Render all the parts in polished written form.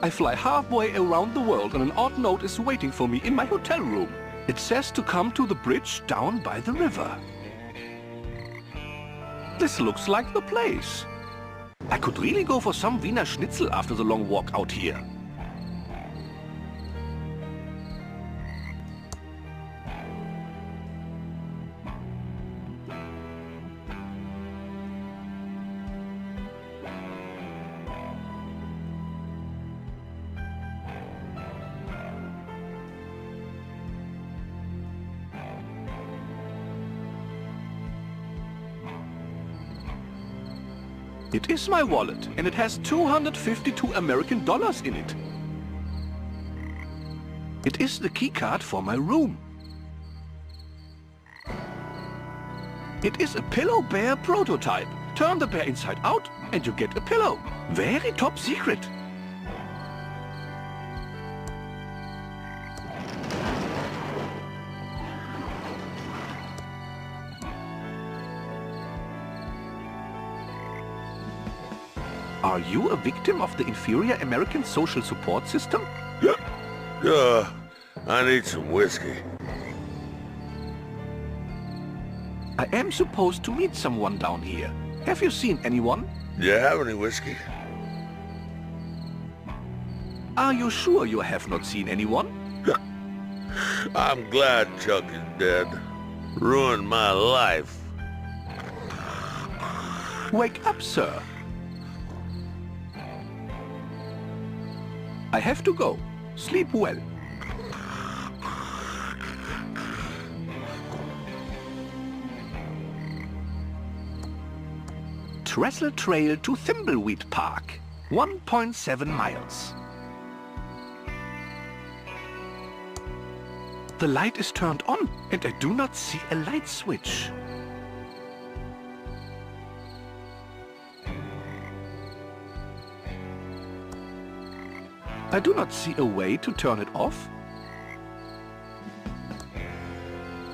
I fly halfway around the world and an odd note is waiting for me in my hotel room. It says to come to the bridge down by the river. This looks like the place. I could really go for some Wiener Schnitzel after the long walk out here. It is my wallet, and it has $252 American in it. It is the keycard for my room. It is a pillow bear prototype. Turn the bear inside out, and you get a pillow. Very top secret. Are you a victim of the inferior American social support system? Yeah, I need some whiskey. I am supposed to meet someone down here. Have you seen anyone? Do you have any whiskey? Are you sure you have not seen anyone? I'm glad Chuck is dead. Ruined my life. Wake up, sir. I have to go. Sleep well. Trestle Trail to Thimbleweed Park. 1.7 miles. The light is turned on and I do not see a light switch. I do not see a way to turn it off.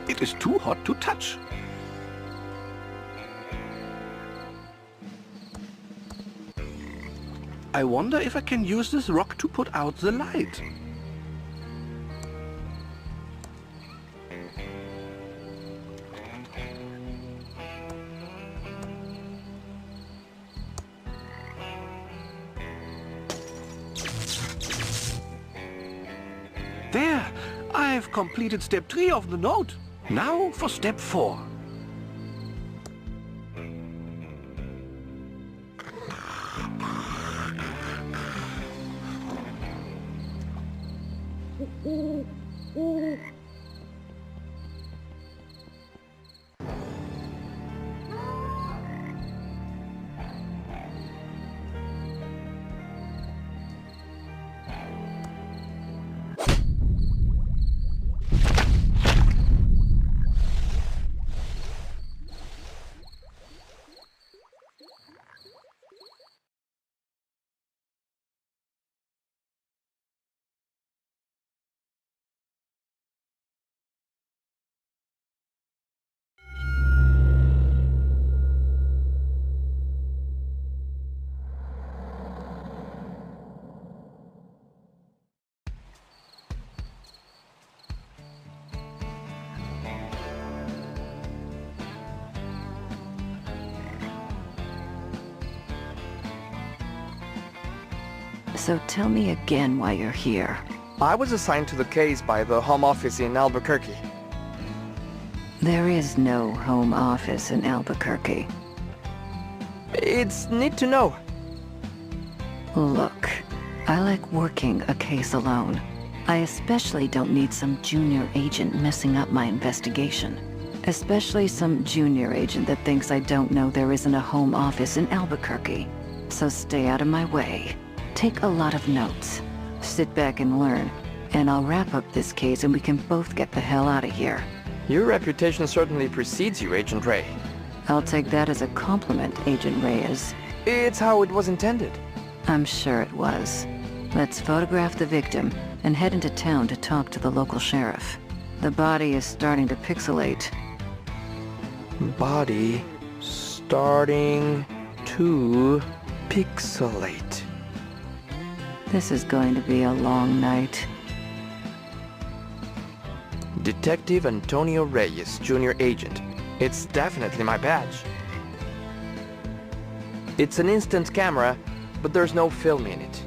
It is too hot to touch. I wonder if I can use this rock to put out the light. There! I've completed step 3 of the note. Now for step 4. So tell me again why you're here. I was assigned to the case by the Home Office in Albuquerque. There is no home office in Albuquerque. It's neat to know. Look, I like working a case alone. I especially don't need some junior agent messing up my investigation. Especially some junior agent that thinks I don't know there isn't a home office in Albuquerque. So stay out of my way. Take a lot of notes. Sit back and learn. And I'll wrap up this case and we can both get the hell out of here. Your reputation certainly precedes you, Agent Ray. I'll take that as a compliment, Agent Reyes. It's how it was intended. I'm sure it was. Let's photograph the victim and head into town to talk to the local sheriff. The body is starting to pixelate. Body starting to pixelate. This is going to be a long night. Detective Antonio Reyes, Junior Agent. It's definitely my badge. It's an instant camera, but there's no film in it.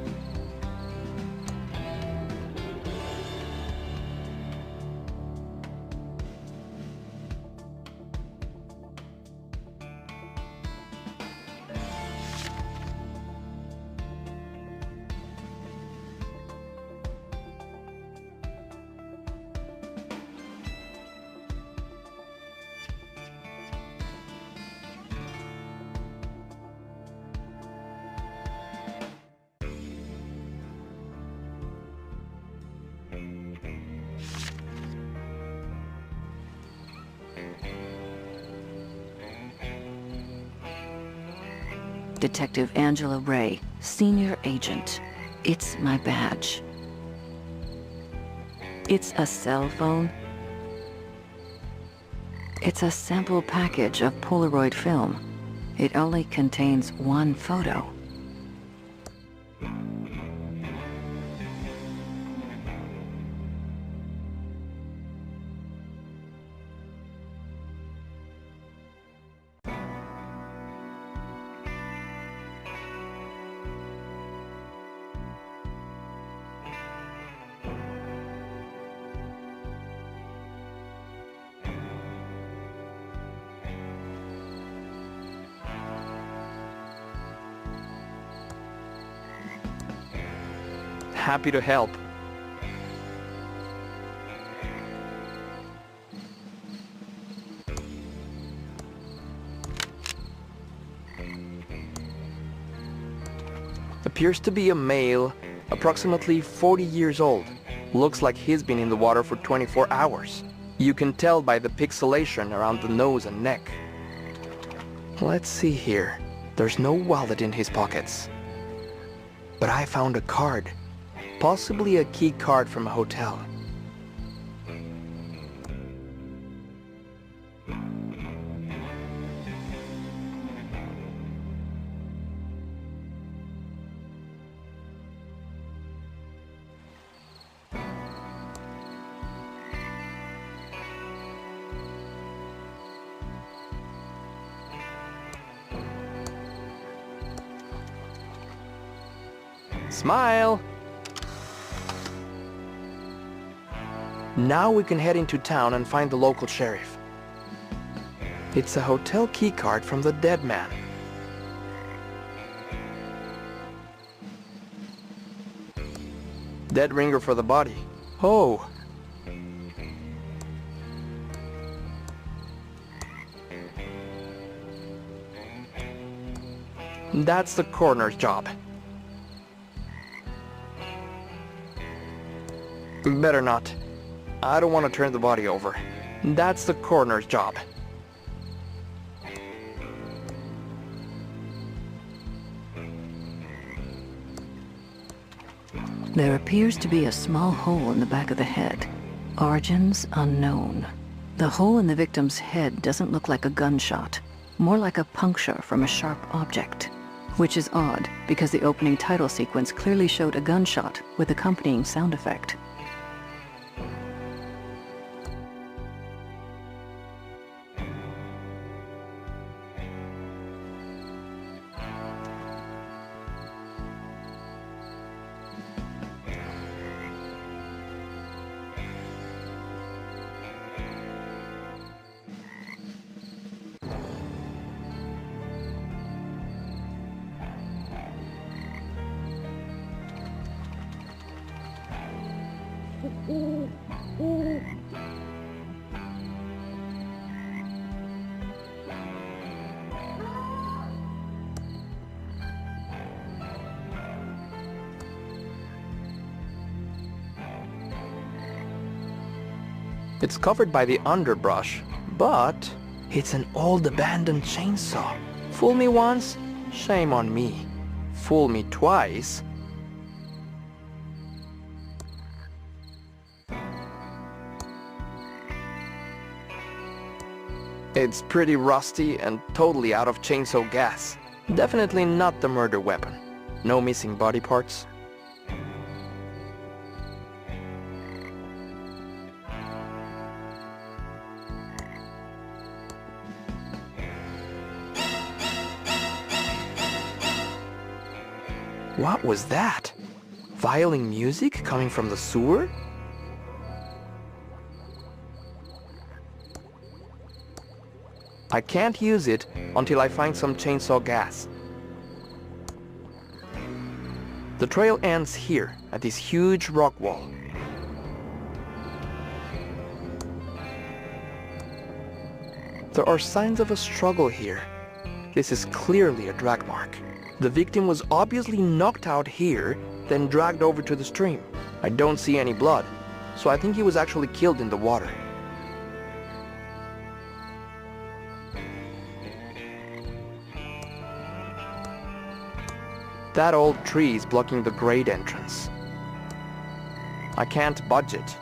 Detective Angela Ray, Senior Agent. It's my badge. It's a cell phone. It's a sample package of Polaroid film. It only contains one photo. Happy to help. Appears to be a male, approximately 40 years old. Looks like he's been in the water for 24 hours. You can tell by the pixelation around the nose and neck. Let's see here. There's no wallet in his pockets. But I found a card. Possibly a key card from a hotel. Smile! Now we can head into town and find the local sheriff. It's a hotel keycard from the dead man. Dead ringer for the body. Oh! That's the coroner's job. Better not. I don't want to turn the body over. That's the coroner's job. There appears to be a small hole in the back of the head. Origins unknown. The hole in the victim's head doesn't look like a gunshot, more like a puncture from a sharp object. Which is odd, because the opening title sequence clearly showed a gunshot with accompanying sound effect. It's covered by the underbrush, but it's an old abandoned chainsaw. Fool me once, shame on me. Fool me twice. It's pretty rusty and totally out of chainsaw gas. Definitely not the murder weapon. No missing body parts. What was that? Violin music coming from the sewer? I can't use it until I find some chainsaw gas. The trail ends here, at this huge rock wall. There are signs of a struggle here. This is clearly a drag mark. The victim was obviously knocked out here, then dragged over to the stream. I don't see any blood, so I think he was actually killed in the water. That old tree is blocking the grade entrance. I can't budge it.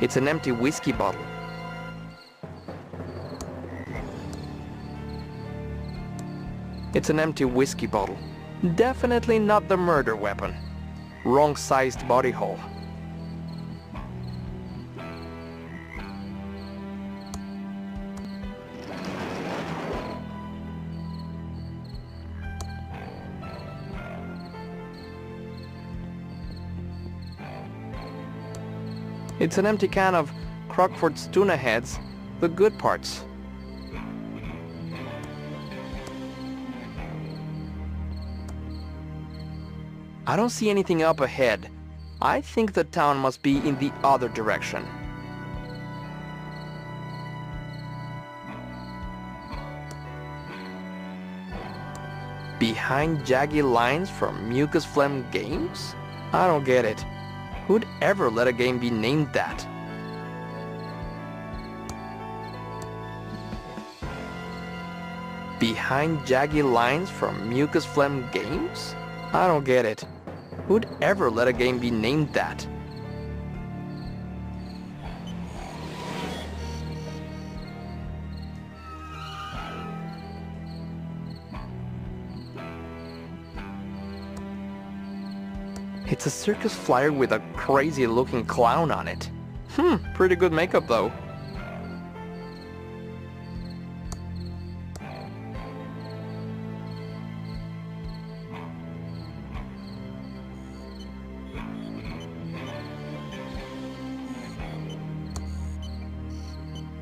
It's an empty whiskey bottle. It's an empty whiskey bottle. Definitely not the murder weapon. Wrong-sized body hole. It's an empty can of Crockford's tuna heads, the good parts. I don't see anything up ahead. I think the town must be in the other direction. Behind jaggy lines from Mucus Phlegm Games? I don't get it. Who'd ever let a game be named that? Behind jaggy lines from Mucus Phlegm Games? I don't get it. Who'd ever let a game be named that? It's a circus flyer with a crazy-looking clown on it. Pretty good makeup though.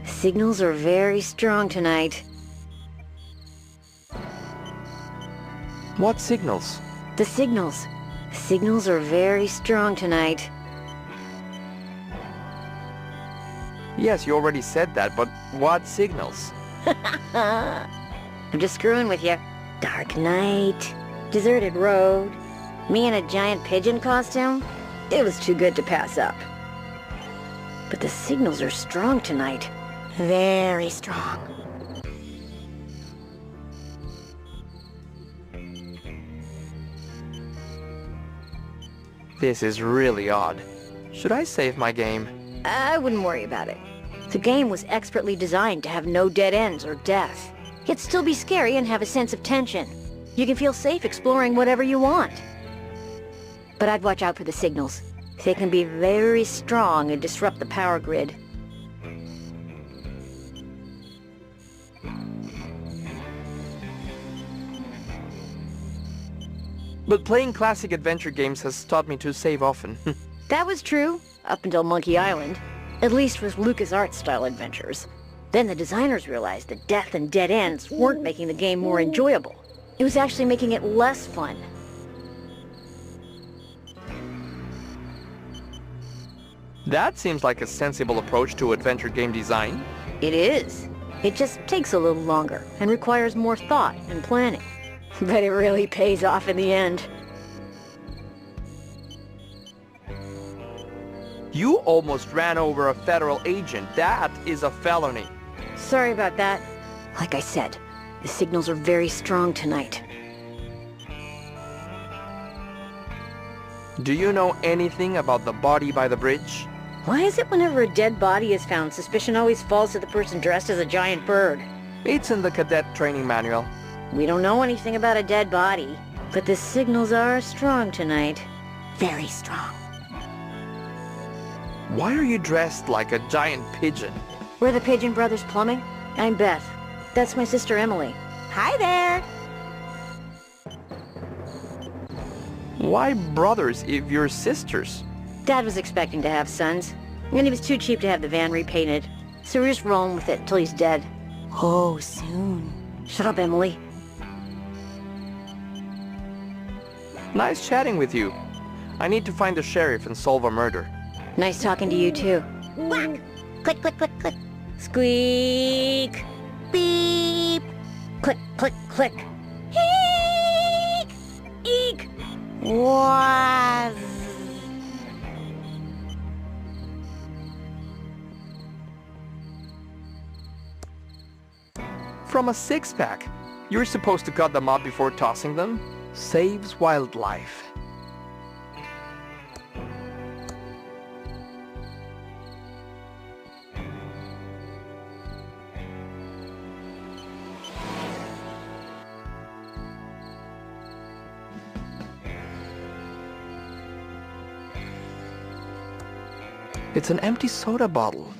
Signals are very strong tonight. What signals? The signals. Signals are very strong tonight. Yes, you already said that, but what signals? I'm just screwing with you. Dark night, deserted road, me in a giant pigeon costume. It was too good to pass up. But the signals are strong tonight. Very strong. This is really odd. Should I save my game? I wouldn't worry about it. The game was expertly designed to have no dead ends or death, yet still be scary and have a sense of tension. You can feel safe exploring whatever you want. But I'd watch out for the signals. They can be very strong and disrupt the power grid. But playing classic adventure games has taught me to save often. That was true, up until Monkey Island. At least with LucasArts-style adventures. Then the designers realized that death and dead ends weren't making the game more enjoyable. It was actually making it less fun. That seems like a sensible approach to adventure game design. It is. It just takes a little longer and requires more thought and planning. But it really pays off in the end. You almost ran over a federal agent. That is a felony. Sorry about that. Like I said, the signals are very strong tonight. Do you know anything about the body by the bridge? Why is it whenever a dead body is found, suspicion always falls to the person dressed as a giant bird? It's in the cadet training manual. We don't know anything about a dead body, but the signals are strong tonight. Very strong. Why are you dressed like a giant pigeon? We're the Pigeon Brothers Plumbing. I'm Beth. That's my sister Emily. Hi there! Why brothers if you're sisters? Dad was expecting to have sons, and he was too cheap to have the van repainted. So we're just rolling with it till he's dead. Oh, soon. Shut up, Emily. Nice chatting with you. I need to find the sheriff and solve a murder. Nice talking to you, too. Whack! Click, click, click, click. Squeak! Beep! Click, click, click. Eek! Eek! Waz! From a six-pack. You're supposed to cut them up before tossing them. Saves wildlife. It's an empty soda bottle.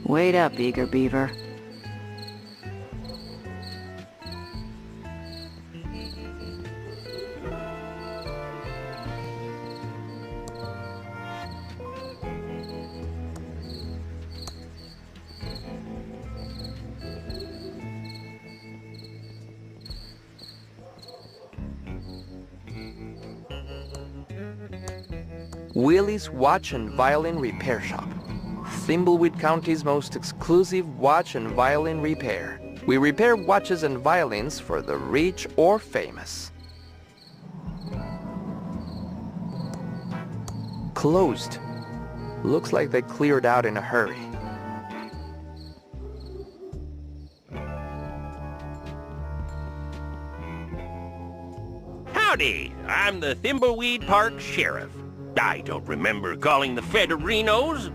Wait up, eager beaver. Willie's Watch and Violin Repair Shop. Thimbleweed County's most exclusive watch and violin repair. We repair watches and violins for the rich or famous. Closed. Looks like they cleared out in a hurry. Howdy, I'm the Thimbleweed Park Sheriff. I don't remember calling the Federinos.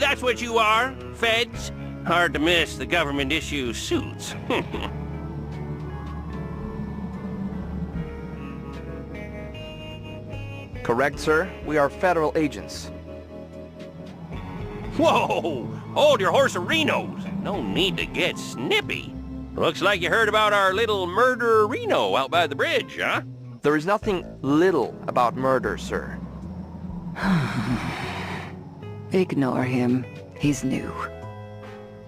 That's what you are, feds. Hard to miss the government issue suits. Correct, sir. We are federal agents. Whoa! Hold your horse-a-rinos. No need to get snippy. Looks like you heard about our little murder-reno out by the bridge, huh? There is nothing little about murder, sir. Ignore him. He's new.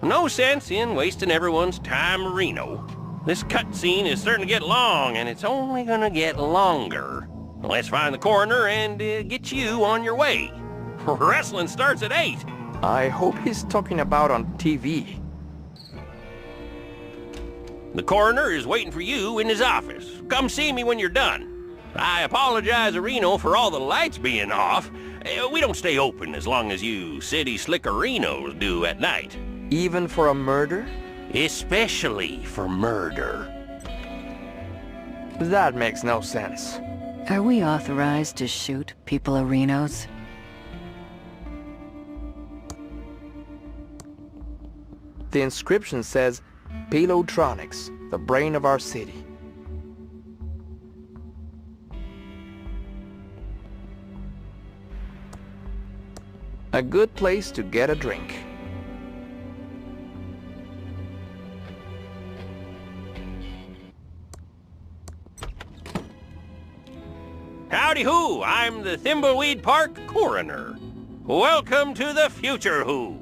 No sense in wasting everyone's time, Reno. This cutscene is starting to get long, and it's only gonna get longer. Let's find the coroner and get you on your way. Wrestling starts at 8. I hope he's talking about on TV. The coroner is waiting for you in his office. Come see me when you're done. I apologize, Reno, for all the lights being off. We don't stay open as long as you city slickerinos do at night. Even for a murder? Especially for murder. That makes no sense. Are we authorized to shoot people arenos? The inscription says, Pilotronics, the brain of our city. A good place to get a drink. Howdy-hoo, I'm the Thimbleweed Park Coroner. Welcome to the future who.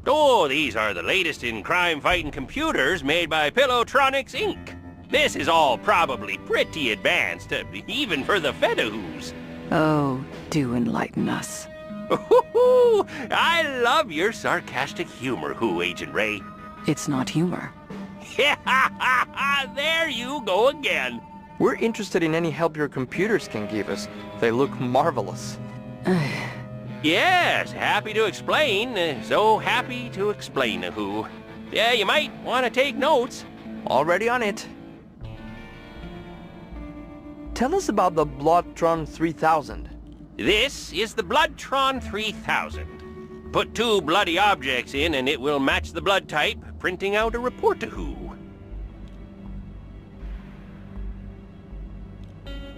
Oh, these are the latest in crime-fighting computers made by Pilotronics, Inc. This is all probably pretty advanced, even for the Fedahoos. Oh, do enlighten us. Ooh, I love your sarcastic humor, Agent Ray. It's not humor. There you go again. We're interested in any help your computers can give us. They look marvelous. Yes, happy to explain. So happy to explain who. Yeah, you might want to take notes. Already on it. Tell us about the Bloodtron 3000. This is the Bloodtron 3000. Put 2 bloody objects in and it will match the blood type, printing out a report to who.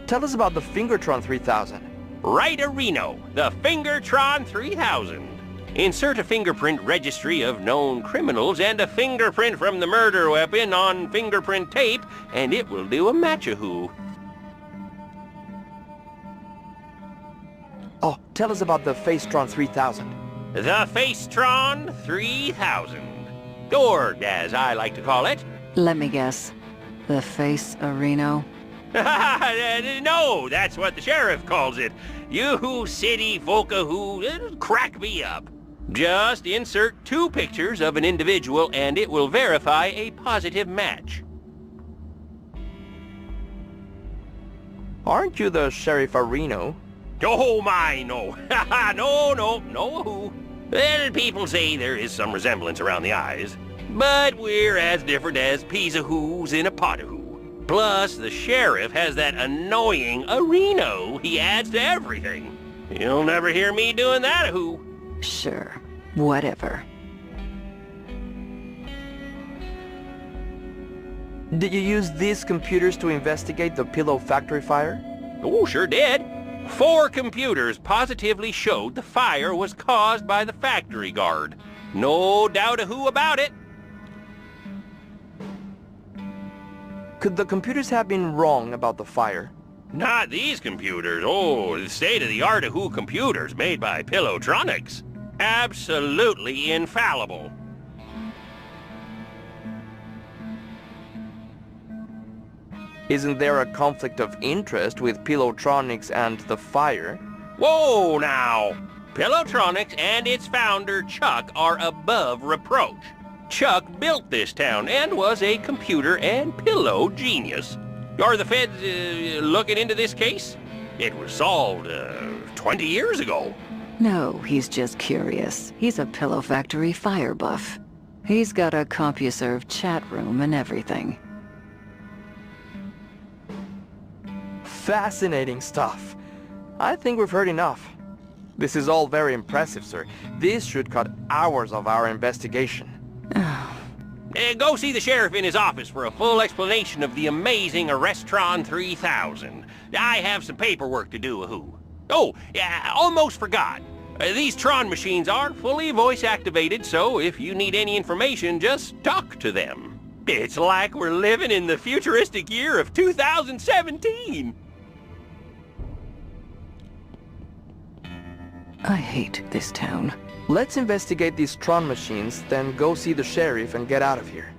Tell us about the Fingertron 3000. Right, Reno, the Fingertron 3000. Insert a fingerprint registry of known criminals and a fingerprint from the murder weapon on fingerprint tape, and it will do a match-a-who. Oh, tell us about the Facetron 3000. The Facetron 3000. Or, as I like to call it... Let me guess. The face Reno? No, that's what the sheriff calls it. You city folka who crack me up. Just insert 2 pictures of an individual and it will verify a positive match. Aren't you the Sheriff Reno? Oh my, no. no who. Well, people say there is some resemblance around the eyes. But we're as different as peas a who's in a pot a who. Plus, the sheriff has that annoying Reno he adds to everything. You'll never hear me doing that a who. Sure. Whatever. Did you use these computers to investigate the Pillow Factory fire? Oh, sure did. 4 computers positively showed the fire was caused by the factory guard. No doubt a who about it. Could the computers have been wrong about the fire? Not these computers. Oh, the state-of-the-art a who computers made by Pillowtronics. Absolutely infallible. Isn't there a conflict of interest with Pillowtronics and the fire? Whoa, now! Pillowtronics and its founder, Chuck, are above reproach. Chuck built this town and was a computer and pillow genius. Are the feds looking into this case? It was solved 20 years ago. No, he's just curious. He's a Pillow Factory fire buff. He's got a CompuServe chat room and everything. Fascinating stuff. I think we've heard enough. This is all very impressive, sir. This should cut hours of our investigation. Go see the sheriff in his office for a full explanation of the amazing Arrestron 3000. I have some paperwork to do, who. Oh, yeah, almost forgot. These Tron machines are fully voice-activated, so if you need any information, just talk to them. It's like we're living in the futuristic year of 2017. I hate this town. Let's investigate these Tron machines, then go see the sheriff and get out of here.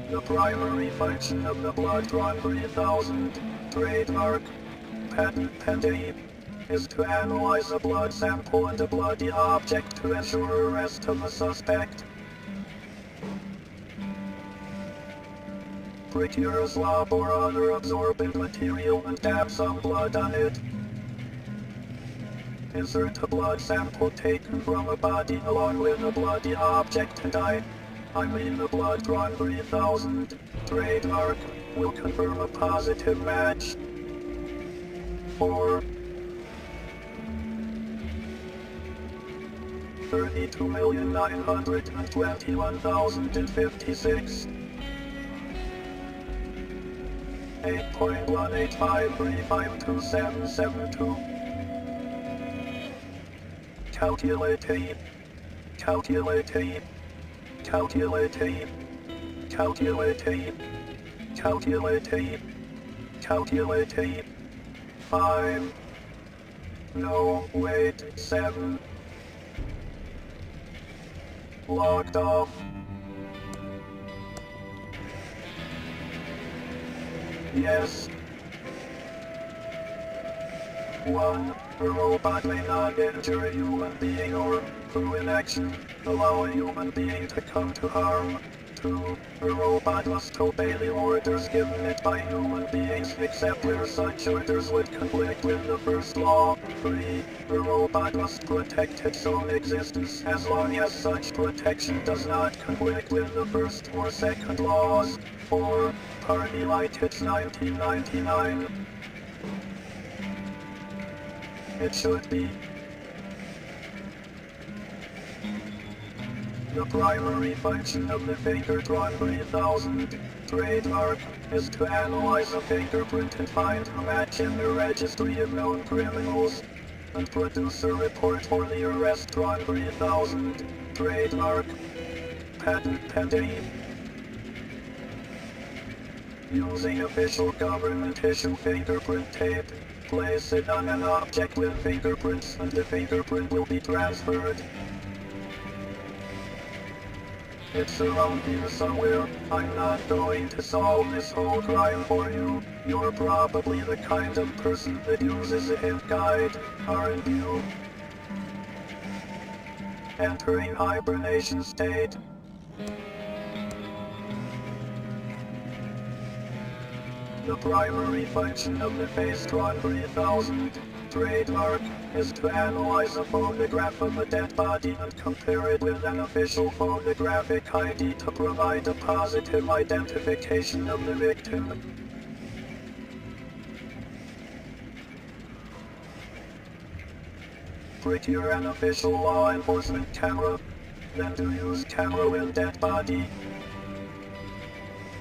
The primary function of the Bloodtron 3000, trademark, patent pending, is to analyze the blood sample and a bloody object to ensure arrest of the suspect. Prepare a swab or other absorbent material and dab some blood on it. Insert a blood sample taken from a body along with a bloody object and I mean the Bloodtron 3000, trademark, will confirm a positive match. For 32,921,056. 8.185352772. Calculating. Calculating. Calculating. Calculating. Calculating. Calculating. 5. No, wait, 7. Logged off. Yes. 1. A robot may not injure a human being or, through inaction, allow a human being to come to harm. 2. A robot must obey the orders given it by human beings except where such orders would conflict with the first law. 3. A robot must protect its own existence as long as such protection does not conflict with the first or second laws. 4. Party like it's 1999. It should be. The primary function of the finger-drawn 3000 trademark is to analyze a fingerprint and find a match in the registry of known criminals, and produce a report for the arrest drawn 3000 trademark. Patent pending. Using official government issue fingerprint tape, place it on an object with fingerprints and the fingerprint will be transferred. It's around here somewhere. I'm not going to solve this whole crime for you. You're probably the kind of person that uses a hint guide, aren't you? Entering hibernation state. The primary function of the face-drawn 3000 trademark is to analyze a photograph of a dead body and compare it with an official photographic ID to provide a positive identification of the victim. Procure an official law enforcement camera, then to use camera with dead body.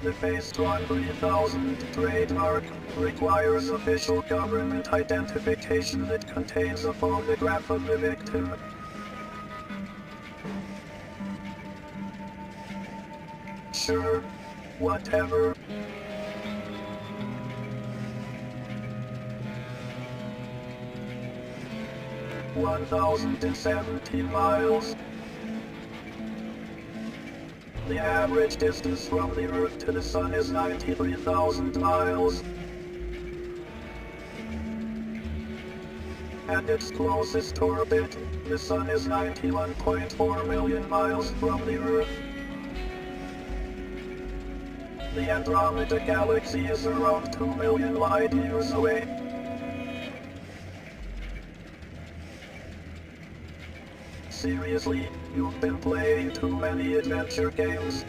The face-drawn 3000 trademark requires official government identification that contains a photograph of the victim. Sure, whatever. (1,017 miles). The average distance from the Earth to the Sun is 93,000 miles. And its closest orbit, the Sun, is 91.4 million miles from the Earth. The Andromeda Galaxy is around 2 million light years away. Seriously, you've been playing too many adventure games.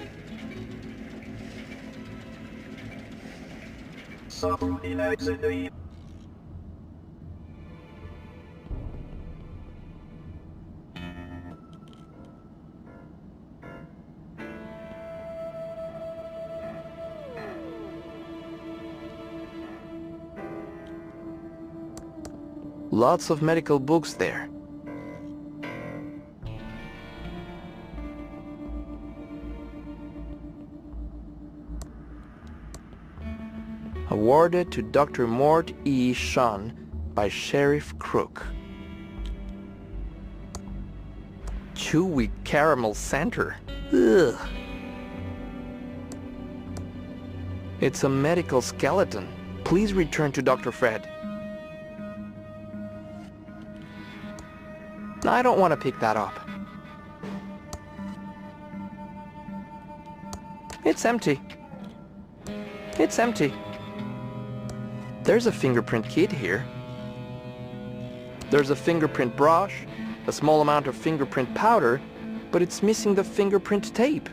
Subroutine exit E. Lots of medical books there. Awarded to Dr. Mort E. Shun by Sheriff Crook. Chewy caramel center. Ugh. It's a medical skeleton. Please return to Dr. Fred. I don't want to pick that up. It's empty. It's empty. There's a fingerprint kit here. There's a fingerprint brush, a small amount of fingerprint powder, but it's missing the fingerprint tape.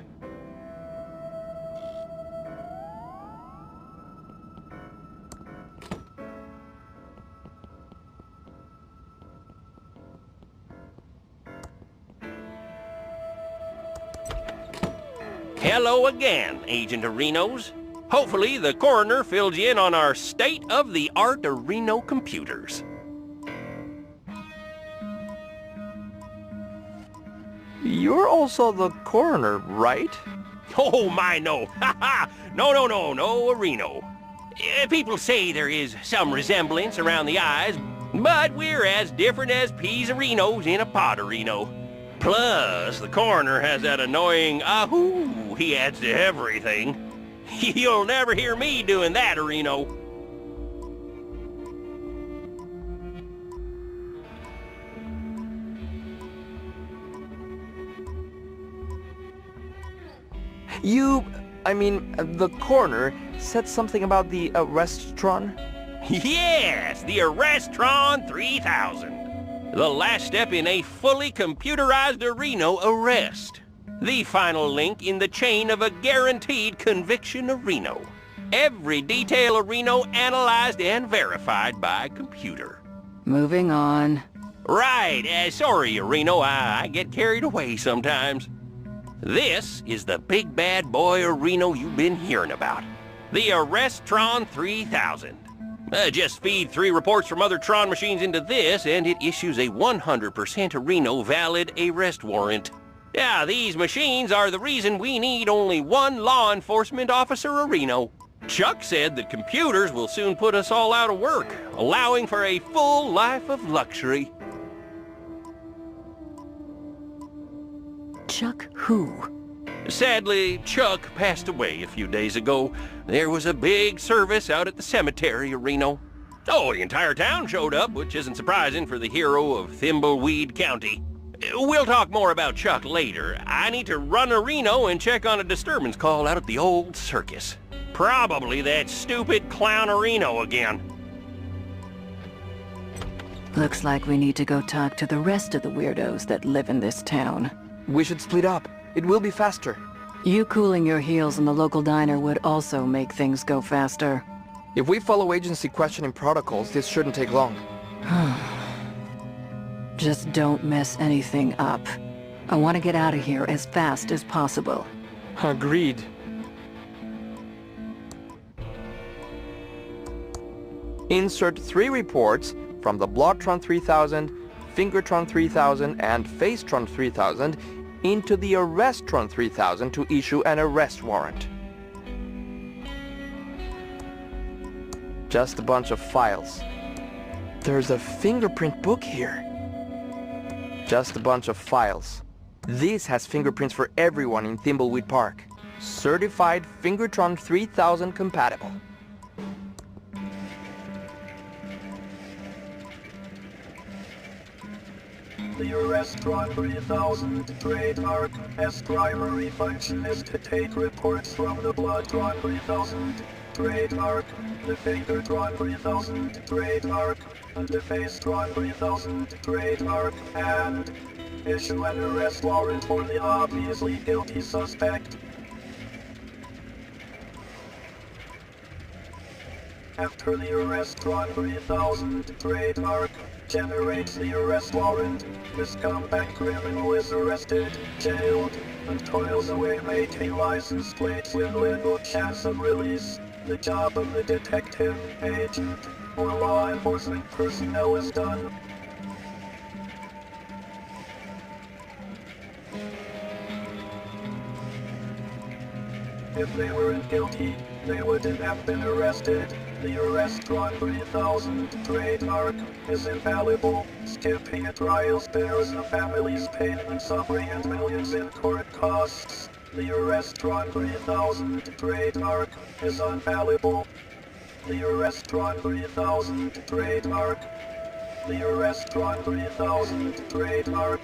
Hello again, Agent Arenos. Hopefully, the coroner fills you in on our state-of-the-art Reno computers. You're also the coroner, right? Oh, my, no. Ha ha! No, Reno. People say there is some resemblance around the eyes, but we're as different as peas and Renos in a pot of Reno. Plus, the coroner has that annoying ahoo he adds to everything. You'll never hear me doing that, Reno. The coroner said something about the arrestron? Yes, the Arrestron 3000. The last step in a fully computerized Reno arrest. The final link in the chain of a guaranteed conviction of Reno. Every detail of Reno analyzed and verified by computer. Moving on. Right, sorry, Reno, I get carried away sometimes. This is the big bad boy of Reno you've been hearing about. The Arrestron 3000. Just feed 3 reports from other Tron machines into this, and it issues a 100% Reno valid arrest warrant. Yeah, these machines are the reason we need only 1 law enforcement officer of Reno. Chuck said that computers will soon put us all out of work, allowing for a full life of luxury. Chuck who? Sadly, Chuck passed away a few days ago. There was a big service out at the cemetery of Reno. Oh, the entire town showed up, which isn't surprising for the hero of Thimbleweed County. We'll talk more about Chuck later. I need to run to Reno and check on a disturbance call out at the old circus. Probably that stupid clown of Reno again. Looks like we need to go talk to the rest of the weirdos that live in this town. We should split up. It will be faster. You cooling your heels in the local diner would also make things go faster. If we follow agency questioning protocols, this shouldn't take long. Just don't mess anything up. I want to get out of here as fast as possible. Agreed. Insert 3 reports from the Bloodtron 3000, Fingertron 3000, and Facetron 3000 into the Arrestron 3000 to issue an arrest warrant. Just a bunch of files. There's a fingerprint book here. Just a bunch of files. This has fingerprints for everyone in Thimbleweed Park. Certified Fingertron 3000 compatible. The Arrestron 3000 trademark S primary function is to take reports from the Bloodtron 3000 trademark, the Fingertron 3000 trademark, and the Facetron 3000 trademark, and issue an arrest warrant for the obviously guilty suspect. After the Arrestron 3000 trademark generates the arrest warrant, the scumbag criminal is arrested, jailed, and toils away making license plates with little chance of release. The job of the detective, agent, or law enforcement personnel is done. If they weren't guilty, they wouldn't have been arrested. The Arrestron 3000 trademark is infallible. Skipping a trial spares the family's pain and suffering and millions in court costs. The Arrestron 3000 trademark is infallible. The Arrestron 3000 trademark. The Arrestron 3000 trademark.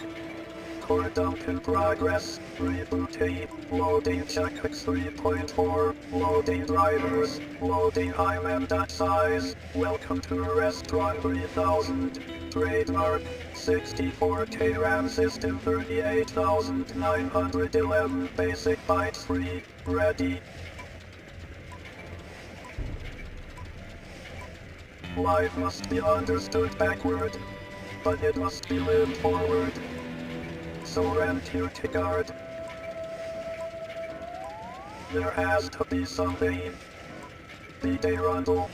Core dump in progress. Reboot tape. Loading checkbox 3.4. Loading drivers. Loading IMAP.size. Welcome to Arrestron 3000. Trademark. 64K RAM system 38,911 basic bytes free. Ready. Life must be understood backward, but it must be lived forward. So rent your Kigard. There has to be something be Toronto.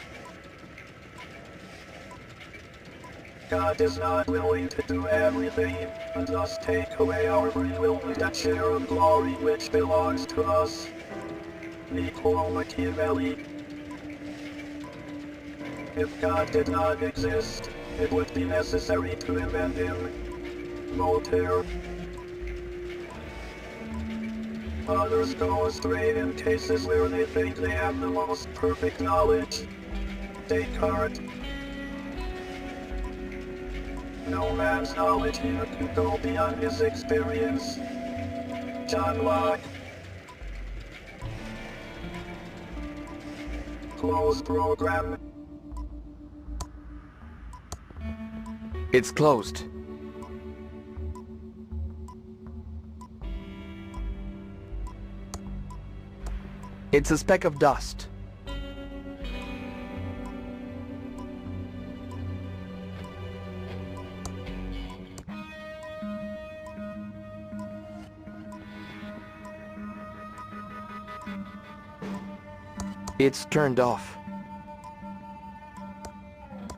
God is not willing to do everything, and thus take away our free will with that share of glory which belongs to us. Niccolo Machiavelli. If God did not exist, it would be necessary to invent him. Voltaire. Others go astray in cases where they think they have the most perfect knowledge. Descartes. No man's knowledge here could go beyond his experience. John Locke. Close program. It's closed. It's a speck of dust. It's turned off.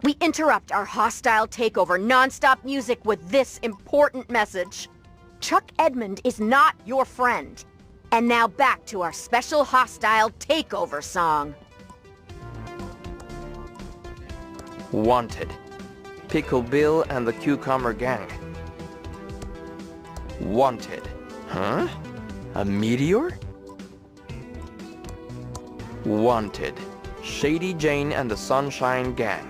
We interrupt our hostile takeover non-stop music with this important message. Chuck Edmund is not your friend. And now back to our special hostile takeover song. Wanted. Pickle Bill and the Cucumber Gang. Wanted. Huh? A meteor? Wanted. Shady Jane and the Sunshine Gang.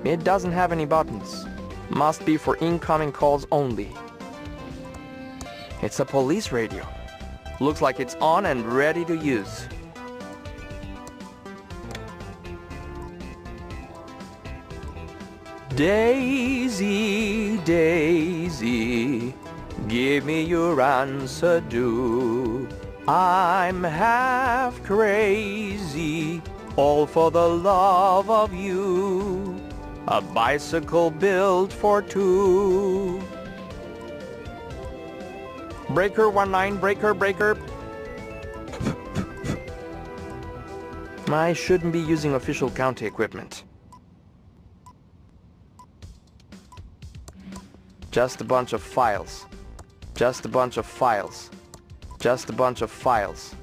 It doesn't have any buttons. Must be for incoming calls only. It's a police radio. Looks like it's on and ready to use. Daisy, Daisy, give me your answer, do. I'm half crazy, all for the love of you. A bicycle built for two. Breaker 19, breaker. I shouldn't be using official county equipment. Just a bunch of files. Just a bunch of files. Just a bunch of files.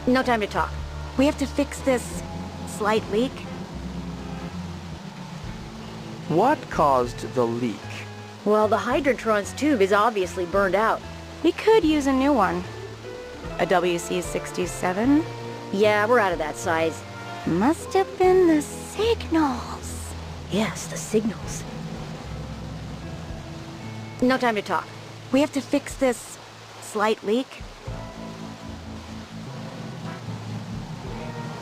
No time to talk. We have to fix this slight leak. What caused the leak? Well, the Hydrantron's tube is obviously burned out. We could use a new one. A WC-67? Yeah, we're out of that size. Must have been the signals. Yes, the signals. No time to talk. We have to fix this slight leak.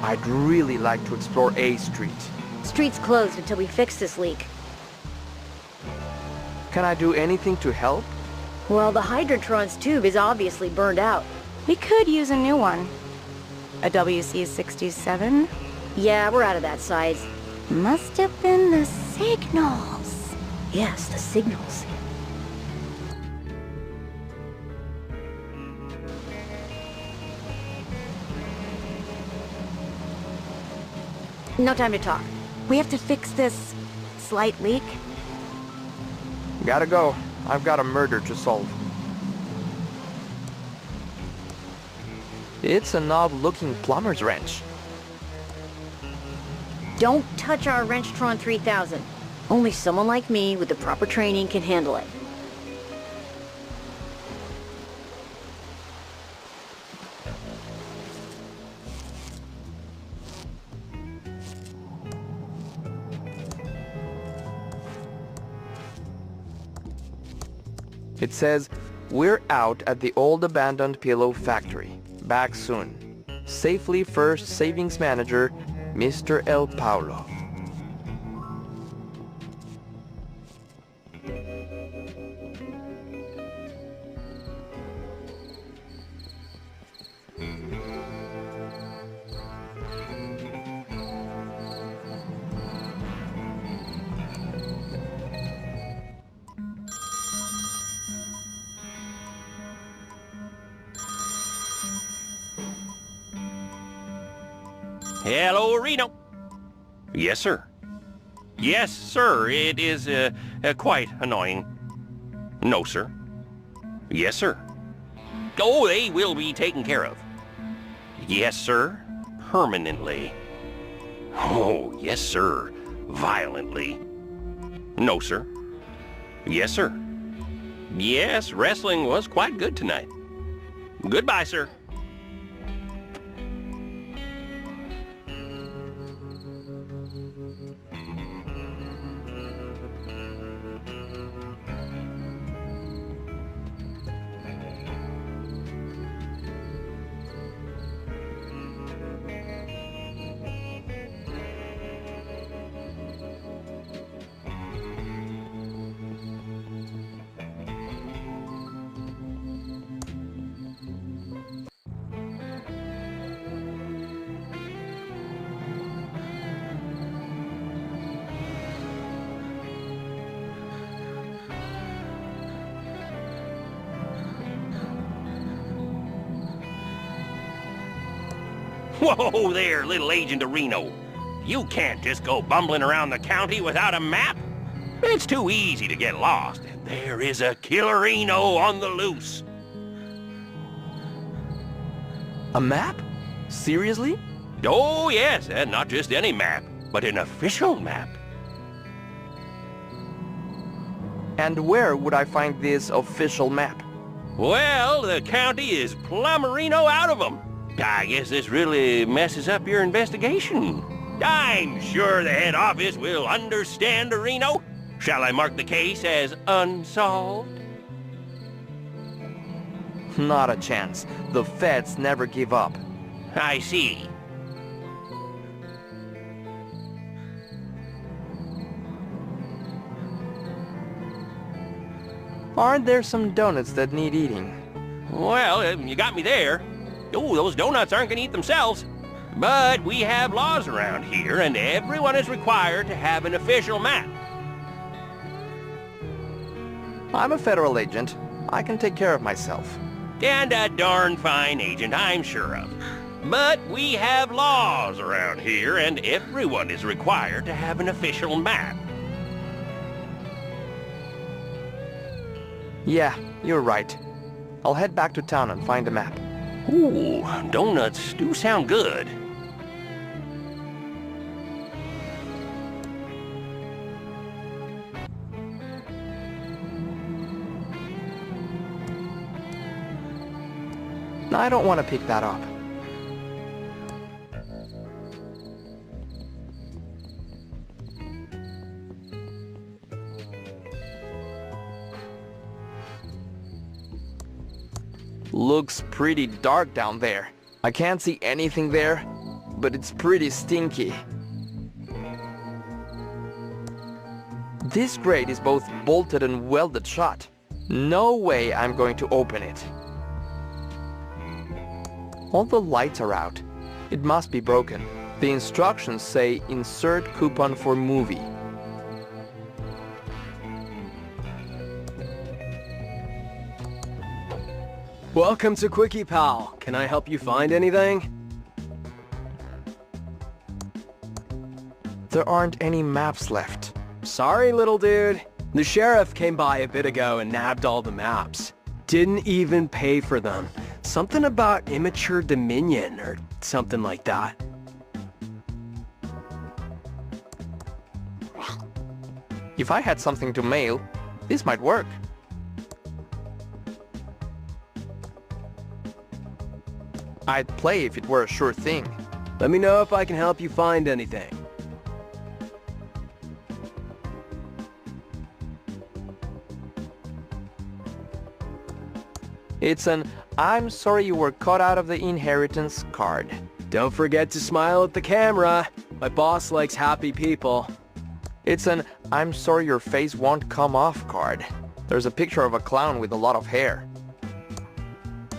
I'd really like to explore A Street. Street's closed until we fix this leak. Can I do anything to help? Well, the Hydrantron's tube is obviously burned out. We could use a new one. A WC-67? Yeah, we're out of that size. Must have been the signals. Yes, the signals. No time to talk. We have to fix this slight leak. Gotta go. I've got a murder to solve. It's an odd-looking plumber's wrench. Don't touch our Wrenchtron 3000. Only someone like me with the proper training can handle it. It says, we're out at the old abandoned pillow factory. back soon. Safely First Savings Manager, Mr. El Paulo. Hello, Reno. Yes, sir. Yes, sir. It is quite annoying. No, sir. Yes, sir. Oh, they will be taken care of. Yes, sir. Permanently. Oh, yes, sir. Violently. No, sir. Yes, sir. Yes, wrestling was quite good tonight. Goodbye, sir. Whoa there, little Agent of Reno. You can't just go bumbling around the county without a map. It's too easy to get lost, and there is a killerino on the loose. A map? Seriously? Oh, yes, and not just any map, but an official map. And where would I find this official map? Well, the county is plumberino out of them. I guess this really messes up your investigation. I'm sure the head office will understand, Reno. Shall I mark the case as unsolved? Not a chance. The feds never give up. I see. Aren't there some donuts that need eating? Well, you got me there. Oh, those donuts aren't gonna eat themselves. But we have laws around here, and everyone is required to have an official map. I'm a federal agent. I can take care of myself. And a darn fine agent, I'm sure of. But we have laws around here, and everyone is required to have an official map. Yeah, you're right. I'll head back to town and find a map. Ooh, donuts do sound good. I don't want to pick that up. Looks pretty dark down there. I can't see anything there, but it's pretty stinky. This grate is both bolted and welded shut. No way I'm going to open it. All the lights are out. It must be broken. The instructions say insert coupon for movie. Welcome to Quickie Pal. Can I help you find anything? There aren't any maps left. Sorry, little dude. The sheriff came by a bit ago and nabbed all the maps. Didn't even pay for them. Something about immature dominion or something like that. If I had something to mail, this might work. I'd play if it were a sure thing. Let me know if I can help you find anything. It's an "I'm sorry you were cut out of the inheritance" card. Don't forget to smile at the camera. My boss likes happy people. It's an "I'm sorry your face won't come off" card. There's a picture of a clown with a lot of hair.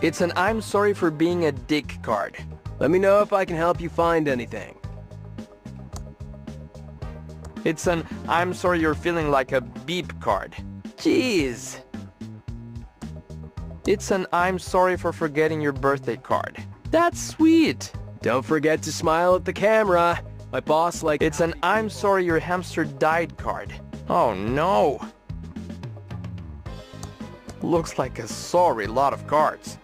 It's an "I'm sorry for being a dick" card. Let me know if I can help you find anything. It's an "I'm sorry you're feeling like a beep" card. Jeez. It's an "I'm sorry for forgetting your birthday" card. That's sweet. Don't forget to smile at the camera. My boss likes... It's an "I'm sorry your hamster died" card. Oh no. Looks like a sorry lot of cards.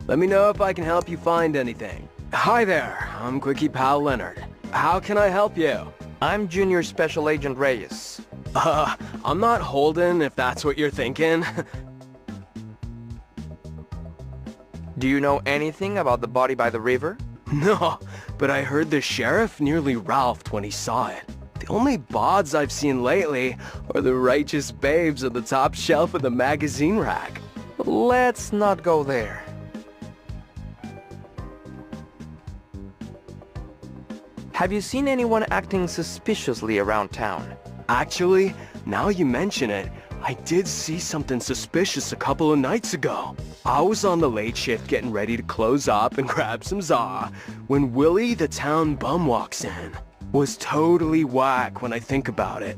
Let me know if I can help you find anything. Hi there, I'm Quickie Pal Leonard. How can I help you? I'm Junior Special Agent Reyes. I'm not Holden, if that's what you're thinking. Do you know anything about the body by the river? No, but I heard the sheriff nearly ralphed when he saw it. The only bods I've seen lately are the righteous babes on the top shelf of the magazine rack. Let's not go there. Have you seen anyone acting suspiciously around town? Actually, now you mention it, I did see something suspicious a couple of nights ago. I was on the late shift getting ready to close up and grab some za when Willie the town bum walks in. Was totally whack when I think about it.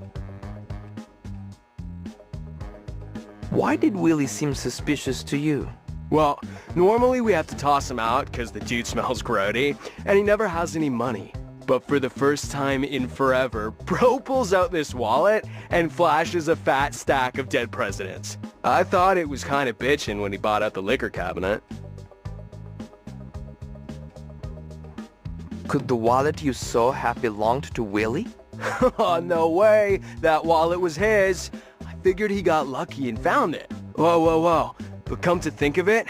Why did Willie seem suspicious to you? Well, normally we have to toss him out because the dude smells grody and he never has any money. But for the first time in forever, Bro pulls out this wallet and flashes a fat stack of dead presidents. I thought it was kind of bitchin' when he bought out the liquor cabinet. Could the wallet you saw have belonged to Willie? Oh, no way. That wallet was his. I figured he got lucky and found it. Whoa. But come to think of it,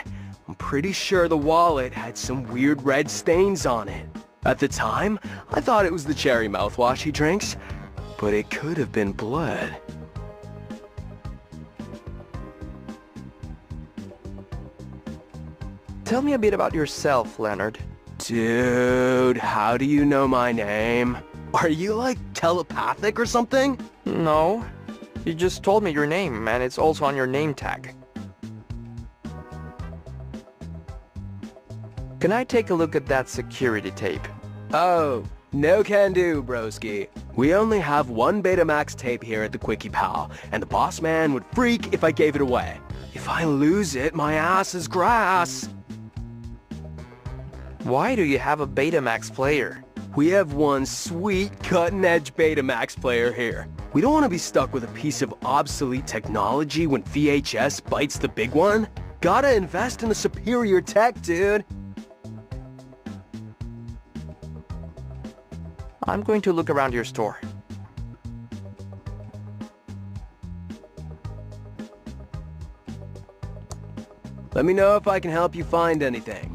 I'm pretty sure the wallet had some weird red stains on it. At the time, I thought it was the cherry mouthwash he drinks, but it could have been blood. Tell me a bit about yourself, Leonard. Dude, how do you know my name? Are you like telepathic or something? No. You just told me your name, and it's also on your name tag. Can I take a look at that security tape? Oh, no can do, broski. We only have one Betamax tape here at the Quickie Pal, and the boss man would freak if I gave it away. If I lose it, my ass is grass. Why do you have a Betamax player? We have one sweet cutting-edge Betamax player here. We don't want to be stuck with a piece of obsolete technology when VHS bites the big one. Gotta invest in the superior tech, dude. I'm going to look around your store. Let me know if I can help you find anything.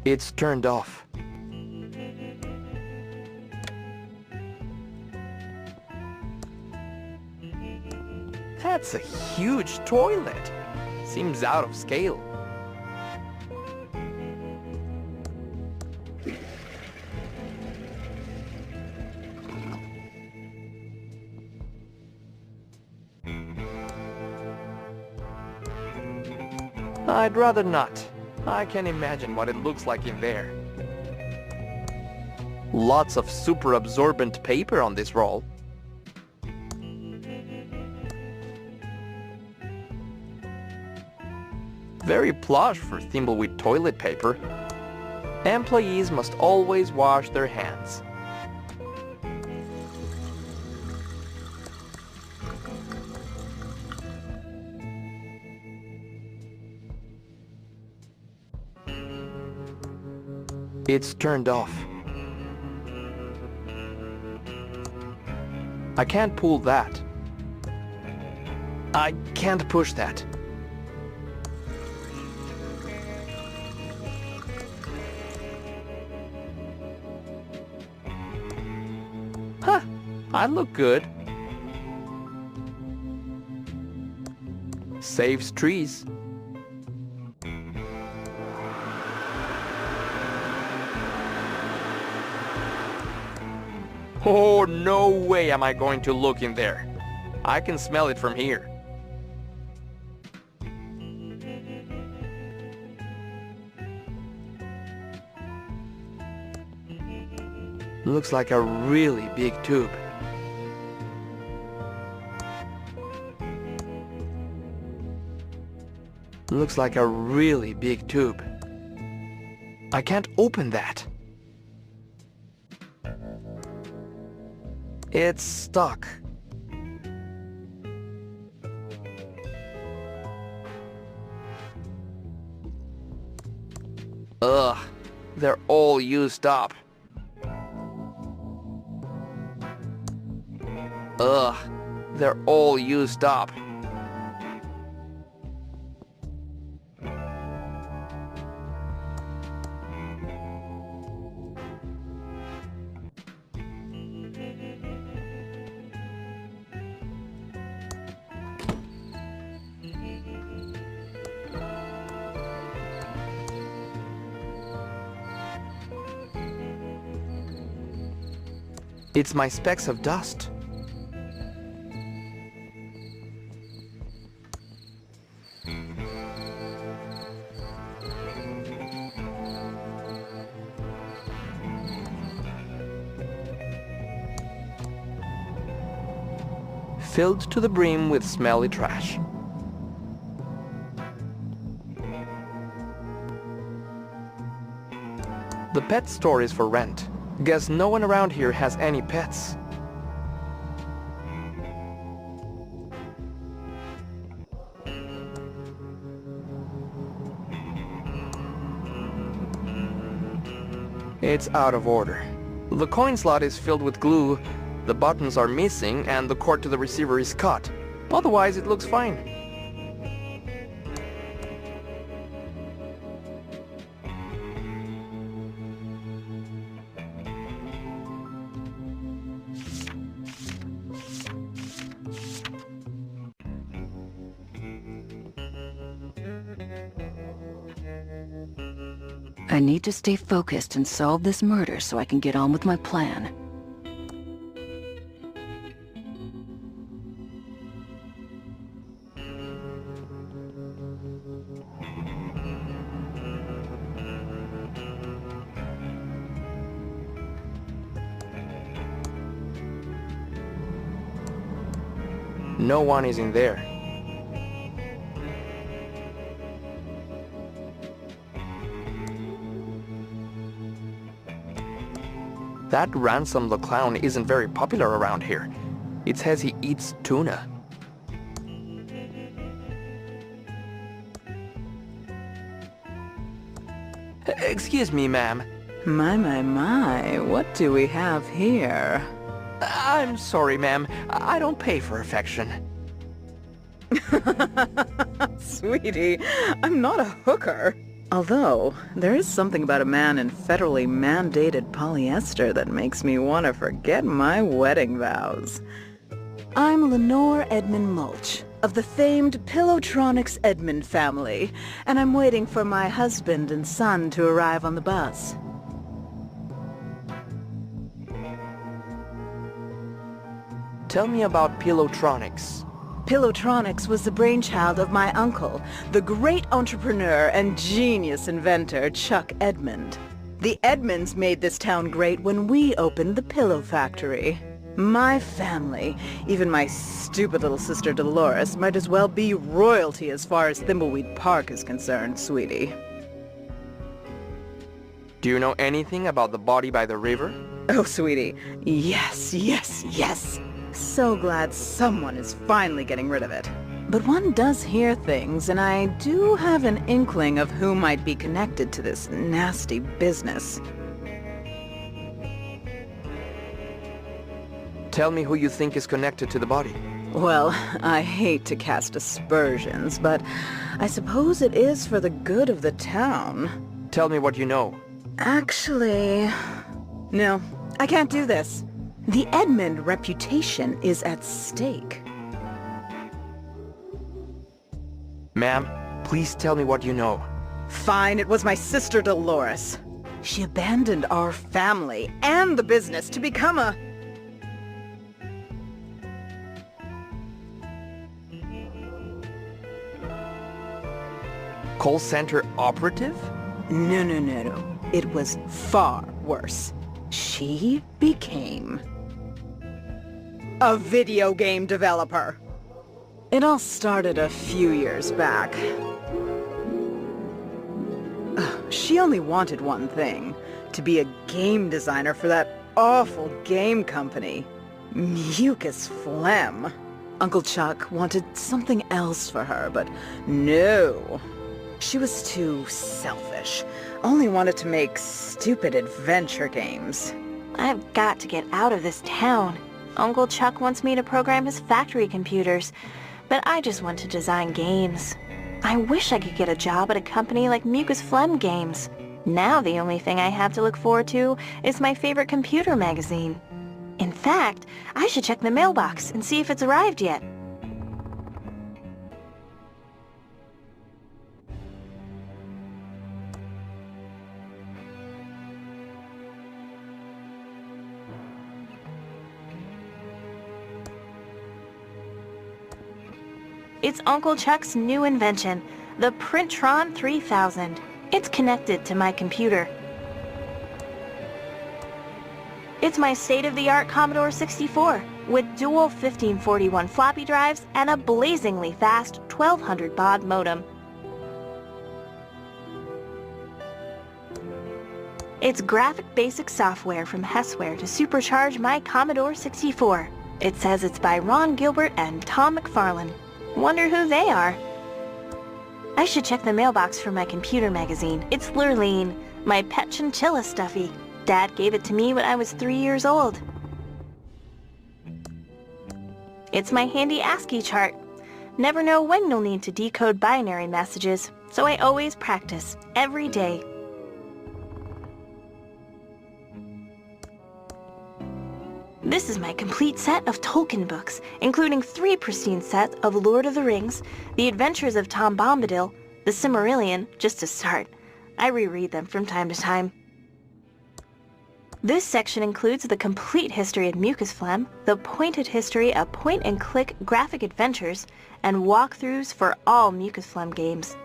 It's turned off. That's a huge toilet. Seems out of scale. I'd rather not. I can imagine what it looks like in there. Lots of super absorbent paper on this roll. Very plush for Thimbleweed toilet paper. Employees must always wash their hands. It's turned off. I can't pull that. I can't push that. I look good. Saves trees. Oh, no way am I going to look in there. I can smell it from here. Looks like a really big tube. Looks like a really big tube. I can't open that. It's stuck. Ugh, they're all used up. Ugh, they're all used up. It's my specks of dust. Filled to the brim with smelly trash. The pet store is for rent. Guess no one around here has any pets. It's out of order. The coin slot is filled with glue, the buttons are missing, and the cord to the receiver is cut. Otherwise, it looks fine. I need to stay focused and solve this murder so I can get on with my plan. No one is in there. That Ransom the Clown isn't very popular around here. It says he eats tuna. Excuse me, ma'am. My, what do we have here? I'm sorry, ma'am. I don't pay for affection. Sweetie, I'm not a hooker. Although, there is something about a man in federally mandated polyester that makes me want to forget my wedding vows. I'm Lenore Edmund Mulch, of the famed Pillowtronics Edmund family, and I'm waiting for my husband and son to arrive on the bus. Tell me about Pillowtronics. Pillowtronics was the brainchild of my uncle, the great entrepreneur and genius inventor Chuck Edmund. The Edmonds made this town great when we opened the Pillow Factory. My family, even my stupid little sister Dolores, might as well be royalty as far as Thimbleweed Park is concerned, sweetie. Do you know anything about the body by the river? Oh, sweetie, yes. So glad someone is finally getting rid of it. But one does hear things, and I do have an inkling of who might be connected to this nasty business. Tell me who you think is connected to the body. Well, I hate to cast aspersions, but I suppose it is for the good of the town. Tell me what you know. Actually... No, I can't do this. The Edmund reputation is at stake. Ma'am, please tell me what you know. Fine, it was my sister Dolores. She abandoned our family and the business to become a... Call center operative? No. It was far worse. She became a video game developer. It all started a few years back. She only wanted one thing, to be a game designer for that awful game company. Mucus Phlegm. Uncle Chuck wanted something else for her, but no. She was too selfish. Only wanted to make stupid adventure games. I've got to get out of this town. Uncle Chuck wants me to program his factory computers, but I just want to design games. I wish I could get a job at a company like Mucus Phlegm Games. Now the only thing I have to look forward to is my favorite computer magazine. In fact, I should check the mailbox and see if it's arrived yet. It's Uncle Chuck's new invention, the Printron 3000. It's connected to my computer. It's my state-of-the-art Commodore 64 with dual 1541 floppy drives and a blazingly fast 1200 baud modem. It's graphic basic software from Hessware to supercharge my Commodore 64. It says it's by Ron Gilbert and Tom McFarlane. Wonder who they are. I should check the mailbox for my computer magazine. It's Lurleen, my pet chinchilla stuffy. Dad gave it to me when I was 3 years old. It's my handy ASCII chart. Never know when you'll need to decode binary messages, so I always practice, every day. This is my complete set of Tolkien books, including 3 pristine sets of Lord of the Rings, The Adventures of Tom Bombadil, The Silmarillion, just to start. I reread them from time to time. This section includes the complete history of Mucus Phlegm, the pointed history of point-and-click graphic adventures, and walkthroughs for all Mucus Phlegm games.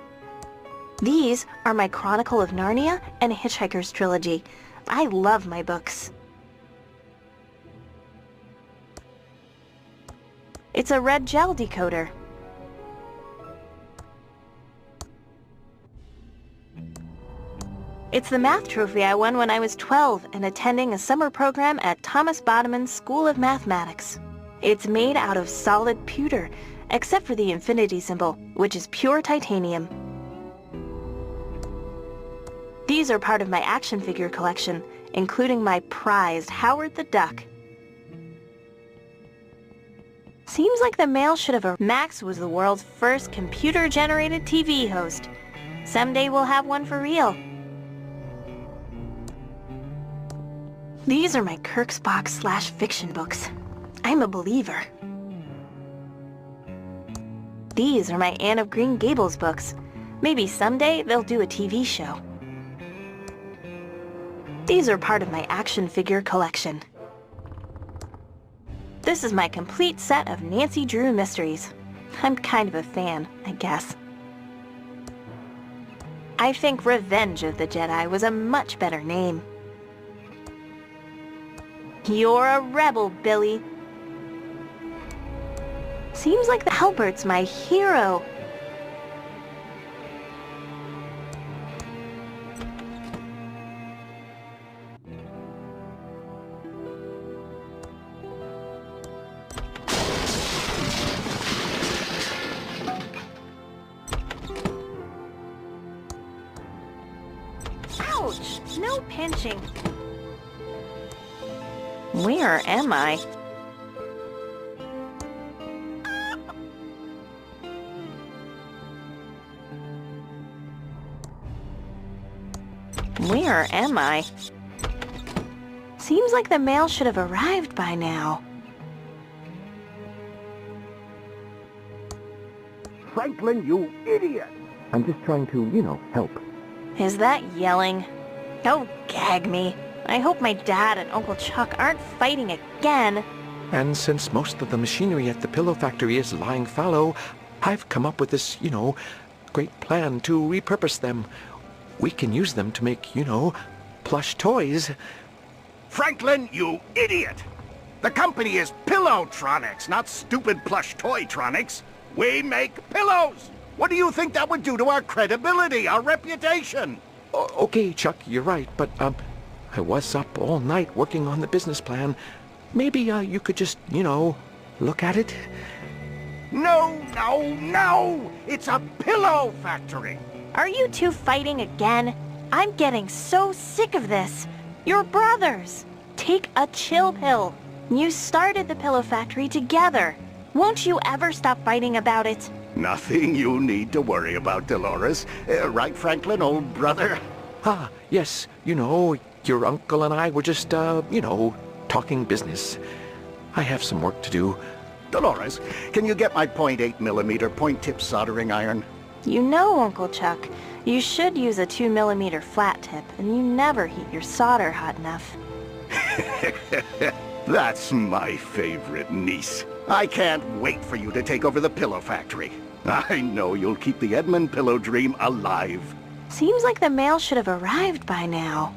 These are my Chronicle of Narnia and Hitchhiker's Trilogy. I love my books. It's a red gel decoder. It's the math trophy I won when I was 12 and attending a summer program at Thomas Bodeman's School of Mathematics. It's made out of solid pewter, except for the infinity symbol, which is pure titanium. These are part of my action figure collection, including my prized Howard the Duck. Seems like the mail should have... Max was the world's first computer-generated TV host. Someday we'll have one for real. These are my Kirksbox/fiction books. I'm a believer. These are my Anne of Green Gables books. Maybe someday they'll do a TV show. These are part of my action figure collection. This is my complete set of Nancy Drew mysteries. I'm kind of a fan, I guess. I think Revenge of the Jedi was a much better name. You're a rebel, Billy. Seems like the Albert's my hero. Ouch! No pinching. Where am I? Where am I? Seems like the mail should have arrived by now. Franklin, you idiot! I'm just trying to, help. Is that yelling? Oh, gag me. I hope my dad and Uncle Chuck aren't fighting again. And since most of the machinery at the pillow factory is lying fallow, I've come up with this, great plan to repurpose them. We can use them to make, plush toys. Franklin, you idiot! The company is Pillowtronics, not stupid plush Toytronics. We make pillows! What do you think that would do to our credibility, our reputation? Okay, Chuck, you're right, but, I was up all night working on the business plan. Maybe, you could just, look at it? No, no, no! It's a pillow factory! Are you two fighting again? I'm getting so sick of this. You're brothers. Take a chill pill. You started the pillow factory together. Won't you ever stop fighting about it? Nothing you need to worry about, Dolores. Right, Franklin, old brother? Ah, yes, your uncle and I were just, talking business. I have some work to do. Dolores, can you get my .8mm point-tip soldering iron? You know, Uncle Chuck, you should use a 2mm flat tip, and you never heat your solder hot enough. That's my favorite niece. I can't wait for you to take over the pillow factory. I know you'll keep the Edmund pillow dream alive. Seems like the mail should have arrived by now.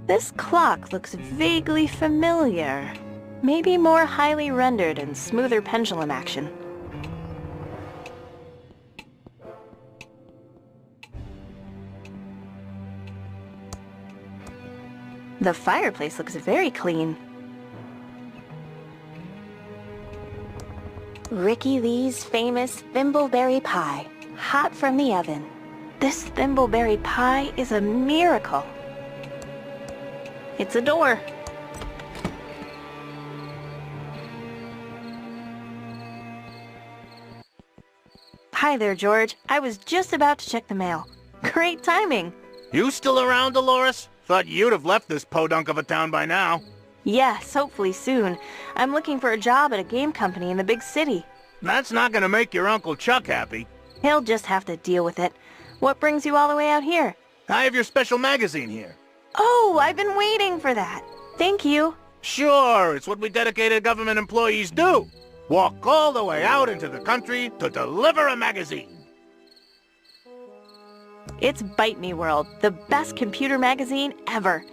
This clock looks vaguely familiar. Maybe more highly rendered and smoother pendulum action. The fireplace looks very clean. Ricky Lee's famous thimbleberry pie, hot from the oven. This thimbleberry pie is a miracle. It's a door. Hi there, George. I was just about to check the mail. Great timing. You still around, Dolores? Thought you'd have left this podunk of a town by now. Yes, hopefully soon. I'm looking for a job at a game company in the big city. That's not gonna make your Uncle Chuck happy. He'll just have to deal with it. What brings you all the way out here? I have your special magazine here. Oh, I've been waiting for that. Thank you. Sure, it's what we dedicated government employees do. Walk all the way out into the country to deliver a magazine. It's Bite Me World, the best computer magazine ever.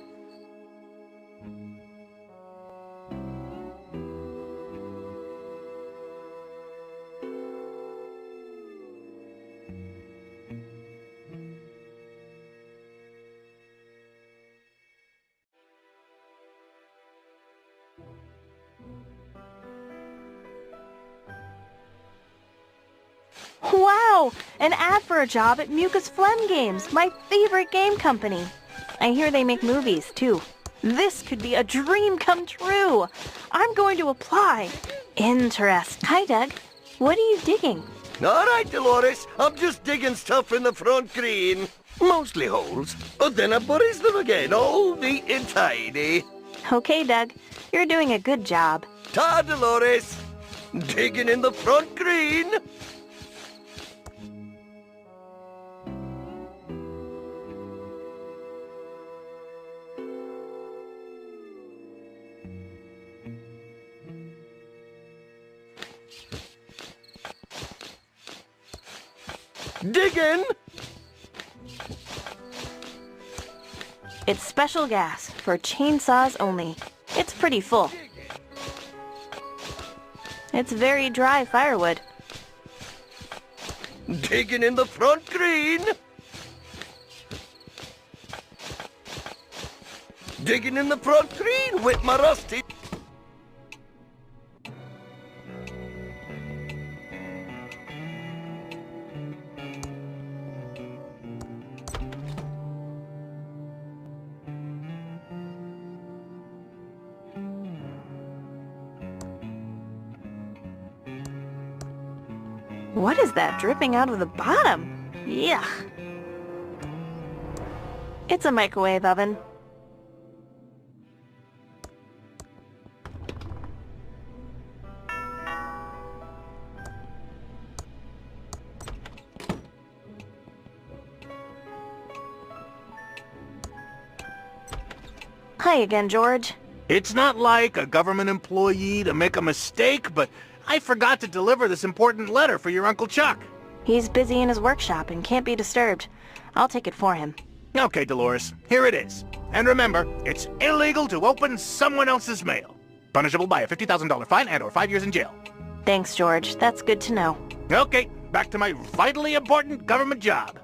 Wow! An ad for a job at Mucus Phlegm Games, my favorite game company. I hear they make movies, too. This could be a dream come true. I'm going to apply. Interest. Hi, Doug. What are you digging? All right, Dolores. I'm just digging stuff in the front green. Mostly holes. But then I buries them again, all neat and tidy. Okay, Doug. You're doing a good job. Ta, Dolores. Digging in the front green. Digging! It's special gas for chainsaws only. It's pretty full. It's very dry firewood. Digging in the front green. Digging in the front green with my rusty... What is that dripping out of the bottom? Yuck. It's a microwave oven. Hi again, George. It's not like a government employee to make a mistake, but I forgot to deliver this important letter for your Uncle Chuck. He's busy in his workshop and can't be disturbed. I'll take it for him. Okay, Dolores, here it is. And remember, it's illegal to open someone else's mail. Punishable by a $50,000 fine and or 5 years in jail. Thanks, George. That's good to know. Okay, back to my vitally important government job.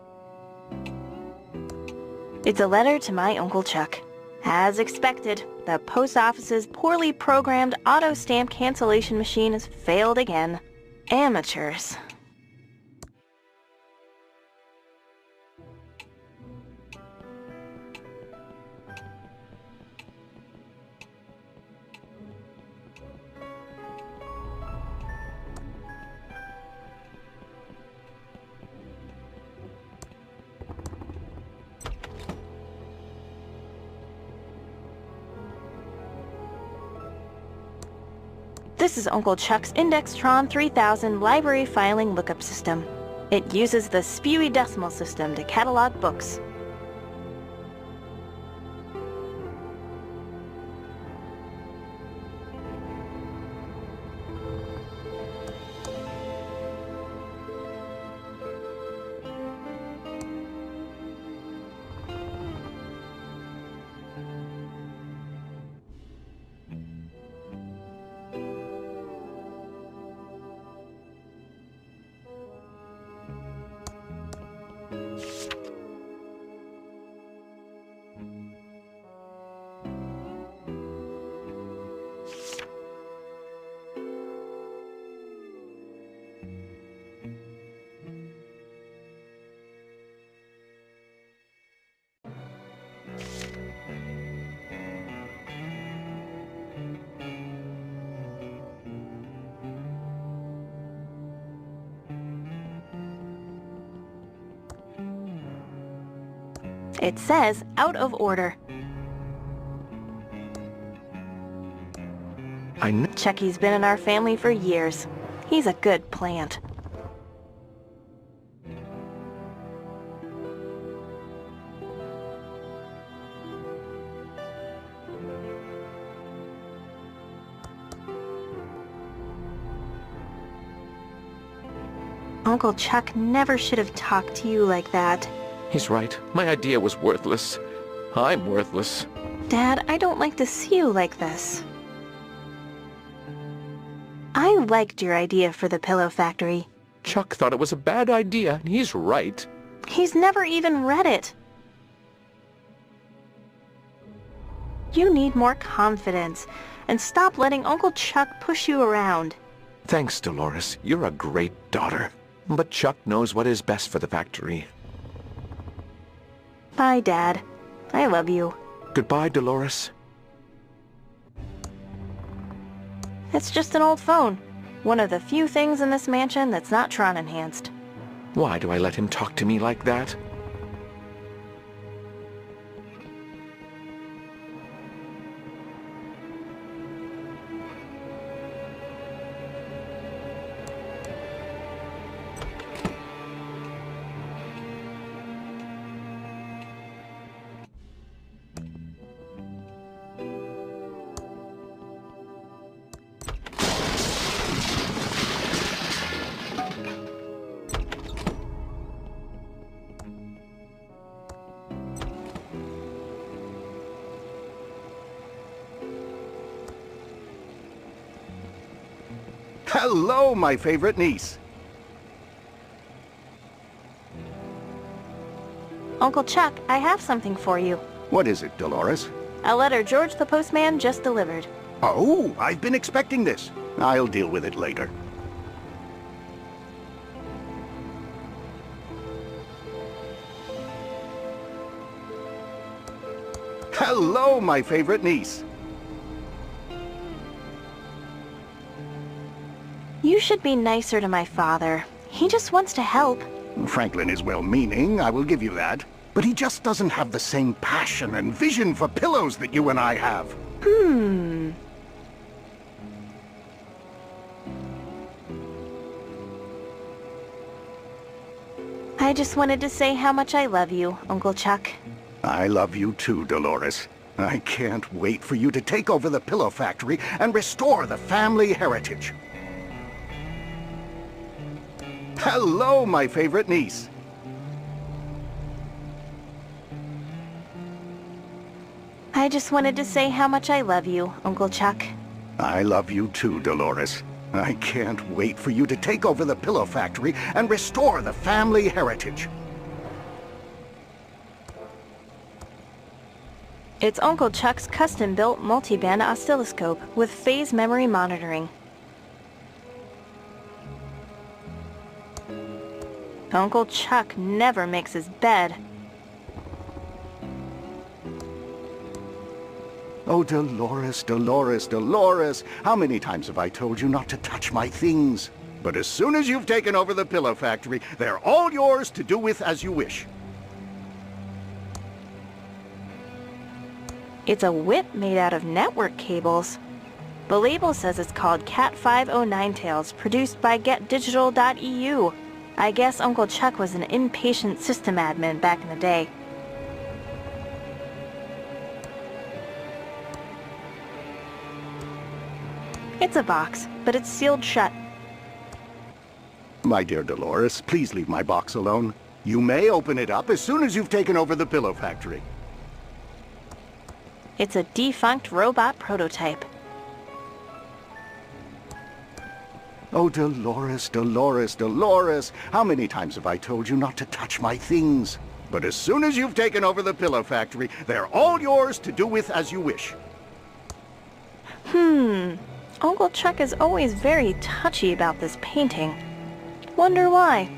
It's a letter to my Uncle Chuck. As expected, the post office's poorly programmed auto stamp cancellation machine has failed again. Amateurs. This is Uncle Chuck's Indextron 3000 library filing lookup system. It uses the spewy decimal system to catalog books. It says out of order. Chucky's been in our family for years. He's a good plant. Uncle Chuck never should have talked to you like that. He's right. My idea was worthless. I'm worthless. Dad, I don't like to see you like this. I liked your idea for the pillow factory. Chuck thought it was a bad idea, and he's right. He's never even read it. You need more confidence, and stop letting Uncle Chuck push you around. Thanks, Dolores. You're a great daughter. But Chuck knows what is best for the factory. Bye, Dad. I love you. Goodbye, Dolores. It's just an old phone. One of the few things in this mansion that's not Tron enhanced. Why do I let him talk to me like that? Hello, my favorite niece. Uncle Chuck, I have something for you. What is it, Dolores? A letter George the postman just delivered. Oh, I've been expecting this. I'll deal with it later. Hello, my favorite niece. You should be nicer to my father. He just wants to help. Franklin is well-meaning, I will give you that. But he just doesn't have the same passion and vision for pillows that you and I have. I just wanted to say how much I love you, Uncle Chuck. I love you too, Dolores. I can't wait for you to take over the pillow factory and restore the family heritage. Hello, my favorite niece. I just wanted to say how much I love you, Uncle Chuck. I love you too, Dolores. I can't wait for you to take over the pillow factory and restore the family heritage. It's Uncle Chuck's custom-built multi-band oscilloscope with phase memory monitoring. Uncle Chuck never makes his bed. Oh, Dolores, Dolores, Dolores, how many times have I told you not to touch my things? But as soon as you've taken over the pillow factory, they're all yours to do with as you wish. It's a whip made out of network cables. The label says it's called Cat 509 Tails, produced by GetDigital.eu. I guess Uncle Chuck was an impatient system admin back in the day. It's a box, but it's sealed shut. My dear Dolores, please leave my box alone. You may open it up as soon as you've taken over the pillow factory. It's a defunct robot prototype. Oh, Dolores, Dolores, Dolores, how many times have I told you not to touch my things? But as soon as you've taken over the pillow factory, they're all yours to do with as you wish. Uncle Chuck is always very touchy about this painting. Wonder why?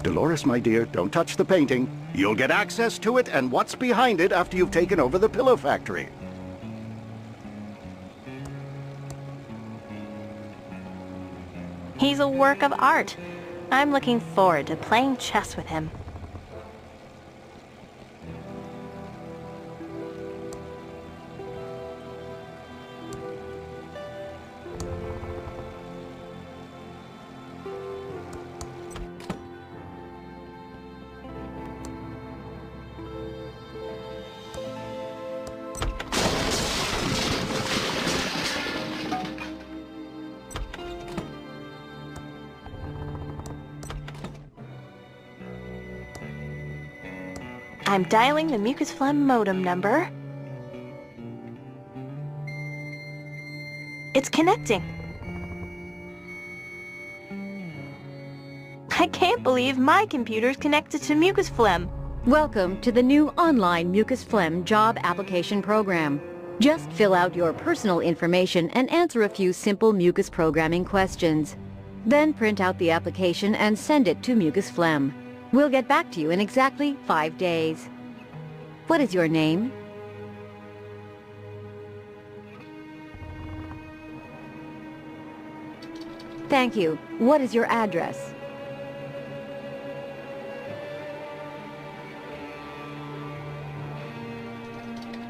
Dolores, my dear, don't touch the painting. You'll get access to it and what's behind it after you've taken over the pillow factory. He's a work of art. I'm looking forward to playing chess with him. I'm dialing the mucus phlegm modem number. It's connecting. I can't believe my computer's connected to mucus phlegm. Welcome to the new online mucus phlegm job application program. Just fill out your personal information and answer a few simple mucus programming questions. Then print out the application and send it to mucus phlegm. We'll get back to you in exactly 5 days. What is your name? Thank you. What is your address?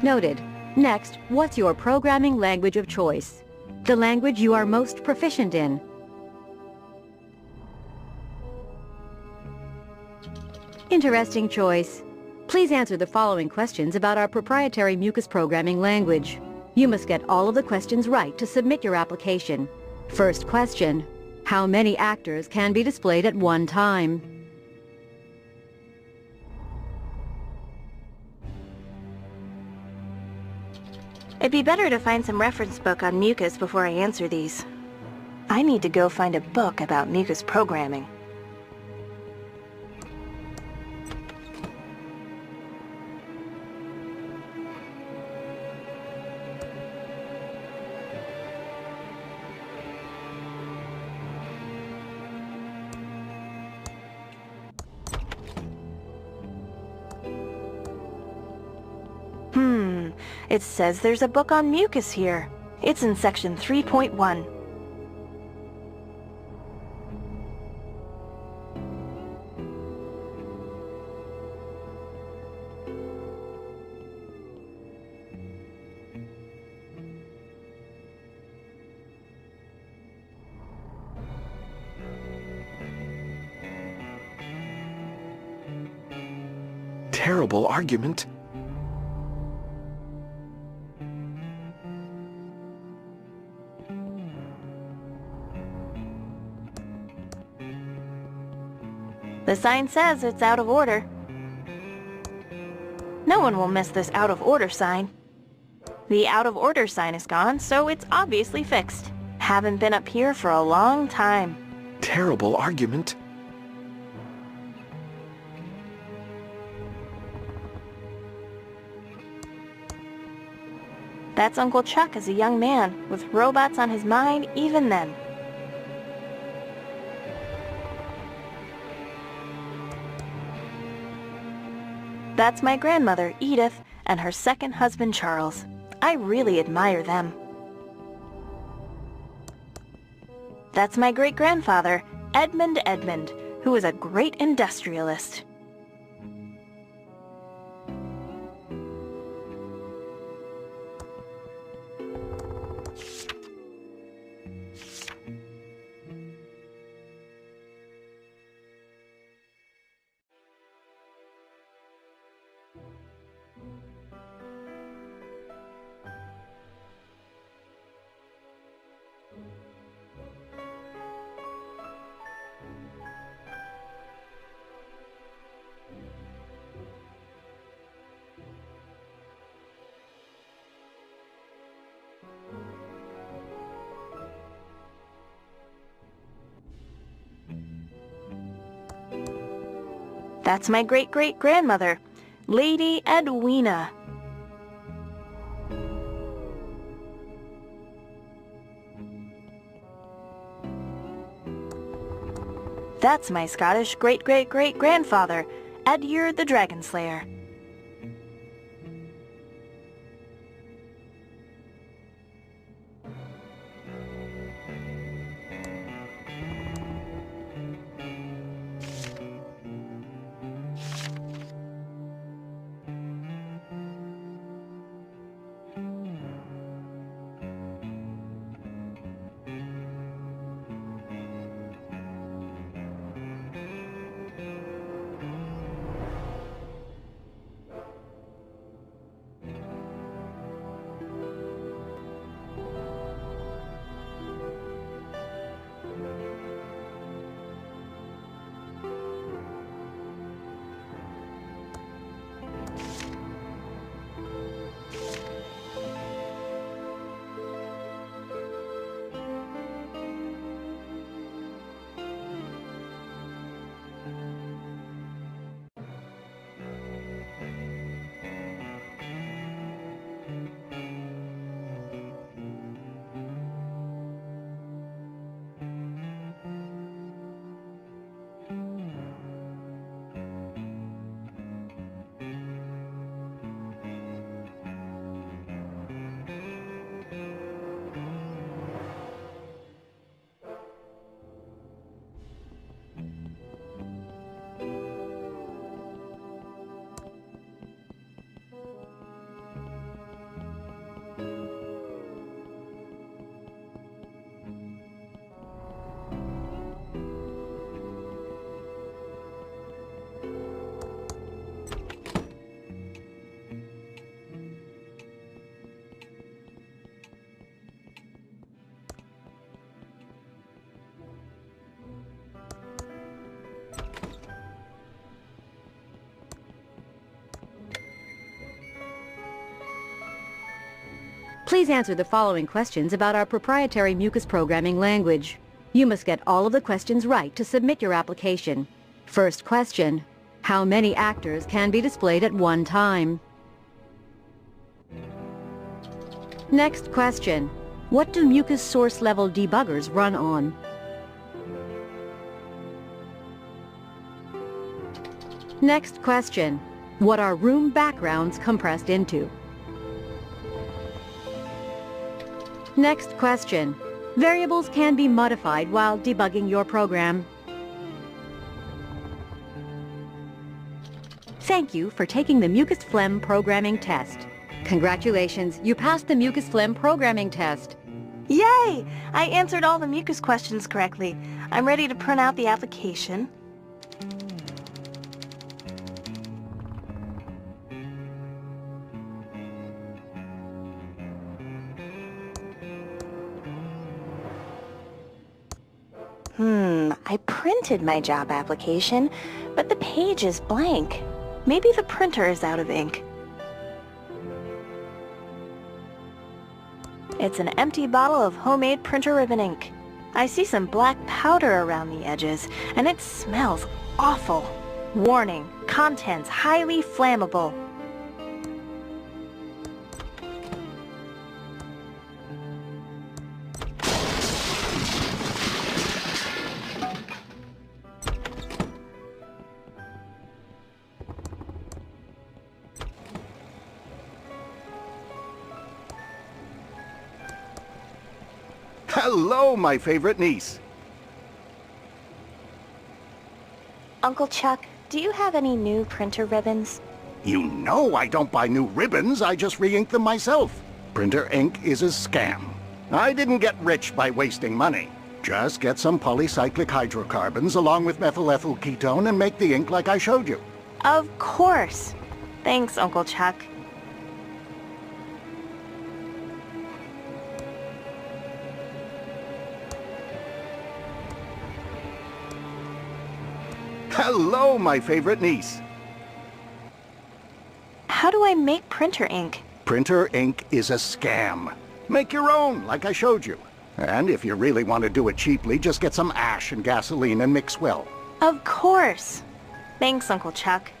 Noted. Next, what's your programming language of choice? The language you are most proficient in. Interesting choice. Please answer the following questions about our proprietary mucus programming language. You must get all of the questions right to submit your application. First question. How many actors can be displayed at one time? It'd be better to find some reference book on mucus before I answer these. I need to go find a book about mucus programming. It says there's a book on mucus here. It's in section 3.1. Terrible argument. The sign says it's out of order. No one will miss this out of order sign. The out of order sign is gone, so it's obviously fixed. Haven't been up here for a long time. Terrible argument. That's Uncle Chuck as a young man, with robots on his mind even then. That's my grandmother, Edith, and her second husband, Charles. I really admire them. That's my great-grandfather, Edmund, who was a great industrialist. That's my great-great-grandmother, Lady Edwina. That's my Scottish great-great-great-grandfather, Edgar the Dragon Slayer. Please answer the following questions about our proprietary mucus programming language. You must get all of the questions right to submit your application. First question: how many actors can be displayed at one time? Next question: what do mucus source level debuggers run on? Next question: what are room backgrounds compressed into? Next question. Variables can be modified while debugging your program. Thank you for taking the mucus phlegm programming test. Congratulations, you passed the mucus phlegm programming test. Yay! I answered all the mucus questions correctly. I'm ready to print out the application. I printed my job application, but the page is blank. Maybe the printer is out of ink. It's an empty bottle of homemade printer ribbon ink. I see some black powder around the edges, and it smells awful. Warning, contents highly flammable. Hello, my favorite niece. Uncle Chuck, do you have any new printer ribbons? You know I don't buy new ribbons, I just re-ink them myself. Printer ink is a scam. I didn't get rich by wasting money. Just get some polycyclic hydrocarbons along with methyl ethyl ketone and make the ink like I showed you. Of course. Thanks, Uncle Chuck. Hello, my favorite niece. How do I make printer ink? Printer ink is a scam. Make your own, like I showed you. And if you really want to do it cheaply, just get some ash and gasoline and mix well. Of course. Thanks, Uncle Chuck.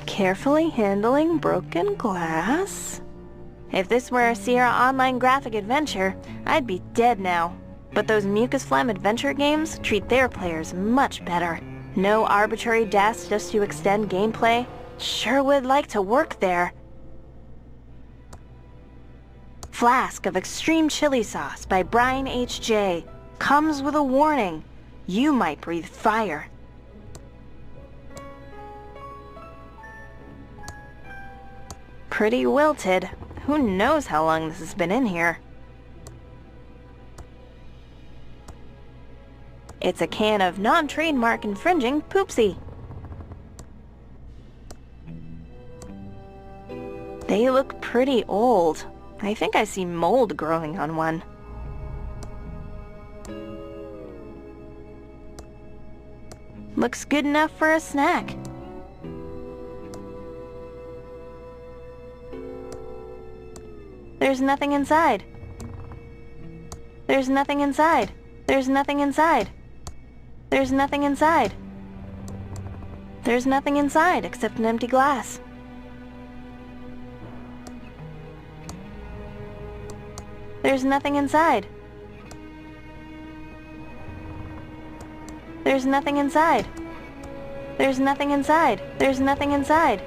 Carefully handling broken glass. If this were a Sierra Online graphic adventure, I'd be dead now. But those Mucus Phlegm adventure games treat their players much better. No arbitrary deaths just to extend gameplay. Sure would like to work there. Flask of Extreme Chili Sauce by Brian H.J. Comes with a warning. You might breathe fire. Pretty wilted. Who knows how long this has been in here? It's a can of non-trademark infringing Poopsie. They look pretty old. I think I see mold growing on one. Looks good enough for a snack. There's nothing inside. There's nothing inside. There's nothing inside. There's nothing inside. There's nothing inside except an empty glass. There's nothing inside. There's nothing inside. There's nothing inside. There's nothing inside.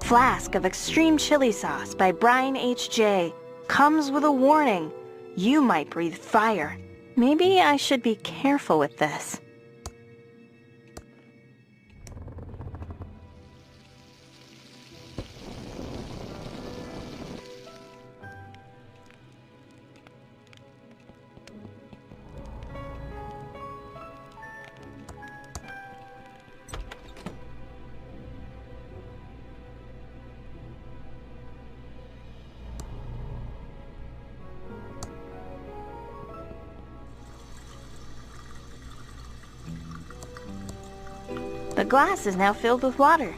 Flask of Extreme Chili Sauce by Brian H.J. Comes with a warning. You might breathe fire. Maybe I should be careful with this. The glass is now filled with water.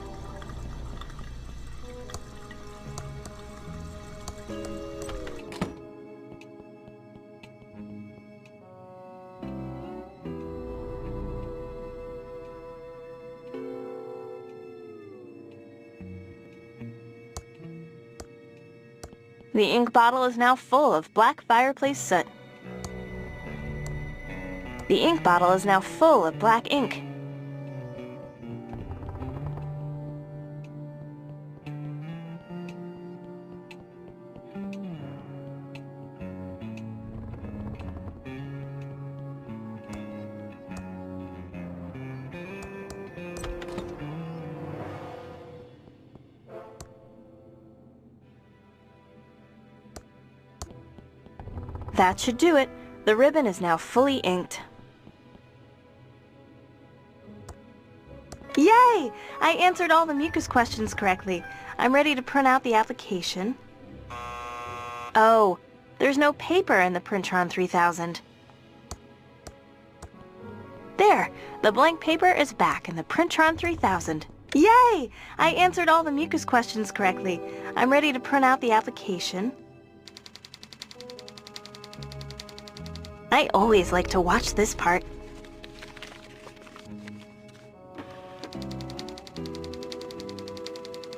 The ink bottle is now full of black fireplace soot. The ink bottle is now full of black ink. That should do it. The ribbon is now fully inked. Yay! I answered all the mucus questions correctly. I'm ready to print out the application. Oh, there's no paper in the Printron 3000. There! The blank paper is back in the Printron 3000. Yay! I answered all the mucus questions correctly. I'm ready to print out the application. I always like to watch this part.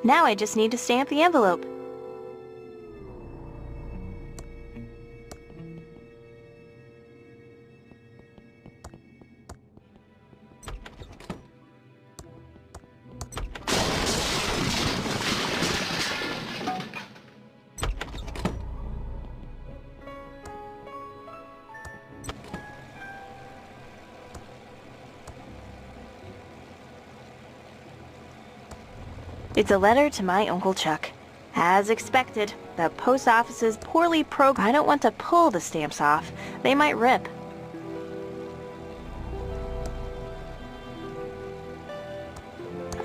Now I just need to stamp the envelope. It's a letter to my Uncle Chuck. As expected, the post office is poorly programmed. I don't want to pull the stamps off. They might rip.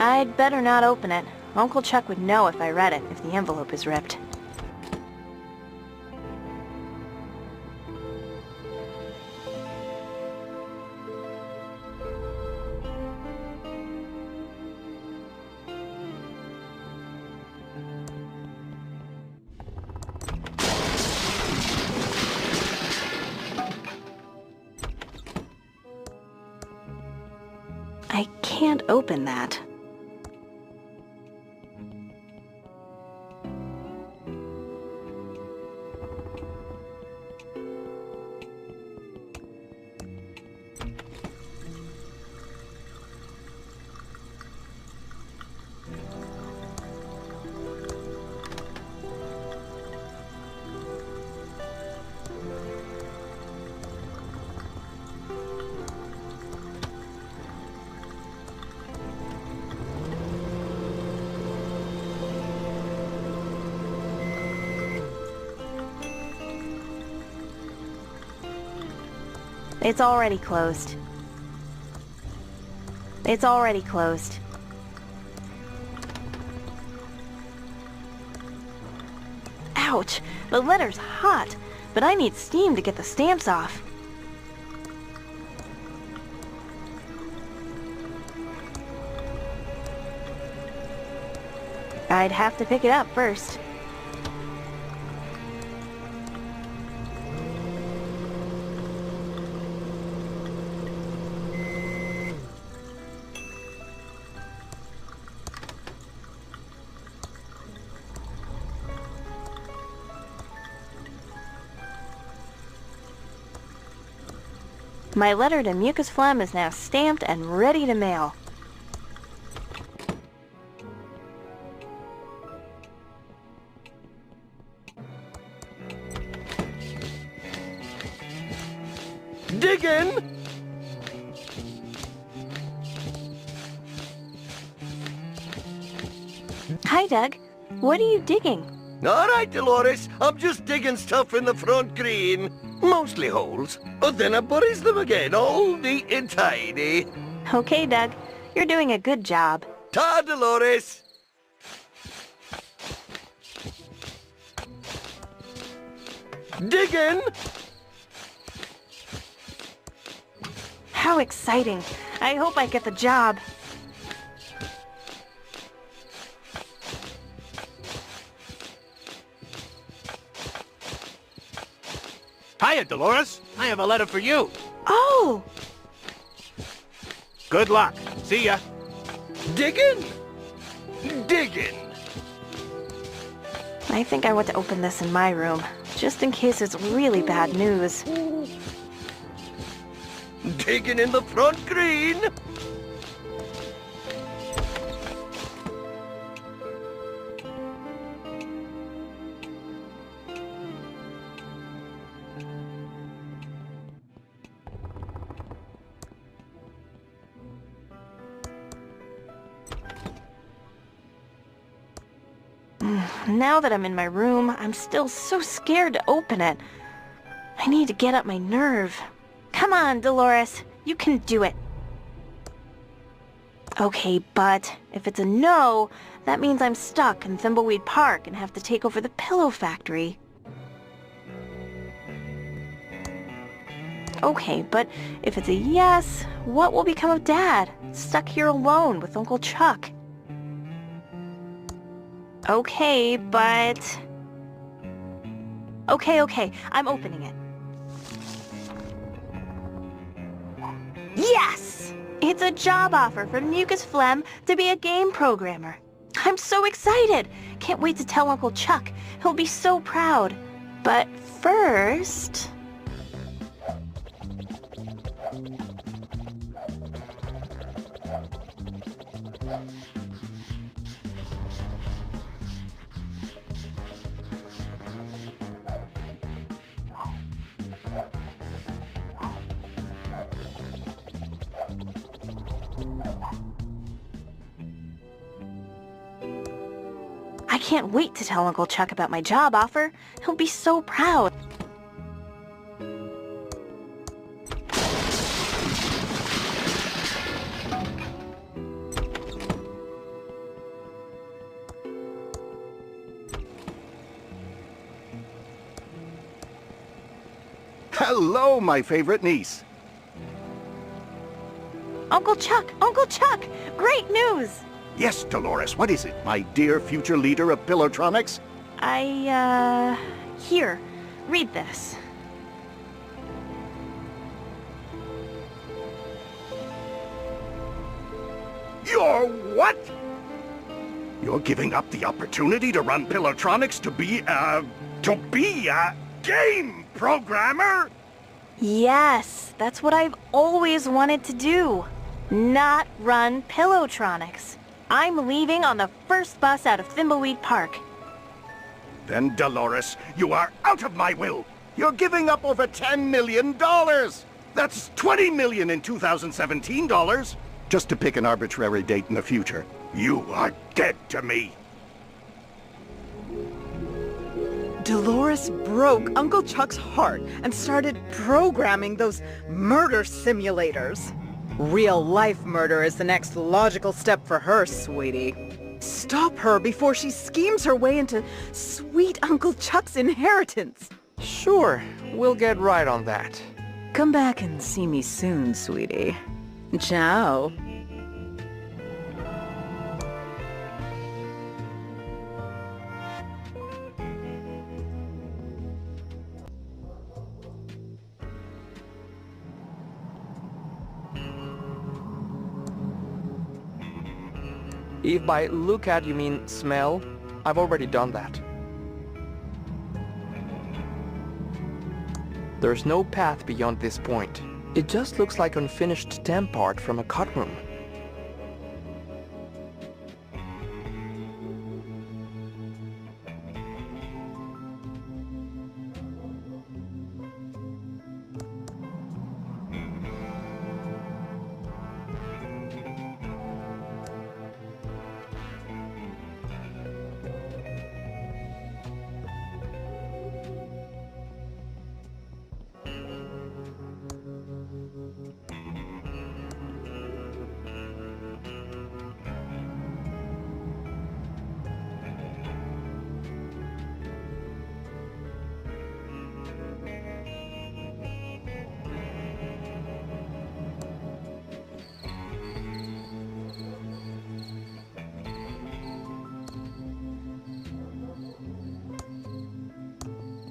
I'd better not open it. Uncle Chuck would know if I read it if the envelope is ripped. I can't open that. It's already closed. It's already closed. Ouch! The letter's hot, but I need steam to get the stamps off. I'd have to pick it up first. My letter to Mucus Phlegm is now stamped and ready to mail. Diggin'! Hi, Doug. What are you digging? All right, Dolores. I'm just digging stuff in the front green. Mostly holes. But then I buries them again, all neat and tidy. Okay, Doug. You're doing a good job. Ta, Dolores! Diggin'! How exciting. I hope I get the job. Hiya, Dolores. I have a letter for you. Oh! Good luck. See ya. Digging? Digging. I think I want to open this in my room, just in case it's really bad news. Digging in the front green. Now that I'm in my room, I'm still so scared to open it. I need to get up my nerve. Come on, Dolores. You can do it. Okay, but if it's a no, that means I'm stuck in Thimbleweed Park and have to take over the pillow factory. Okay, but if it's a yes, what will become of Dad? Stuck here alone with Uncle Chuck. Okay, but... Okay, I'm opening it. Yes! It's a job offer from Mucus Phlegm to be a game programmer. I'm so excited! Can't wait to tell Uncle Chuck. He'll be so proud. But first... I can't wait to tell Uncle Chuck about my job offer. He'll be so proud. Hello, my favorite niece. Uncle Chuck! Great news! Yes, Dolores, what is it, my dear future leader of Pillowtronics? Here, read this. You're what? You're giving up the opportunity to run Pillowtronics to be a game programmer? Yes, that's what I've always wanted to do. Not run Pillowtronics. I'm leaving on the first bus out of Thimbleweed Park. Then, Dolores, you are out of my will. You're giving up over $10 million. That's $20 million in 2017 dollars. Just to pick an arbitrary date in the future. You are dead to me. Dolores broke Uncle Chuck's heart and started programming those murder simulators. Real-life murder is the next logical step for her, sweetie. Stop her before she schemes her way into sweet Uncle Chuck's inheritance. Sure, we'll get right on that. Come back and see me soon, sweetie. Ciao. If by look at you mean smell, I've already done that. There's no path beyond this point. It just looks like unfinished temp art from a cut room.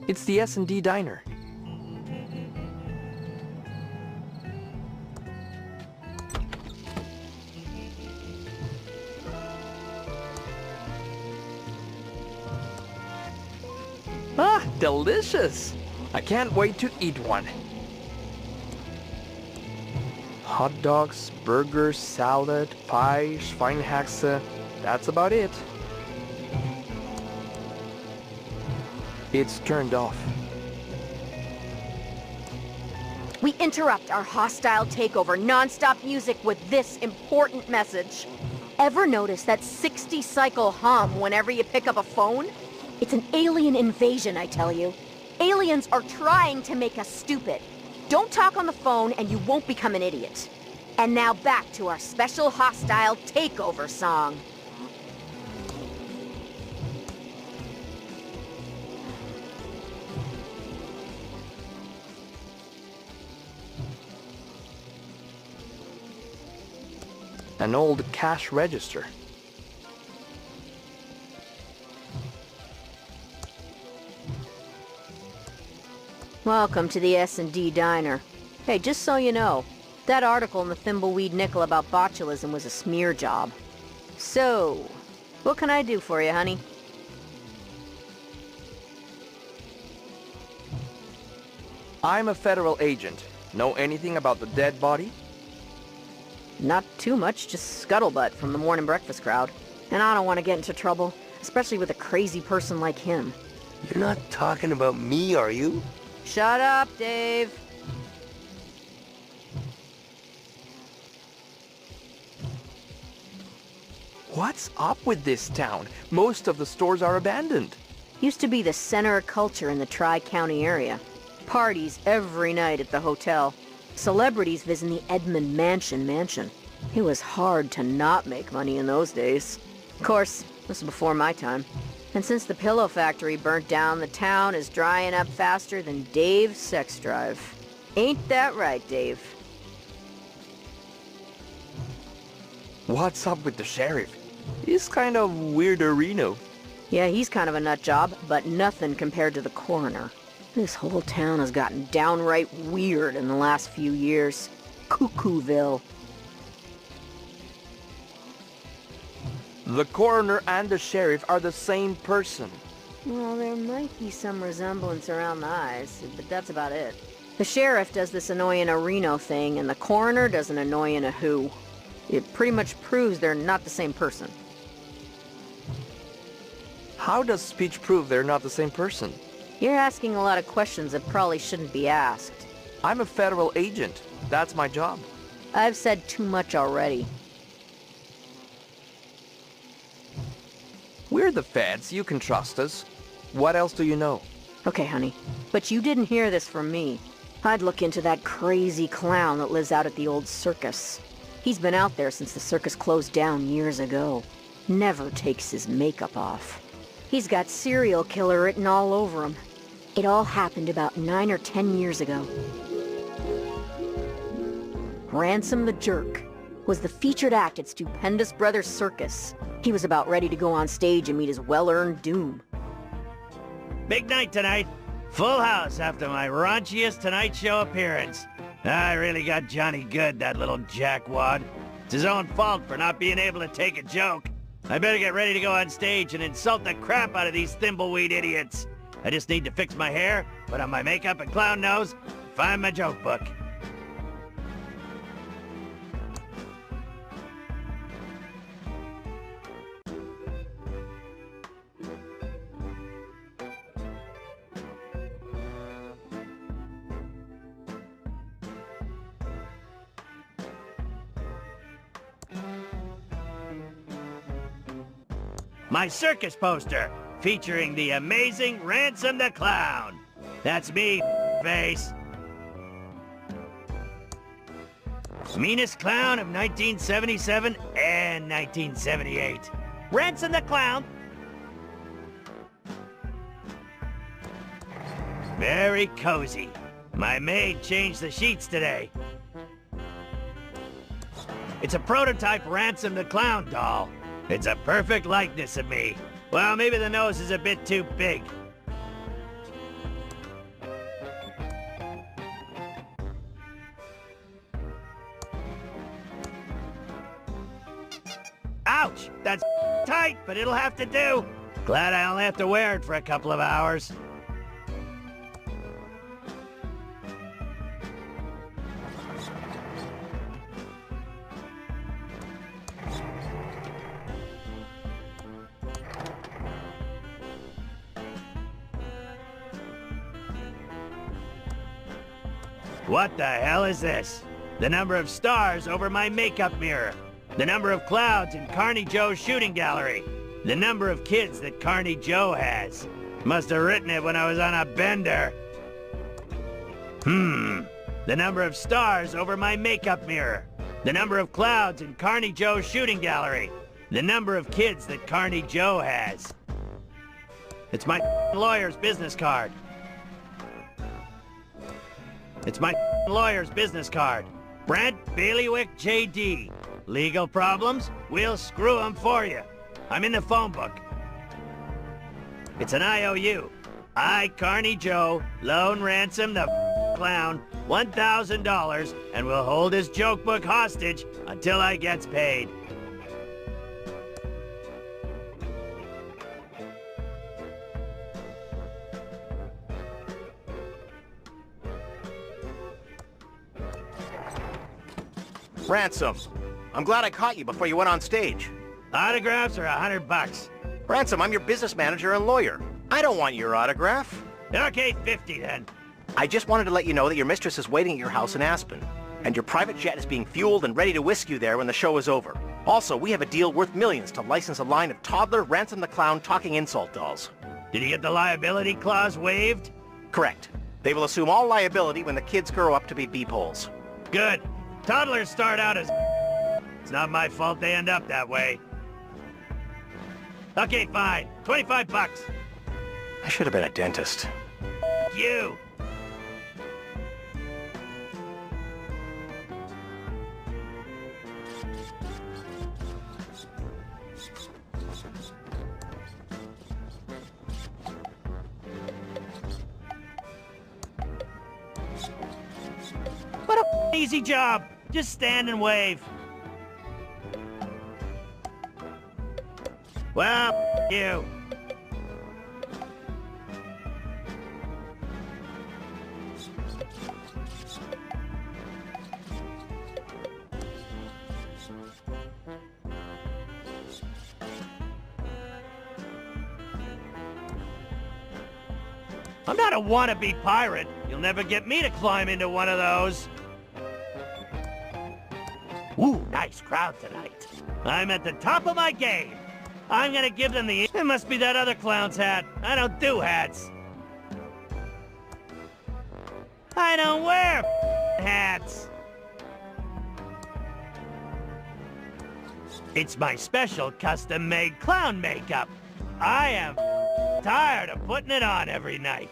It's the S&D diner. Delicious! I can't wait to eat one. Hot dogs, burgers, salad, pie, Schweinehaxe. That's about it. It's turned off. We interrupt our hostile takeover non-stop music with this important message. Ever notice that 60-cycle hum whenever you pick up a phone? It's an alien invasion, I tell you. Aliens are trying to make us stupid. Don't talk on the phone and you won't become an idiot. And now back to our special hostile takeover song. An old cash register. Welcome to the S&D Diner. Hey, just so you know, that article in the Thimbleweed Nickel about botulism was a smear job. So, what can I do for you, honey? I'm a federal agent. Know anything about the dead body? Not too much, just scuttlebutt from the morning breakfast crowd. And I don't want to get into trouble, especially with a crazy person like him. You're not talking about me, are you? Shut up, Dave. What's up with this town? Most of the stores are abandoned. Used to be the center of culture in the Tri-County area. Parties every night at the hotel. Celebrities visiting the Edmund mansion. It was hard to not make money in those days. Of course, this was before my time. And since the pillow factory burnt down, the town is drying up faster than Dave's sex drive. Ain't that right, Dave? What's up with the sheriff? He's kind of weirderino. Yeah, he's kind of a nut job, but nothing compared to the coroner. This whole town has gotten downright weird in the last few years. Cuckooville. The coroner and the sheriff are the same person. Well, there might be some resemblance around the eyes, but that's about it. The sheriff does this annoying a Reno thing, and the coroner does an annoying a who. It pretty much proves they're not the same person. How does speech prove they're not the same person? You're asking a lot of questions that probably shouldn't be asked. I'm a federal agent. That's my job. I've said too much already. We're the feds. You can trust us. What else do you know? Okay, honey. But you didn't hear this from me. I'd look into that crazy clown that lives out at the old circus. He's been out there since the circus closed down years ago. Never takes his makeup off. He's got serial killer written all over him. It all happened about 9 or 10 years ago. Ransom the Jerk was the featured act at Stupendous Brothers Circus. He was about ready to go on stage and meet his well-earned doom. Big night tonight. Full house after my raunchiest Tonight Show appearance. I really got Johnny good, that little jackwad. It's his own fault for not being able to take a joke. I better get ready to go on stage and insult the crap out of these thimbleweed idiots. I just need to fix my hair, put on my makeup and clown nose, and find my joke book. My circus poster, featuring the amazing Ransom the Clown. That's me, face. Meanest clown of 1977 and 1978. Ransom the Clown. Very cozy. My maid changed the sheets today. It's a prototype Ransom the Clown doll. It's a perfect likeness of me. Well, maybe the nose is a bit too big. Ouch! That's tight, but it'll have to do. Glad I only have to wear it for a couple of hours. What the hell is this? The number of stars over my makeup mirror. The number of clouds in Carney Joe's shooting gallery. The number of kids that Carney Joe has. Must have written it when I was on a bender. The number of stars over my makeup mirror. The number of clouds in Carney Joe's shooting gallery. The number of kids that Carney Joe has. It's my lawyer's business card. It's my lawyer's business card. Brent Bailiwick J.D. Legal problems? We'll screw 'em for you. I'm in the phone book. It's an IOU. I, Carney Joe, loan Ransom the clown $1,000 and will hold his joke book hostage until I gets paid. Ransom, I'm glad I caught you before you went on stage. Autographs are $100. Ransom, I'm your business manager and lawyer. I don't want your autograph. Okay, 50 then. I just wanted to let you know that your mistress is waiting at your house in Aspen, and your private jet is being fueled and ready to whisk you there when the show is over. Also, we have a deal worth millions to license a line of toddler Ransom the Clown talking insult dolls. Did you get the liability clause waived? Correct. They will assume all liability when the kids grow up to be beep-holes. Good. Toddlers start out as It's not my fault they end up that way. Okay, fine. $25. I should have been a dentist. You. What a easy job. Just stand and wave. Well, you. I'm not a wannabe pirate. You'll never get me to climb into one of those. Ooh, nice crowd tonight. I'm at the top of my game. I'm gonna give them the... It must be that other clown's hat. I don't do hats. I don't wear hats. It's my special custom-made clown makeup. I am tired of putting it on every night.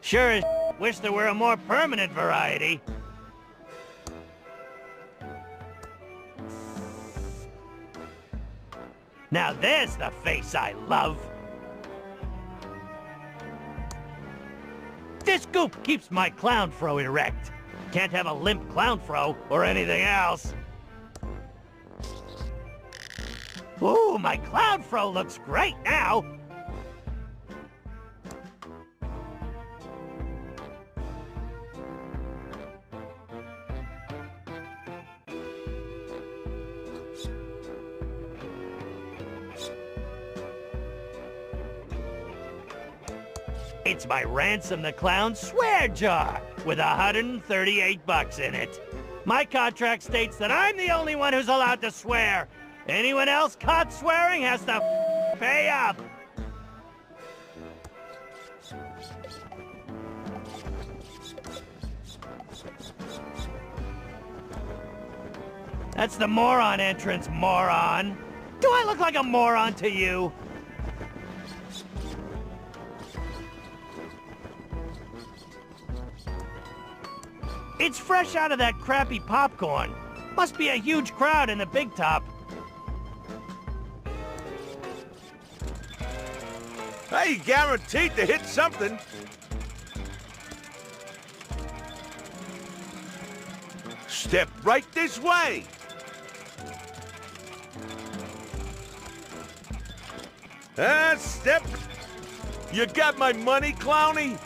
Sure as wish there were a more permanent variety. Now there's the face I love. This goop keeps my clown fro erect. Can't have a limp clown fro or anything else. Ooh, my clown fro looks great now. It's my Ransom the Clown swear jar with $138 in it. My contract states that I'm the only one who's allowed to swear. Anyone else caught swearing has to pay up. That's the moron entrance, moron. Do I look like a moron to you? It's fresh out of that crappy popcorn. Must be a huge crowd in the big top. Hey, guaranteed to hit something. Step right this way. Step. You got my money, Clowny?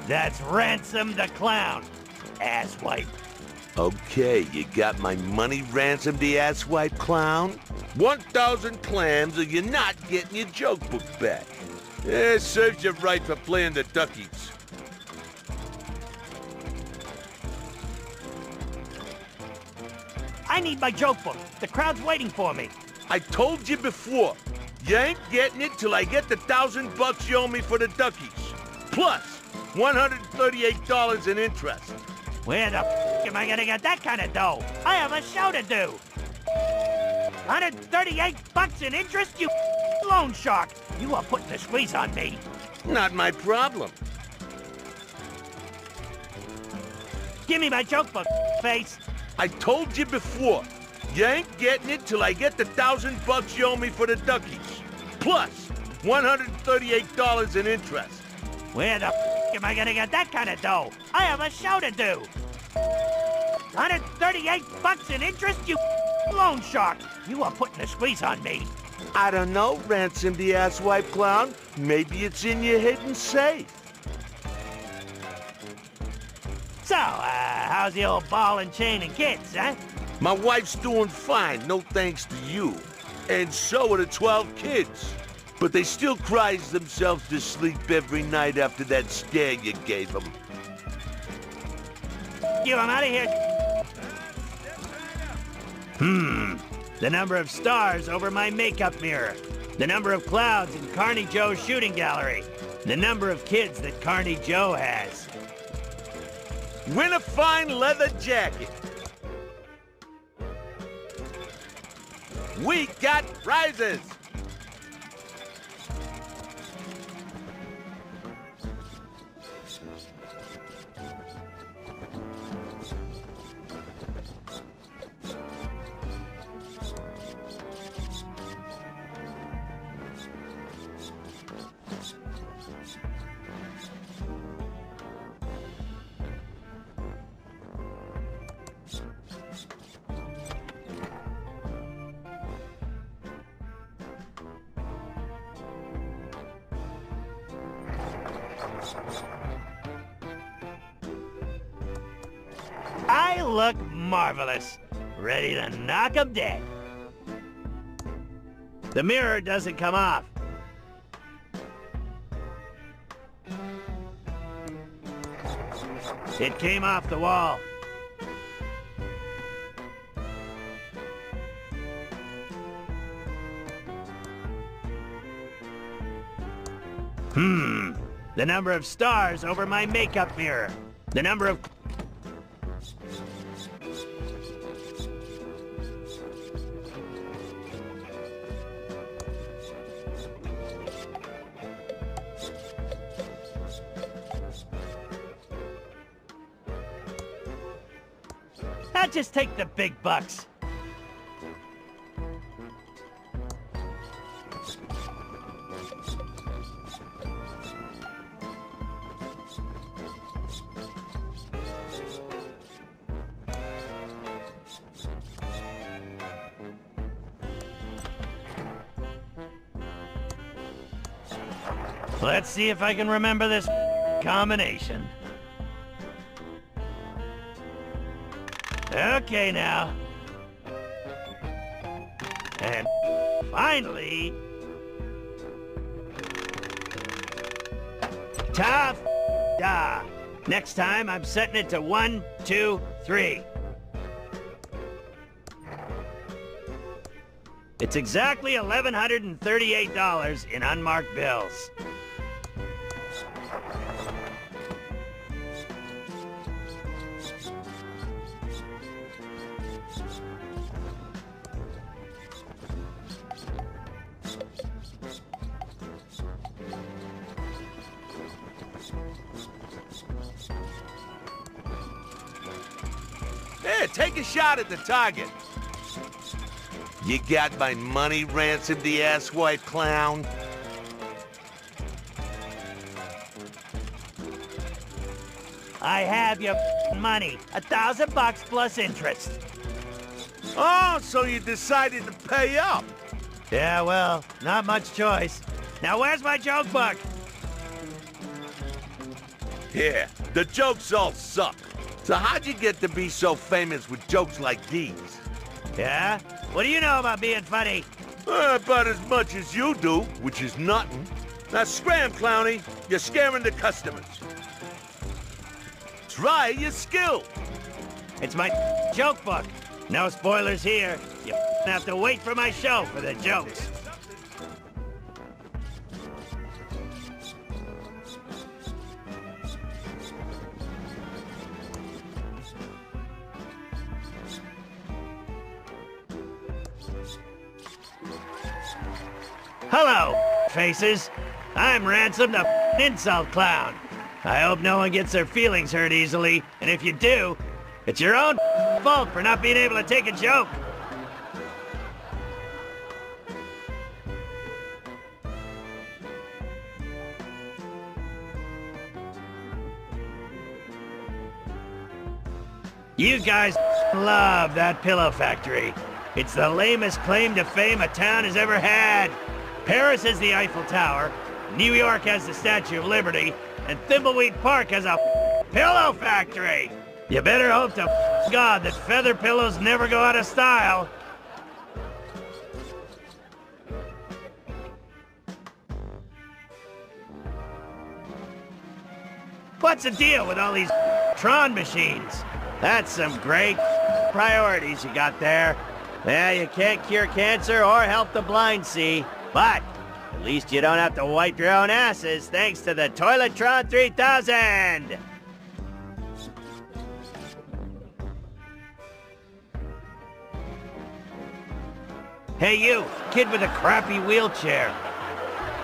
That's Ransom the Clown, asswipe. Okay, you got my money, Ransom the asswipe clown? 1,000 clams or you're not getting your joke book back. Yeah, serves you right for playing the duckies. I need my joke book. The crowd's waiting for me. I told you before, you ain't getting it till I get the $1,000 you owe me for the duckies. Plus, $138 in interest. Where the am I gonna get that kind of dough? I have a show to do. $138 in interest, you loan shark. You are putting the squeeze on me. Not my problem. Give me my joke book, face. I told you before, you ain't getting it till I get the $1,000 you owe me for the duckies. Plus, $138 in interest. Where the am I gonna get that kind of dough? I have a show to do. $138 in interest, you loan shark. You are putting the squeeze on me. I don't know, Ransom the asswipe clown. Maybe it's in your hidden safe. So, how's the old ball and chain and kids, huh? My wife's doing fine, no thanks to you. And so are the 12 kids. But they still cries themselves to sleep every night after that scare you gave them. You, I'm out of here. The number of stars over my makeup mirror. The number of clouds in Carney Joe's shooting gallery. The number of kids that Carney Joe has. Win a fine leather jacket. We got prizes. I look marvelous. Ready to knock 'em dead. The mirror doesn't come off. It came off the wall. The number of stars over my makeup mirror. The number of... I'll just take the big bucks. Let's see if I can remember this combination. Okay now. And finally... Tough da. Next time I'm setting it to 1, 2, 3. It's exactly $1,138 in unmarked bills. Here, take a shot at the target. You got my money, Ransom the asswipe clown? I have your money. $1,000 plus interest. Oh, so you decided to pay up? Yeah, well, not much choice. Now where's my joke book? Yeah, the jokes all suck. So how'd you get to be so famous with jokes like these? Yeah? What do you know about being funny? About as much as you do, which is nothing. Now scram, Clowny. You're scaring the customers. Try your skill. It's my joke book. No spoilers here. You have to wait for my show for the jokes. Hello, faces. I'm Ransom, the insult clown. I hope no one gets their feelings hurt easily, and if you do, it's your own fault for not being able to take a joke. You guys love that pillow factory. It's the lamest claim to fame a town has ever had. Paris has the Eiffel Tower, New York has the Statue of Liberty, and Thimbleweed Park has a pillow factory. You better hope to God that feather pillows never go out of style. What's the deal with all these Tron machines? That's some great priorities you got there. Yeah, you can't cure cancer or help the blind see, but at least you don't have to wipe your own asses thanks to the Toiletron 3000! Hey you, kid with a crappy wheelchair.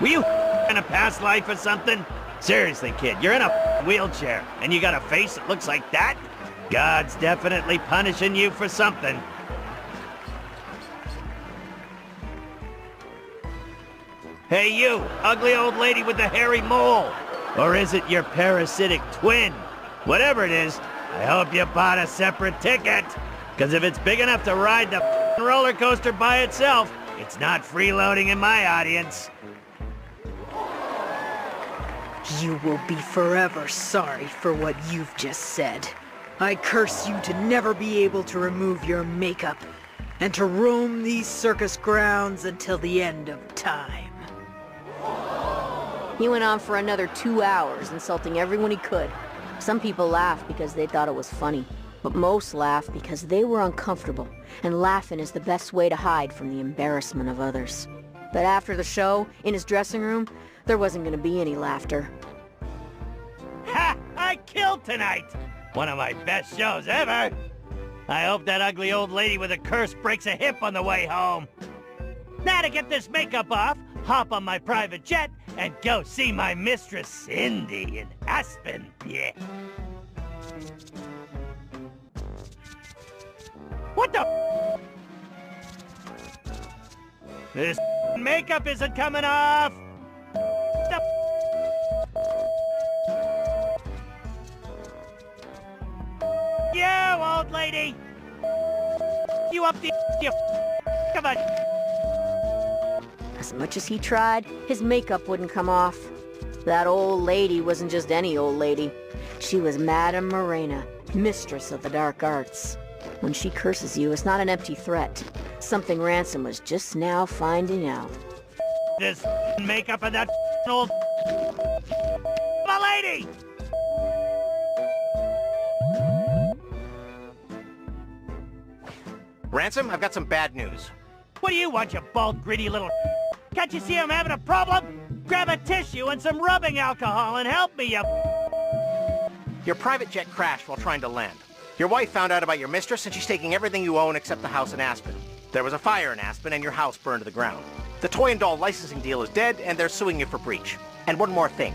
Were you in a past life or something? Seriously, kid, you're in a wheelchair, and you got a face that looks like that? God's definitely punishing you for something. Hey you, ugly old lady with the hairy mole. Or is it your parasitic twin? Whatever it is, I hope you bought a separate ticket. Because if it's big enough to ride the roller coaster by itself, it's not freeloading in my audience. You will be forever sorry for what you've just said. I curse you to never be able to remove your makeup and to roam these circus grounds until the end of time. He went on for another 2 hours, insulting everyone he could. Some people laughed because they thought it was funny, but most laughed because they were uncomfortable, and laughing is the best way to hide from the embarrassment of others. But after the show, in his dressing room, there wasn't going to be any laughter. Ha! I killed tonight! One of my best shows ever! I hope that ugly old lady with a curse breaks a hip on the way home. Now to get this makeup off, hop on my private jet and go see my mistress Cindy in Aspen. Yeah. What the? This makeup isn't coming off! You old lady! You up the you come on! As much as he tried, his makeup wouldn't come off. That old lady wasn't just any old lady. She was Madame Morena, mistress of the dark arts. When she curses you, it's not an empty threat. Something Ransom was just now finding out. This makeup and that old lady! Ransom, I've got some bad news. What do you want, you bald, gritty little... Can't you see I'm having a problem? Grab a tissue and some rubbing alcohol and help me, you... Your private jet crashed while trying to land. Your wife found out about your mistress and she's taking everything you own except the house in Aspen. There was a fire in Aspen and your house burned to the ground. The toy and doll licensing deal is dead and they're suing you for breach. And one more thing.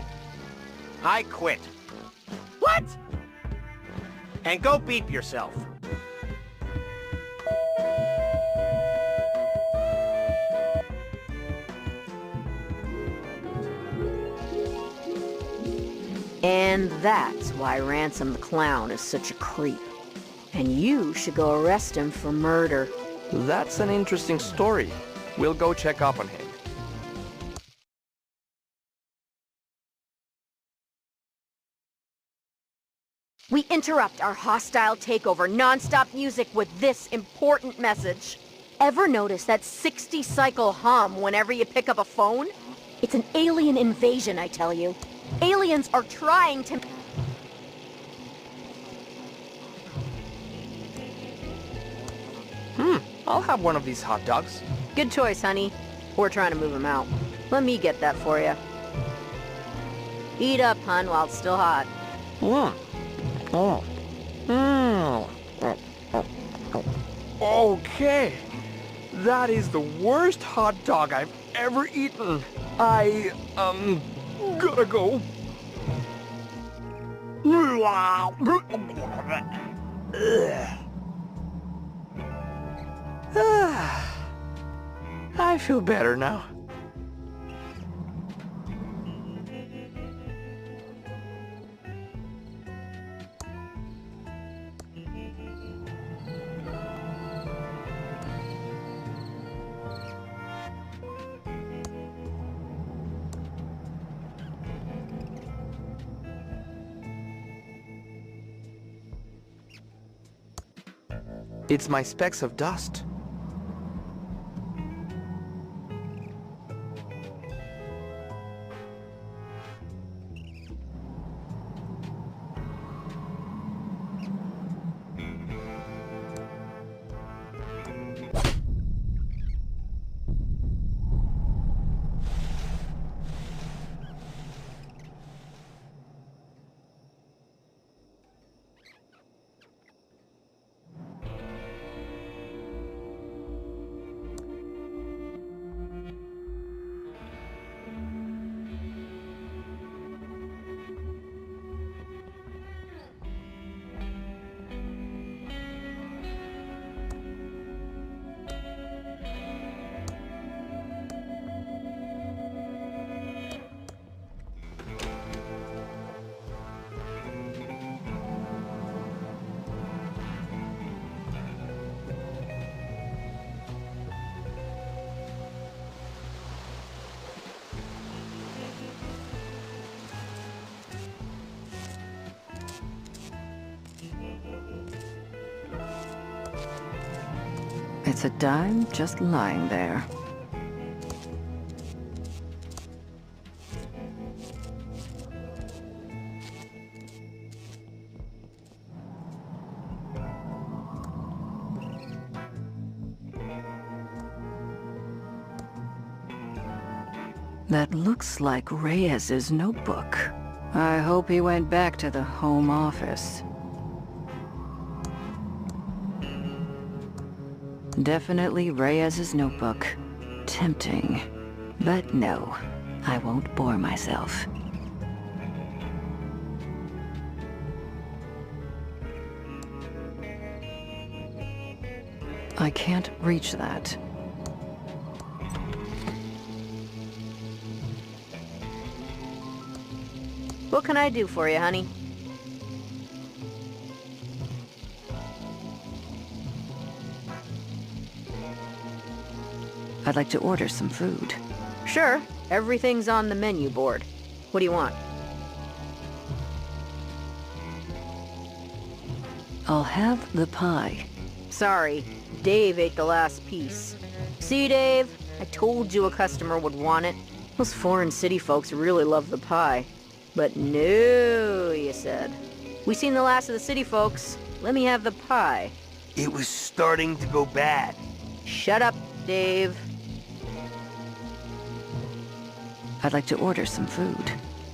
I quit. What? And go beep yourself. And that's why Ransom the Clown is such a creep. And you should go arrest him for murder. That's an interesting story. We'll go check up on him. We interrupt our hostile takeover non-stop music with this important message. Ever notice that 60-cycle hum whenever you pick up a phone? It's an alien invasion, I tell you. Aliens are trying to... I'll have one of these hot dogs. Good choice, honey. We're trying to move him out. Let me get that for you. Eat up, hun, while it's still hot. Okay. That is the worst hot dog I've ever eaten. I, gotta go. I feel better now. It's my specks of dust. It's a dime just lying there. That looks like Reyes's notebook. I hope he went back to the home office. Definitely Reyes's notebook. Tempting. But no, I won't bore myself. I can't reach that. What can I do for you, honey? I'd like to order some food. Sure. Everything's on the menu board. What do you want? I'll have the pie. Sorry, Dave ate the last piece. See, Dave? I told you a customer would want it. Those foreign city folks really love the pie. But no, you said. We seen the last of the city folks. Let me have the pie. It was starting to go bad. Shut up, Dave. I'd like to order some food.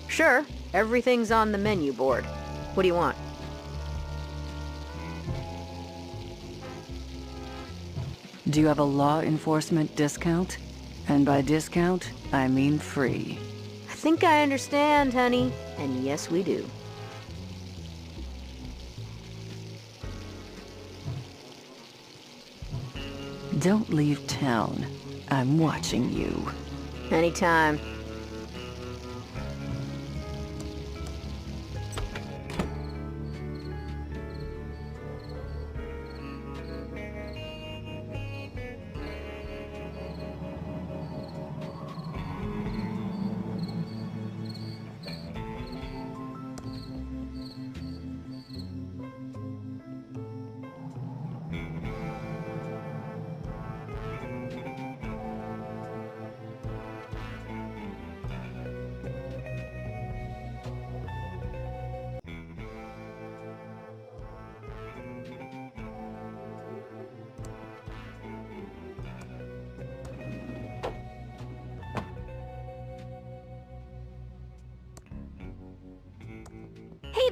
Sure. Everything's on the menu board. What do you want? Do you have a law enforcement discount? And by discount, I mean free. I think I understand, honey. And yes, we do. Don't leave town. I'm watching you. Anytime.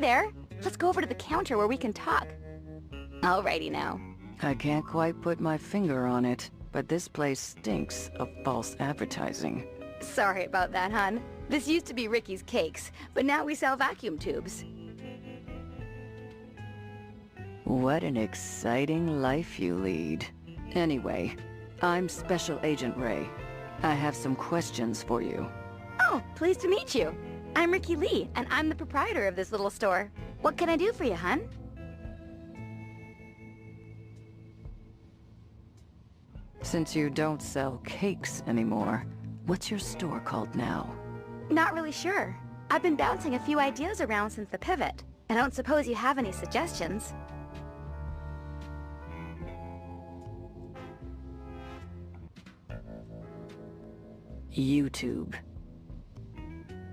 there. Let's go over to the counter where we can talk. Alrighty now. I can't quite put my finger on it, but this place stinks of false advertising. Sorry about that, hon. This used to be Ricky's Cakes, but now we sell vacuum tubes. What an exciting life you lead. Anyway, I'm Special Agent Ray. I have some questions for you. Oh, pleased to meet you. I'm Ricky Lee, and I'm the proprietor of this little store. What can I do for you, hon? Since you don't sell cakes anymore, what's your store called now? Not really sure. I've been bouncing a few ideas around since the pivot. I don't suppose you have any suggestions. YouTube.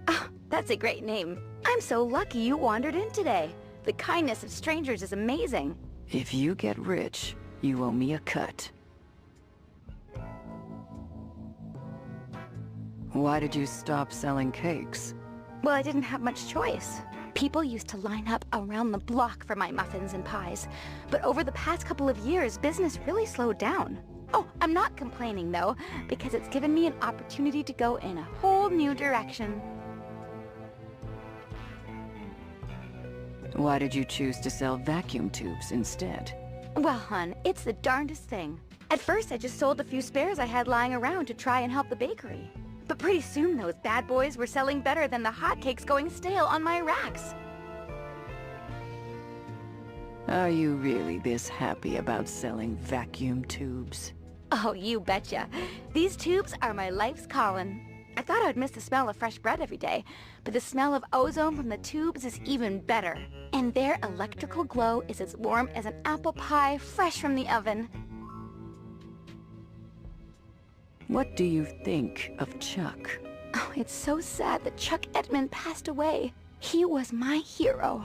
Oh, that's a great name. I'm so lucky you wandered in today. The kindness of strangers is amazing. If you get rich, you owe me a cut. Why did you stop selling cakes? Well, I didn't have much choice. People used to line up around the block for my muffins and pies. But over the past couple of years, business really slowed down. Oh, I'm not complaining though, because it's given me an opportunity to go in a whole new direction. Why did you choose to sell vacuum tubes instead? Well, hon, it's the darndest thing. At first, I just sold a few spares I had lying around to try and help the bakery. But pretty soon, those bad boys were selling better than the hotcakes going stale on my racks. Are you really this happy about selling vacuum tubes? Oh, you betcha. These tubes are my life's calling. I thought I'd miss the smell of fresh bread every day, but the smell of ozone from the tubes is even better. And their electrical glow is as warm as an apple pie fresh from the oven. What do you think of Chuck? Oh, it's so sad that Chuck Edmund passed away. He was my hero.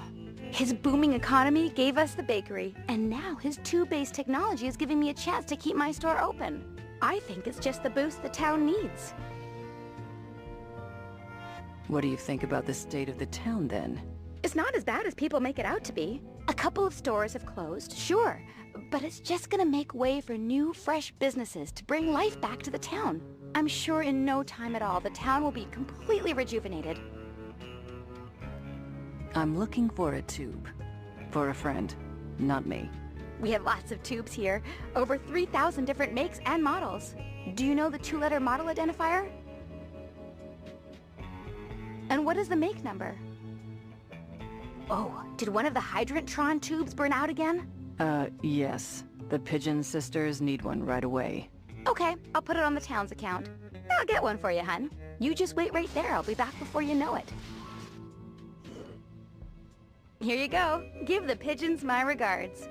His booming economy gave us the bakery, and now his tube-based technology is giving me a chance to keep my store open. I think it's just the boost the town needs. What do you think about the state of the town then? It's not as bad as people make it out to be. A couple of stores have closed, sure, but it's just gonna make way for new, fresh businesses to bring life back to the town. I'm sure in no time at all, the town will be completely rejuvenated. I'm looking for a tube. For a friend, not me. We have lots of tubes here, over 3,000 different makes and models. Do you know the 2-letter model identifier? And what is the make number? Oh, did one of the Hydrantron tubes burn out again? Yes. The Pigeon sisters need one right away. Okay, I'll put it on the town's account. I'll get one for you, hun. You just wait right there. I'll be back before you know it. Here you go. Give the pigeons my regards.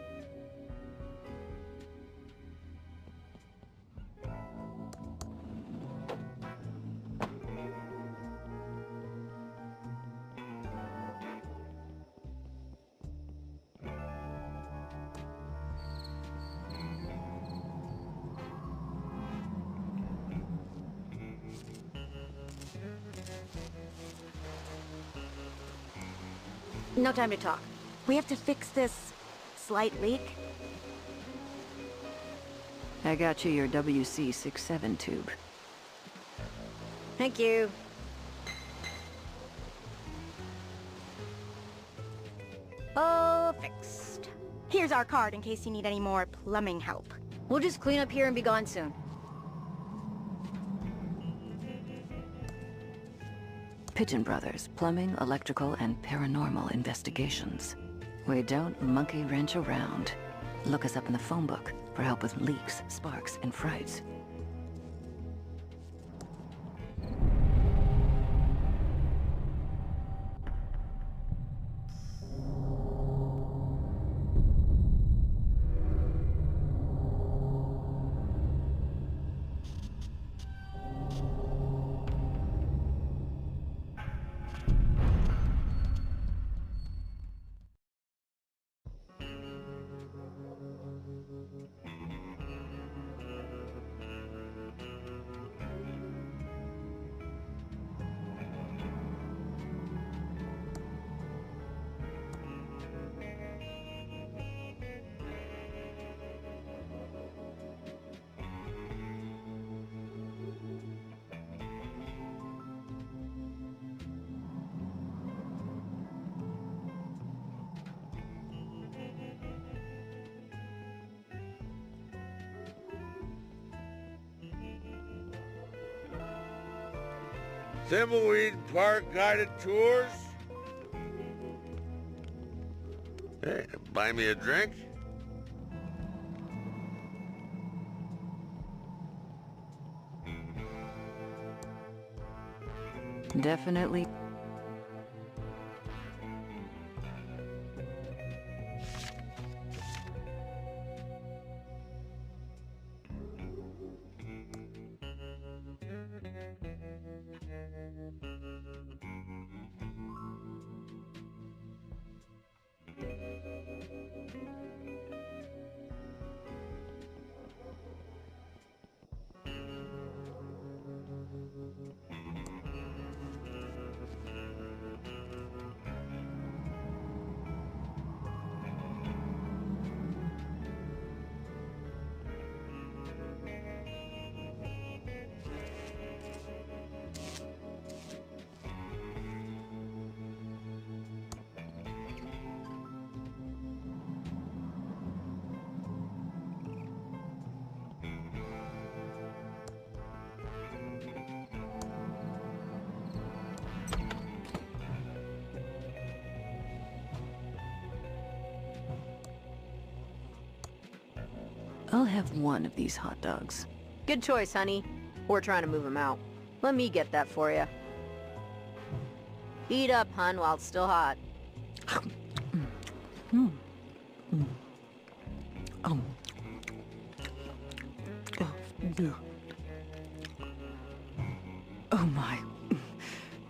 No time to talk. We have to fix this slight leak. I got you your WC67 tube. Thank you. All fixed. Here's our card in case you need any more plumbing help. We'll just clean up here and be gone soon. Pigeon Brothers, plumbing, electrical, and paranormal investigations. We don't monkey wrench around. Look us up in the phone book for help with leaks, sparks, and frights. Thimbleweed Park guided tours? Hey, buy me a drink? Definitely. I'll have one of these hot dogs. Good choice, honey. We're trying to move him out. Let me get that for you. Eat up, hun, while it's still hot. Oh my.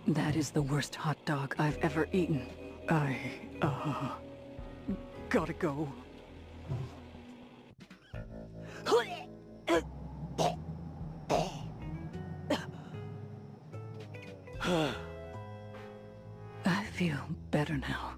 That is the worst hot dog I've ever eaten. Gotta go. I feel better now.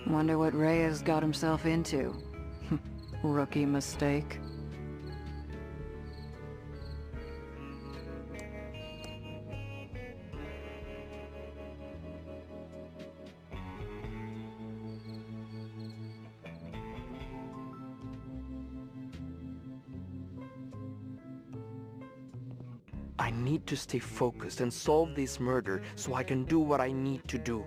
Wonder what Reyes got himself into. Rookie mistake. I need to stay focused and solve this murder so I can do what I need to do.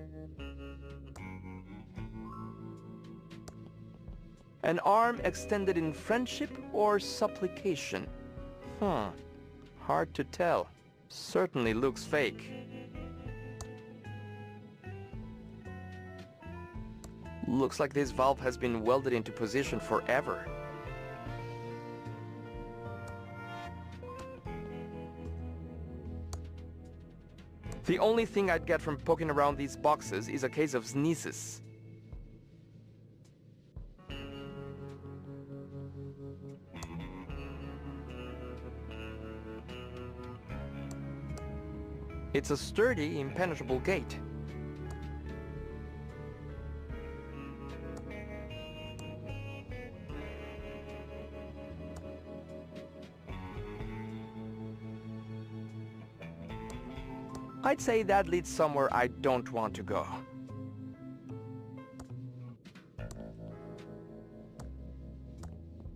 An arm extended in friendship or supplication? Hard to tell. Certainly looks fake. Looks like this valve has been welded into position forever. The only thing I'd get from poking around these boxes is a case of sneezes. It's a sturdy, impenetrable gate. I'd say that leads somewhere I don't want to go.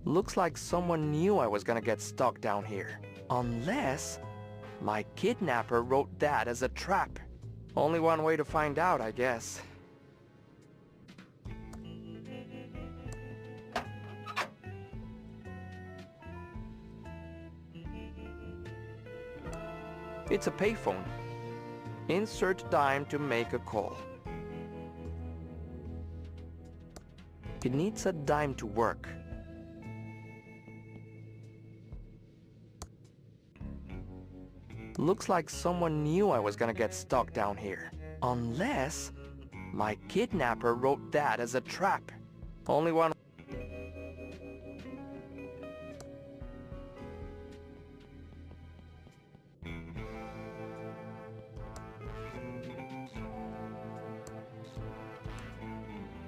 Looks like someone knew I was gonna get stuck down here. Unless my kidnapper wrote that as a trap. Only one way to find out, I guess. It's a payphone. Insert dime to make a call. It needs a dime to work. Looks like someone knew I was gonna get stuck down here. Unless my kidnapper wrote that as a trap. Only one...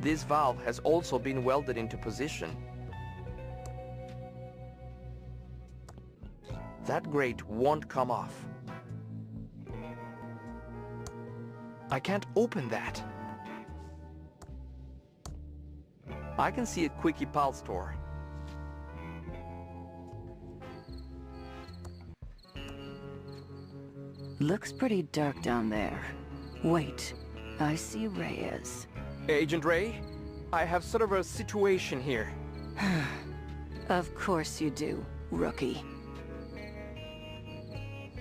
This valve has also been welded into position. That grate won't come off. I can't open that. I can see a Quickie Pal store. Looks pretty dark down there. Wait, I see Reyes. Agent Ray, I have sort of a situation here. Of course you do, rookie.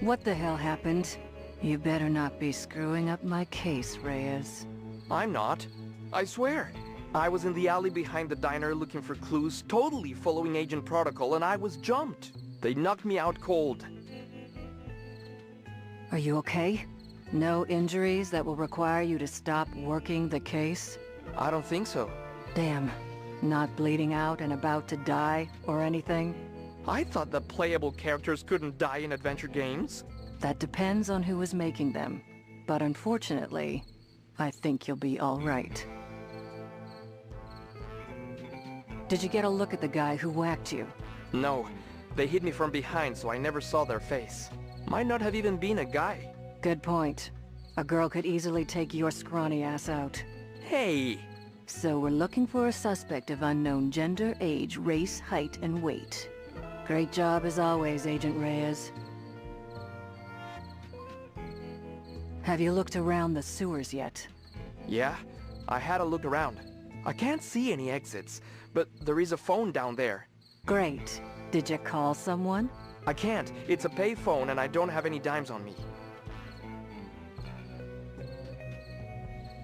What the hell happened? You better not be screwing up my case, Reyes. I'm not. I swear. I was in the alley behind the diner looking for clues, totally following Agent Protocol, and I was jumped. They knocked me out cold. Are you okay? No injuries that will require you to stop working the case? I don't think so. Damn. Not bleeding out and about to die or anything? I thought the playable characters couldn't die in adventure games. That depends on who is making them. But unfortunately, I think you'll be all right. Did you get a look at the guy who whacked you? No. They hit me from behind, so I never saw their face. Might not have even been a guy. Good point. A girl could easily take your scrawny ass out. Hey! So we're looking for a suspect of unknown gender, age, race, height, and weight. Great job as always, Agent Reyes. Have you looked around the sewers yet? Yeah, I had a look around. I can't see any exits, but there is a phone down there. Great. Did you call someone? I can't. It's a payphone and I don't have any dimes on me.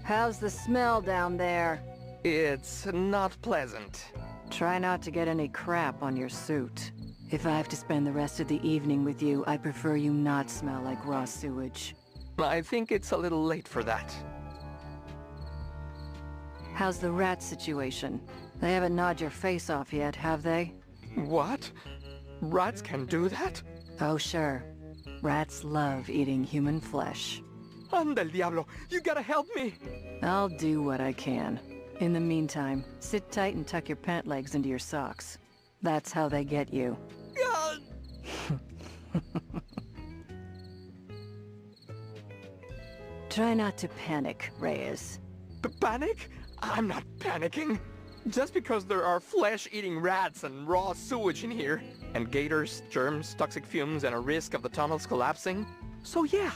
How's the smell down there? It's not pleasant. Try not to get any crap on your suit. If I have to spend the rest of the evening with you, I prefer you not smell like raw sewage. I think it's a little late for that. How's the rat situation? They haven't gnawed your face off yet, have they? What? Rats can do that? Oh, sure. Rats love eating human flesh. Anda el diablo! You gotta help me! I'll do what I can. In the meantime, sit tight and tuck your pant legs into your socks. That's how they get you. Try not to panic, Reyes. Panic? I'm not panicking. Just because there are flesh-eating rats and raw sewage in here, and gators, germs, toxic fumes, and a risk of the tunnels collapsing. So yeah,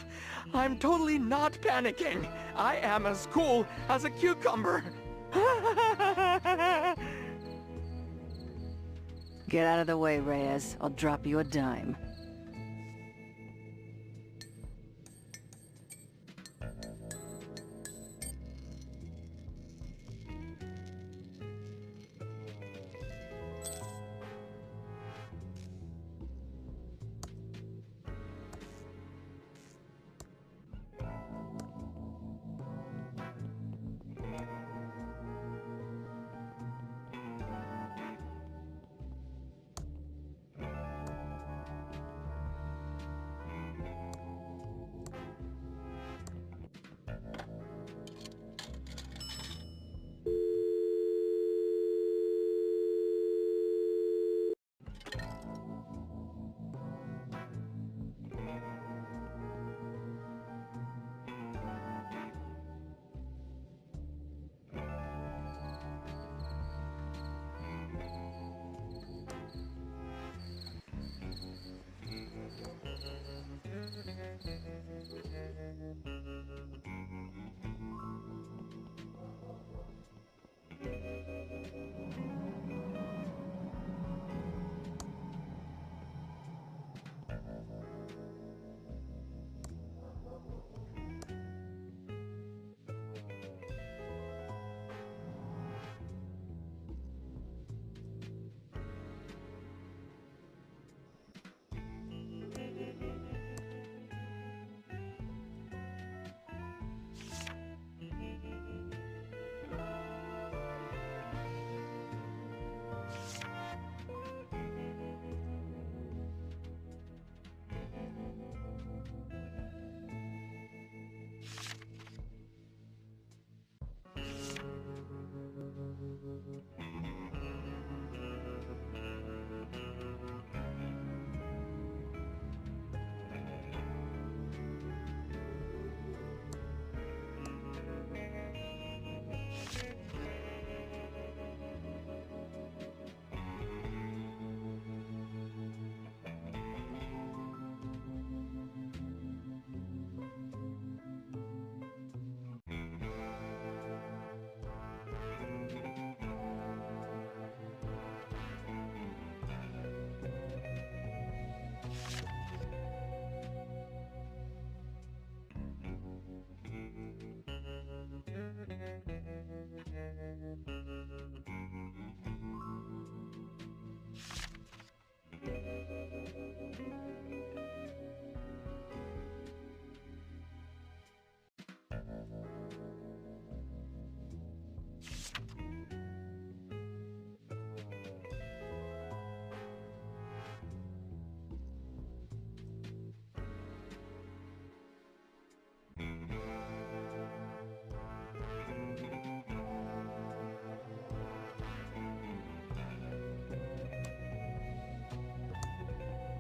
I'm totally not panicking. I am as cool as a cucumber. Get out of the way, Reyes. I'll drop you a dime.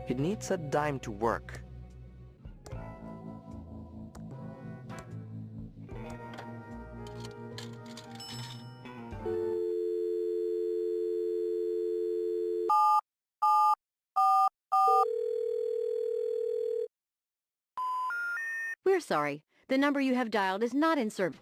It needs a dime to work. We're sorry. The number you have dialed is not in service.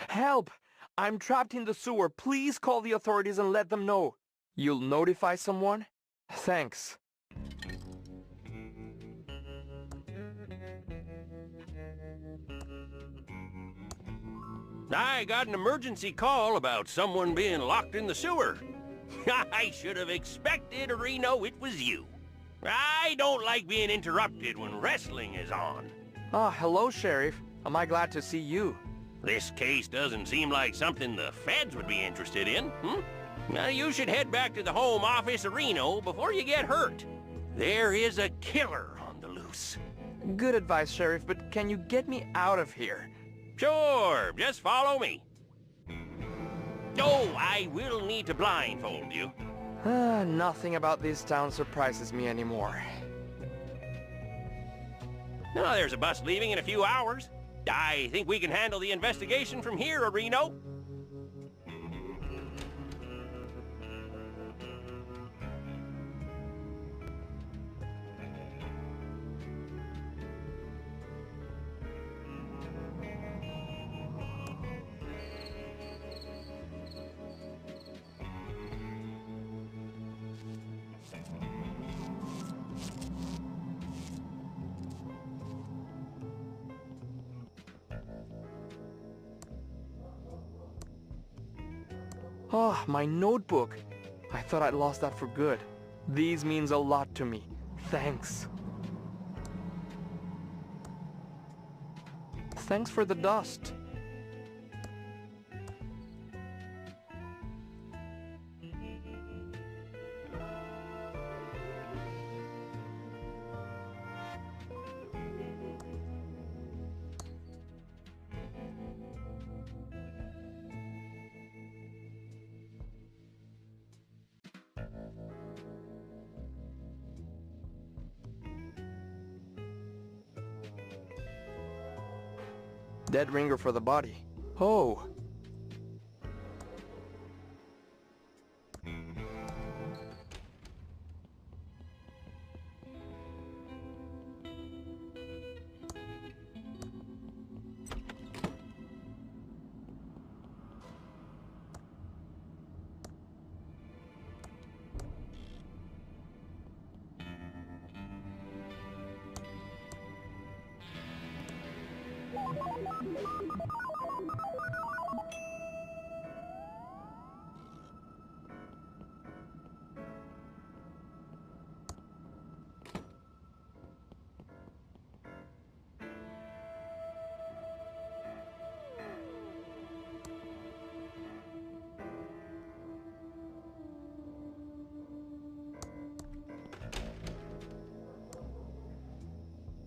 Help! I'm trapped in the sewer. Please call the authorities and let them know. You'll notify someone? Thanks. I got an emergency call about someone being locked in the sewer. I should have expected, Reno, it was you. I don't like being interrupted when wrestling is on. Hello, Sheriff. Am I glad to see you? This case doesn't seem like something the feds would be interested in, Now, you should head back to the home office of Reno before you get hurt. There is a killer on the loose. Good advice, Sheriff, but can you get me out of here? Sure, just follow me. Oh, I will need to blindfold you. Nothing about this town surprises me anymore. Oh, there's a bus leaving in a few hours. I think we can handle the investigation from here, Reno. Oh, my notebook. I thought I'd lost that for good. These means a lot to me. Thanks. Thanks for the dust. Dead ringer for the body. Oh.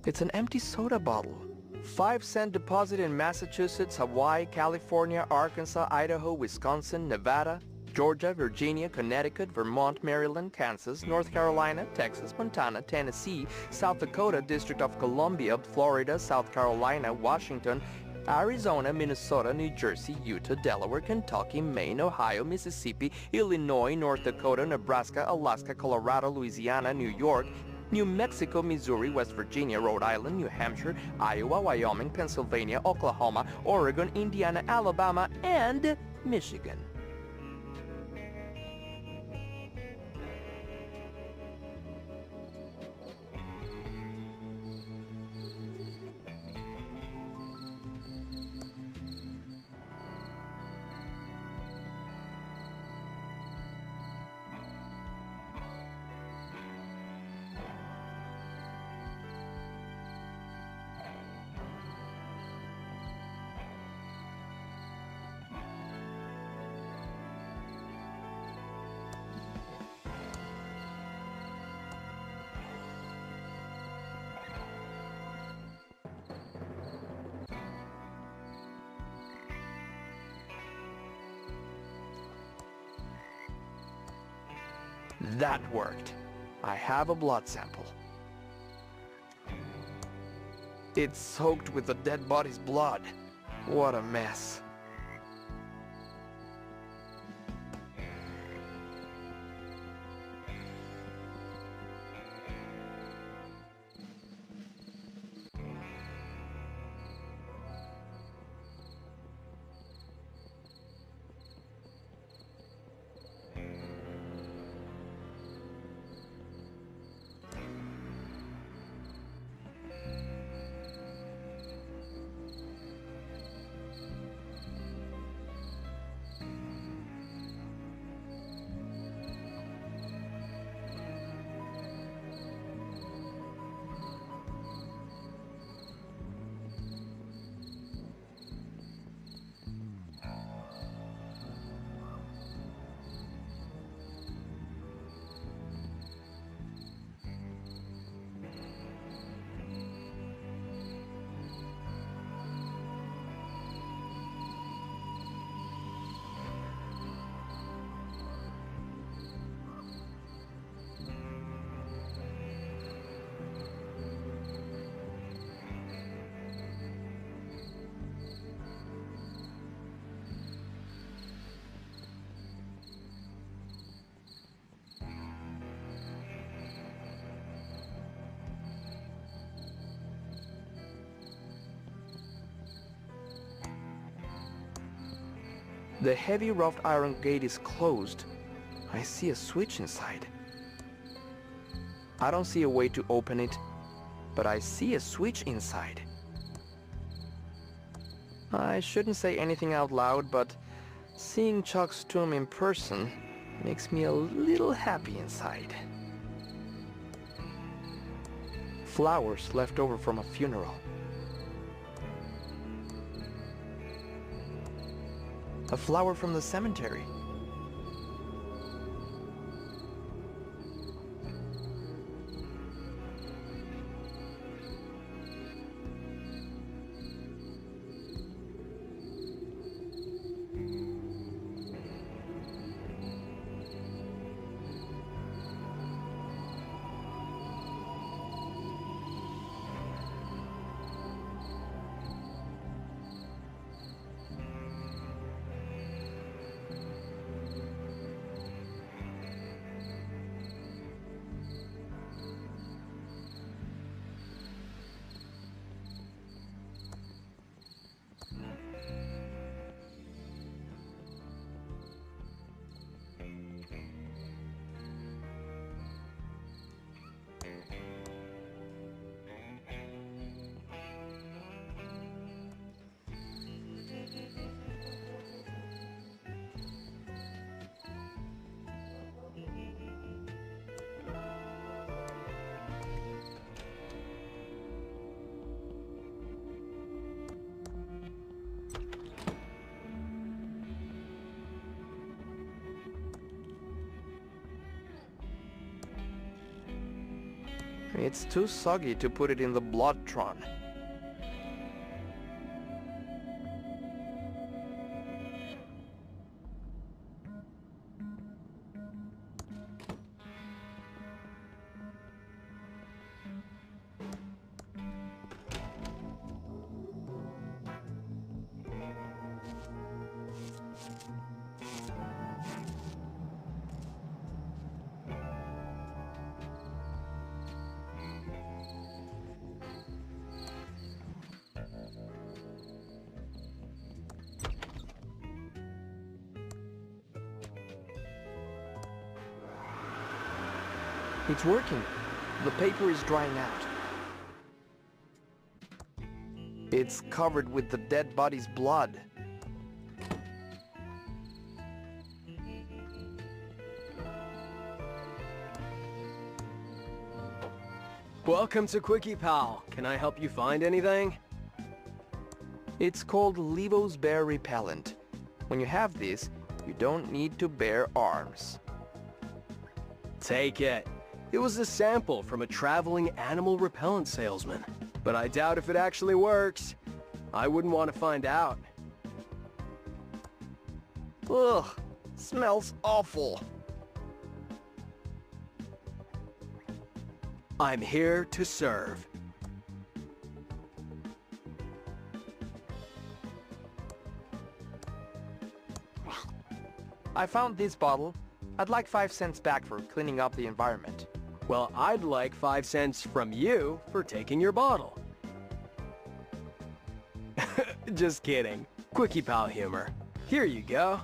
It's an empty soda bottle. 5-cent deposit in Massachusetts, Hawaii, California, Arkansas, Idaho, Wisconsin, Nevada, Georgia, Virginia, Connecticut, Vermont, Maryland, Kansas, North Carolina, Texas, Montana, Tennessee, South Dakota, District of Columbia, Florida, South Carolina, Washington, Arizona, Minnesota, New Jersey, Utah, Delaware, Kentucky, Maine, Ohio, Mississippi, Illinois, North Dakota, Nebraska, Alaska, Colorado, Louisiana, New York, New Mexico, Missouri, West Virginia, Rhode Island, New Hampshire, Iowa, Wyoming, Pennsylvania, Oklahoma, Oregon, Indiana, Alabama, and Michigan. That worked. I have a blood sample. It's soaked with the dead body's blood. What a mess. The heavy wrought iron gate is closed. I see a switch inside. I don't see a way to open it, but I see a switch inside. I shouldn't say anything out loud, but seeing Chuck's tomb in person makes me a little happy inside. Flowers left over from a funeral. A flower from the cemetery. It's too soggy to put it in the Bloodtron. It's working. The paper is drying out. It's covered with the dead body's blood. Welcome to Quickie Pal. Can I help you find anything? It's called Levo's Bear Repellent. When you have this, you don't need to bear arms. Take it. It was a sample from a traveling animal repellent salesman. But I doubt if it actually works. I wouldn't want to find out. Ugh, smells awful. I'm here to serve. I found this bottle. I'd like 5 cents back for cleaning up the environment. Well, I'd like 5 cents from you for taking your bottle. Just kidding. Quickie pal humor. Here you go.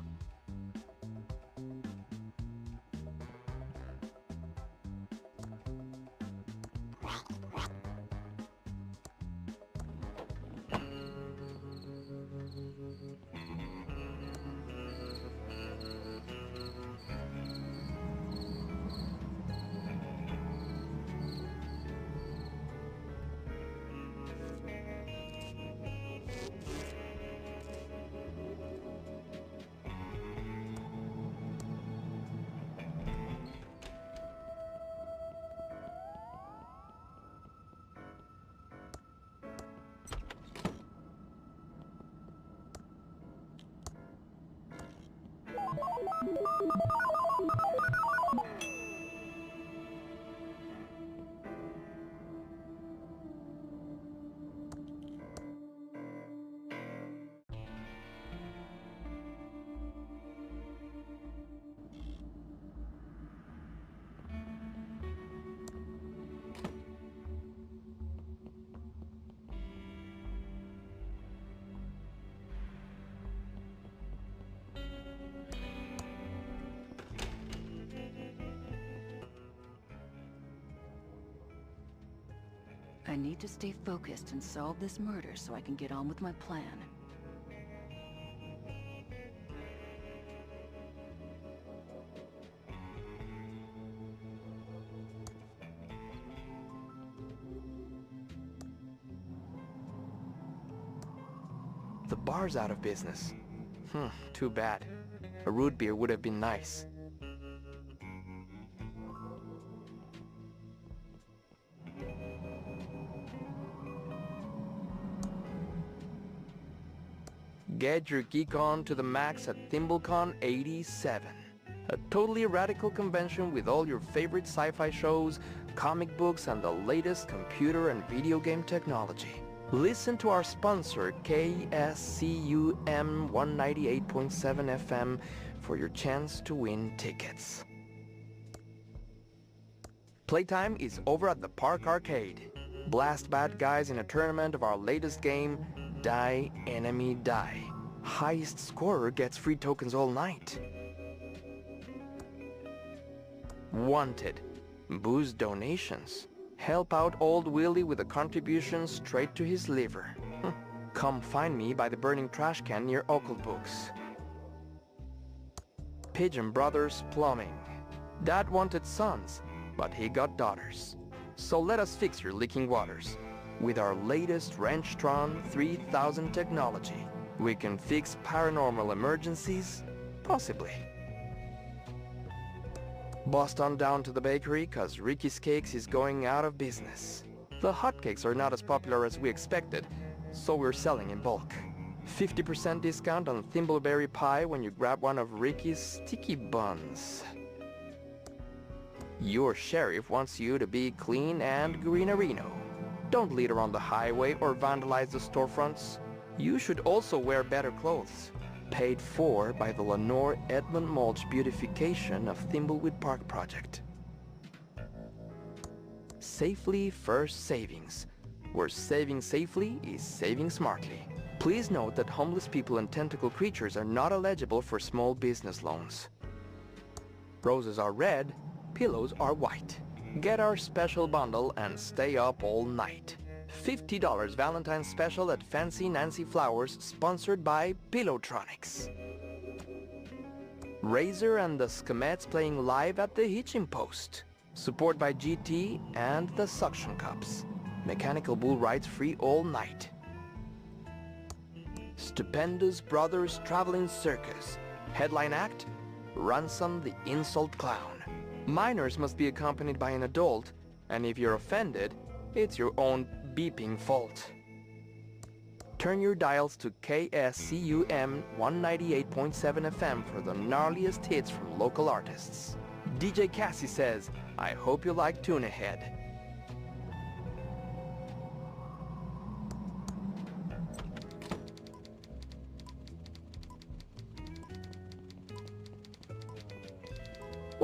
I need to stay focused and solve this murder so I can get on with my plan. The bar's out of business. Too bad. A root beer would have been nice. Get your geek on to the max at ThimbleCon 87. A totally radical convention with all your favorite sci-fi shows, comic books, and the latest computer and video game technology. Listen to our sponsor, KSCUM 198.7 FM, for your chance to win tickets. Playtime is over at the Park Arcade. Blast bad guys in a tournament of our latest game, Die Enemy Die. Highest scorer gets free tokens all night. Wanted. Boost donations. Help out old Willie with a contribution straight to his liver. Come find me by the burning trash can near Occult Books. Pigeon Brothers Plumbing. Dad wanted sons, but he got daughters. So let us fix your leaking waters. With our latest Wrenchtron 3000 technology, we can fix paranormal emergencies, possibly. Bust on down to the bakery, cause Ricky's Cakes is going out of business. The hotcakes are not as popular as we expected, so we're selling in bulk. 50% discount on thimbleberry pie when you grab one of Ricky's sticky buns. Your sheriff wants you to be clean and greenerino. Don't litter on the highway or vandalize the storefronts. You should also wear better clothes. Paid for by the Lenore Edmund Mulch beautification of Thimbleweed Park project. Safely First Savings, where saving safely is saving smartly. Please note that homeless people and tentacle creatures are not eligible for small business loans. Roses are red, pillows are white. Get our special bundle and stay up all night. $50 Valentine's special at Fancy Nancy Flowers, sponsored by Pillowtronics. Razor and the Skemettes playing live at the Hitching Post. Support by GT and the Suction Cups. Mechanical bull rides free all night. Stupendous Brothers Traveling Circus. Headline act, Ransom the Insult Clown. Minors must be accompanied by an adult, and if you're offended, it's your own beeping fault. Turn your dials to KSCUM 198.7 FM for the gnarliest hits from local artists. DJ Cassie says, I hope you like Tuna Head.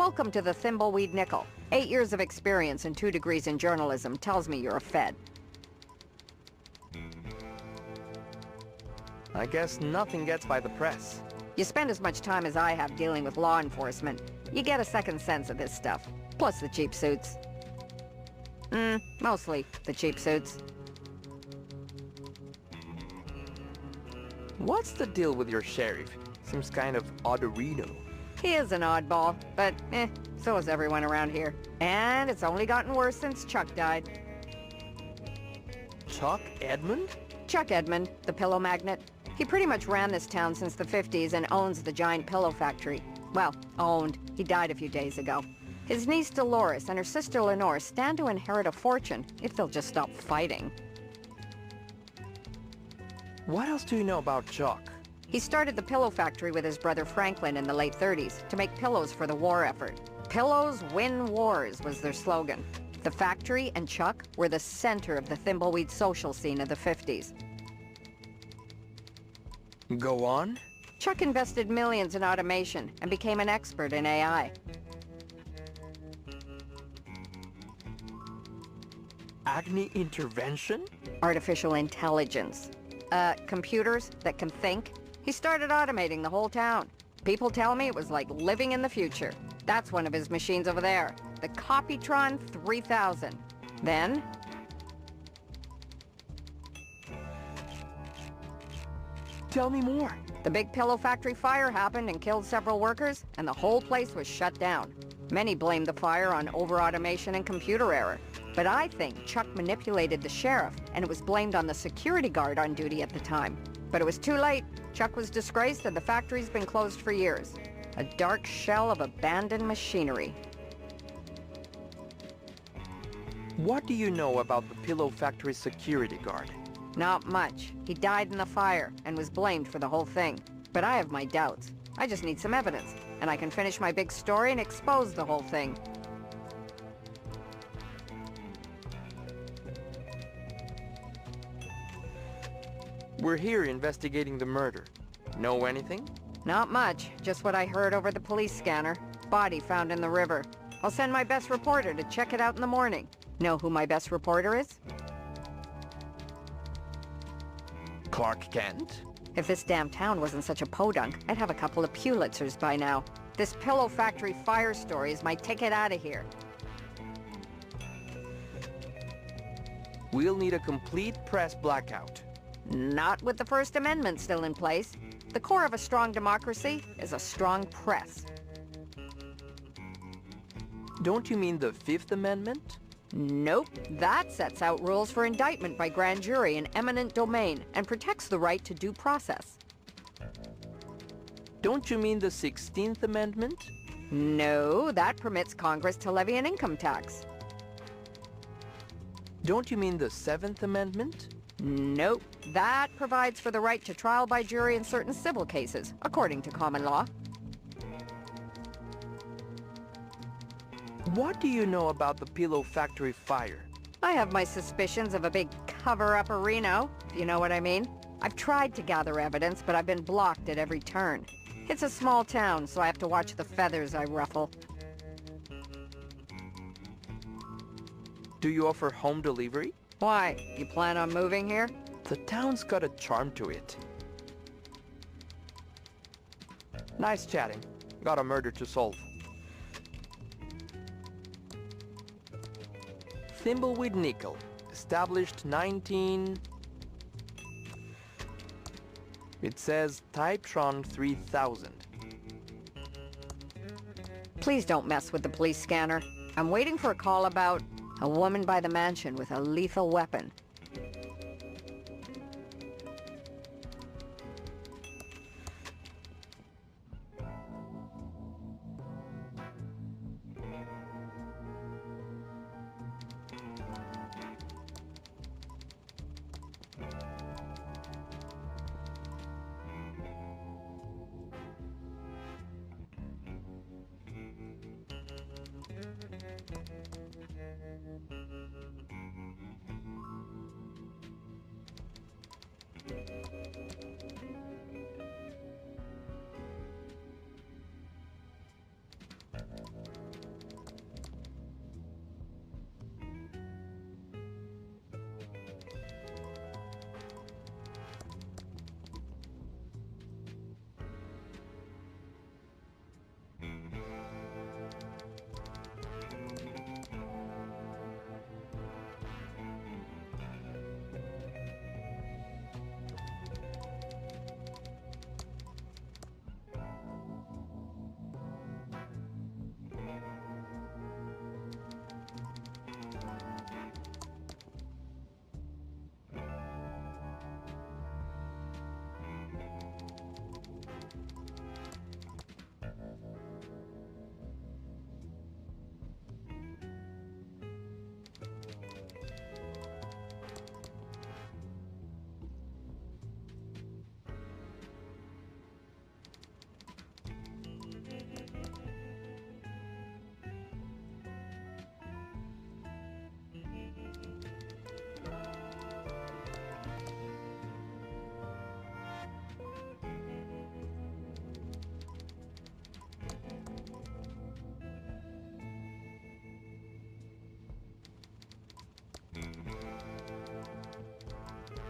Welcome to the Thimbleweed Nickel. 8 years of experience and 2 degrees in journalism tells me you're a Fed. I guess nothing gets by the press. You spend as much time as I have dealing with law enforcement. You get a second sense of this stuff. Plus the cheap suits. Mostly the cheap suits. What's the deal with your sheriff? Seems kind of odd-a-reno. He is an oddball, but so is everyone around here. And it's only gotten worse since Chuck died. Chuck Edmund? Chuck Edmund, the pillow magnate. He pretty much ran this town since the 50s and owns the giant pillow factory. Well, owned. He died a few days ago. His niece Dolores and her sister Lenore stand to inherit a fortune if they'll just stop fighting. What else do you know about Chuck? He started the pillow factory with his brother Franklin in the late 30s to make pillows for the war effort. Pillows win wars was their slogan. The factory and Chuck were the center of the Thimbleweed social scene of the 50s. Go on. Chuck invested millions in automation and became an expert in AI. Agni intervention? Artificial intelligence. Computers that can think. He started automating the whole town. People tell me it was like living in the future. That's one of his machines over there, the Copytron 3000. Then... Tell me more. The big pillow factory fire happened and killed several workers, and the whole place was shut down. Many blamed the fire on over-automation and computer error. But I think Chuck manipulated the sheriff, and it was blamed on the security guard on duty at the time. But it was too late. Chuck was disgraced and the factory's been closed for years. A dark shell of abandoned machinery. What do you know about the pillow factory security guard? Not much. He died in the fire and was blamed for the whole thing. But I have my doubts. I just need some evidence, and I can finish my big story and expose the whole thing. We're here investigating the murder. Know anything? Not much. Just what I heard over the police scanner. Body found in the river. I'll send my best reporter to check it out in the morning. Know who my best reporter is? Clark Kent? If this damn town wasn't such a podunk, I'd have a couple of Pulitzers by now. This pillow factory fire story is my ticket out of here. We'll need a complete press blackout. Not with the First Amendment still in place. The core of a strong democracy is a strong press. Don't you mean the Fifth Amendment? Nope. That sets out rules for indictment by grand jury in eminent domain and protects the right to due process. Don't you mean the 16th Amendment? No, that permits Congress to levy an income tax. Don't you mean the 7th Amendment? Nope. That provides for the right to trial by jury in certain civil cases, according to common law. What do you know about the pillow factory fire? I have my suspicions of a big cover-up of Reno, if you know what I mean. I've tried to gather evidence, but I've been blocked at every turn. It's a small town, so I have to watch the feathers I ruffle. Do you offer home delivery? Why? You plan on moving here? The town's got a charm to it. Nice chatting. Got a murder to solve. Thimbleweed Nickel. Established 19... It says Typetron 3000. Please don't mess with the police scanner. I'm waiting for a call about a woman by the mansion with a lethal weapon.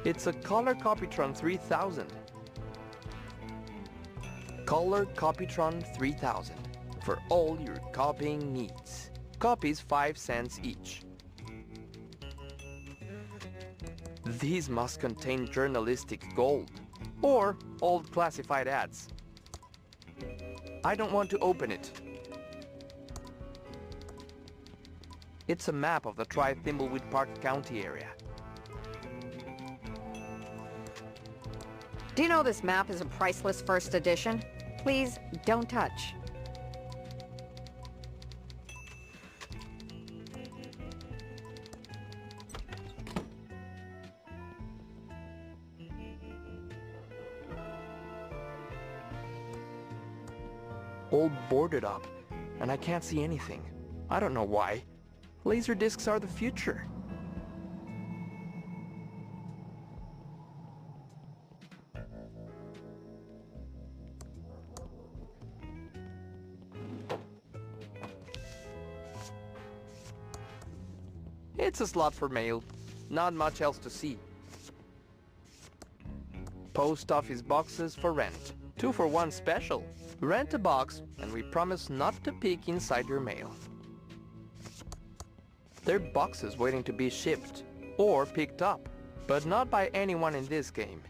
It's a Color Copytron 3000. Color Copytron 3000 for all your copying needs. Copies 5 cents each. These must contain journalistic gold or old classified ads. I don't want to open it. It's a map of the Thimbleweed Park County area. Do you know this map is a priceless first edition? Please, don't touch. All boarded up, and I can't see anything. I don't know why. Laser discs are the future. It's a slot for mail. Not much else to see. Post office boxes for rent. 2 for 1 special. Rent a box and we promise not to peek inside your mail. There are boxes waiting to be shipped or picked up, but not by anyone in this game.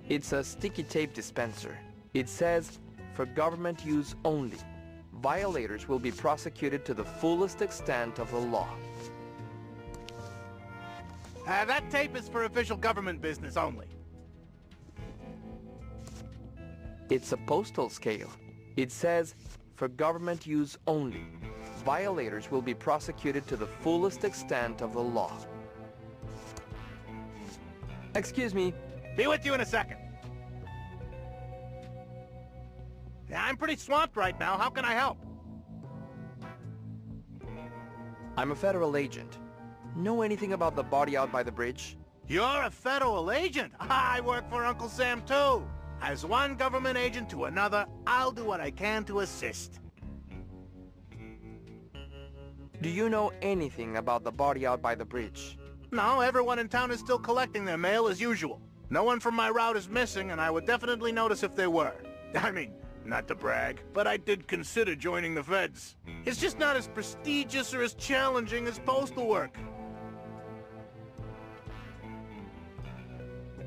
It's a sticky tape dispenser. It says, for government use only. Violators will be prosecuted to the fullest extent of the law. That tape is for official government business only. It's a postal scale. It says, for government use only. Violators will be prosecuted to the fullest extent of the law. Excuse me. Be with you in a second. Yeah, I'm pretty swamped right now. How can I help? I'm a federal agent. Know anything about the body out by the bridge? You're a federal agent? I work for Uncle Sam too. As one government agent to another, I'll do what I can to assist. Do you know anything about the body out by the bridge? No, everyone in town is still collecting their mail as usual. No one from my route is missing, and I would definitely notice if they were. I mean, not to brag, but I did consider joining the feds. It's just not as prestigious or as challenging as postal work.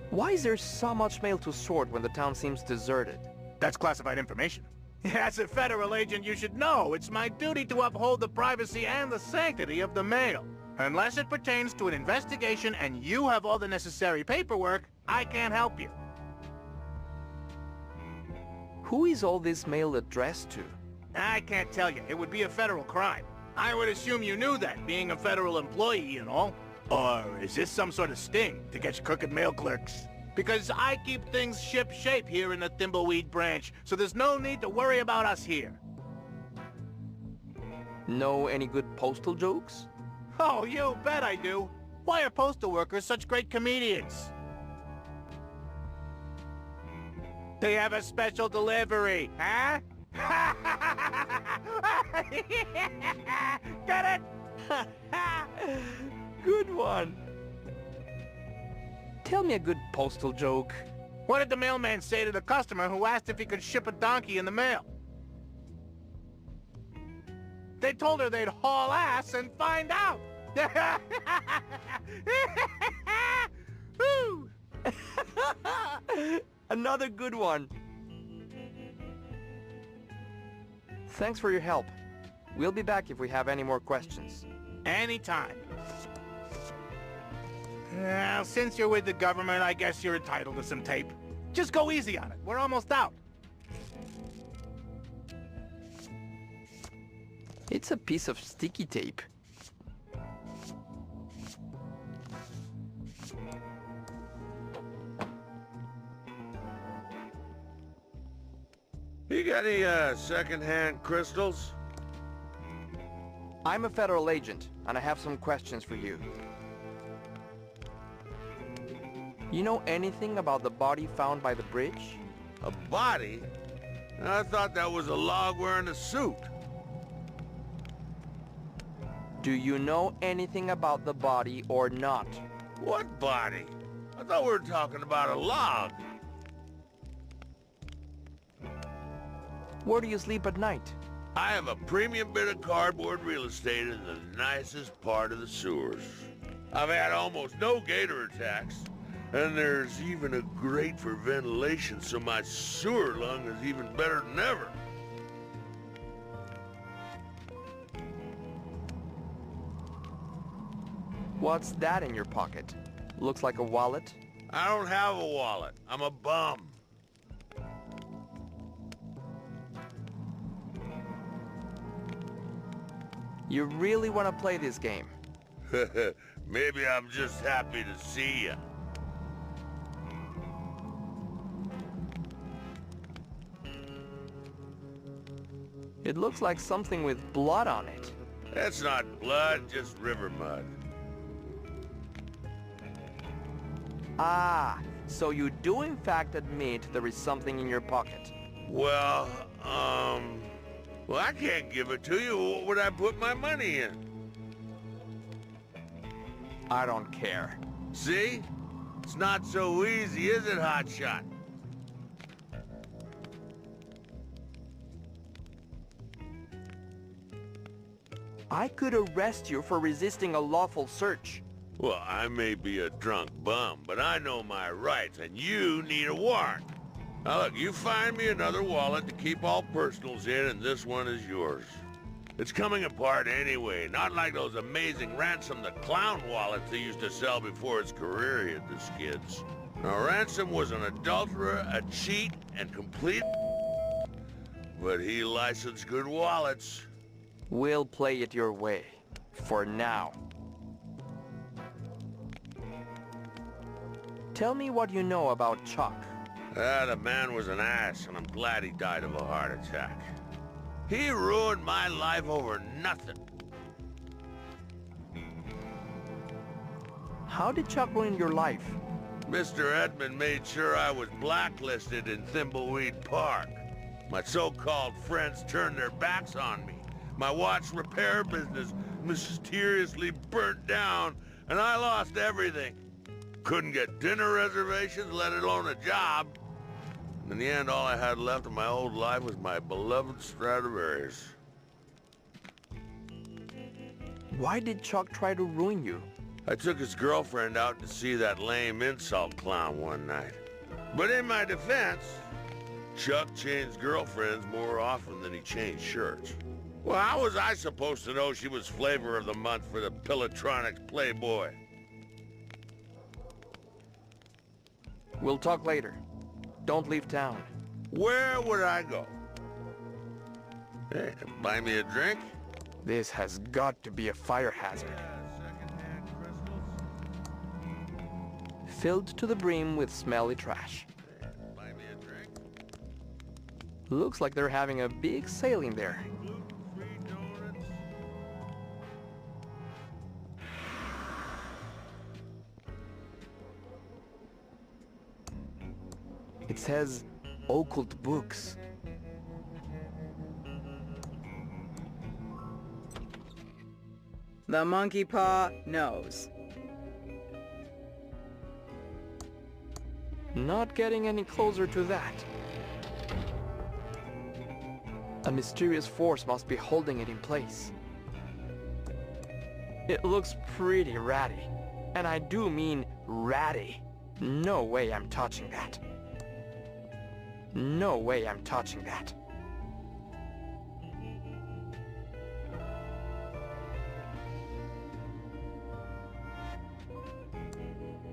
Why is there so much mail to sort when the town seems deserted? That's classified information. As a federal agent, you should know it's my duty to uphold the privacy and the sanctity of the mail. Unless it pertains to an investigation and you have all the necessary paperwork, I can't help you. Who is all this mail addressed to? I can't tell you. It would be a federal crime. I would assume you knew that, being a federal employee and all. Or is this some sort of sting to catch crooked mail clerks? Because I keep things ship-shape here in the Thimbleweed branch, so there's no need to worry about us here. Know any good postal jokes? Oh, you bet I do. Why are postal workers such great comedians? They have a special delivery, huh? Get it? Good one. Tell me a good postal joke. What did the mailman say to the customer who asked if he could ship a donkey in the mail? They told her they'd haul ass and find out. Another good one. Thanks for your help. We'll be back if we have any more questions. Anytime. Well, since you're with the government, I guess you're entitled to some tape. Just go easy on it. We're almost out. It's a piece of sticky tape. You got any, second-hand crystals? I'm a federal agent, and I have some questions for you. You know anything about the body found by the bridge? A body? I thought that was a log wearing a suit. Do you know anything about the body or not? What body? I thought we were talking about a log. Where do you sleep at night? I have a premium bit of cardboard real estate in the nicest part of the sewers. I've had almost no gator attacks, and there's even a grate for ventilation, so my sewer lung is even better than ever. What's that in your pocket? Looks like a wallet. I don't have a wallet. I'm a bum. You really want to play this game? Maybe I'm just happy to see you. It looks like something with blood on it. That's not blood, just river mud. Ah, so you do in fact admit there is something in your pocket. Well, I can't give it to you. What would I put my money in? I don't care. See? It's not so easy, is it, hotshot? I could arrest you for resisting a lawful search. Well, I may be a drunk bum, but I know my rights, and you need a warrant. Now look, you find me another wallet to keep all personals in, and this one is yours. It's coming apart anyway, not like those amazing Ransom the Clown wallets they used to sell before his career hit the skids. Now, Ransom was an adulterer, a cheat, and complete... but he licensed good wallets. We'll play it your way. For now. Tell me what you know about Chuck. The man was an ass, and I'm glad he died of a heart attack. He ruined my life over nothing. How did Chuck ruin your life? Mr. Edmund made sure I was blacklisted in Thimbleweed Park. My so-called friends turned their backs on me. My watch repair business mysteriously burnt down, and I lost everything. Couldn't get dinner reservations, let alone a job. In the end, all I had left of my old life was my beloved Stradivarius. Why did Chuck try to ruin you? I took his girlfriend out to see that lame insult clown one night. But in my defense, Chuck changed girlfriends more often than he changed shirts. Well, how was I supposed to know she was flavor of the month for the Pillatronics Playboy? We'll talk later. Don't leave town. Where would I go? Hey, buy me a drink? This has got to be a fire hazard. Filled to the brim with smelly trash. Hey, buy me a drink? Looks like they're having a big sale in there. It says occult books. The monkey paw knows. Not getting any closer to that. A mysterious force must be holding it in place. It looks pretty ratty. And I do mean ratty. No way I'm touching that. No way I'm touching that.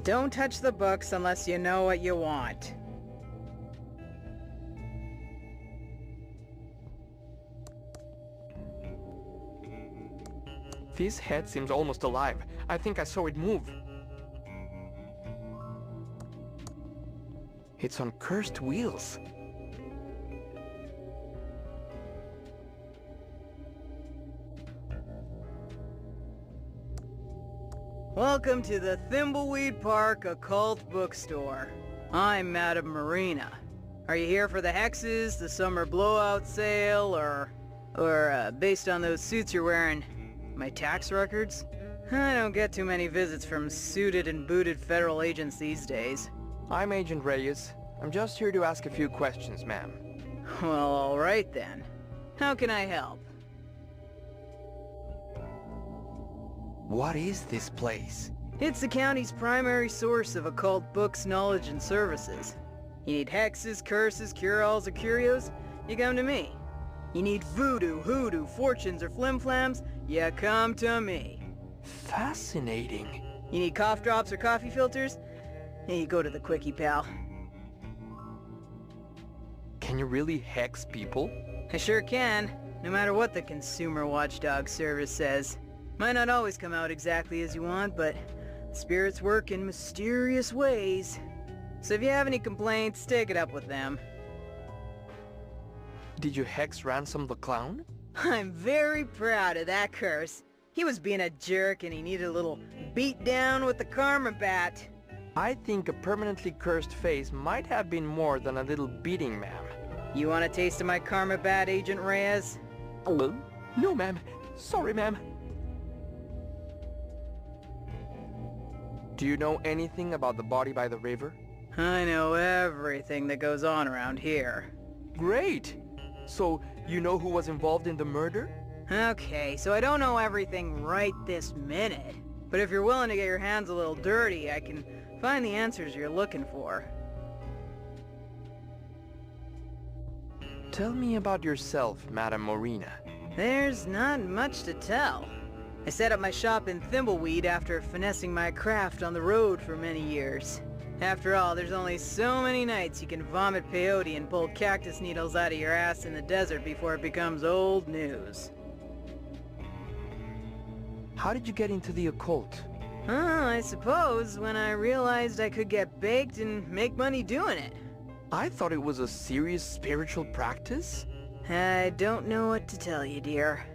Don't touch the books unless you know what you want. This head seems almost alive. I think I saw it move. It's on cursed wheels. Welcome to the Thimbleweed Park Occult Bookstore. I'm Madame Marina. Are you here for the hexes, the summer blowout sale, or based on those suits you're wearing, my tax records? I don't get too many visits from suited and booted federal agents these days. I'm Agent Reyes. I'm just here to ask a few questions, ma'am. Well, all right then. How can I help? What is this place? It's the county's primary source of occult books, knowledge, and services. You need hexes, curses, cure-alls, or curios? You come to me. You need voodoo, hoodoo, fortunes, or flim-flams? You come to me. Fascinating. You need cough drops or coffee filters? You go to the quickie, pal. Can you really hex people? I sure can, no matter what the Consumer Watchdog Service says. Might not always come out exactly as you want, but spirits work in mysterious ways. So if you have any complaints, take it up with them. Did you hex Ransom the Clown? I'm very proud of that curse. He was being a jerk and he needed a little beat down with the karma bat. I think a permanently cursed face might have been more than a little beating, ma'am. You want a taste of my karma bat, Agent Reyes? No, ma'am. Sorry, ma'am. Do you know anything about the body by the river? I know everything that goes on around here. Great! So, you know who was involved in the murder? Okay, so I don't know everything right this minute. But if you're willing to get your hands a little dirty, I can find the answers you're looking for. Tell me about yourself, Madame Morena. There's not much to tell. I set up my shop in Thimbleweed after finessing my craft on the road for many years. After all, there's only so many nights you can vomit peyote and pull cactus needles out of your ass in the desert before it becomes old news. How did you get into the occult? I suppose when I realized I could get baked and make money doing it. I thought it was a serious spiritual practice. I don't know what to tell you, dear.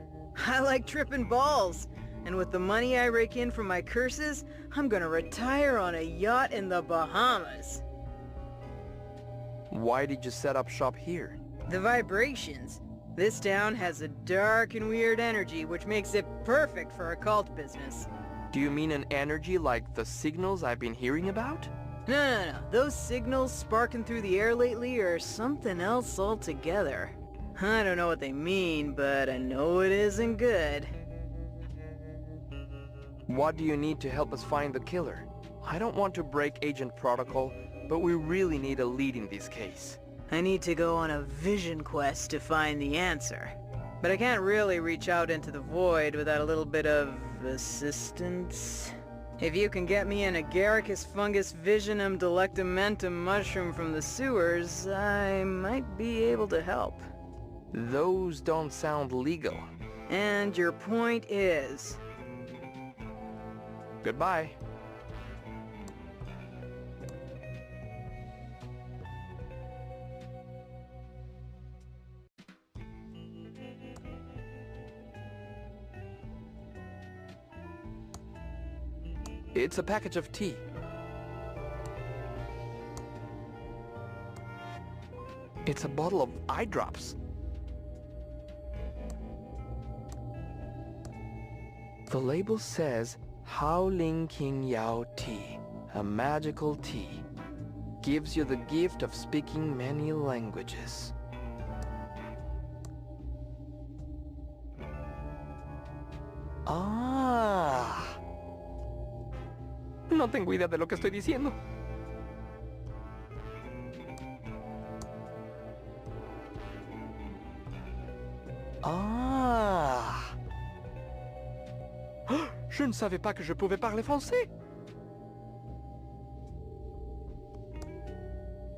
I like tripping balls, and with the money I rake in from my curses, I'm gonna retire on a yacht in the Bahamas. Why did you set up shop here? The vibrations. This town has a dark and weird energy which makes it perfect for occult business. Do you mean an energy like the signals I've been hearing about? No. Those signals sparking through the air lately are something else altogether. I don't know what they mean, but I know it isn't good. What do you need to help us find the killer? I don't want to break agent protocol, but we really need a lead in this case. I need to go on a vision quest to find the answer. But I can't really reach out into the void without a little bit of assistance. If you can get me an agaricus fungus visionum delectamentum mushroom from the sewers, I might be able to help. Those don't sound legal. And your point is? Goodbye. It's a package of tea. It's a bottle of eye drops. The label says Hao Ling King Yao Tea, a magical tea. Gives you the gift of speaking many languages. Ah. No tengo idea de lo que estoy diciendo. Ah. Je ne savais pas que je pouvais parler français.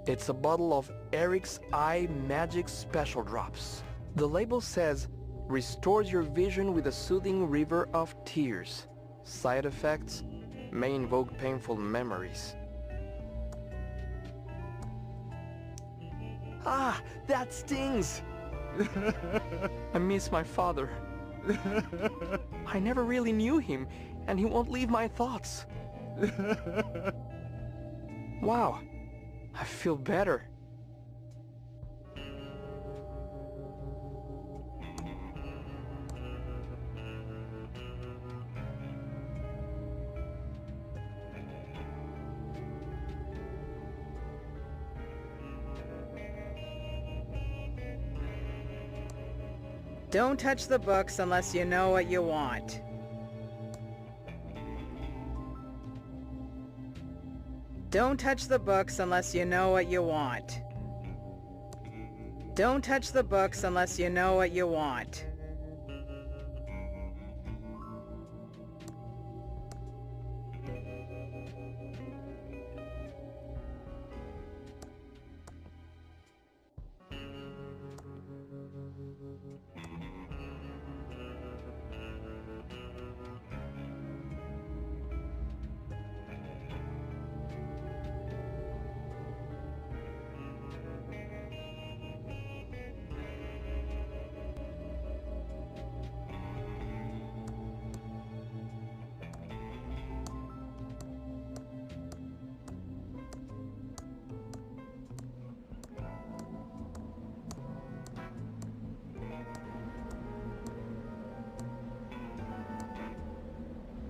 It's a bottle of Eric's Eye Magic Special Drops. The label says, restores your vision with a soothing river of tears. Side effects may invoke painful memories. Ah, that stings! I miss my father. I never really knew him, and he won't leave my thoughts. Wow, I feel better. Don't touch the books unless you know what you want. Don't touch the books unless you know what you want. Don't touch the books unless you know what you want.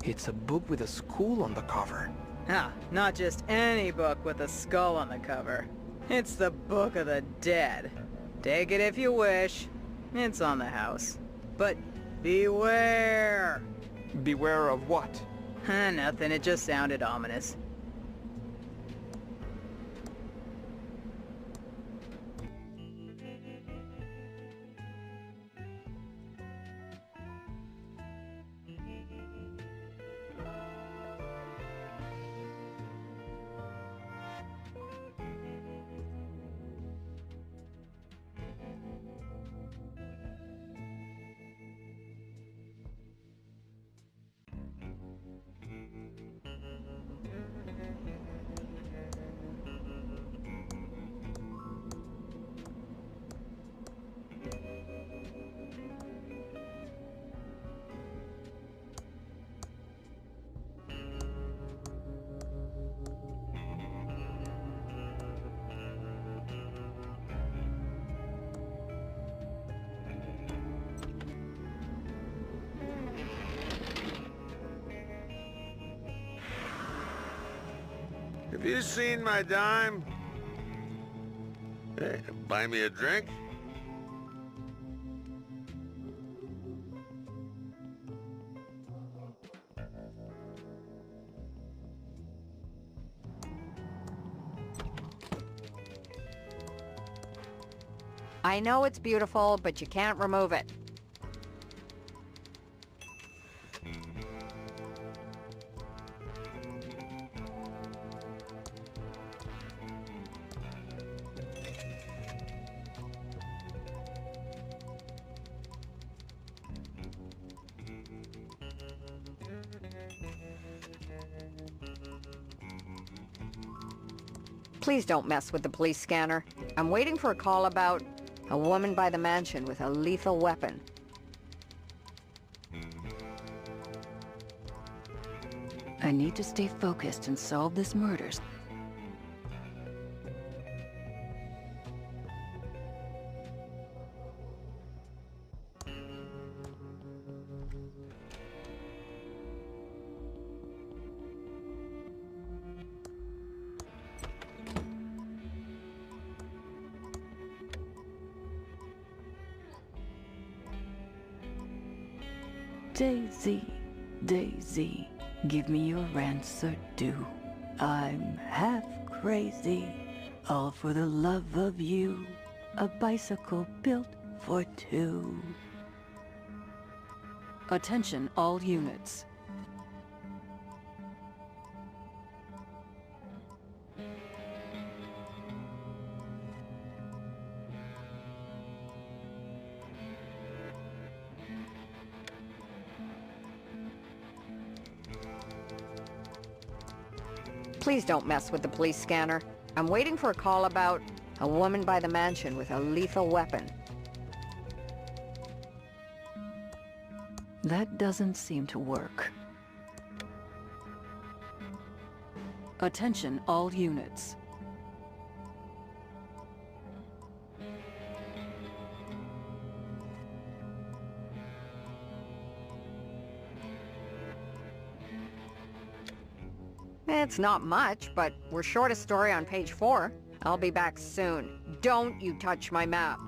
It's a book with a skull on the cover. Ah, not just any book with a skull on the cover. It's the Book of the Dead. Take it if you wish. It's on the house. But beware! Beware of what? Nothing, it just sounded ominous. Have you seen my dime? Hey, buy me a drink? I know it's beautiful, but you can't remove it. Please don't mess with the police scanner. I'm waiting for a call about a woman by the mansion with a lethal weapon. I need to stay focused and solve this murder. Daisy, Daisy, give me your answer due. I'm half crazy, all for the love of you. A bicycle built for two. Attention all units. Please don't mess with the police scanner. I'm waiting for a call about a woman by the mansion with a lethal weapon. That doesn't seem to work. Attention all units. It's not much, but we're short a story on page 4. I'll be back soon. Don't you touch my map.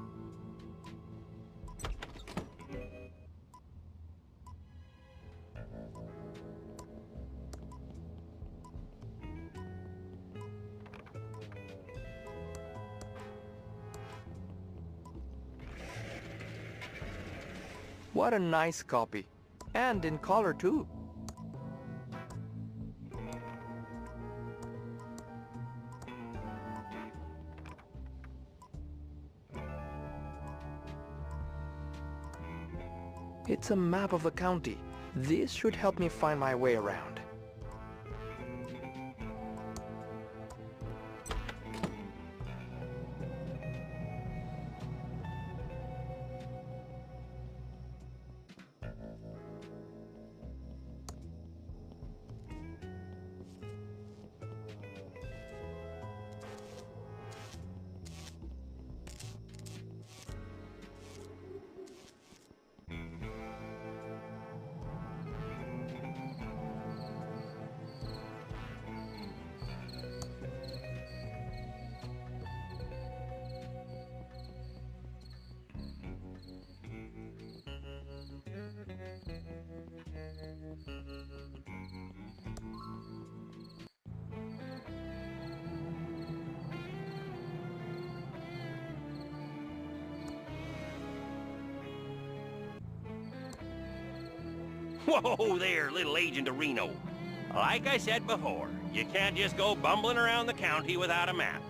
What a nice copy. And in color too. It's a map of the county. This should help me find my way around. Whoa there, little Agent of Reno. Like I said before, you can't just go bumbling around the county without a map.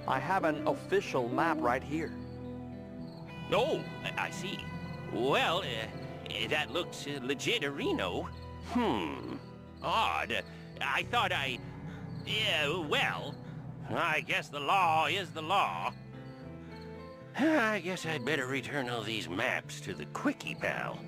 I have an official map right here. Oh, I see. Well, that looks legit to Reno. Odd. I thought yeah, well, I guess the law is the law. I guess I'd better return all these maps to the Quickie Pal.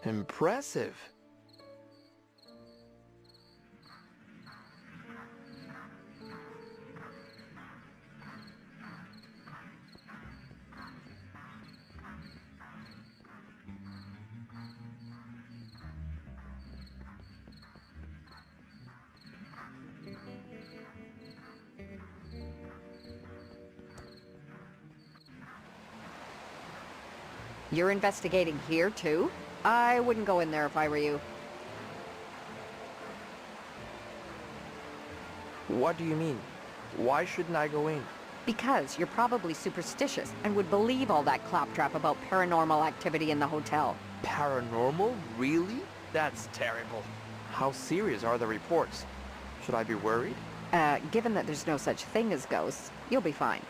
Impressive. You're investigating here, too? I wouldn't go in there if I were you. What do you mean? Why shouldn't I go in? Because you're probably superstitious and would believe all that claptrap about paranormal activity in the hotel. Paranormal? Really? That's terrible. How serious are the reports? Should I be worried? Given that there's no such thing as ghosts, you'll be fine.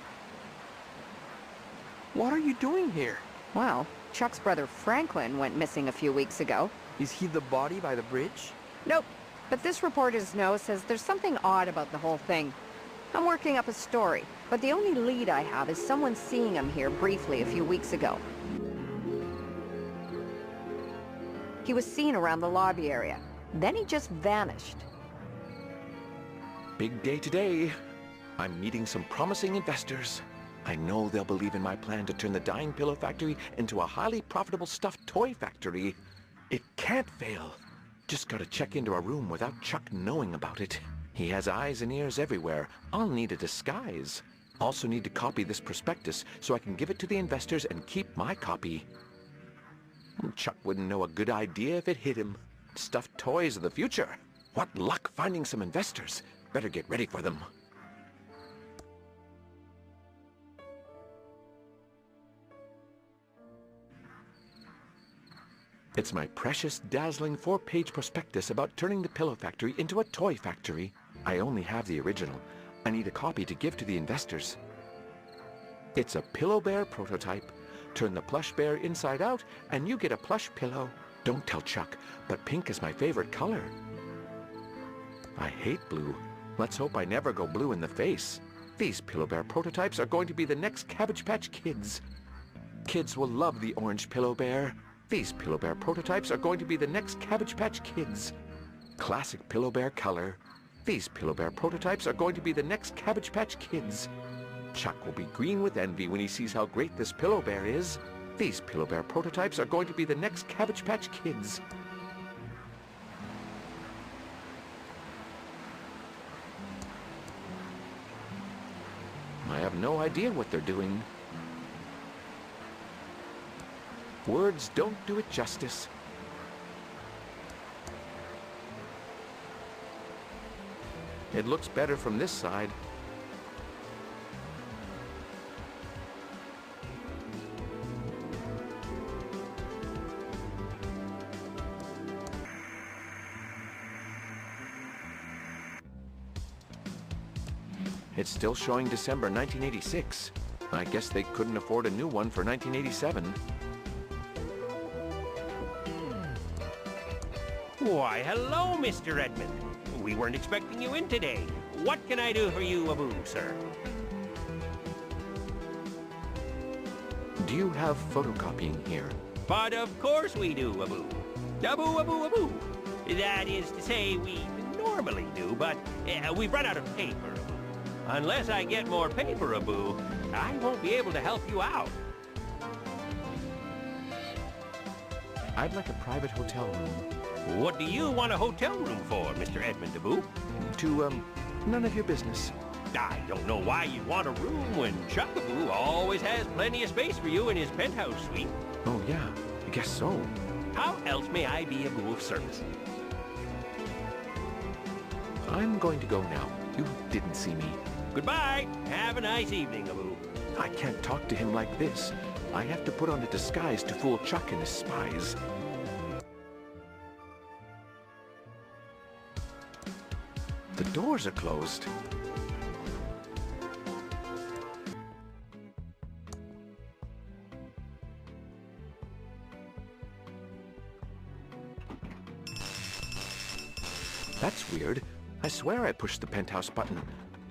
What are you doing here? Well, Chuck's brother Franklin went missing a few weeks ago. Is he the body by the bridge? Nope. But this reporter's note says there's something odd about the whole thing. I'm working up a story, but the only lead I have is someone seeing him here briefly a few weeks ago. He was seen around the lobby area. Then he just vanished. Big day today. I'm meeting some promising investors. I know they'll believe in my plan to turn the dying pillow factory into a highly profitable stuffed toy factory. It can't fail. Just gotta check into a room without Chuck knowing about it. He has eyes and ears everywhere. I'll need a disguise. Also need to copy this prospectus so I can give it to the investors and keep my copy. Chuck wouldn't know a good idea if it hit him. Stuffed toys of the future. What luck finding some investors. Better get ready for them. It's my precious, dazzling 4-page prospectus about turning the pillow factory into a toy factory. I only have the original. I need a copy to give to the investors. It's a pillow bear prototype. Turn the plush bear inside out, and you get a plush pillow. Don't tell Chuck, but pink is my favorite color. I hate blue. Let's hope I never go blue in the face. These pillow bear prototypes are going to be the next Cabbage Patch Kids. Kids will love the orange pillow bear. These pillow bear prototypes are going to be the next Cabbage Patch Kids. Classic pillow bear color. These pillow bear prototypes are going to be the next Cabbage Patch Kids. Chuck will be green with envy when he sees how great this pillow bear is. These pillow bear prototypes are going to be the next Cabbage Patch Kids. I have no idea what they're doing. Words don't do it justice. It looks better from this side. It's still showing December 1986. I guess they couldn't afford a new one for 1987. Why, hello, Mr. Edmund. We weren't expecting you in today. What can I do for you, Abu, sir? Do you have photocopying here? But of course we do, Abu. Abu, Abu, Abu. That is to say, we normally do, but we've run out of paper, Abu. Unless I get more paper, Abu, I won't be able to help you out. I'd like a private hotel room. What do you want a hotel room for, Mr. Edmund Abu? None of your business. I don't know why you'd want a room when Chuck Abu always has plenty of space for you in his penthouse suite. Oh, yeah, I guess so. How else may I be Abu of service? I'm going to go now. You didn't see me. Goodbye. Have a nice evening, Abu. I can't talk to him like this. I have to put on a disguise to fool Chuck and his spies. The doors are closed. That's weird. I swear I pushed the penthouse button.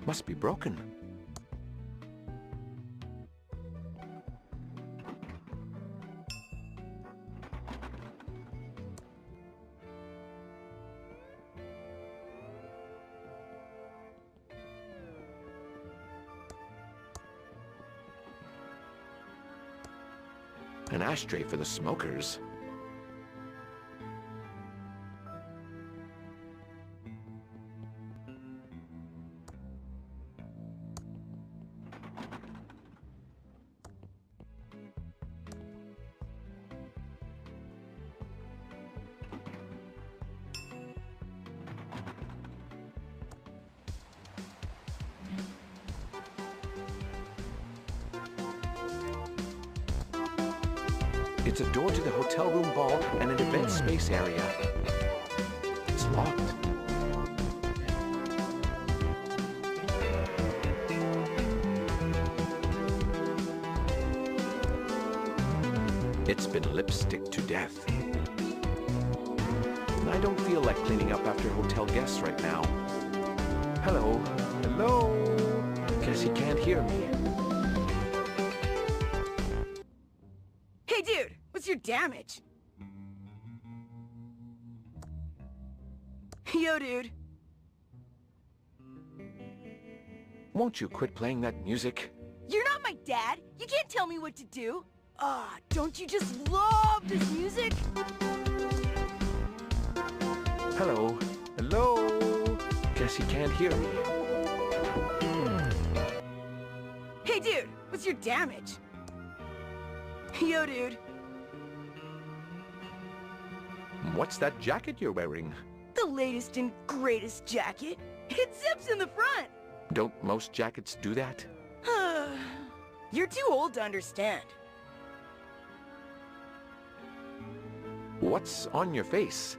Must be broken. An ashtray for the smokers. It's a door to the hotel room ball and an event space area. It's locked. It's been lipstick to death. I don't feel like cleaning up after hotel guests right now. Hello? Hello? Guess he can't hear me. Hey, dude, what's your damage? Yo, dude. Won't you quit playing that music? You're not my dad. You can't tell me what to do. Ah, don't you just love this music? Hello? Hello? Guess he can't hear me. Hey, dude, what's your damage? Yo, dude. What's that jacket you're wearing? The latest and greatest jacket. It zips in the front. Don't most jackets do that? You're too old to understand. What's on your face?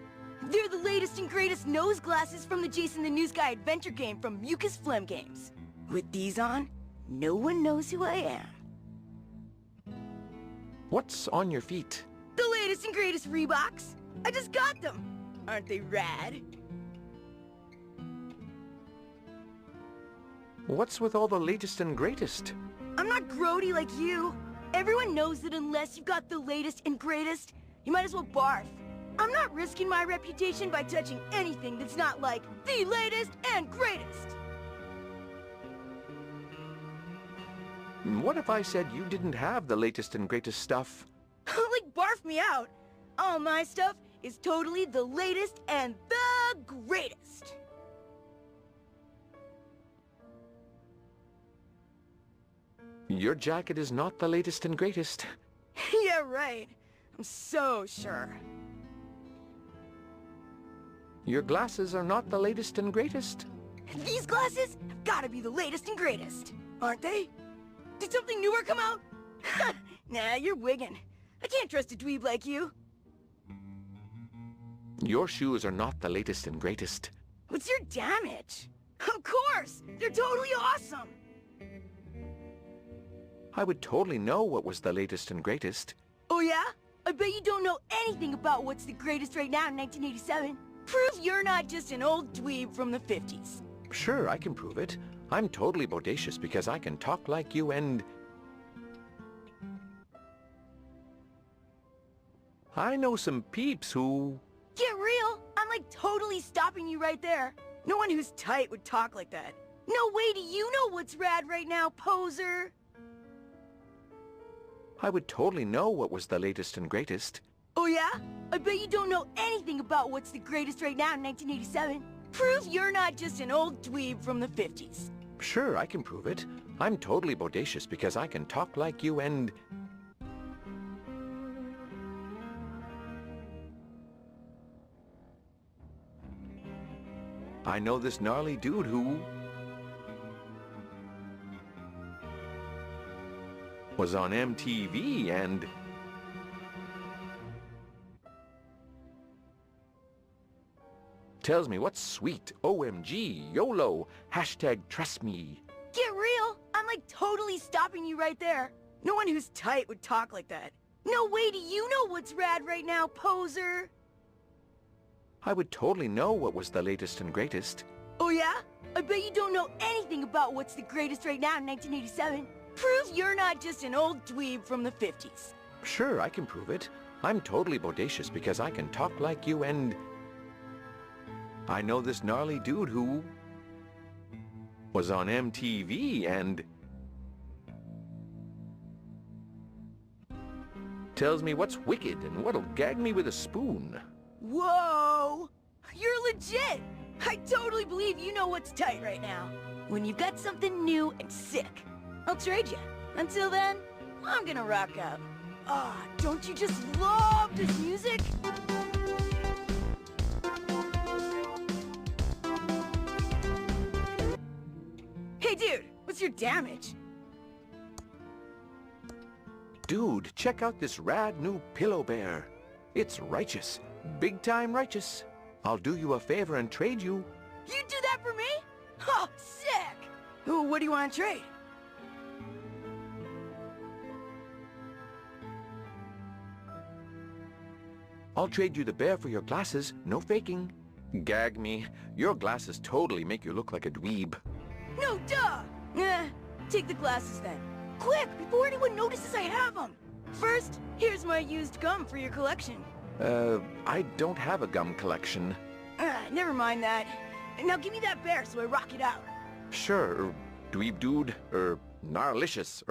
They're the latest and greatest nose glasses from the Jason the News Guy adventure game from Mucus Phlegm Games. With these on, no one knows who I am. What's on your feet? The latest and greatest Reeboks. I just got them. Aren't they rad? What's with all the latest and greatest? I'm not grody like you. Everyone knows that unless you've got the latest and greatest, you might as well barf. I'm not risking my reputation by touching anything that's not like the latest and greatest. What if I said you didn't have the latest and greatest stuff? Like, barf me out. All my stuff is totally the latest and the greatest. Your jacket is not the latest and greatest. Yeah, right. I'm so sure. Your glasses are not the latest and greatest. These glasses have gotta be the latest and greatest, aren't they? Did something newer come out? Nah, you're wiggin'. I can't trust a dweeb like you. Your shoes are not the latest and greatest. What's your damage? Of course! They're totally awesome! I would totally know what was the latest and greatest. Oh yeah? I bet you don't know anything about what's the greatest right now in 1987. Prove you're not just an old dweeb from the 50s. Sure, I can prove it. I'm totally bodacious because I can talk like you and... I know some peeps who... Get real! I'm like totally stopping you right there. No one who's tight would talk like that. No way do you know what's rad right now, poser! I would totally know what was the latest and greatest. Oh yeah? I bet you don't know anything about what's the greatest right now in 1987. Prove you're not just an old dweeb from the 50s. Sure, I can prove it. I'm totally bodacious because I can talk like you and... I know this gnarly dude who... was on MTV and... tells me what's sweet, OMG, YOLO, hashtag trust me. Get real! I'm like totally stopping you right there. No one who's tight would talk like that. No way do you know what's rad right now, poser! I would totally know what was the latest and greatest. Oh yeah? I bet you don't know anything about what's the greatest right now in 1987. Prove you're not just an old dweeb from the 50s. Sure, I can prove it. I'm totally bodacious because I can talk like you and... I know this gnarly dude who... was on MTV and... tells me what's wicked and what'll gag me with a spoon. Whoa! You're legit! I totally believe you know what's tight right now. When you've got something new and sick, I'll trade you. Until then, I'm gonna rock out. Ah, don't you just love this music? Hey dude, what's your damage? Dude, check out this rad new pillow bear. It's righteous. Big time righteous. I'll do you a favor and trade you. You do that for me? Oh, sick! Ooh, what do you want to trade? I'll trade you the bear for your glasses, no faking. Gag me. Your glasses totally make you look like a dweeb. No, duh! Take the glasses then. Quick, before anyone notices I have them. First, here's my used gum for your collection. I don't have a gum collection. Never mind that. Now give me that bear so I rock it out. Sure, dweeb dude, gnarlicious,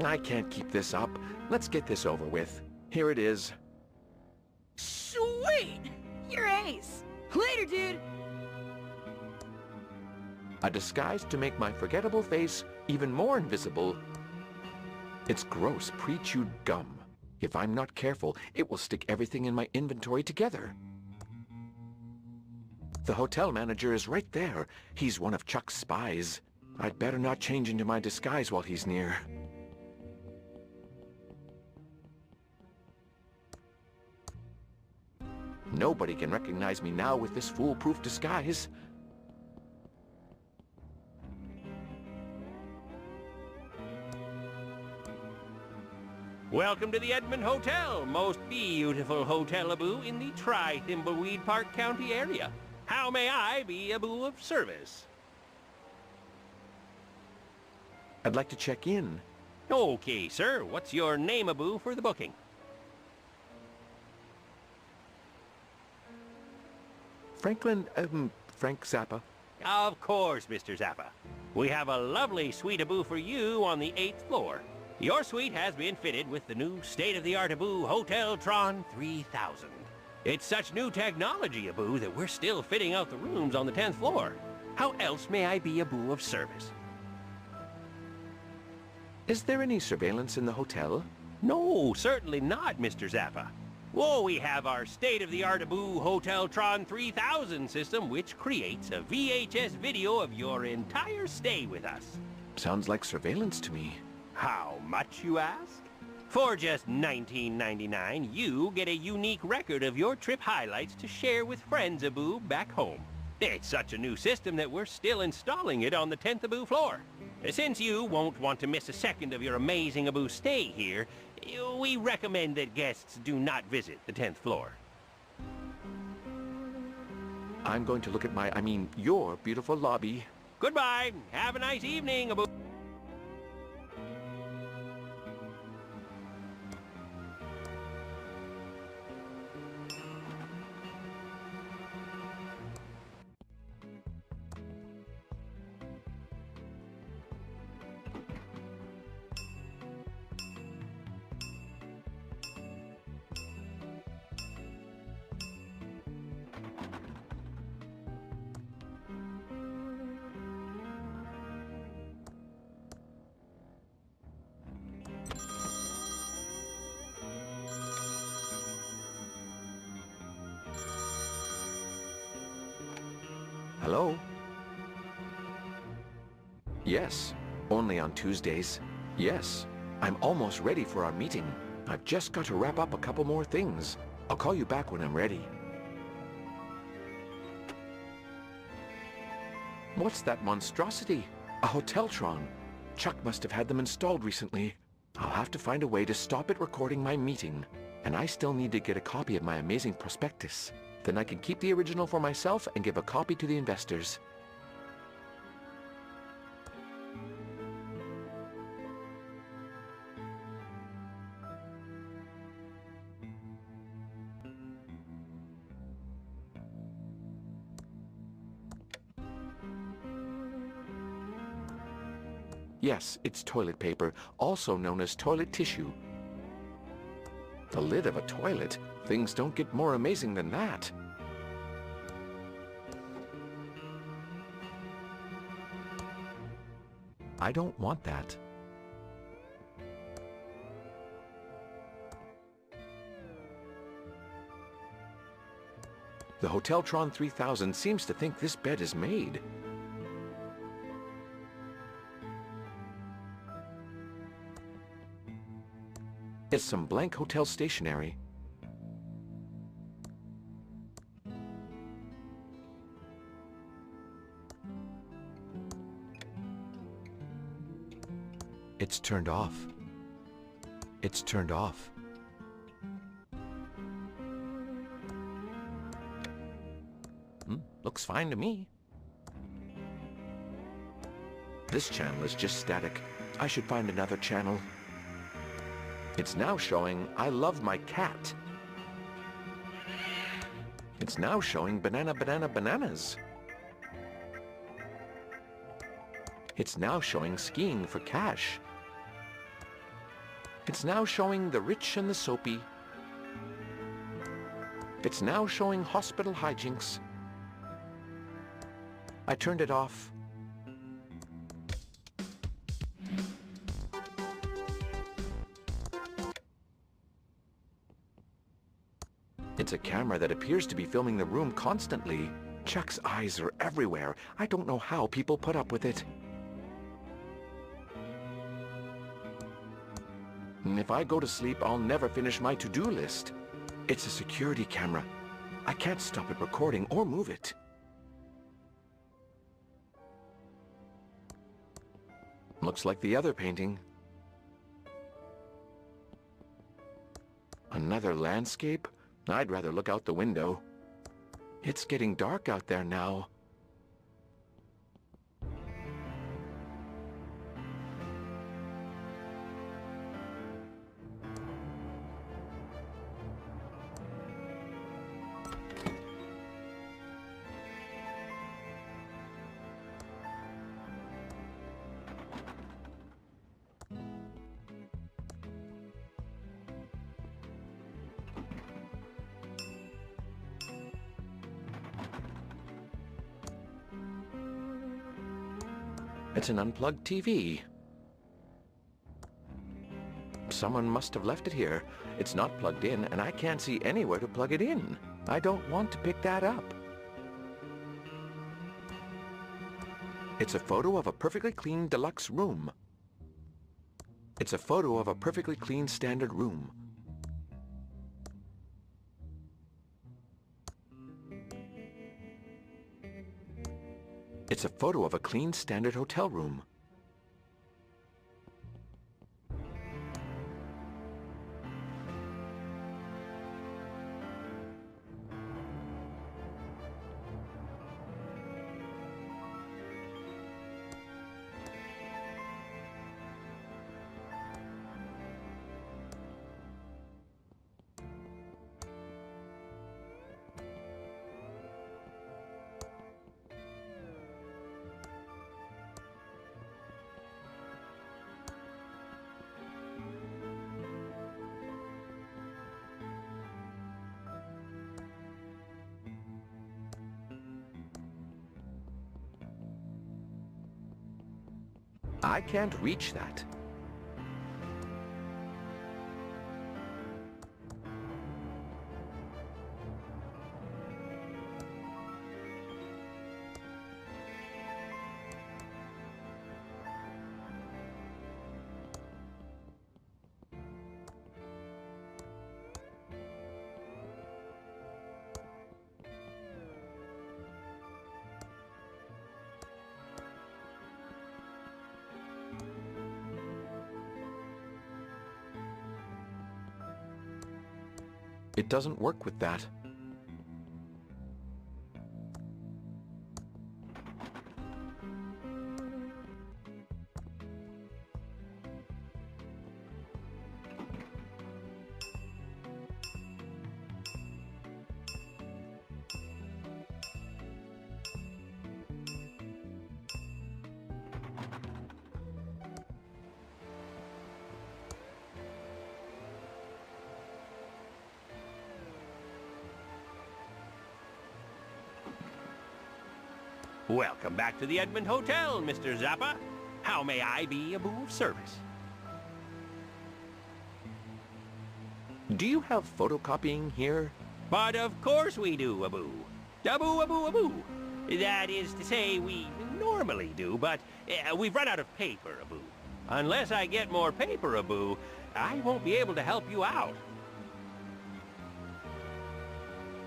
I can't keep this up. Let's get this over with. Here it is. Sweet! You're ace. Later, dude. A disguise to make my forgettable face even more invisible. It's gross, pre-chewed gum. If I'm not careful, it will stick everything in my inventory together. The hotel manager is right there. He's one of Chuck's spies. I'd better not change into my disguise while he's near. Nobody can recognize me now with this foolproof disguise. Welcome to the Edmond Hotel, most beautiful hotel Abu in the Thimbleweed Park County area. How may I be Abu of service? I'd like to check in. Okay, sir. What's your name, Abu, for the booking? Frank Zappa. Of course, Mr. Zappa. We have a lovely suite Abu for you on the 8th floor. Your suite has been fitted with the new state-of-the-art Abu Hoteltron 3000. It's such new technology, Abu, that we're still fitting out the rooms on the 10th floor. How else may I be Abu of service? Is there any surveillance in the hotel? No, certainly not, Mr. Zappa. Whoa, we have our state-of-the-art Abu Hoteltron 3000 system, which creates a VHS video of your entire stay with us. Sounds like surveillance to me. How much, you ask? For just $19.99, you get a unique record of your trip highlights to share with friends, Abu, back home. It's such a new system that we're still installing it on the 10th Abu floor. Since you won't want to miss a second of your amazing Abu stay here, we recommend that guests do not visit the 10th floor. I'm going to look at your beautiful lobby. Goodbye. Have a nice evening, Abu. Hello? Yes, only on Tuesdays. Yes, I'm almost ready for our meeting. I've just got to wrap up a couple more things. I'll call you back when I'm ready. What's that monstrosity? A Hoteltron. Chuck must have had them installed recently. I'll have to find a way to stop it recording my meeting. And I still need to get a copy of my amazing prospectus. Then I can keep the original for myself and give a copy to the investors. Yes, it's toilet paper, also known as toilet tissue. The lid of a toilet? Things don't get more amazing than that. I don't want that. The Hoteltron 3000 seems to think this bed is made. It's some blank hotel stationery. It's turned off. It's turned off. Looks fine to me. This channel is just static. I should find another channel. It's now showing I love my cat. It's now showing banana, banana, bananas. It's now showing skiing for cash. It's now showing the rich and the soapy. It's now showing hospital hijinks. I turned it off. It's a camera that appears to be filming the room constantly. Chuck's eyes are everywhere. I don't know how people put up with it. If I go to sleep, I'll never finish my to-do list. It's a security camera. I can't stop it recording or move it. Looks like the other painting. Another landscape? I'd rather look out the window. It's getting dark out there now. It's an unplugged TV. Someone must have left it here. It's not plugged in, and I can't see anywhere to plug it in. I don't want to pick that up. It's a photo of a perfectly clean deluxe room. It's a photo of a perfectly clean standard room. It's a photo of a clean standard hotel room. I can't reach that. It doesn't work with that. Welcome back to the Edmund Hotel, Mr. Zappa. How may I be of service? Do you have photocopying here? But of course we do, Abu. Abu, Abu, Abu. That is to say, we normally do, but we've run out of paper, Abu. Unless I get more paper, Abu, I won't be able to help you out.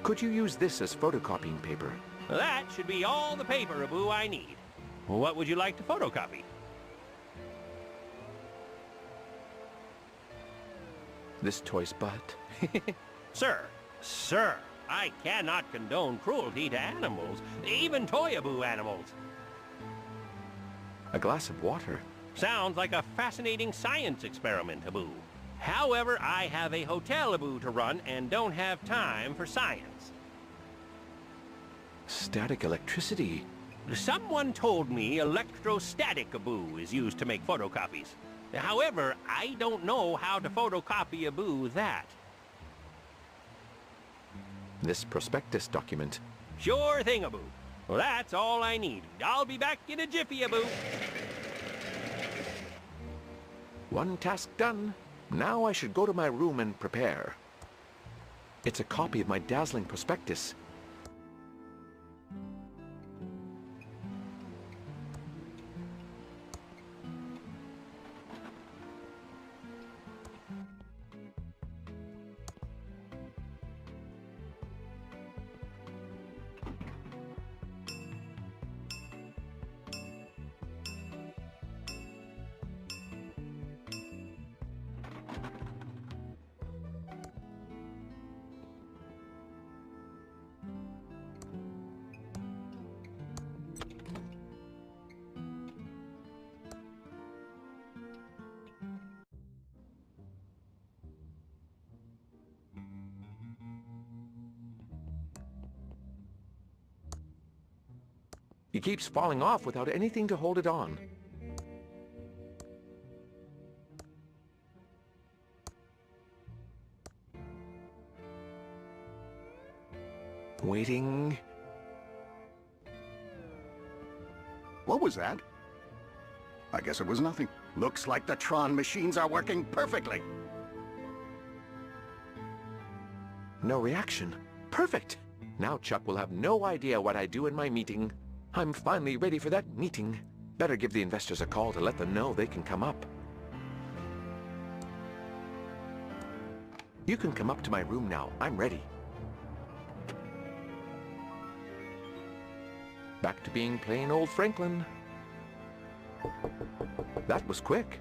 Could you use this as photocopying paper? That should be all the paper, Abu, I need. What would you like to photocopy? This toy's butt. Sir, I cannot condone cruelty to animals, even toy-Abu animals. A glass of water. Sounds like a fascinating science experiment, Abu. However, I have a hotel, Abu, to run and don't have time for science. Static electricity. Someone told me electrostatic, Abu, is used to make photocopies. However, I don't know how to photocopy, Abu, that. This prospectus document. Sure thing, Abu. Well, that's all I need. I'll be back in a jiffy, Abu. One task done. Now I should go to my room and prepare. It's a copy of my dazzling prospectus. keeps falling off without anything to hold it on. Waiting. What was that? I guess it was nothing. Looks like the Tron machines are working perfectly. No reaction. Perfect. Now Chuck will have no idea what I do in my meeting. I'm finally ready for that meeting. Better give the investors a call to let them know they can come up. You can come up to my room now. I'm ready. Back to being plain old Franklin. That was quick.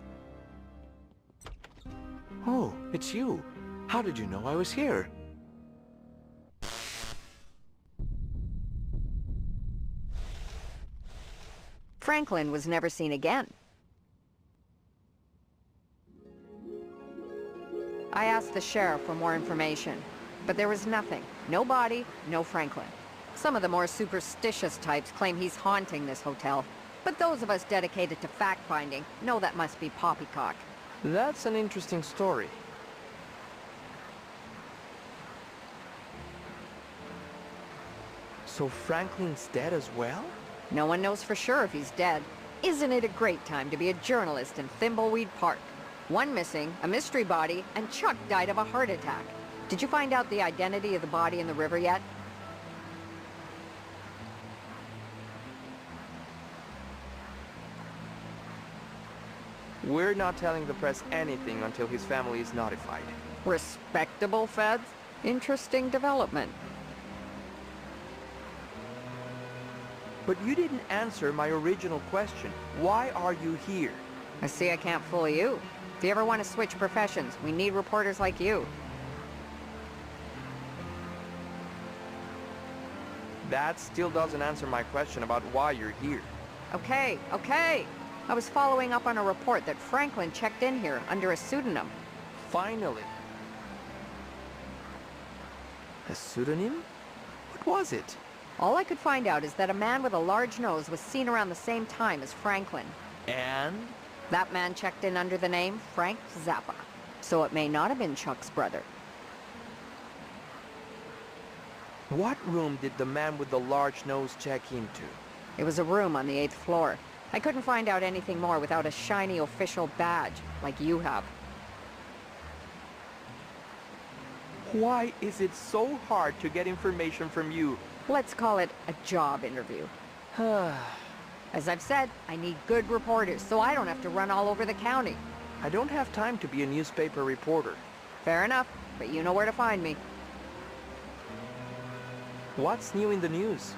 Oh, it's you. How did you know I was here? Franklin was never seen again. I asked the sheriff for more information, but there was nothing. No body, no Franklin. Some of the more superstitious types claim he's haunting this hotel, but those of us dedicated to fact-finding know that must be poppycock. That's an interesting story. So Franklin's dead as well? No one knows for sure if he's dead. Isn't it a great time to be a journalist in Thimbleweed Park? One missing, a mystery body, and Chuck died of a heart attack. Did you find out the identity of the body in the river yet? We're not telling the press anything until his family is notified. Respectable feds? Interesting development. But you didn't answer my original question. Why are you here? I see I can't fool you. If you ever want to switch professions, we need reporters like you. That still doesn't answer my question about why you're here. Okay. I was following up on a report that Franklin checked in here under a pseudonym. Finally. A pseudonym? What was it? All I could find out is that a man with a large nose was seen around the same time as Franklin. And? That man checked in under the name Frank Zappa. So it may not have been Chuck's brother. What room did the man with the large nose check into? It was a room on the 8th floor. I couldn't find out anything more without a shiny official badge, like you have. Why is it so hard to get information from you? Let's call it a job interview. As I've said, I need good reporters, so I don't have to run all over the county. I don't have time to be a newspaper reporter. Fair enough, but you know where to find me. What's new in the news?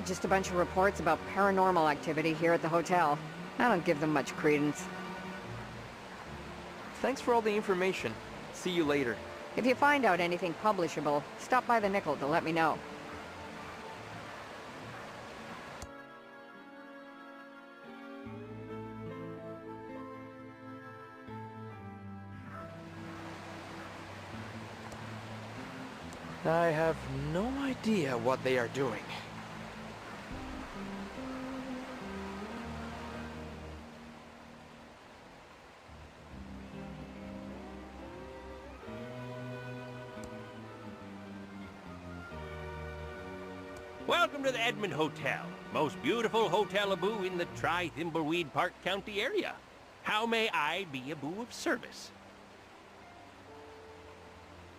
Just a bunch of reports about paranormal activity here at the hotel. I don't give them much credence. Thanks for all the information. See you later. If you find out anything publishable, stop by the Nickel to let me know. I have no idea what they are doing. Welcome to the Edmond Hotel, most beautiful hotel-a-boo in the Thimbleweed Park County area. How may I be a boo of service?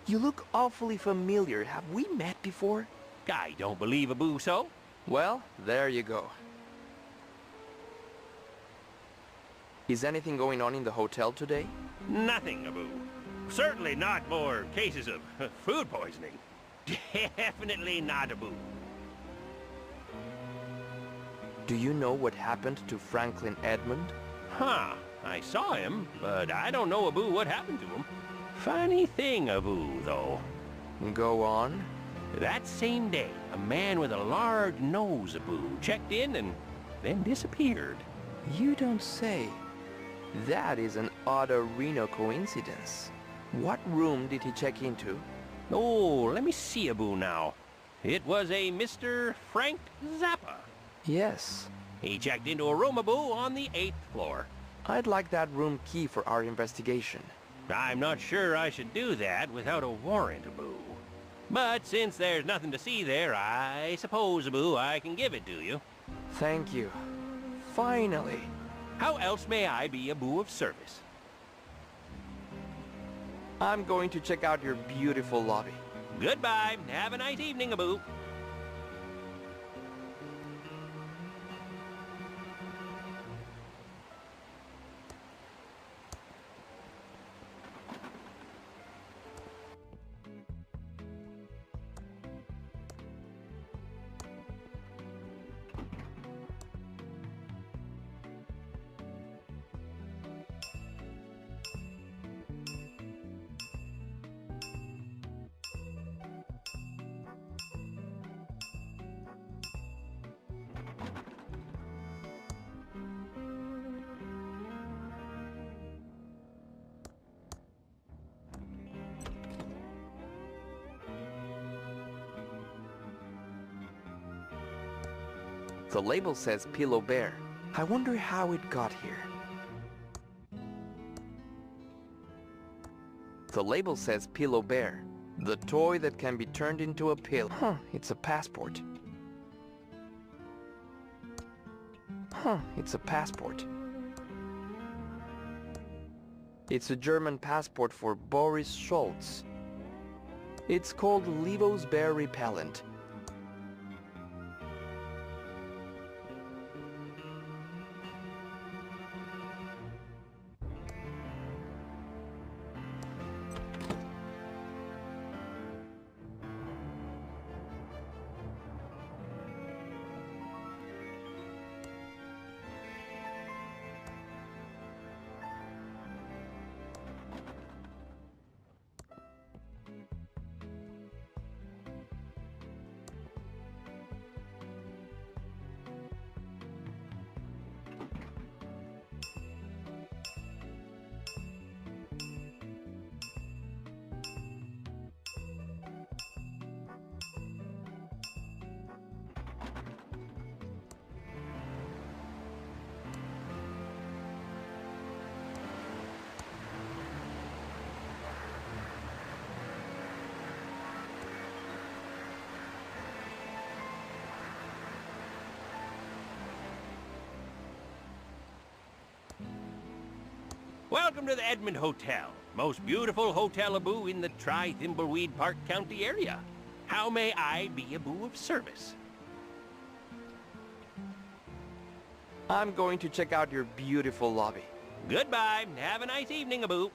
You look awfully familiar. Have we met before? I don't believe a boo so. Well, there you go. Is anything going on in the hotel today? Nothing, a boo. Certainly not more cases of food poisoning. Definitely not a boo. Do you know what happened to Franklin Edmond? Huh. I saw him, but I don't know, a boo, what happened to him. Funny thing, a boo, though. Go on. That same day, a man with a large nose, a boo, checked in and then disappeared. You don't say. That is an odd Reno coincidence. What room did he check into? Oh, let me see, a boo, now. It was a Mr. Frank Zappa. Yes. He checked into a room, Abu, on the 8th floor. I'd like that room key for our investigation. I'm not sure I should do that without a warrant, Abu. But since there's nothing to see there, I suppose, Abu, I can give it to you. Thank you. Finally. How else may I be Abu of service? I'm going to check out your beautiful lobby. Goodbye. Have a nice evening, Abu. The label says Pillow Bear. I wonder how it got here. The label says Pillow Bear, the toy that can be turned into a pillow. Huh, it's a passport. Huh, it's a passport. It's a German passport for Boris Schultz. It's called Levo's Bear Repellent. Welcome to the Edmond Hotel. Most beautiful hotel, Abu, in the Thimbleweed Park County area. How may I be Abu of service? I'm going to check out your beautiful lobby. Goodbye. Have a nice evening, Abu.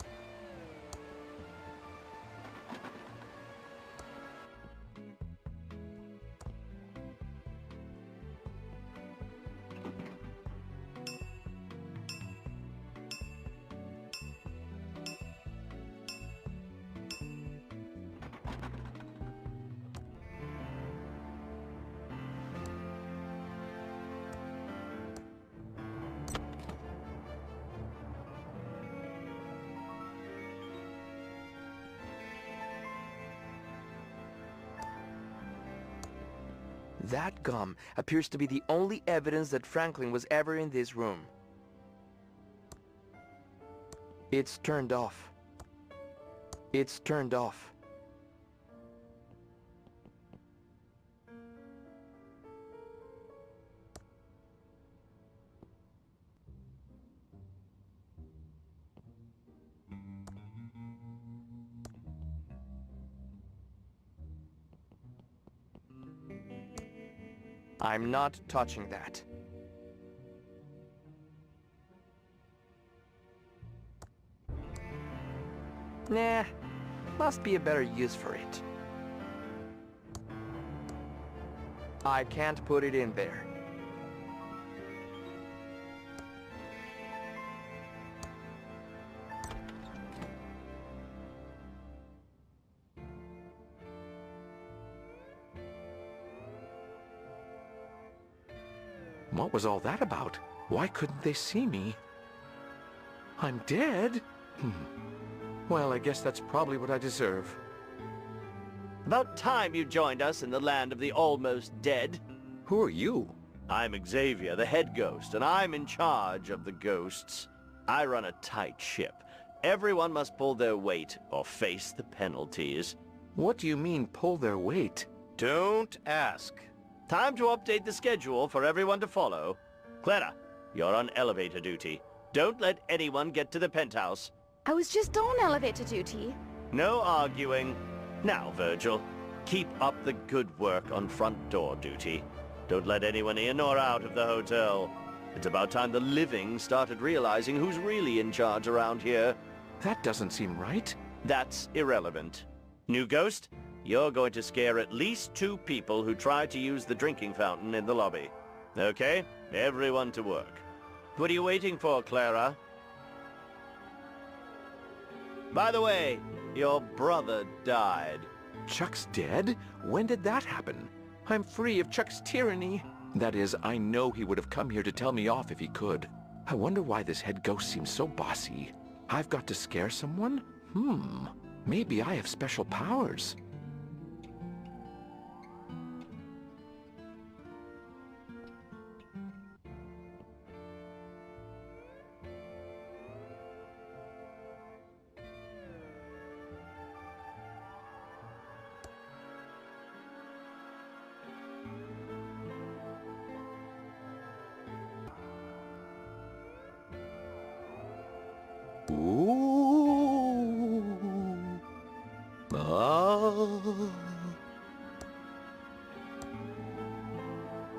That gum appears to be the only evidence that Franklin was ever in this room. It's turned off. It's turned off. I'm not touching that. Nah, must be a better use for it. I can't put it in there. What was all that about? Why couldn't they see me? I'm dead? Well, I guess that's probably what I deserve. About time you joined us in the land of the almost dead. Who are you? I'm Xavier, the head ghost, and I'm in charge of the ghosts. I run a tight ship. Everyone must pull their weight or face the penalties. What do you mean, pull their weight? Don't ask. Time to update the schedule for everyone to follow. Clara, you're on elevator duty. Don't let anyone get to the penthouse. I was just on elevator duty. No arguing. Now, Virgil, keep up the good work on front door duty. Don't let anyone in or out of the hotel. It's about time the living started realizing who's really in charge around here. That doesn't seem right. That's irrelevant. New ghost, you're going to scare at least 2 people who try to use the drinking fountain in the lobby. Okay? Everyone to work. What are you waiting for, Clara? By the way, your brother died. Chuck's dead? When did that happen? I'm free of Chuck's tyranny. That is, I know he would have come here to tell me off if he could. I wonder why this head ghost seems so bossy. I've got to scare someone? Maybe I have special powers.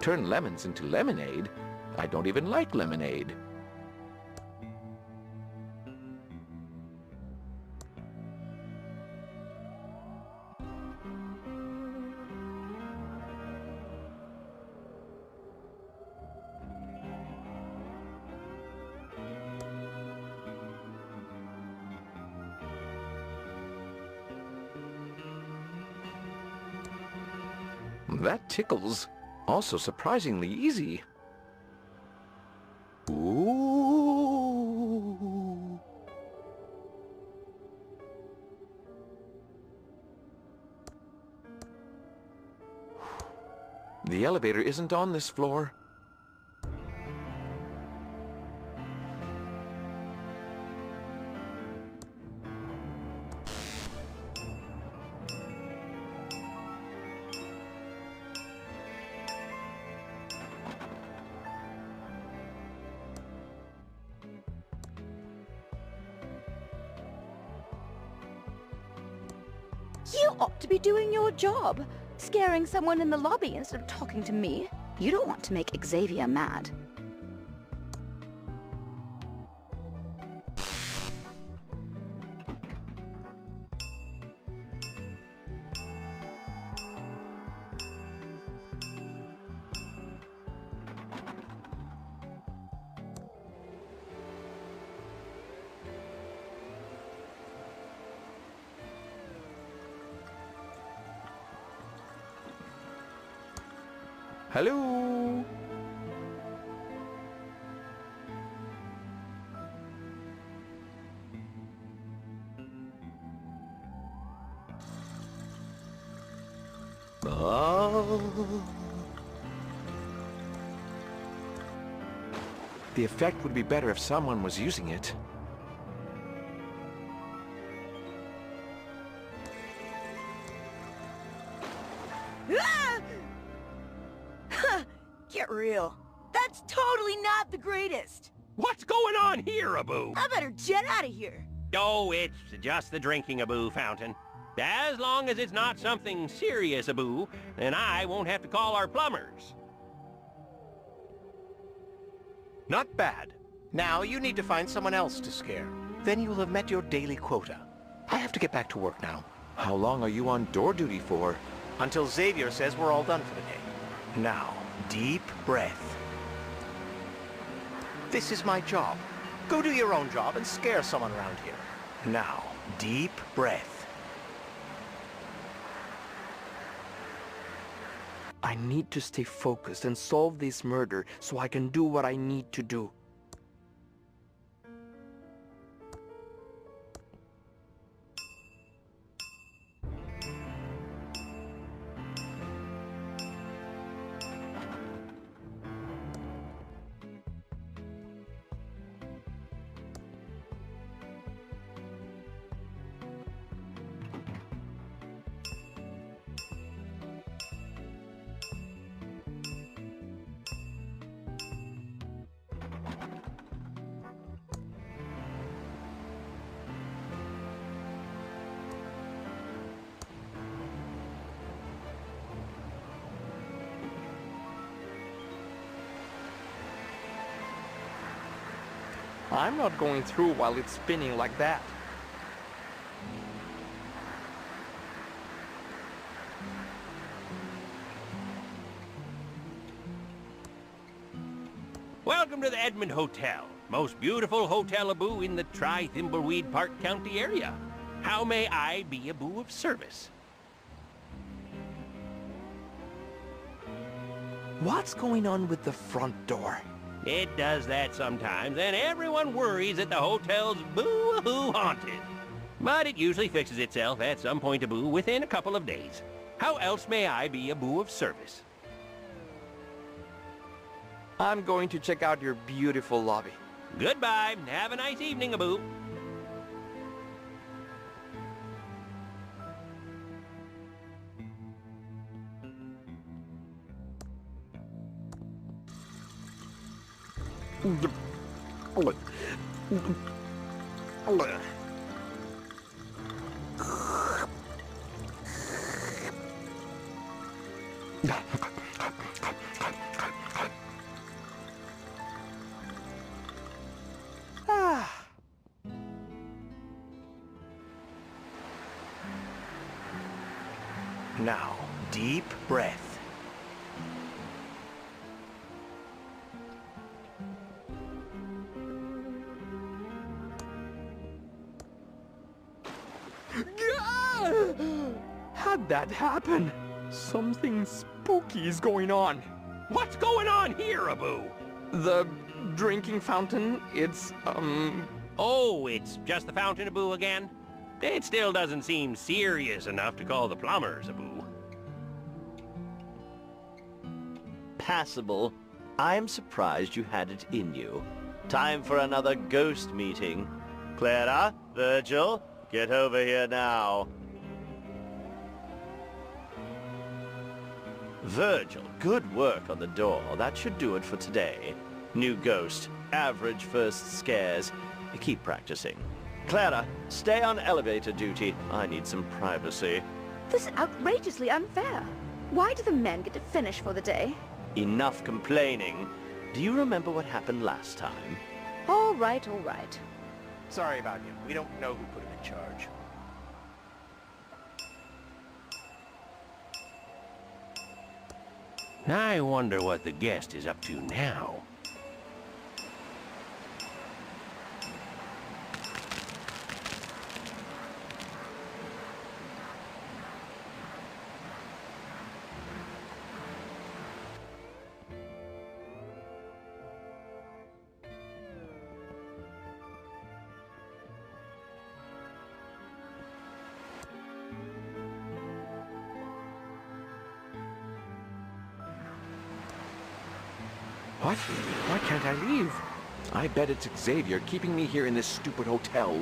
Turn lemons into lemonade? I don't even like lemonade. That tickles. Also surprisingly easy. Ooh. The elevator isn't on this floor. You ought to be doing your job, scaring someone in the lobby instead of talking to me. You don't want to make Xavier mad. Hello? The effect would be better if someone was using it. Get real. That's totally not the greatest. What's going on here, Abu? I better jet out of here. Oh, it's just the drinking Abu fountain. As long as it's not something serious, Abu, then I won't have to call our plumbers. Not bad. Now you need to find someone else to scare. Then you will have met your daily quota. I have to get back to work now. How long are you on door duty for? Until Xavier says we're all done for the day. Now, deep breath. This is my job. Go do your own job and scare someone around here. Now, deep breath. I need to stay focused and solve this murder so I can do what I need to do. I'm not going through while it's spinning like that. Welcome to the Edmond Hotel. Most beautiful hotel Abu in the Thimbleweed Park County area. How may I be Abu of service? What's going on with the front door? It does that sometimes, and everyone worries that the hotel's boo-hoo haunted. But it usually fixes itself at some point, Abu, within a couple of days. How else may I be Abu of service? I'm going to check out your beautiful lobby. Goodbye. Have a nice evening, Abu. Now, deep breath. How'd that happen? Something spooky is going on. What's going on here, Abu? The drinking fountain, Oh, it's just the fountain, Abu, again? It still doesn't seem serious enough to call the plumbers, Abu. Passable. I'm surprised you had it in you. Time for another ghost meeting. Clara, Virgil, get over here now. Virgil, good work on the door. That should do it for today. New ghost, average first scares. Keep practicing. Clara, stay on elevator duty. I need some privacy. This is outrageously unfair. Why do the men get to finish for the day? Enough complaining. Do you remember what happened last time? All right, all right. Sorry about you. We don't know who put him in charge. I wonder what the guest is up to now. What? Why can't I leave? I bet it's Xavier keeping me here in this stupid hotel.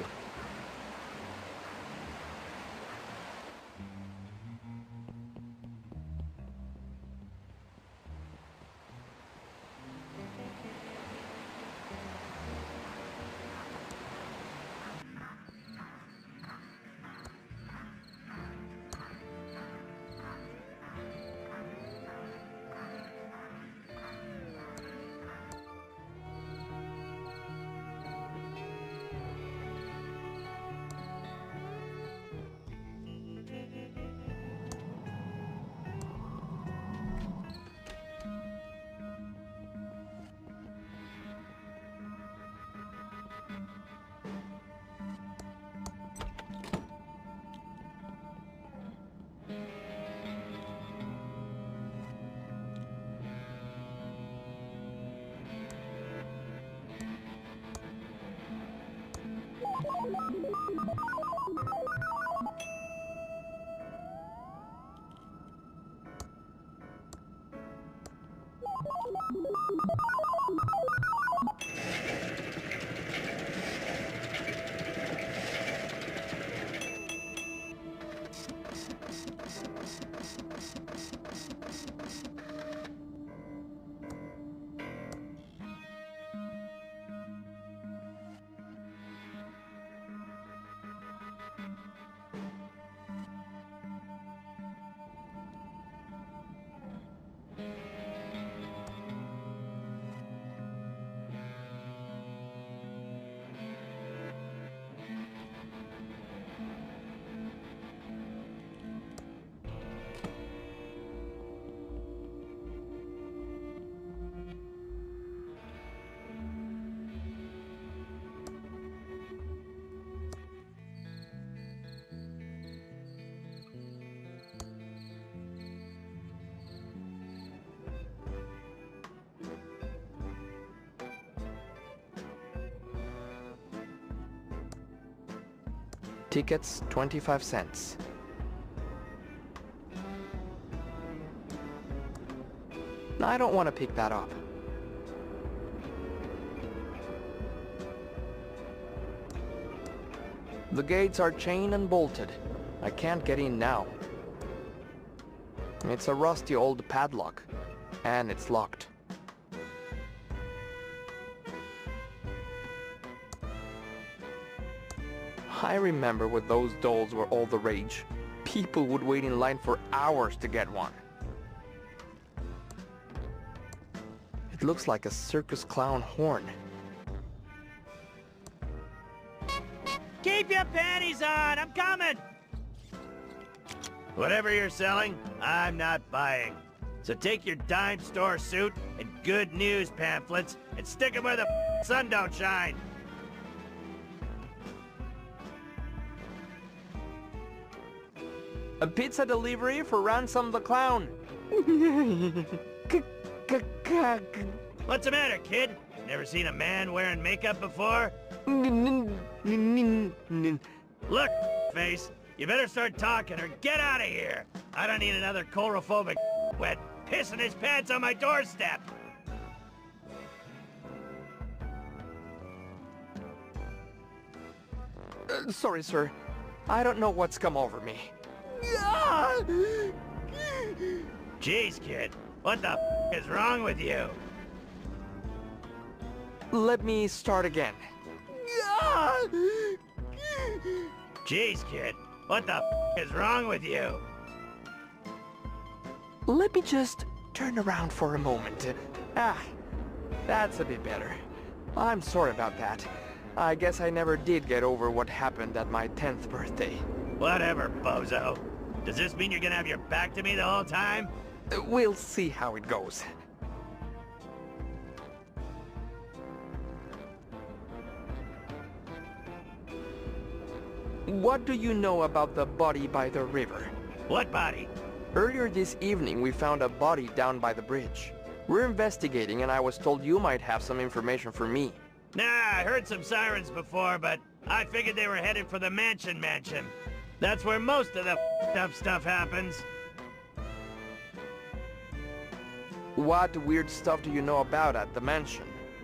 Tickets 25 cents. I don't want to pick that up. The gates are chained and bolted. I can't get in now. It's a rusty old padlock, and it's locked. I remember when those dolls were all the rage. People would wait in line for hours to get one. It looks like a circus clown horn. Keep your panties on! I'm coming! Whatever you're selling, I'm not buying. So take your dime store suit and good news pamphlets and stick them where the sun don't shine. A pizza delivery for Ransom the Clown. What's the matter, kid? Never seen a man wearing makeup before? Look, face, you better start talking or get out of here. I don't need another chorophobic wet pissing his pants on my doorstep. Sorry, sir. I don't know what's come over me. Jeez, kid, what the is wrong with you? Let me start again. Jeez, kid, what the is wrong with you? Let me just turn around for a moment. That's a bit better. I'm sorry about that. I guess I never did get over what happened at my 10th birthday. Whatever, bozo. Does this mean you're gonna have your back to me the whole time? We'll see how it goes. What do you know about the body by the river? What body? Earlier this evening, we found a body down by the bridge. We're investigating, and I was told you might have some information for me. Nah, I heard some sirens before, but I figured they were headed for the mansion. That's where most of the up stuff happens. What weird stuff do you know about at the mansion?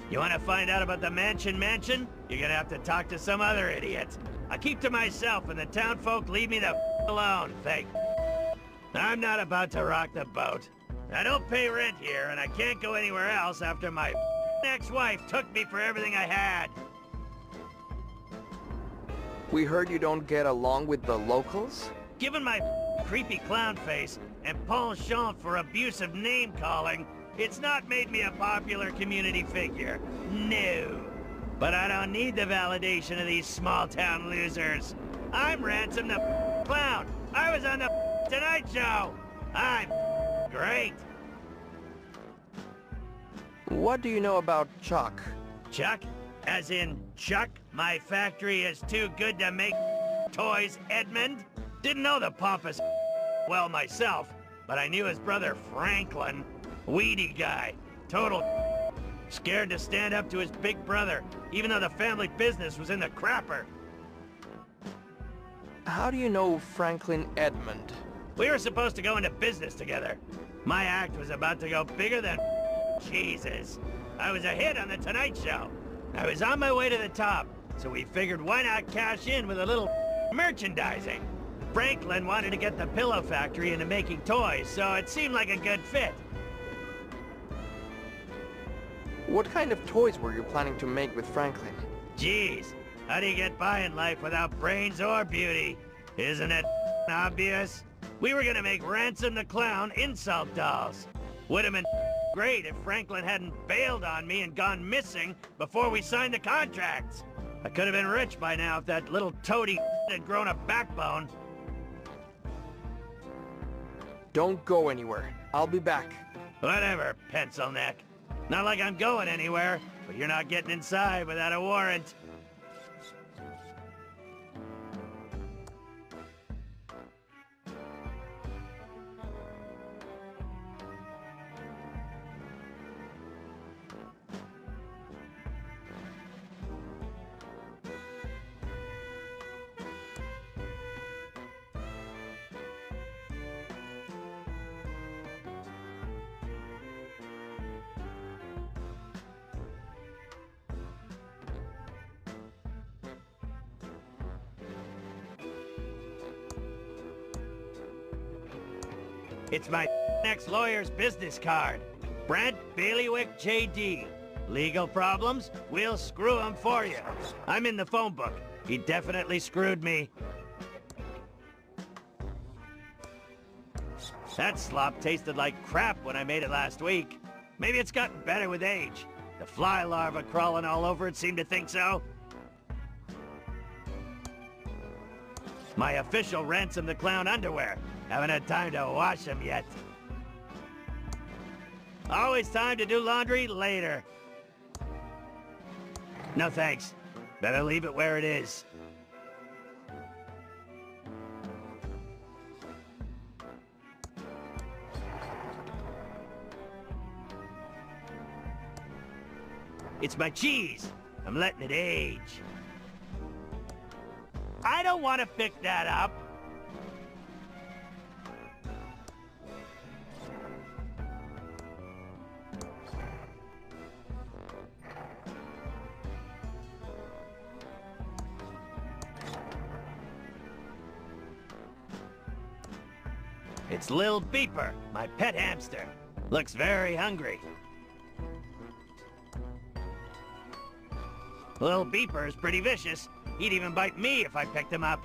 You want to find out about the mansion? You're gonna have to talk to some other idiot. I keep to myself, and the town folk leave me the alone, fake. I'm not about to rock the boat. I don't pay rent here, and I can't go anywhere else after my ex-wife took me for everything I had. We heard you don't get along with the locals? Given my creepy clown face and penchant for abusive name-calling, it's not made me a popular community figure. No. But I don't need the validation of these small-town losers. I'm Ransom the Clown. I was on the Tonight Show. I'm great. What do you know about Chuck? Chuck? As in, Chuck, my factory is too good to make toys, Edmund? Didn't know the pompous well myself, but I knew his brother Franklin. Weedy guy. Total scared to stand up to his big brother, even though the family business was in the crapper. How do you know Franklin Edmund? We were supposed to go into business together. My act was about to go bigger than Jesus. I was a hit on the Tonight Show. I was on my way to the top, so we figured why not cash in with a little merchandising. Franklin wanted to get the pillow factory into making toys, so it seemed like a good fit. What kind of toys were you planning to make with Franklin? Jeez, how do you get by in life without brains or beauty? Isn't it obvious? We were gonna make Ransom the Clown insult dolls. Would've been great if Franklin hadn't bailed on me and gone missing before we signed the contracts. I could have been rich by now if that little toady had grown a backbone. Don't go anywhere. I'll be back. Whatever, pencil neck. Not like I'm going anywhere, but you're not getting inside without a warrant. It's my ex-lawyer's business card. Brent Bailiwick J.D. Legal problems? We'll screw him for you. I'm in the phone book. He definitely screwed me. That slop tasted like crap when I made it last week. Maybe it's gotten better with age. The fly larvae crawling all over it seemed to think so. My official Ransom the Clown underwear. Haven't had time to wash them yet. Always time to do laundry later. No thanks. Better leave it where it is. It's my cheese. I'm letting it age. I don't want to pick that up. It's Lil Beeper, my pet hamster. Looks very hungry. Lil Beeper is pretty vicious. He'd even bite me if I picked him up.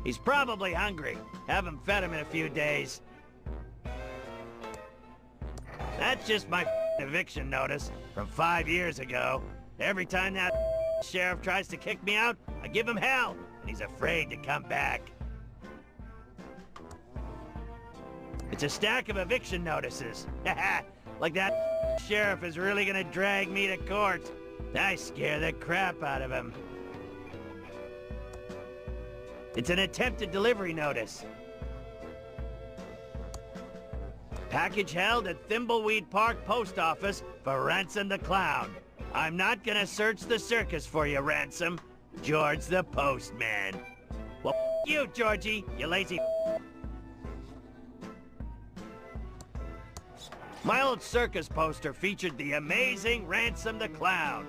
He's probably hungry. Haven't fed him in a few days. That's just my eviction notice from 5 years ago. Every time that sheriff tries to kick me out, I give him hell, and he's afraid to come back. It's a stack of eviction notices. Like that sheriff is really gonna drag me to court. I scare the crap out of him. It's an attempted delivery notice. Package held at Thimbleweed Park Post Office for Ransom the Clown. I'm not gonna search the circus for you, Ransom. George the Postman. Well, you, Georgie, you lazy. My old circus poster featured the amazing Ransom the Clown.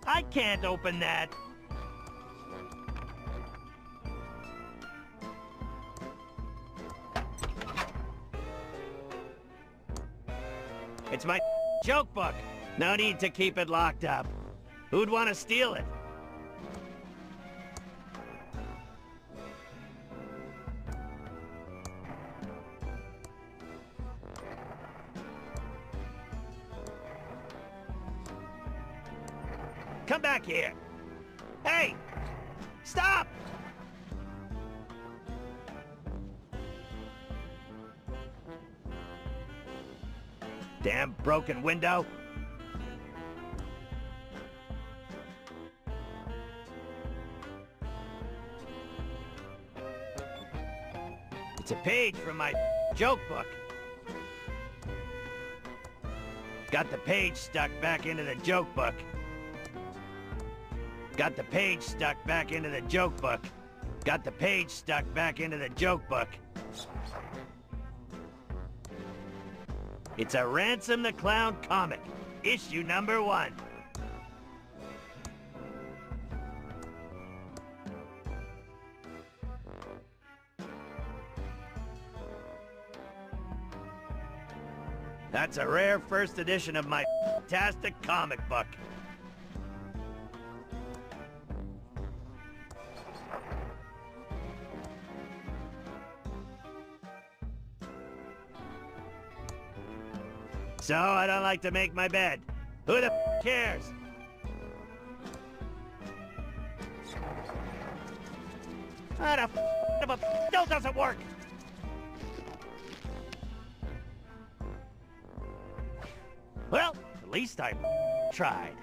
I can't open that. It's my joke book. No need to keep it locked up. Who'd want to steal it? Come back here. Hey! Stop! Damn broken window. It's a page from my joke book. Got the page stuck back into the joke book. Got the page stuck back into the joke book. Got the page stuck back into the joke book. It's a Ransom the Clown comic, issue number 1. That's a rare first edition of my fantastic comic book. So, I don't like to make my bed. Who the cares? How the still doesn't work? Well, at least I tried.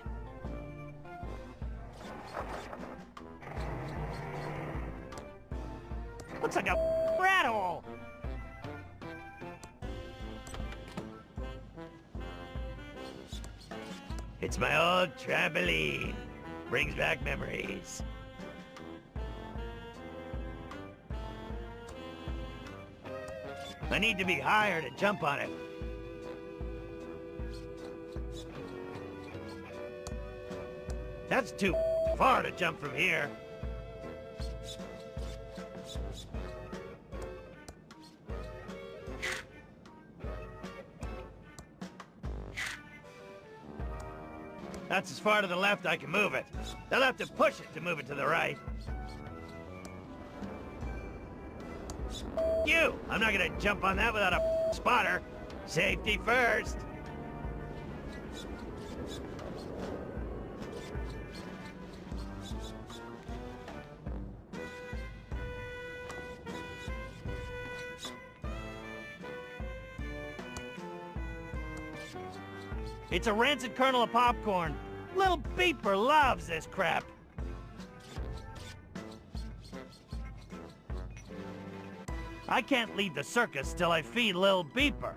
Looks like a rat hole. It's my old trampoline. Brings back memories. I need to be higher to jump on it. That's too far to jump from here. That's as far to the left I can move it. They'll have to push it to move it to the right. You! I'm not gonna jump on that without a spotter. Safety first. It's a rancid kernel of popcorn. Little Beeper loves this crap. I can't leave the circus till I feed Lil Beeper.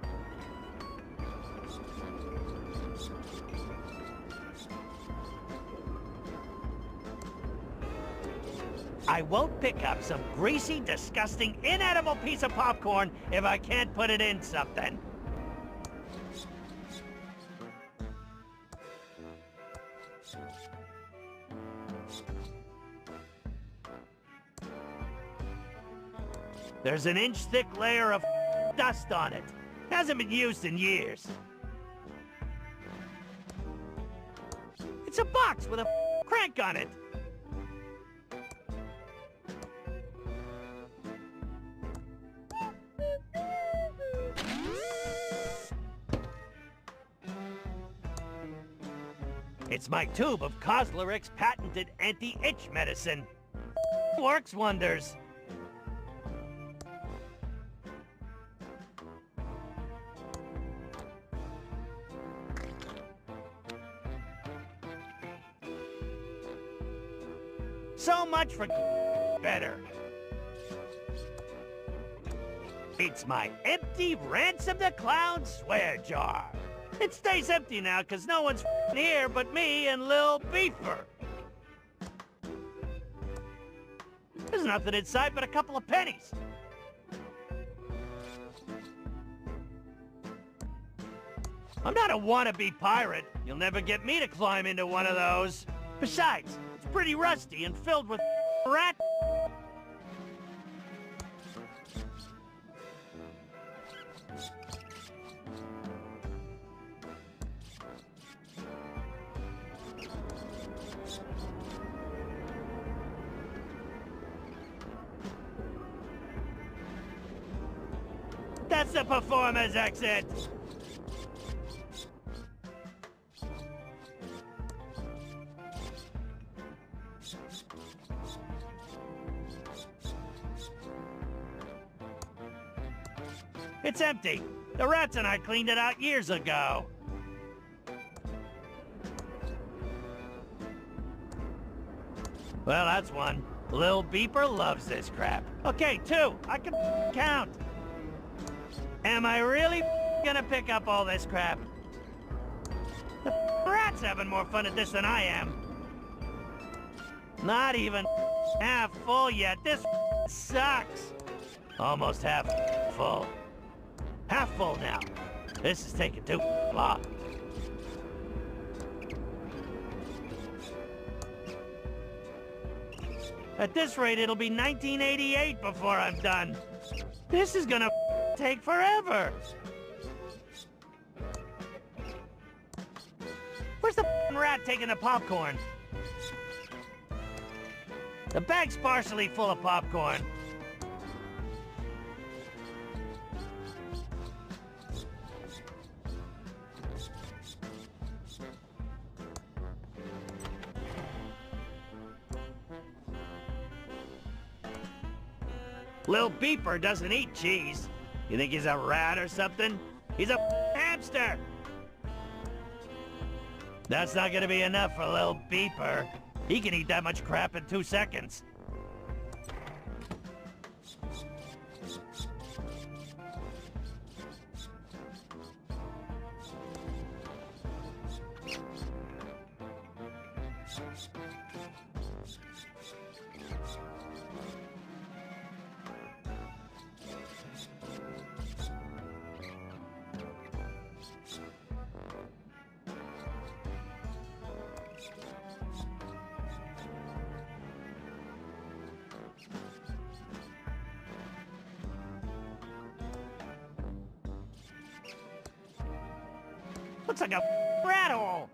I won't pick up some greasy, disgusting, inedible piece of popcorn if I can't put it in something. There's an inch-thick layer of dust on it. Hasn't been used in years. It's a box with a crank on it. It's my tube of Cosleric's patented anti-itch medicine. Works wonders. So much for better. It's my empty Ransom the Clown swear jar. It stays empty now because no one's here but me and Lil Beeper. There's nothing inside but a couple of pennies. I'm not a wannabe pirate. You'll never get me to climb into one of those. Besides, it's pretty rusty and filled with rat. That's the performer's exit. It's empty. The rats and I cleaned it out years ago. Well, that's one. Lil Beeper loves this crap. Okay, two. I can count. Am I really gonna pick up all this crap? The rat's having more fun at this than I am. Not even half full yet. This sucks. Almost half full. Half full now. This is taking too long. At this rate, it'll be 1988 before I'm done. This is gonna take forever. Where's the rat taking the popcorn? The bag's partially full of popcorn. Lil Beeper doesn't eat cheese. You think he's a rat or something? He's a hamster! That's not gonna be enough for Lil Beeper. He can eat that much crap in 2 seconds. Looks like a rat hole.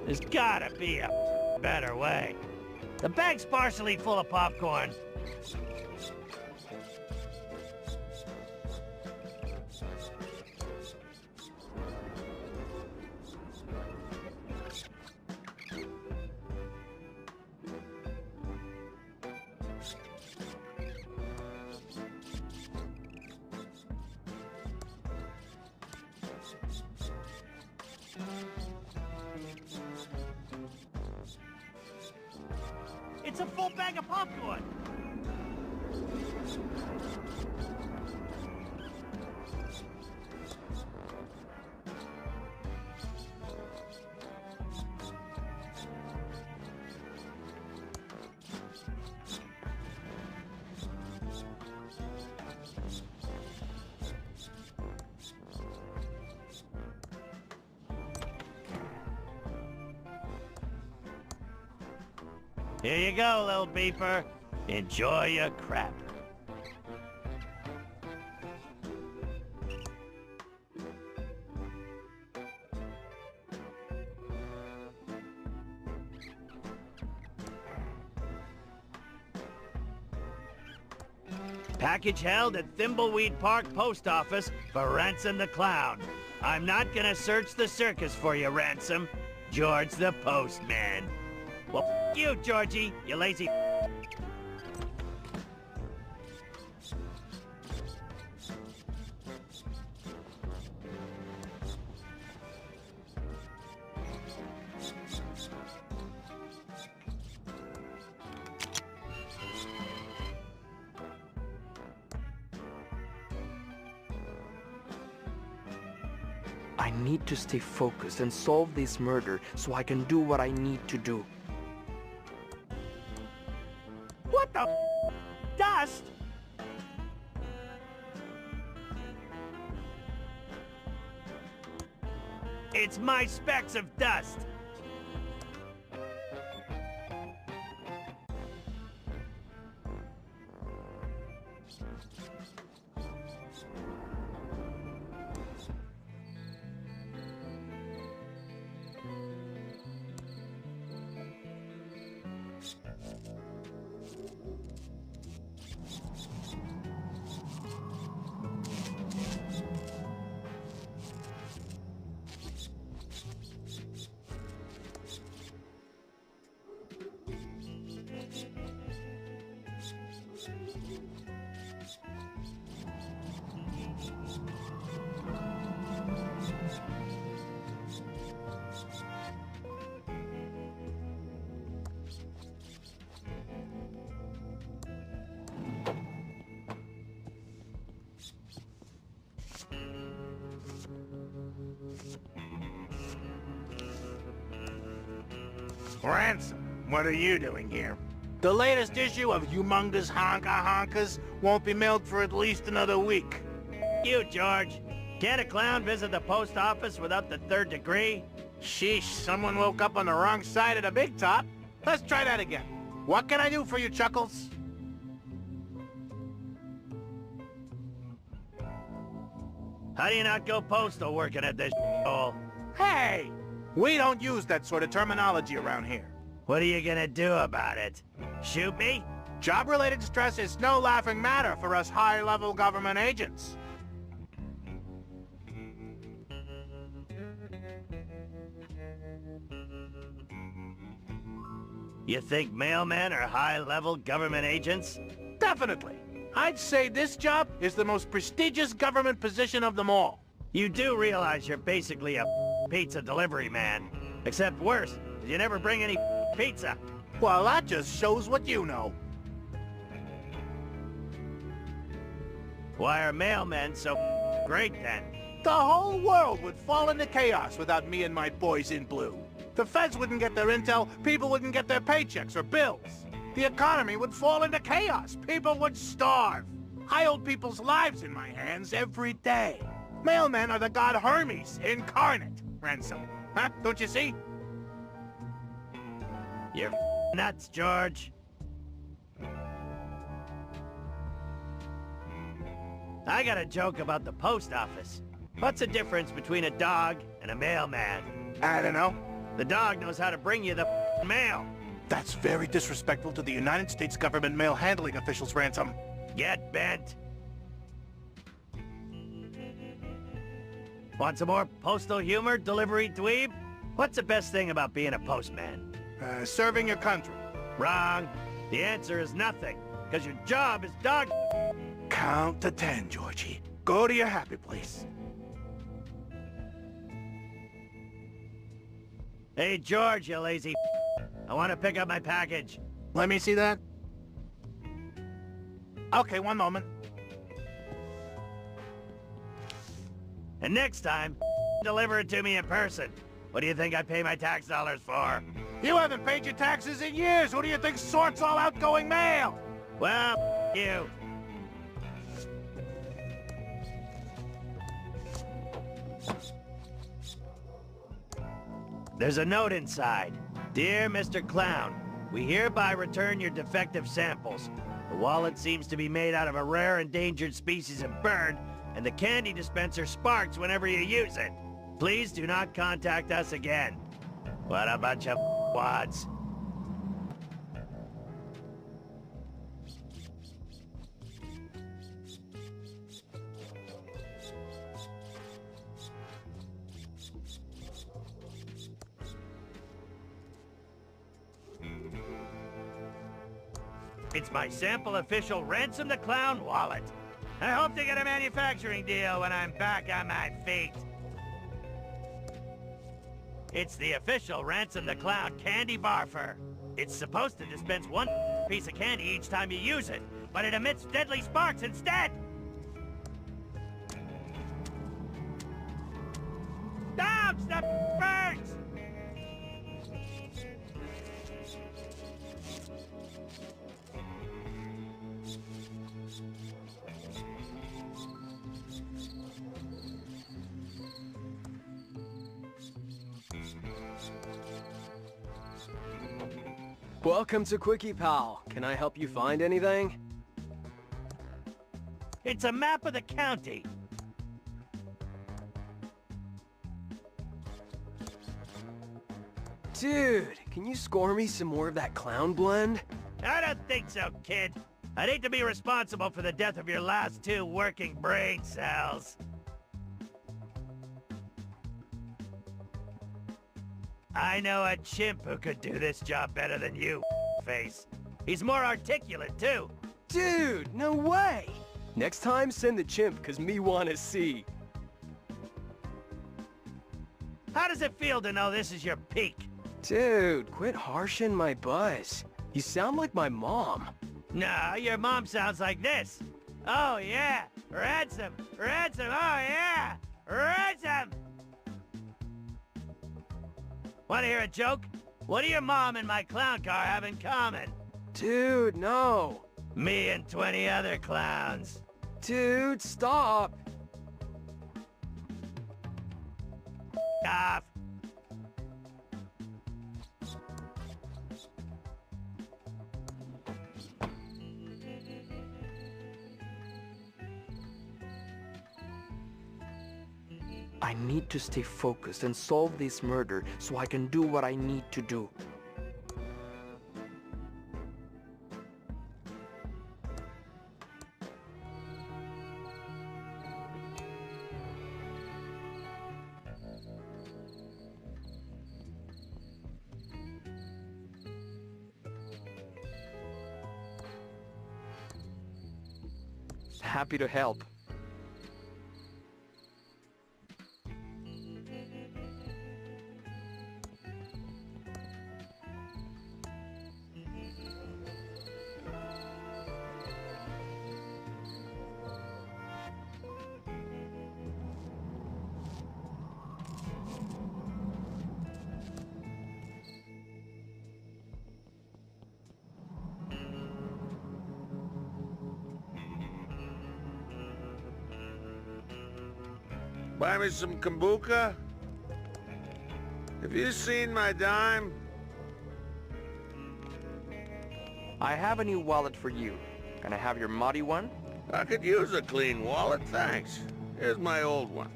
There's gotta be a better way. The bag's partially full of popcorn. It's a full bag of popcorn! Here you go, little beeper. Enjoy your crap. Package held at Thimbleweed Park Post Office for Ransom the Clown. I'm not gonna search the circus for you, Ransom. George the Postman. Well, f you, Georgie, you lazy. I need to stay focused and solve this murder so I can do what I need to do. What the dust? It's my specks of dust. Ransom, what are you doing here? The latest issue of Humongous Honka Honkas won't be mailed for at least another week. You, George. Can't a clown visit the post office without the third degree? Sheesh, someone woke up on the wrong side of the big top. Let's try that again. What can I do for you, Chuckles? How do you not go postal working at this hole? Hey! We don't use that sort of terminology around here. What are you gonna do about it? Shoot me? Job-related stress is no laughing matter for us high-level government agents. You think mailmen are high-level government agents? Definitely. I'd say this job is the most prestigious government position of them all. You do realize you're basically a pizza delivery man. Except worse, you never bring any pizza. Well, that just shows what you know. Why are mailmen so great then? The whole world would fall into chaos without me and my boys in blue. The feds wouldn't get their intel, people wouldn't get their paychecks or bills. The economy would fall into chaos, people would starve. I hold people's lives in my hands every day. Mailmen are the god Hermes incarnate, Ransom. Huh? Don't you see? You're nuts, George. I got a joke about the post office. What's the difference between a dog and a mailman? I don't know. The dog knows how to bring you the mail. That's very disrespectful to the United States government mail handling officials, Ransom. Get bent. Want some more postal humor, delivery dweeb? What's the best thing about being a postman? Serving your country. Wrong. The answer is nothing, because your job is dog. Count to 10, Georgie. Go to your happy place. Hey, George, you lazy I want to pick up my package. Let me see that. Okay, one moment. And next time, deliver it to me in person. What do you think I pay my tax dollars for? You haven't paid your taxes in years. Who do you think sorts all outgoing mail? Well, you. There's a note inside. Dear Mr. Clown, we hereby return your defective samples. The wallet seems to be made out of a rare endangered species of bird, and the candy dispenser sparks whenever you use it. Please do not contact us again. What a bunch of wads. It's my sample official Ransom the Clown wallet. I hope to get a manufacturing deal when I'm back on my feet. It's the official Ransom the Clown candy barfer. It's supposed to dispense one piece of candy each time you use it, but it emits deadly sparks instead. Stop! Stop! Birds! Welcome to Quickie Pal. Can I help you find anything? It's a map of the county. Dude, can you score me some more of that clown blend? I don't think so, kid. I'd hate to be responsible for the death of your last two working brain cells. I know a chimp who could do this job better than you, face. He's more articulate, too. Dude, no way! Next time, send the chimp, cause me wanna see. How does it feel to know this is your peak? Dude, quit harshing my buzz. You sound like my mom. Nah, your mom sounds like this. Oh, yeah. Ransom. Ransom. Oh, yeah. Ransom. Want to hear a joke? What do your mom and my clown car have in common? Dude, no. Me and 20 other clowns. Dude, stop. Off. I need to stay focused and solve this murder so I can do what I need to do. Happy to help. Buy me some kombucha? Have you seen my dime? I have a new wallet for you. Can I have your muddy one? I could use a clean wallet, thanks. Here's my old one.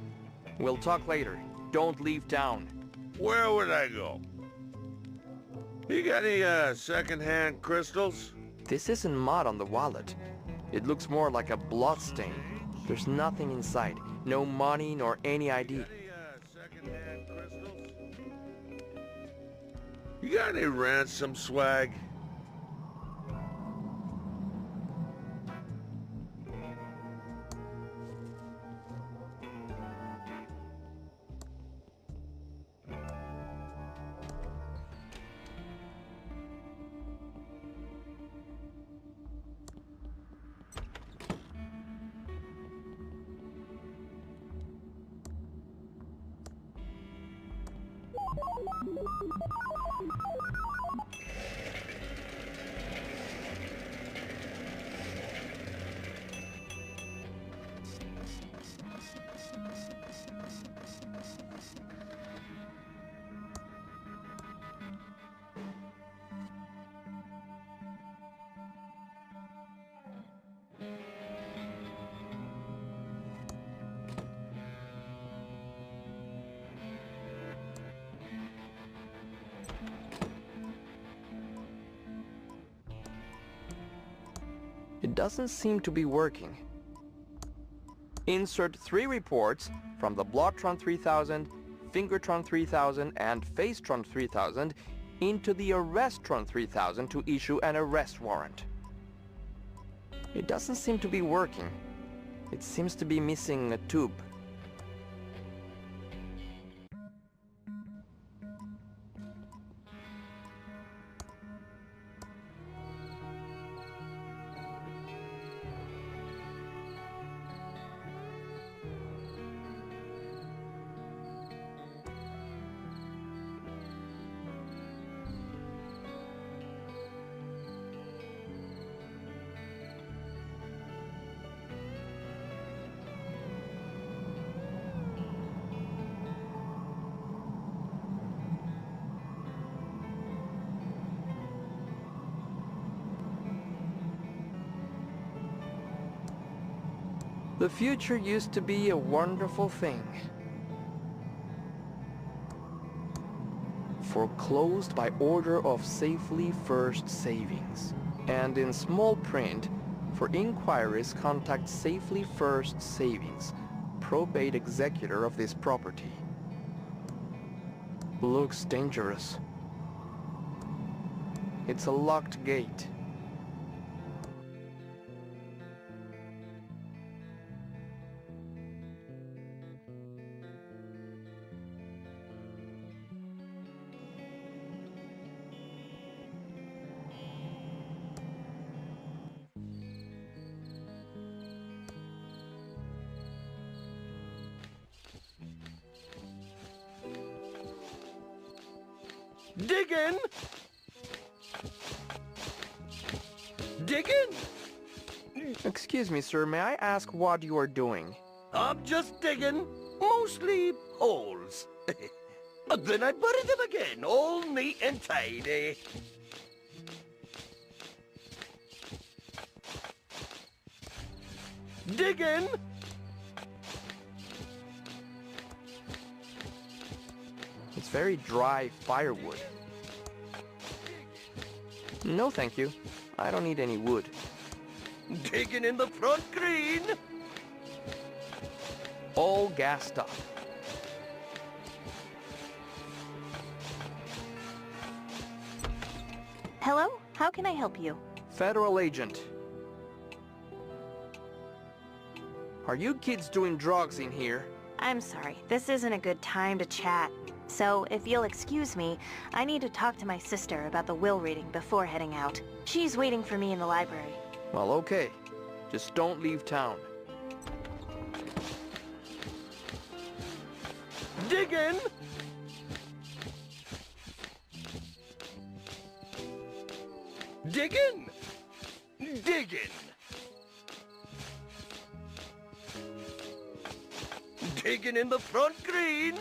We'll talk later. Don't leave town. Where would I go? You got any, second-hand crystals? This isn't mud on the wallet. It looks more like a blood stain. There's nothing inside. No money nor any ID. Second-hand crystals? You got any ransom swag? It doesn't seem to be working. Insert 3 reports from the Bloodtron 3000, Fingertron 3000, and Facetron 3000 into the Arrestron 3000 to issue an arrest warrant. It doesn't seem to be working. It seems to be missing a tube. The future used to be a wonderful thing. Foreclosed by order of Safely First Savings. And in small print, for inquiries contact Safely First Savings, probate executor of this property. Looks dangerous. It's a locked gate. Diggin'! Diggin'! Excuse me, sir, may I ask what you are doing? I'm just digging. Mostly holes. Then I bury them again, all neat and tidy. Diggin'! It's very dry firewood. No, thank you. I don't need any wood. Digging in the front green. All gassed up. Hello? How can I help you? Federal agent. Are you kids doing drugs in here? I'm sorry, this isn't a good time to chat. So, if you'll excuse me, I need to talk to my sister about the will reading before heading out. She's waiting for me in the library. Well, okay. Just don't leave town. Diggin'! Diggin'! Diggin'! digging in the front green.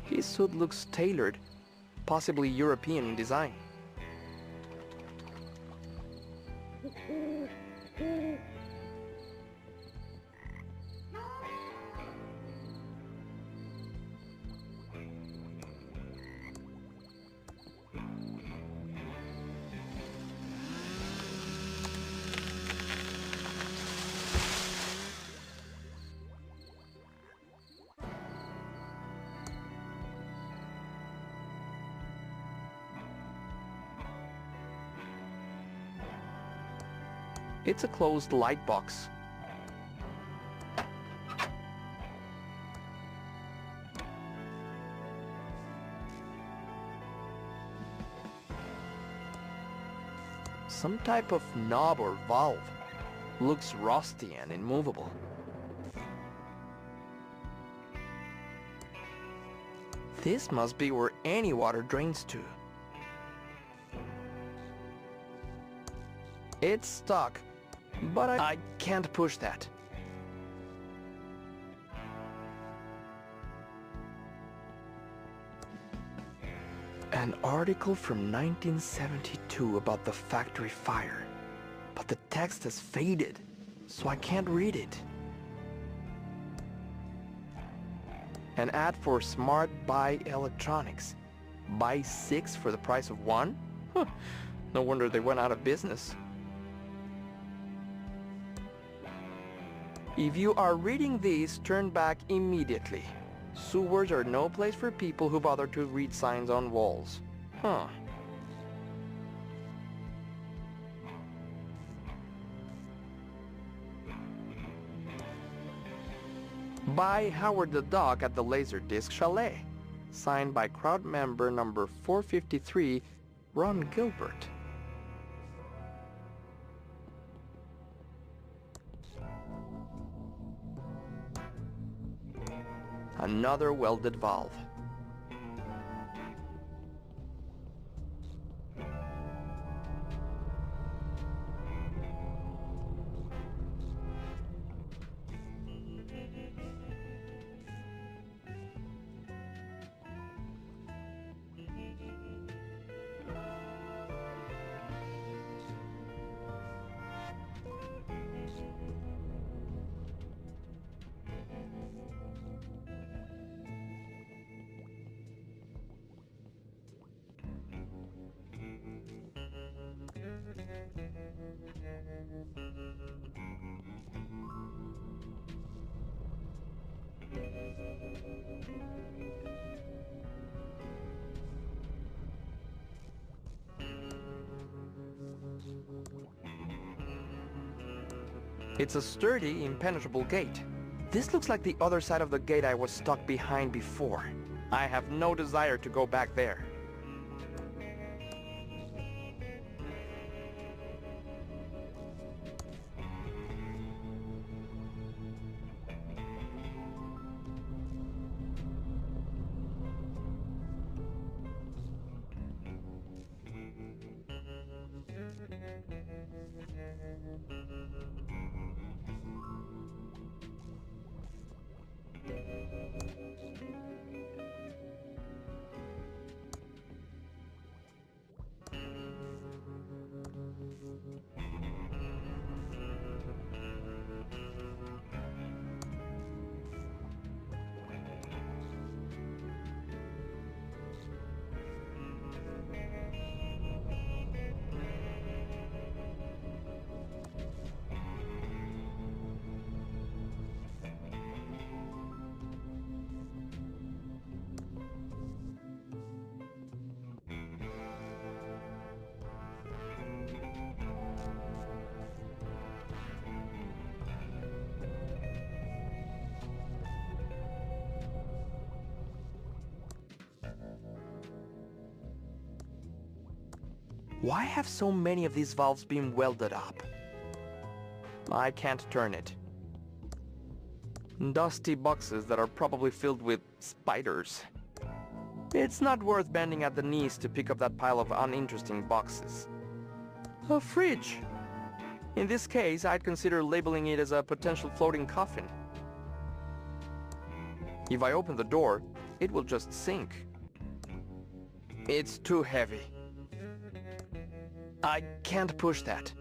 His suit looks tailored, possibly European in design. It's a closed light box. Some type of knob or valve. Looks rusty and immovable. This must be where any water drains to. It's stuck, but I can't push that. An article from 1972 about the factory fire, but the text has faded, so I can't read it. An ad for Smart Buy Electronics. Buy 6 for the price of 1? Huh. No wonder they went out of business. If you are reading these, turn back immediately. Sewers are no place for people who bother to read signs on walls. Huh. By Howard the Dog at the Laserdisc Chalet. Signed by crowd member number 453, Ron Gilbert. Another welded valve. It's a sturdy, impenetrable gate. This looks like the other side of the gate I was stuck behind before. I have no desire to go back there. Why have so many of these valves been welded up? I can't turn it. Dusty boxes that are probably filled with spiders. It's not worth bending at the knees to pick up that pile of uninteresting boxes. A fridge! In this case, I'd consider labeling it as a potential floating coffin. If I open the door, it will just sink. It's too heavy. I can't push that.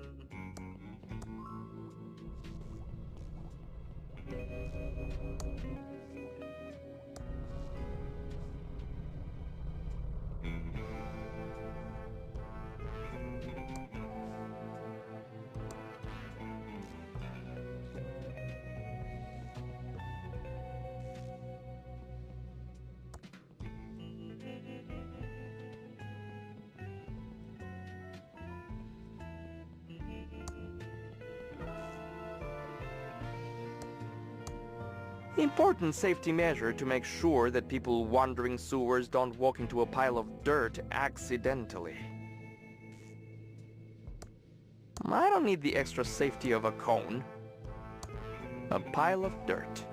Important safety measure to make sure that people wandering sewers don't walk into a pile of dirt accidentally. I don't need the extra safety of a cone. A pile of dirt.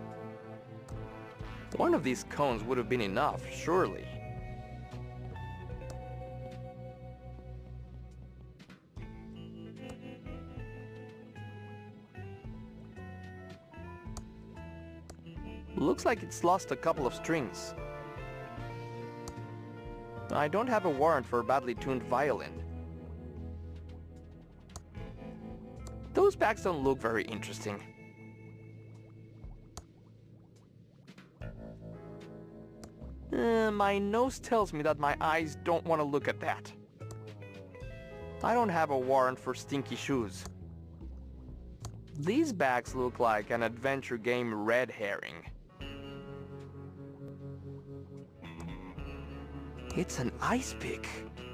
One of these cones would have been enough, surely. Looks like it's lost a couple of strings. I don't have a warrant for a badly tuned violin. Those bags don't look very interesting. My nose tells me that my eyes don't want to look at that. I don't have a warrant for stinky shoes. These bags look like an adventure game red herring. It's an ice pick.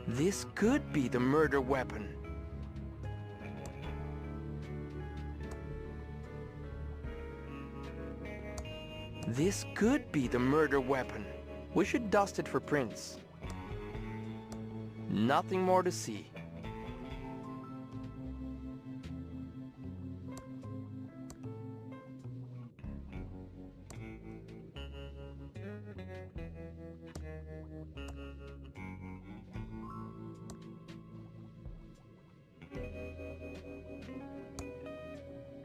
This could be the murder weapon. This could be the murder weapon. We should dust it for prints. Nothing more to see.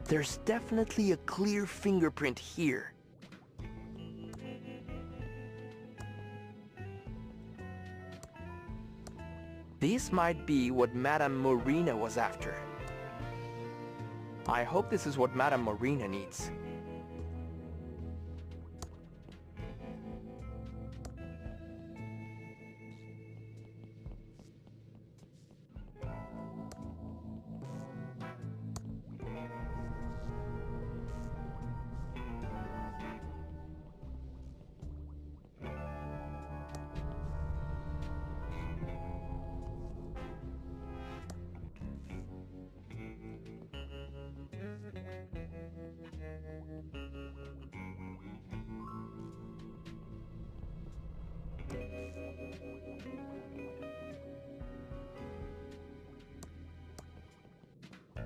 There's definitely a clear fingerprint here. This might be what Madame Marina was after. I hope this is what Madame Marina needs.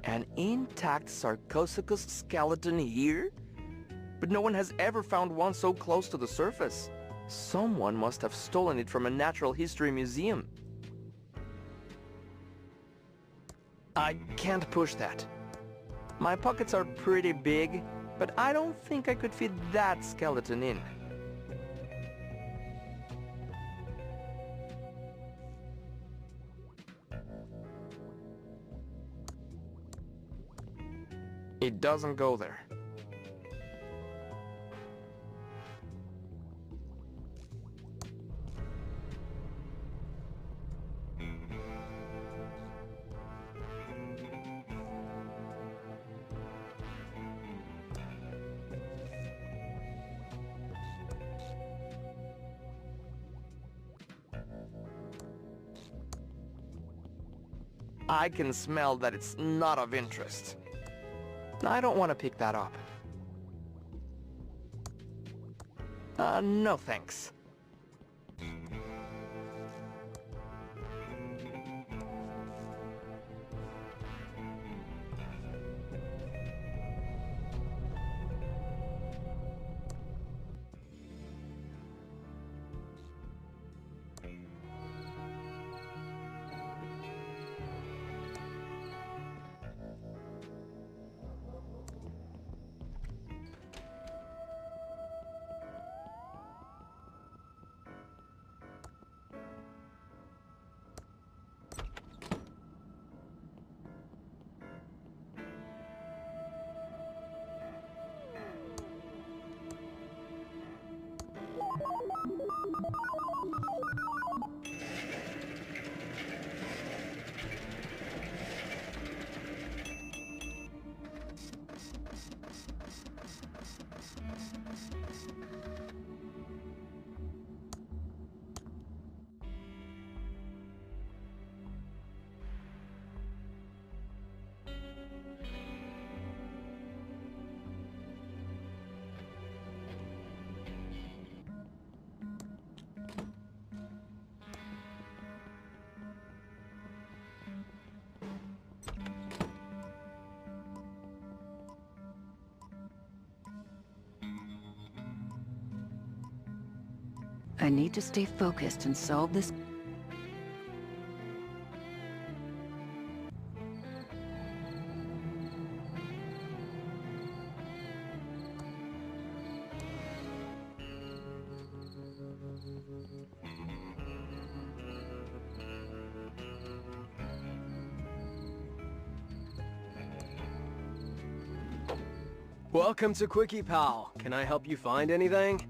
An intact Sarcosuchus skeleton here? But no one has ever found one so close to the surface. Someone must have stolen it from a natural history museum. I can't push that. My pockets are pretty big, but I don't think I could fit that skeleton in. It doesn't go there. I can smell that it's not of interest. I don't want to pick that up. No thanks. I need to stay focused and solve this. Welcome to Quickie Pal. Can I help you find anything?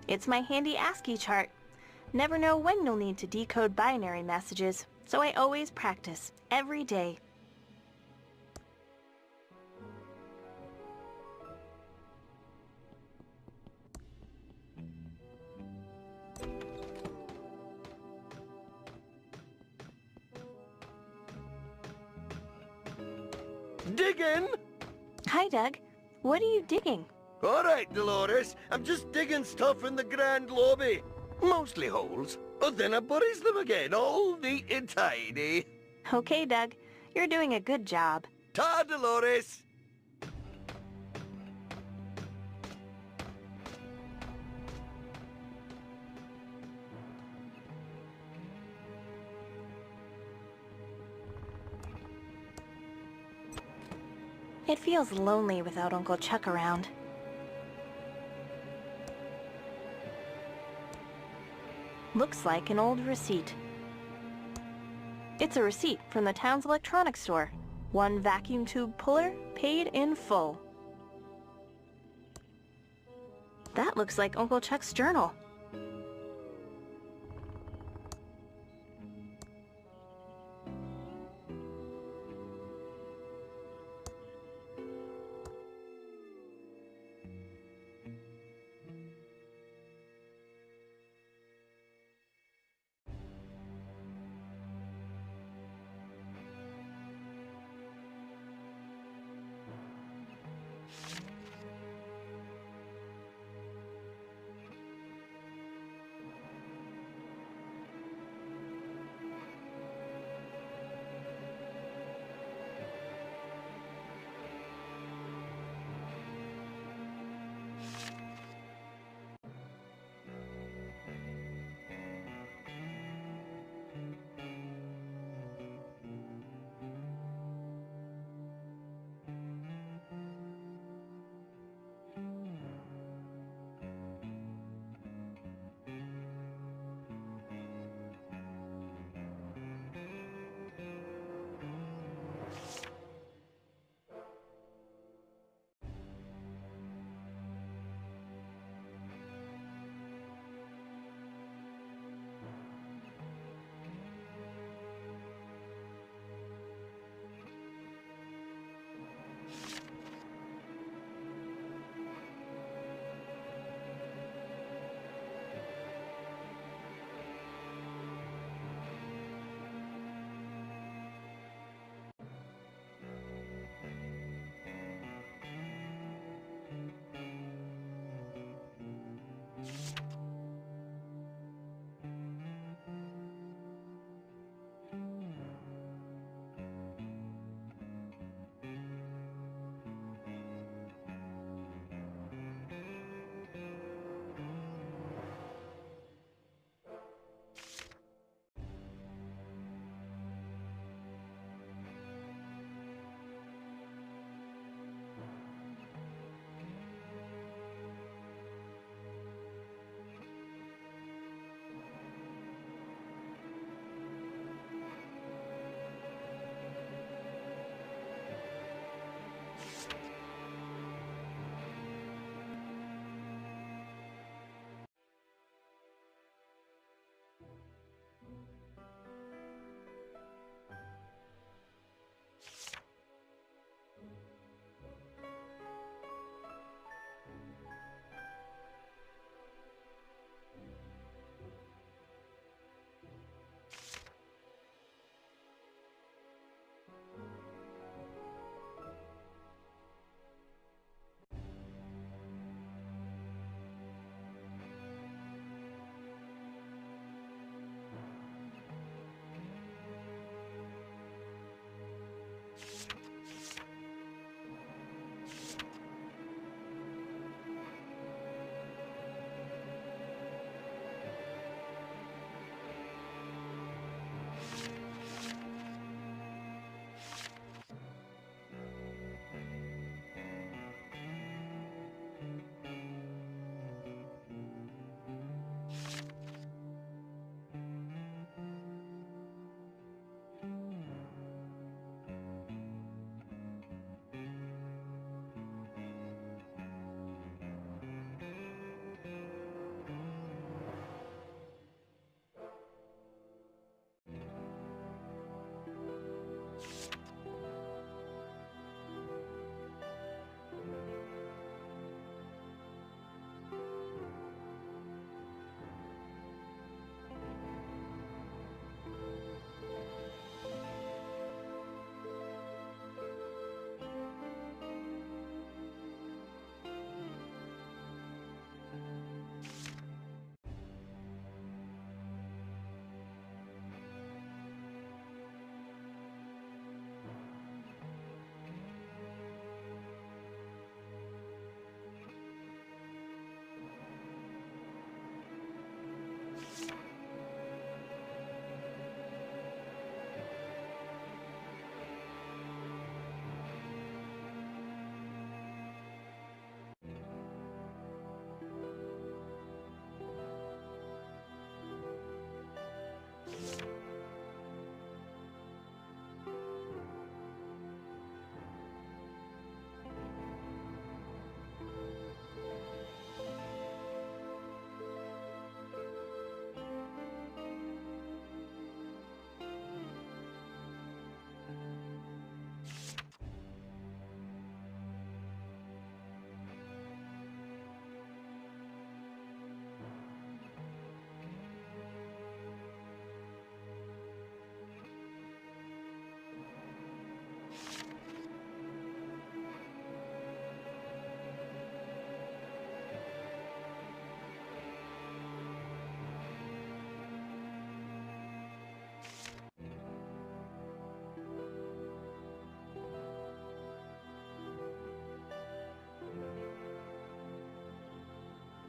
It's my handy ASCII chart. Never know when you'll need to decode binary messages, so I always practice, every day. Digging? Hi, Doug. What are you digging? All right, Dolores. I'm just digging stuff in the grand lobby. Mostly holes. But then I buries them again, all neat and tidy. Okay, Doug. You're doing a good job. Ta, Dolores! It feels lonely without Uncle Chuck around. Looks like an old receipt. It's a receipt from the town's electronics store. One vacuum tube puller, paid in full. That looks like Uncle Chuck's journal.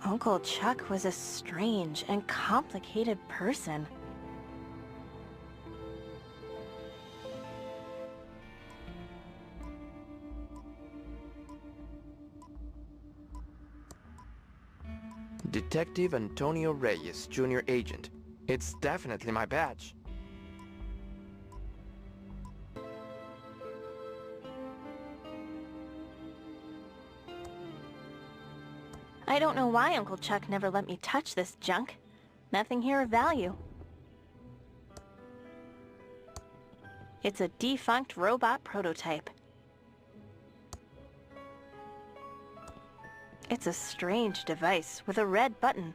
Uncle Chuck was a strange and complicated person. Detective Antonio Reyes, Junior Agent. It's definitely my badge. I don't know why Uncle Chuck never let me touch this junk. Nothing here of value. It's a defunct robot prototype. It's a strange device with a red button.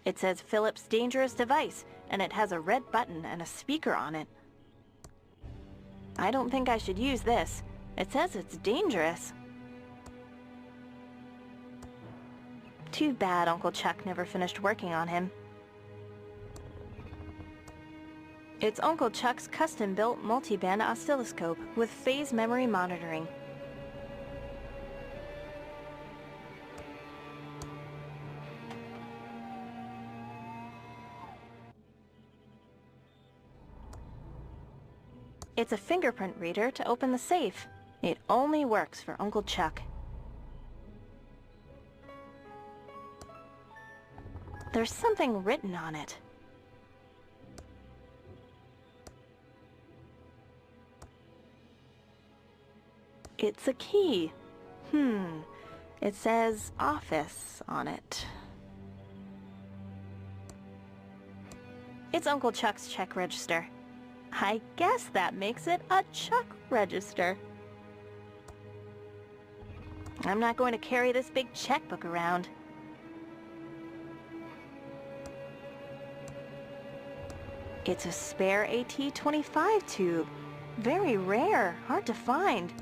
It says Philip's dangerous device, and it has a red button and a speaker on it. I don't think I should use this. It says it's dangerous. Too bad Uncle Chuck never finished working on him. It's Uncle Chuck's custom-built multi-band oscilloscope with phase memory monitoring. It's a fingerprint reader to open the safe. It only works for Uncle Chuck. There's something written on it. It's a key. It says office on it. It's Uncle Chuck's check register. I guess that makes it a Chuck register. I'm not going to carry this big checkbook around. It's a spare AT-25 tube. Very rare, hard to find.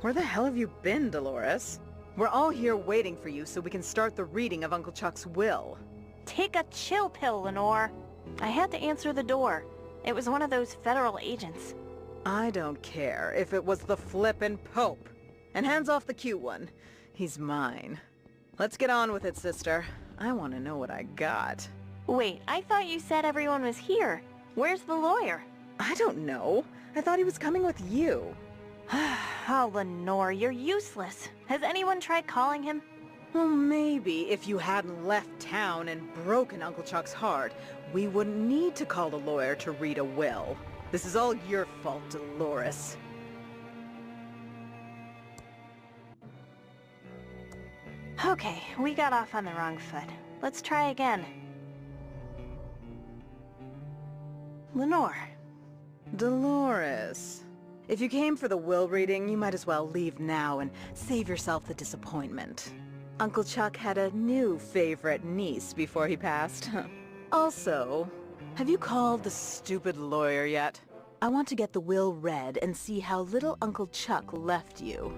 Where the hell have you been, Dolores? We're all here waiting for you so we can start the reading of Uncle Chuck's will. Take a chill pill, Lenore. I had to answer the door. It was one of those federal agents. I don't care if it was the flippin' Pope. And hands off the cute one. He's mine. Let's get on with it, sister. I want to know what I got. Wait, I thought you said everyone was here. Where's the lawyer? I don't know. I thought he was coming with you. Oh, Lenore, you're useless. Has anyone tried calling him? Well, maybe if you hadn't left town and broken Uncle Chuck's heart, we wouldn't need to call the lawyer to read a will. This is all your fault, Dolores. Okay, we got off on the wrong foot. Let's try again. Lenore. Dolores. If you came for the will reading, you might as well leave now and save yourself the disappointment. Uncle Chuck had a new favorite niece before he passed. Also, have you called the stupid lawyer yet? I want to get the will read and see how little Uncle Chuck left you.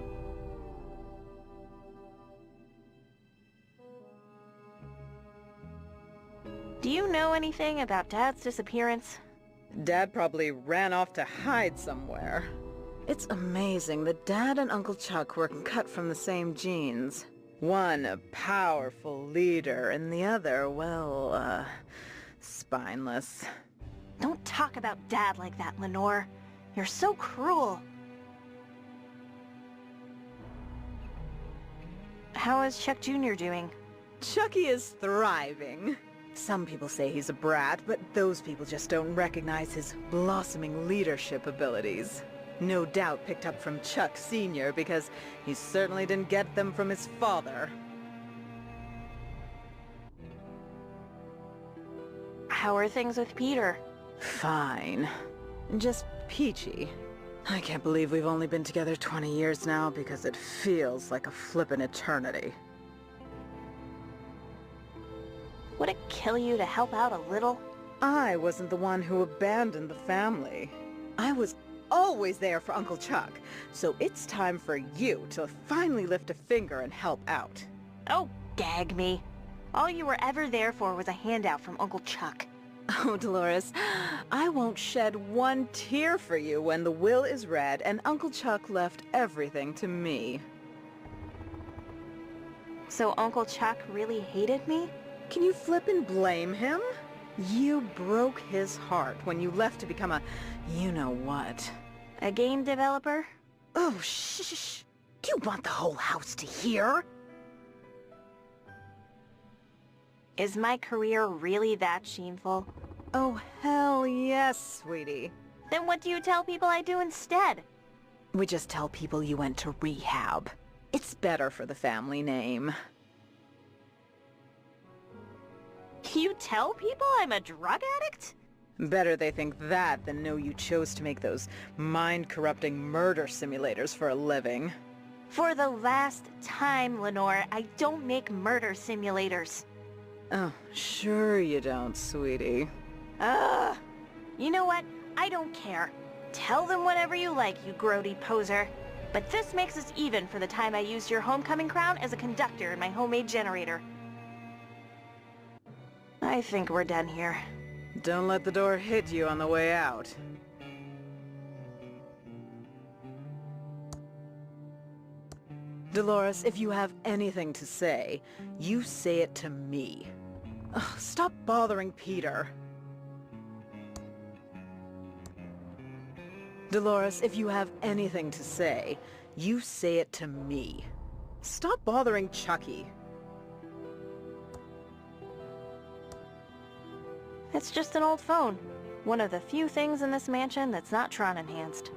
Do you know anything about Dad's disappearance? Dad probably ran off to hide somewhere. It's amazing that Dad and Uncle Chuck were cut from the same genes. One a powerful leader, and the other, well, spineless. Don't talk about Dad like that, Lenore. You're so cruel. How is Chuck Jr. doing? Chucky is thriving. Some people say he's a brat, but those people just don't recognize his blossoming leadership abilities. No doubt picked up from Chuck Sr. because he certainly didn't get them from his father. How are things with Peter? Fine. Just peachy. I can't believe we've only been together 20 years now because it feels like a flippin' eternity. Would it kill you to help out a little? I wasn't the one who abandoned the family. I was always there for Uncle Chuck, so it's time for you to finally lift a finger and help out. Oh, gag me. All you were ever there for was a handout from Uncle Chuck. Oh, Dolores, I won't shed one tear for you when the will is read and Uncle Chuck left everything to me. So Uncle Chuck really hated me? Can you flip and blame him? You broke his heart when you left to become a you-know-what. A game developer? Oh, shh. Do you want the whole house to hear? Is my career really that shameful? Oh, hell yes, sweetie. Then what do you tell people I do instead? We just tell people you went to rehab. It's better for the family name. You tell people I'm a drug addict? Better they think that than know you chose to make those mind-corrupting murder simulators for a living. For the last time, Lenore, I don't make murder simulators. Oh, sure you don't, sweetie. Ugh. You know what? I don't care. Tell them whatever you like, you grody poser. But this makes us even for the time I used your homecoming crown as a conductor in my homemade generator. I think we're done here. Don't let the door hit you on the way out. Dolores, if you have anything to say, you say it to me. Ugh, stop bothering Peter. Dolores, if you have anything to say, you say it to me. Stop bothering Chucky. It's just an old phone. One of the few things in this mansion that's not Tron enhanced.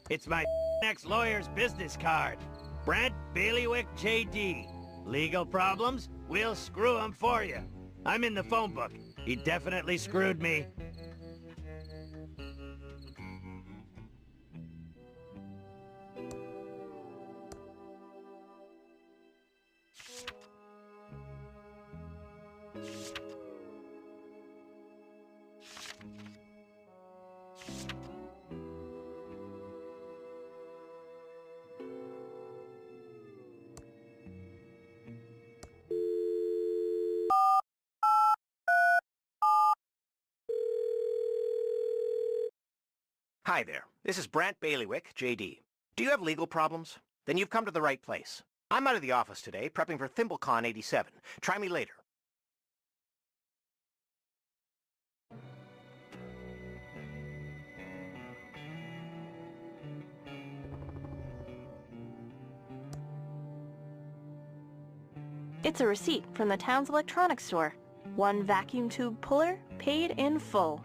It's my ex-lawyer's business card. Brent Bailiwick J.D. Legal problems? We'll screw 'em for you. I'm in the phone book. He definitely screwed me. Hi there. This is Brant Bailiwick, JD. Do you have legal problems? Then you've come to the right place. I'm out of the office today, prepping for ThimbleCon 87. Try me later. It's a receipt from the town's electronics store. One vacuum tube puller, paid in full.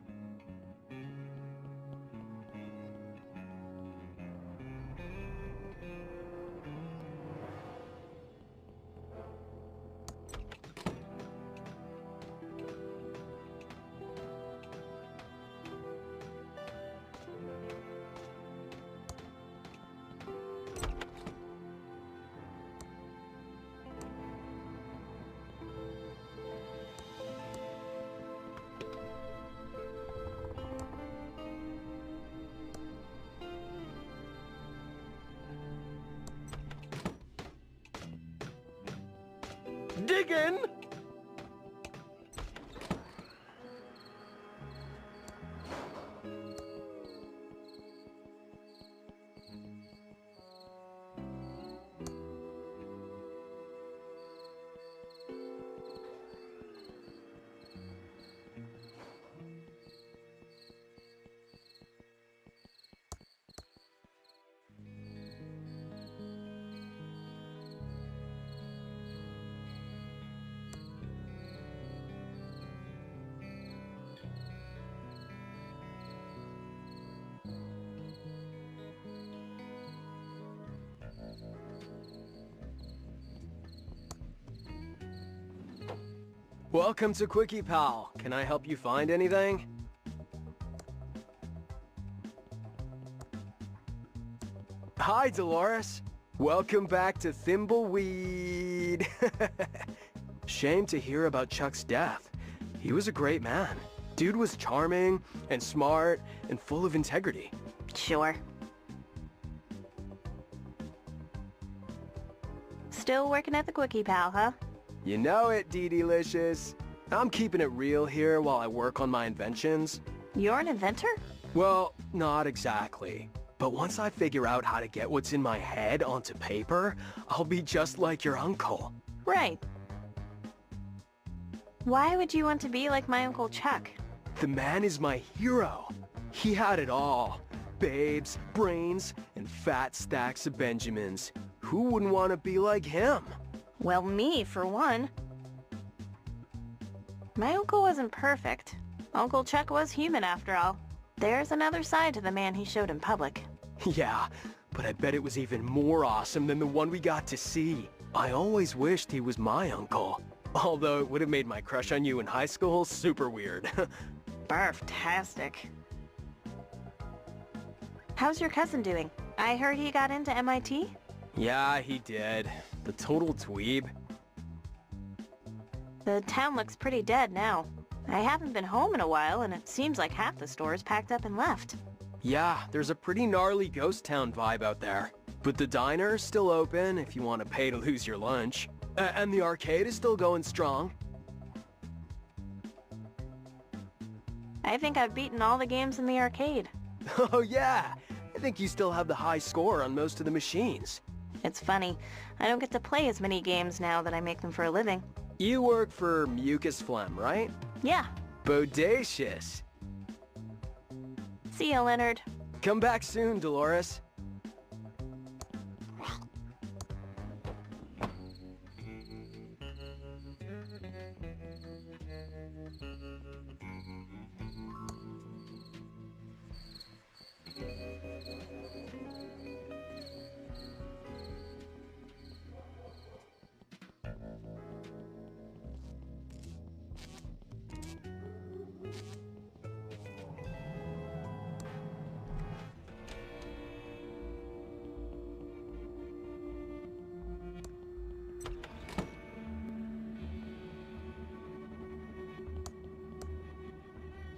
Diggin'! Welcome to Quickie Pal. Can I help you find anything? Hi, Dolores. Welcome back to Thimbleweed. Shame to hear about Chuck's death. He was a great man. Dude was charming and smart and full of integrity. Sure. Still working at the Quickie Pal, huh? You know it, D-Delicious. I'm keeping it real here while I work on my inventions. You're an inventor? Well, not exactly. But once I figure out how to get what's in my head onto paper, I'll be just like your uncle. Right. Why would you want to be like my Uncle Chuck? The man is my hero. He had it all. Babes, brains, and fat stacks of Benjamins. Who wouldn't want to be like him? Well, me, for one. My uncle wasn't perfect. Uncle Chuck was human, after all. There's another side to the man he showed in public. Yeah, but I bet it was even more awesome than the one we got to see. I always wished he was my uncle. Although it would have made my crush on you in high school super weird. Barf-tastic. How's your cousin doing? I heard he got into MIT? Yeah, he did. The total dweeb. The town looks pretty dead now. I haven't been home in a while, and it seems like half the stores packed up and left. Yeah, there's a pretty gnarly ghost town vibe out there. But the diner's still open if you want to pay to lose your lunch. And the arcade is still going strong. I think I've beaten all the games in the arcade. Oh yeah, I think you still have the high score on most of the machines. It's funny, I don't get to play as many games now that I make them for a living. You work for Mucus Phlegm, right? Yeah. Bodacious. See ya, Leonard. Come back soon, Dolores.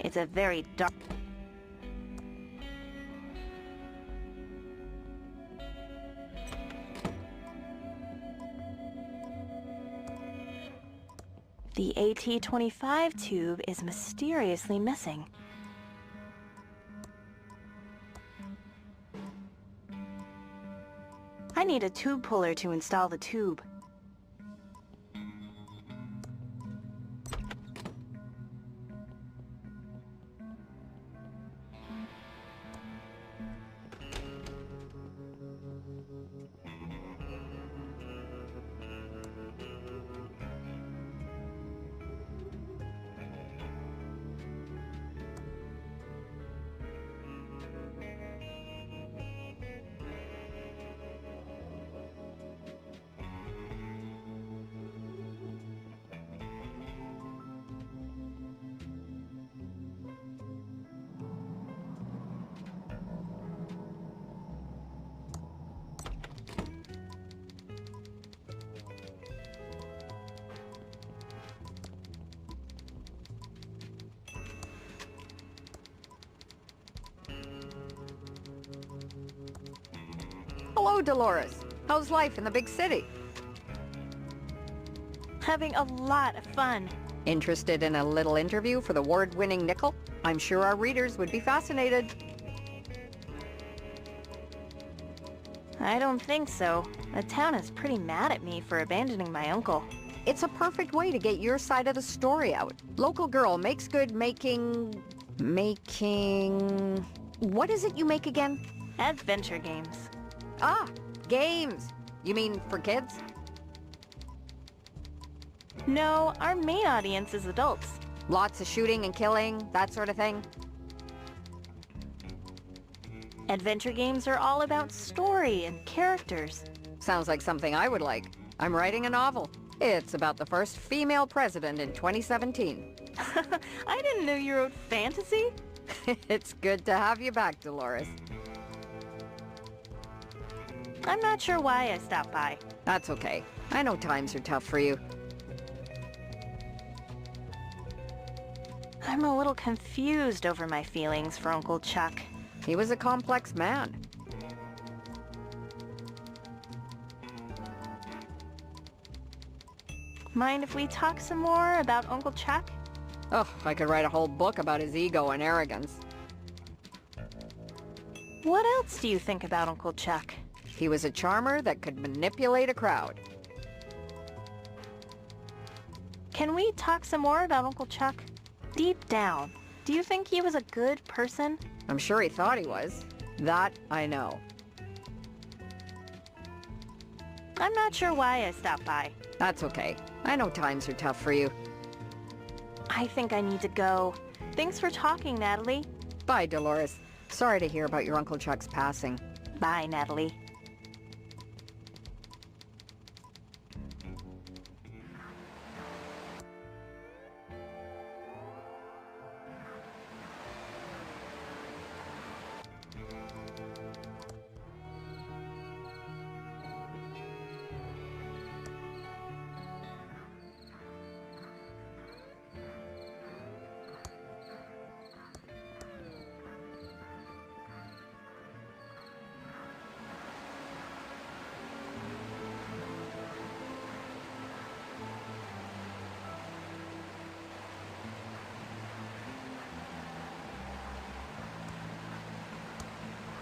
It's a very dark... The AT-25 tube is mysteriously missing. I need a tube puller to install the tube. Hello, Dolores. How's life in the big city? Having a lot of fun. Interested in a little interview for the award-winning Nickel? I'm sure our readers would be fascinated. I don't think so. The town is pretty mad at me for abandoning my uncle. It's a perfect way to get your side of the story out. Local girl makes good making... What is it you make again? Adventure games. Ah, games. You mean for kids? No, our main audience is adults. Lots of shooting and killing, that sort of thing? Adventure games are all about story and characters. Sounds like something I would like. I'm writing a novel. It's about the first female president in 2017. I didn't know you wrote fantasy. It's good to have you back, Dolores. I'm not sure why I stopped by. That's okay. I know times are tough for you. I'm a little confused over my feelings for Uncle Chuck. He was a complex man. Mind if we talk some more about Uncle Chuck? Oh, I could write a whole book about his ego and arrogance. What else do you think about Uncle Chuck? He was a charmer that could manipulate a crowd. Can we talk some more about Uncle Chuck? Deep down, do you think he was a good person? I'm sure he thought he was. That I know. I'm not sure why I stopped by. That's okay. I know times are tough for you. I think I need to go. Thanks for talking, Natalie. Bye, Dolores. Sorry to hear about your Uncle Chuck's passing. Bye, Natalie.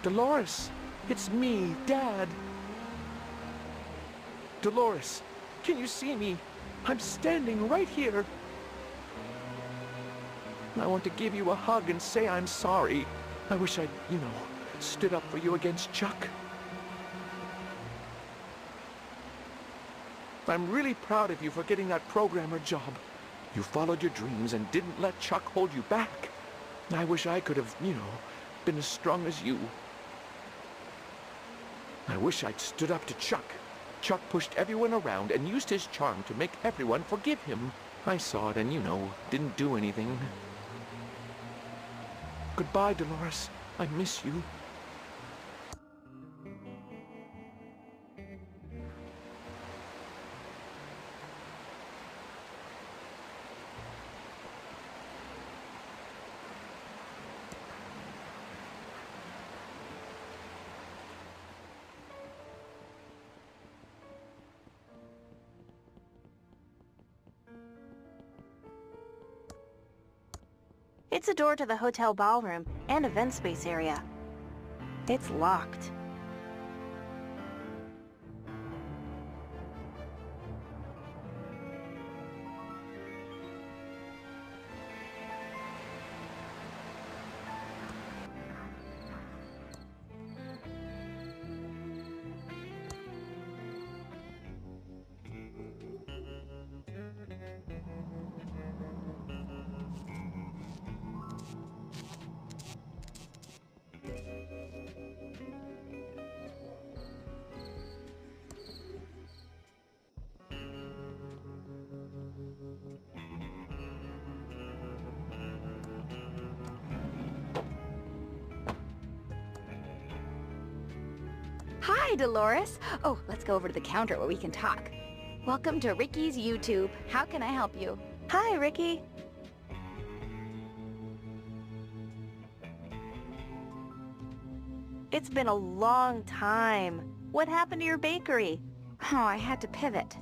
Dolores, it's me, Dad. Dolores, can you see me? I'm standing right here. I want to give you a hug and say I'm sorry. I wish I'd, stood up for you against Chuck. I'm really proud of you for getting that programmer job. You followed your dreams and didn't let Chuck hold you back. I wish I could have, been as strong as you. I wish I'd stood up to Chuck. Chuck pushed everyone around and used his charm to make everyone forgive him. I saw it and, didn't do anything. Goodbye, Dolores. I miss you. It's a door to the hotel ballroom and event space area. It's locked. Hi, Dolores. Oh, let's go over to the counter where we can talk. Welcome to Ricky's YouTube. How can I help you? Hi, Ricky. It's been a long time. What happened to your bakery? Oh, I had to pivot.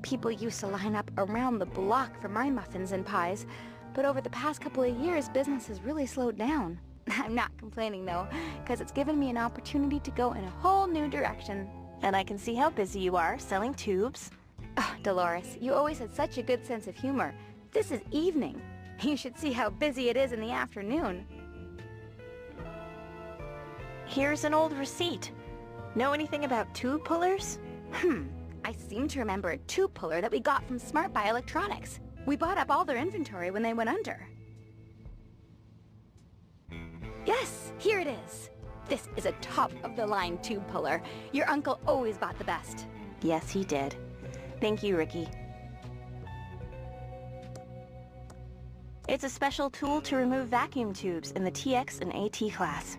People used to line up around the block for my muffins and pies, but over the past couple of years, business has really slowed down. I'm not complaining though, because it's given me an opportunity to go in a whole new direction. And I can see how busy you are selling tubes. Oh, Dolores, you always had such a good sense of humor. This is evening. You should see how busy it is in the afternoon. Here's an old receipt. Know anything about tube pullers? I seem to remember a tube puller that we got from Smart Buy Electronics. We bought up all their inventory when they went under. Yes, here it is. This is a top-of-the-line tube puller. Your uncle always bought the best. Yes, he did. Thank you, Ricky. It's a special tool to remove vacuum tubes in the TX and AT class.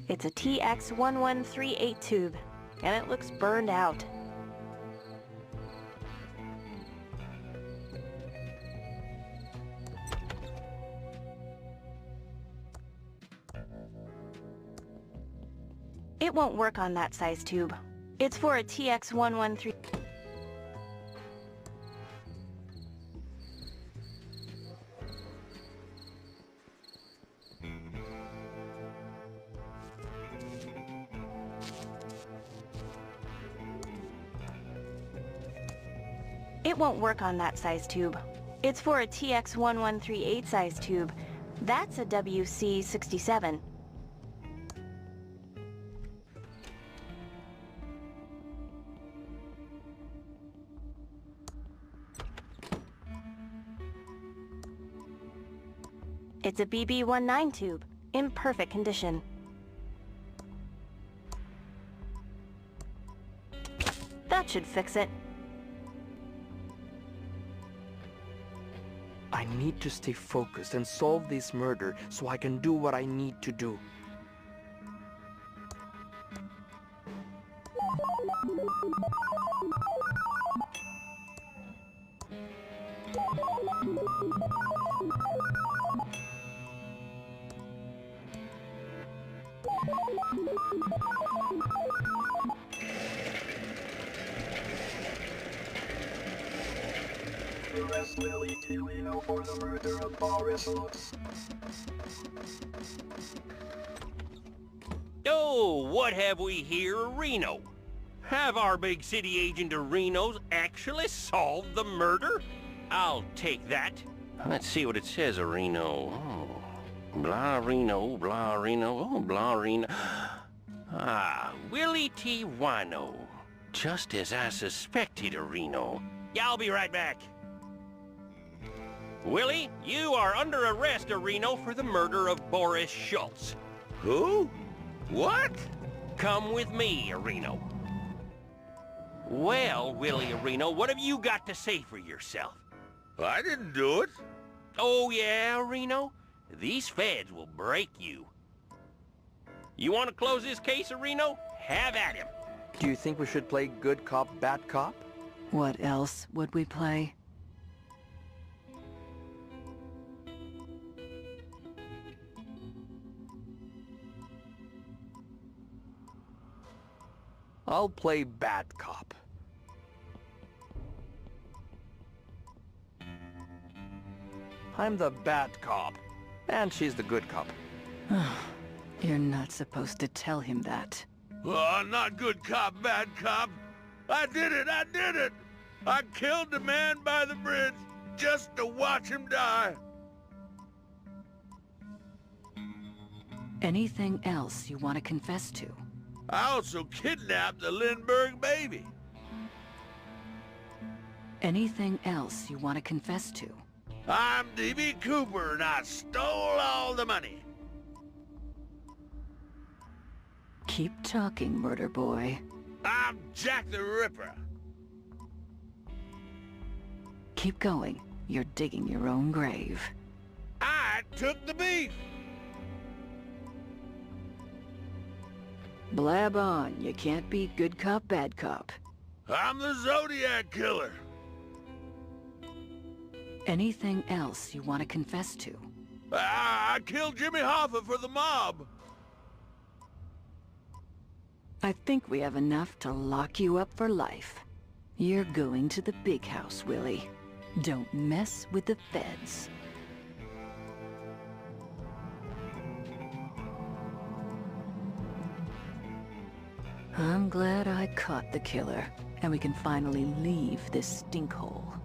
It's a TX1138 tube, and it looks burned out. It won't work on that size tube. It's for a TX113. It won't work on that size tube. It's for a TX1138 size tube. That's a WC67. It's a BB19 tube, in perfect condition. That should fix it. I need to stay focused and solve this murder so I can do what I need to do. Arrest Lily Reno for the murder of Boris Lutz. Oh, what have we here, Reno? Have our big city agent of Reno's actually solved the murder? I'll take that. Let's see what it says, Reno. Oh, blah Reno, blah Reno, oh, blah Reno. Ah, Willie T. Wino. Just as I suspected, Reno. Yeah, I'll be right back. Willie, you are under arrest, Reno, for the murder of Boris Schultz. Who? What? Come with me, Reno. Well, Willie Reno, what have you got to say for yourself? I didn't do it. Oh, yeah, Reno? These feds will break you. You want to close this case, Reno? Have at him. Do you think we should play good cop, bad cop? What else would we play? I'll play bad cop. I'm the bad cop, and she's the good cop. You're not supposed to tell him that. Oh, not good cop, bad cop. I did it, I did it! I killed the man by the bridge just to watch him die. Anything else you want to confess to? I also kidnapped the Lindbergh baby. Anything else you want to confess to? I'm D.B. Cooper and I stole all the money. Keep talking, murder boy. I'm Jack the Ripper. Keep going. You're digging your own grave. I took the beef. Blab on. You can't beat good cop, bad cop. I'm the Zodiac Killer. Anything else you want to confess to? I killed Jimmy Hoffa for the mob. I think we have enough to lock you up for life. You're going to the big house, Willie. Don't mess with the feds. I'm glad I caught the killer, and we can finally leave this stinkhole.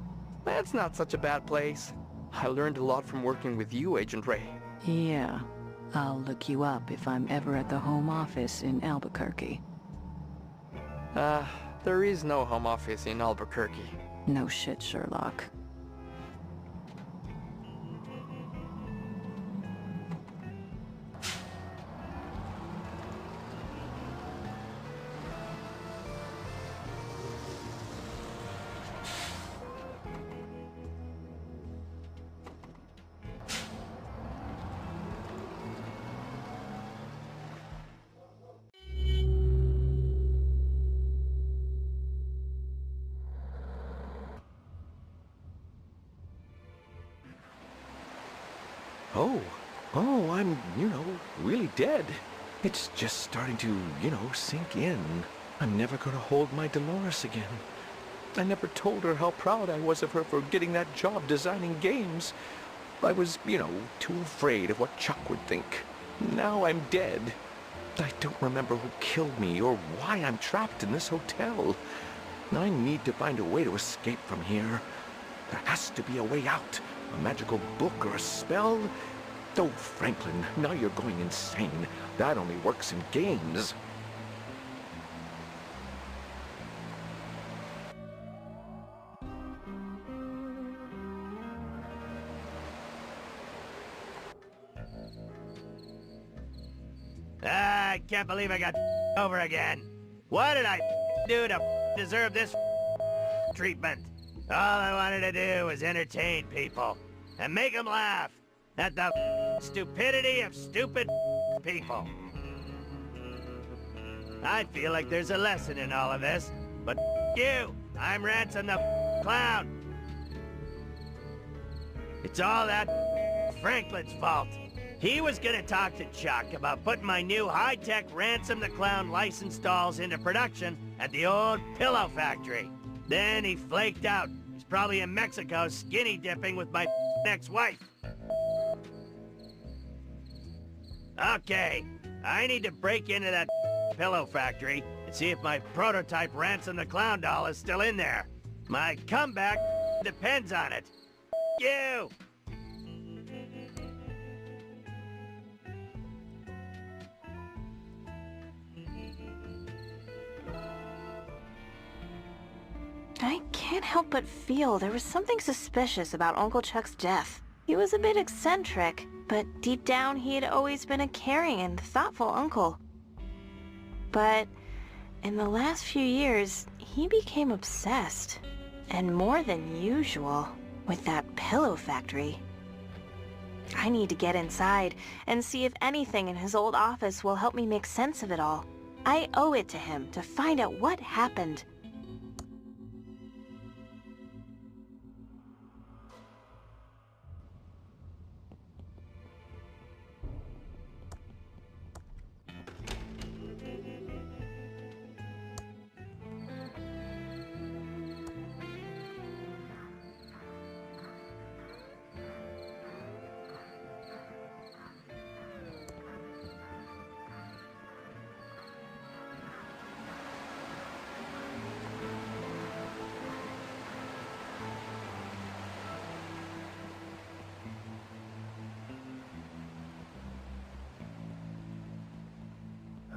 That's not such a bad place. I learned a lot from working with you, Agent Ray. Yeah, I'll look you up if I'm ever at the home office in Albuquerque. There is no home office in Albuquerque. No shit, Sherlock. Oh, I'm, really dead. It's just starting to, sink in. I'm never gonna hold my Dolores again. I never told her how proud I was of her for getting that job designing games. I was, too afraid of what Chuck would think. Now I'm dead. I don't remember who killed me or why I'm trapped in this hotel. I need to find a way to escape from here. There has to be a way out. A magical book or a spell. Oh, Franklin, now you're going insane. That only works in games. I can't believe I got over again. What did I do to deserve this treatment? All I wanted to do was entertain people and make them laugh at the stupidity of stupid people. I feel like there's a lesson in all of this, but you, I'm Ransom the Clown. It's all that Franklin's fault. He was gonna talk to Chuck about putting my new high-tech Ransom the Clown license dolls into production at the old pillow factory. Then he flaked out. He's probably in Mexico skinny dipping with my ex-wife. Okay, I need to break into that pillow factory and see if my prototype Ransom the Clown doll is still in there. My comeback depends on it. You! I can't help but feel there was something suspicious about Uncle Chuck's death. He was a bit eccentric, but deep down he had always been a caring and thoughtful uncle. But in the last few years, he became obsessed, and more than usual, with that pillow factory. I need to get inside and see if anything in his old office will help me make sense of it all. I owe it to him to find out what happened.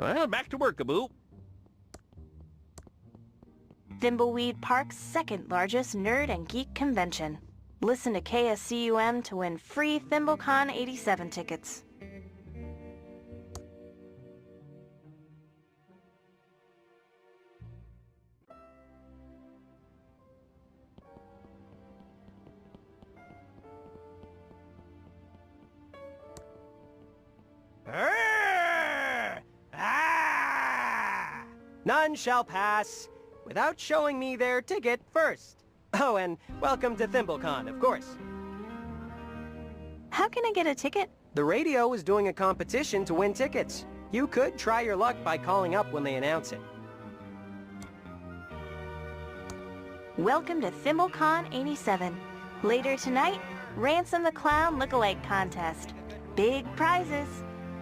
Well, back to work, Aboo. Thimbleweed Park's second largest nerd and geek convention. Listen to KSCUM to win free ThimbleCon 87 tickets. None shall pass without showing me their ticket first. Oh, and welcome to ThimbleCon, of course. How can I get a ticket? The radio is doing a competition to win tickets. You could try your luck by calling up when they announce it. Welcome to ThimbleCon 87. Later tonight, Ransom the Clown Lookalike Contest. Big prizes.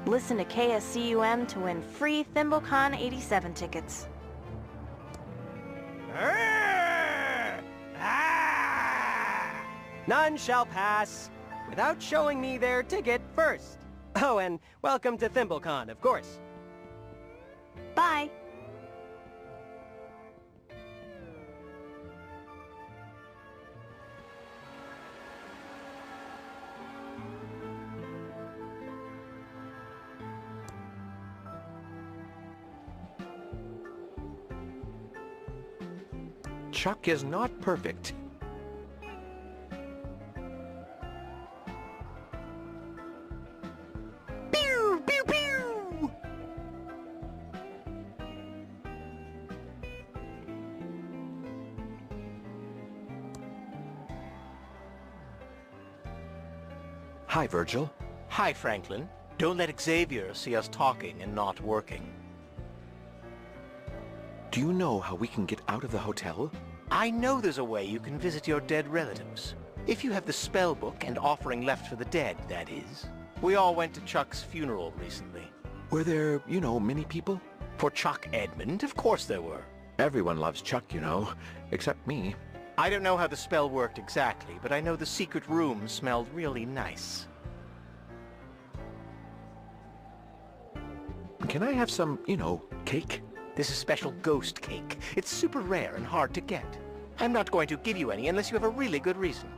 Listen to KSCUM to win free ThimbleCon 87 tickets. None shall pass without showing me their ticket first. Oh, and welcome to ThimbleCon, of course. Bye. Chuck is not perfect. Pew, pew, pew! Hi, Virgil. Hi, Franklin. Don't let Xavier see us talking and not working. Do you know how we can get out of the hotel? I know there's a way you can visit your dead relatives. If you have the spell book and offering left for the dead, that is. We all went to Chuck's funeral recently. Were there, many people? For Chuck Edmund, of course there were. Everyone loves Chuck, except me. I don't know how the spell worked exactly, but I know the secret room smelled really nice. Can I have some, cake? This is special ghost cake. It's super rare and hard to get. I'm not going to give you any unless you have a really good reason.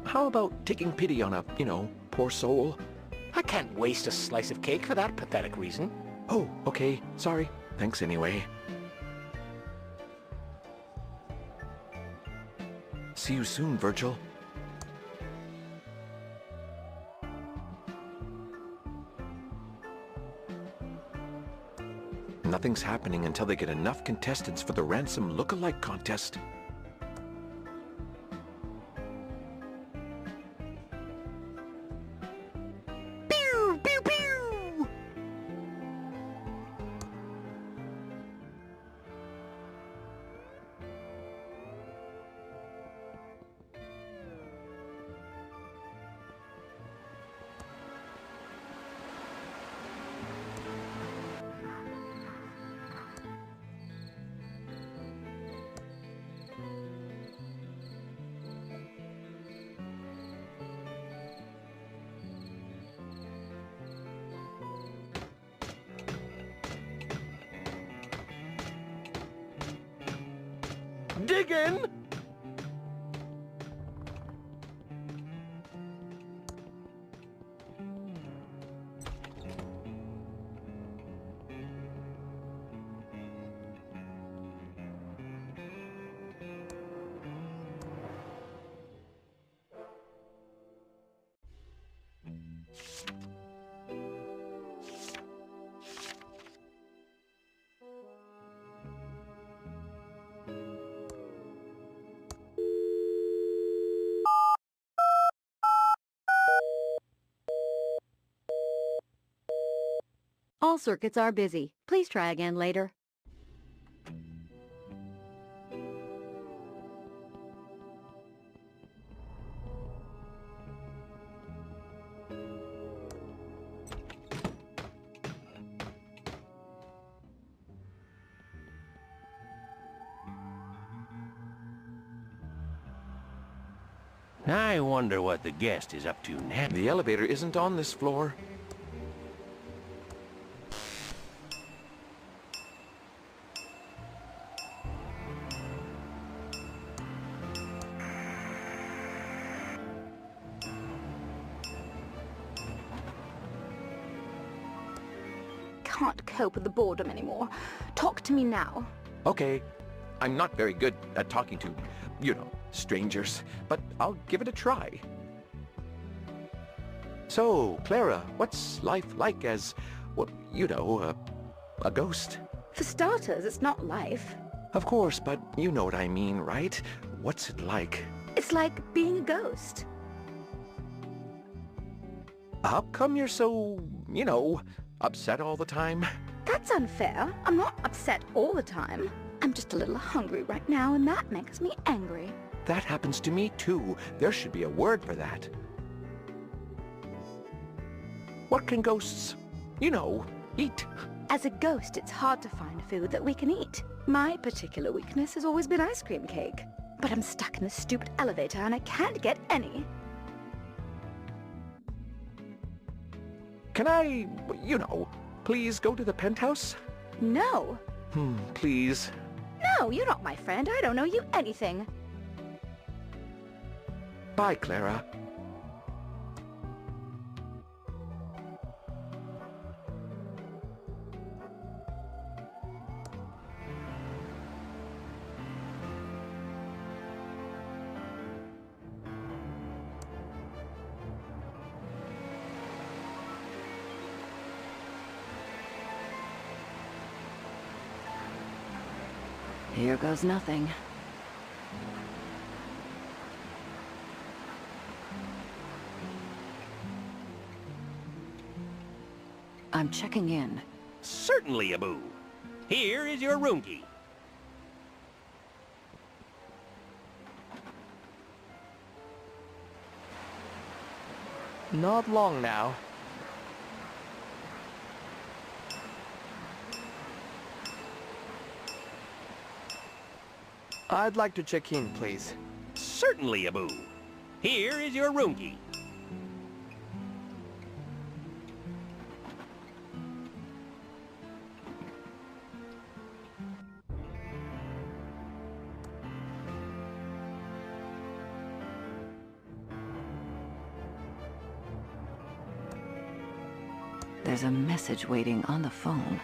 How about taking pity on a, poor soul? I can't waste a slice of cake for that pathetic reason. Oh, okay. Sorry. Thanks anyway. See you soon, Virgil. Nothing's happening until they get enough contestants for the ransom look-alike contest. Pew, pew, pew! Diggin'! All circuits are busy. Please try again later. I wonder what the guest is up to now. The elevator isn't on this floor. Can't cope with the boredom anymore. Talk to me now. Okay. I'm not very good at talking to, strangers, but I'll give it a try. So, Clara, what's life like as, a ghost? For starters, it's not life. Of course, but you know what I mean, right? What's it like? It's like being a ghost. How come you're so, upset all the time? That's unfair. I'm not upset all the time. I'm just a little hungry right now, and that makes me angry. That happens to me too. There should be a word for that. What can ghosts, eat? As a ghost, it's hard to find food that we can eat. My particular weakness has always been ice cream cake. But I'm stuck in this stupid elevator and I can't get any. Can I, please go to the penthouse? No. Please. No, you're not my friend. I don't know you anything. Bye, Clara. Here goes nothing. I'm checking in. Certainly, Abu. Here is your room key. Not long now. I'd like to check in, please. Certainly, Abu. Here is your room key. There's a message waiting on the phone.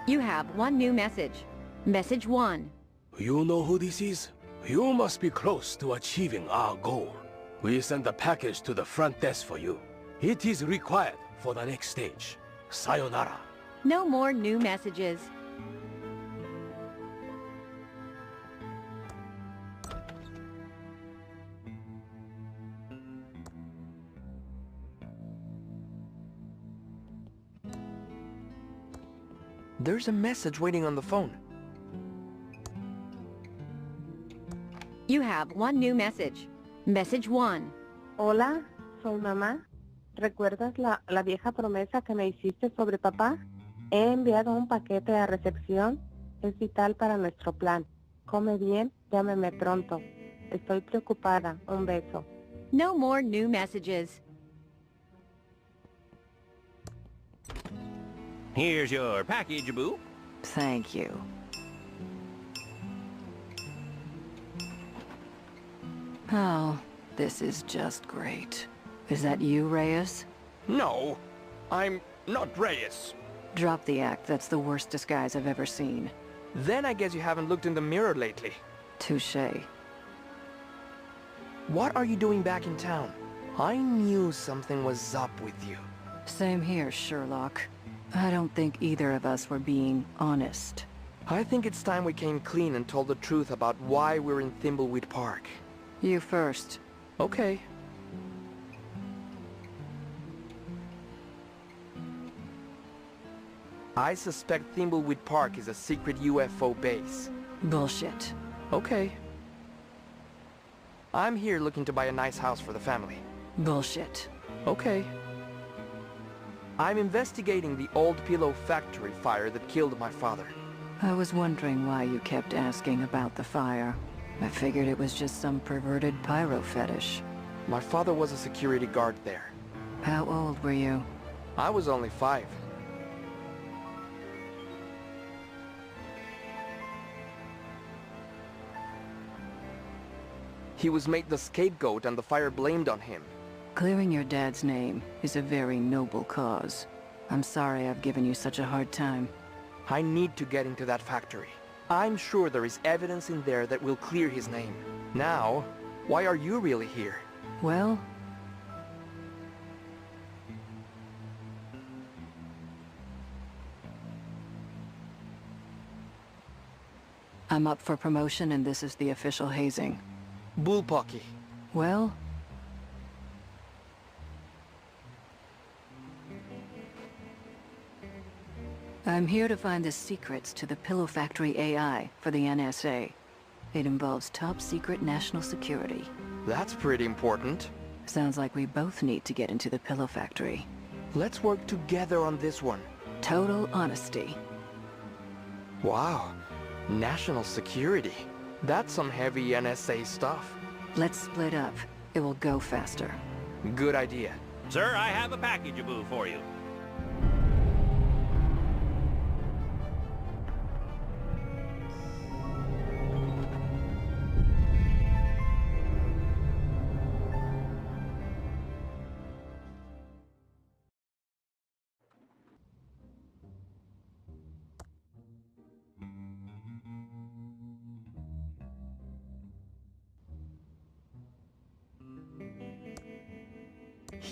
You have one new message. Message 1. You know who this is? You must be close to achieving our goal. We send a package to the front desk for you. It is required for the next stage. Sayonara. No more new messages. There's a message waiting on the phone. You have one new message. Message 1. Hola, soy mamá. ¿Recuerdas la vieja promesa que me hiciste sobre papá? He enviado un paquete a recepción. Es vital para nuestro plan. Come bien, llámeme pronto. Estoy preocupada. Un beso. No more new messages. Here's your package, Abu. Thank you. Oh, this is just great. Is that you, Reyes? No, I'm not Reyes. Drop the act. That's the worst disguise I've ever seen. Then I guess you haven't looked in the mirror lately. Touché. What are you doing back in town? I knew something was up with you. Same here, Sherlock. I don't think either of us were being honest. I think it's time we came clean and told the truth about why we're in Thimbleweed Park. You first. Okay. I suspect Thimbleweed Park is a secret UFO base. Bullshit. Okay. I'm here looking to buy a nice house for the family. Bullshit. Okay. I'm investigating the old pillow factory fire that killed my father. I was wondering why you kept asking about the fire. I figured it was just some perverted pyro fetish. My father was a security guard there. How old were you? I was only 5. He was made the scapegoat and the fire blamed on him. Clearing your dad's name is a very noble cause. I'm sorry I've given you such a hard time. I need to get into that factory. I'm sure there is evidence in there that will clear his name. Now, why are you really here? Well... I'm up for promotion and this is the official hazing. Bullpucky. Well... I'm here to find the secrets to the Pillow Factory AI for the NSA. It involves top-secret national security. That's pretty important. Sounds like we both need to get into the Pillow Factory. Let's work together on this one. Total honesty. Wow. National security. That's some heavy NSA stuff. Let's split up. It will go faster. Good idea. Sir, I have a package of boo for you.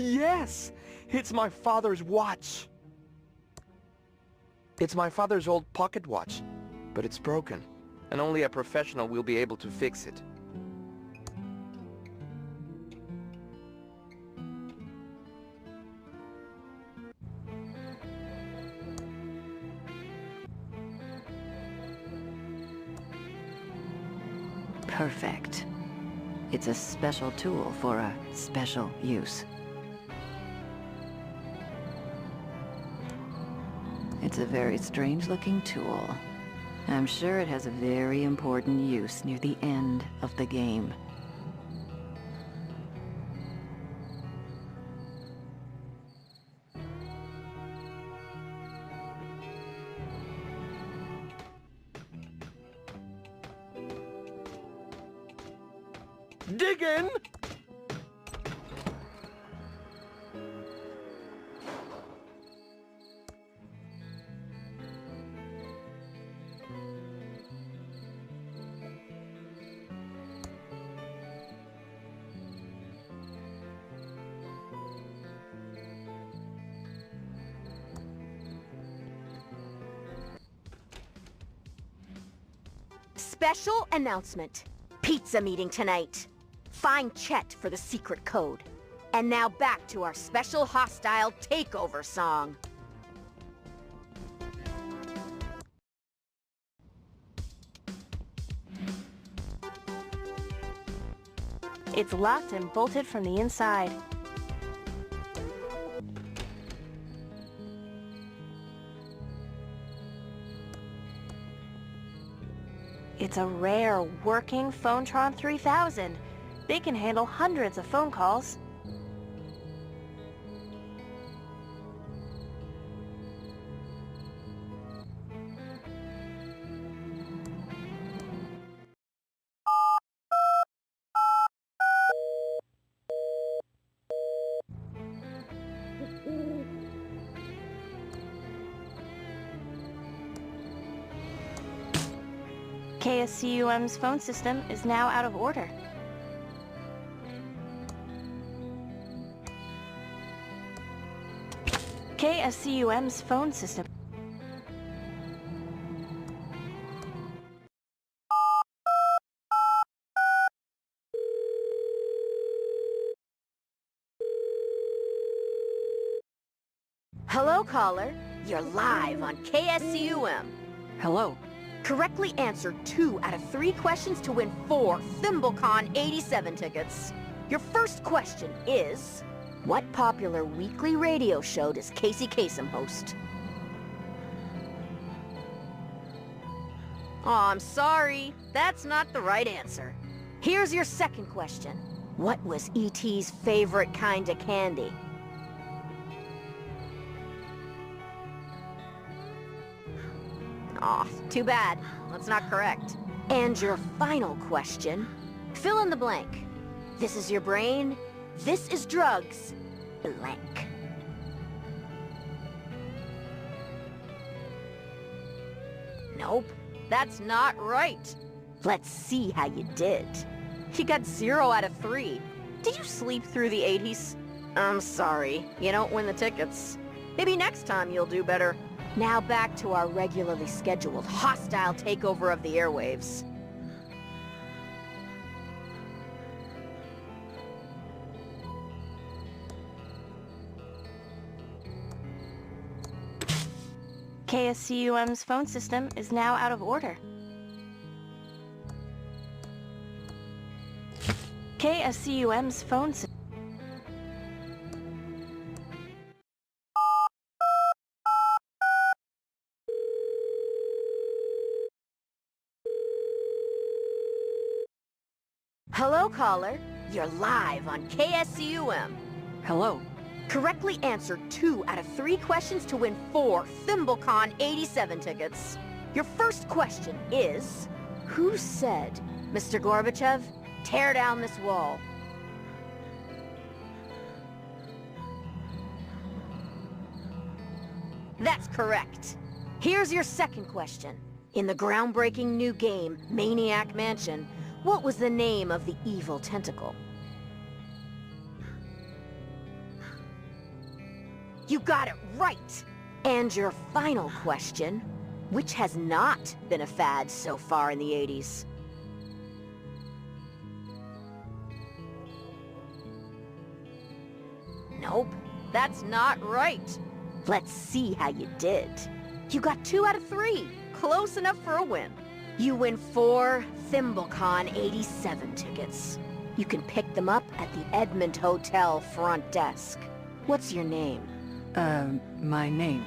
Yes! It's my father's watch! It's my father's old pocket watch, but it's broken, and only a professional will be able to fix it. Perfect. It's a special tool for a special use. It's a very strange-looking tool. I'm sure it has a very important use near the end of the game. Diggin'! Special announcement. Pizza meeting tonight. Find Chet for the secret code. And now back to our special hostile takeover song. It's locked and bolted from the inside. It's a rare, working Phonetron 3000. They can handle hundreds of phone calls. KSCUM's phone system is now out of order. KSCUM's phone system. Hello, caller. You're live on KSCUM. Hello. Correctly answer 2 out of 3 questions to win 4 ThimbleCon 87 tickets. Your first question is, what popular weekly radio show does Casey Kasem host? Aw, I'm sorry. That's not the right answer. Here's your second question. What was E.T.'s favorite kind of candy? Aw, too bad. That's not correct. And your final question, fill in the blank. This is your brain. This is drugs. Blank. Nope, that's not right. Let's see how you did. You got 0 out of 3. Did you sleep through the 80s? I'm sorry, you don't win the tickets. Maybe next time you'll do better. Now back to our regularly scheduled hostile takeover of the airwaves. KSCUM's phone system is now out of order. KSCUM's phone system. Hello, caller. You're live on KSCUM. Hello. Correctly answered 2 out of 3 questions to win 4 ThimbleCon 87 tickets. Your first question is, who said, Mr. Gorbachev, tear down this wall? That's correct. Here's your second question. In the groundbreaking new game, Maniac Mansion, what was the name of the evil tentacle? You got it right! And your final question, which has not been a fad so far in the 80s? Nope, that's not right. Let's see how you did. You got 2 out of 3. Close enough for a win. You win 4 ThimbleCon 87 tickets. You can pick them up at the Edmond Hotel front desk. What's your name? My name.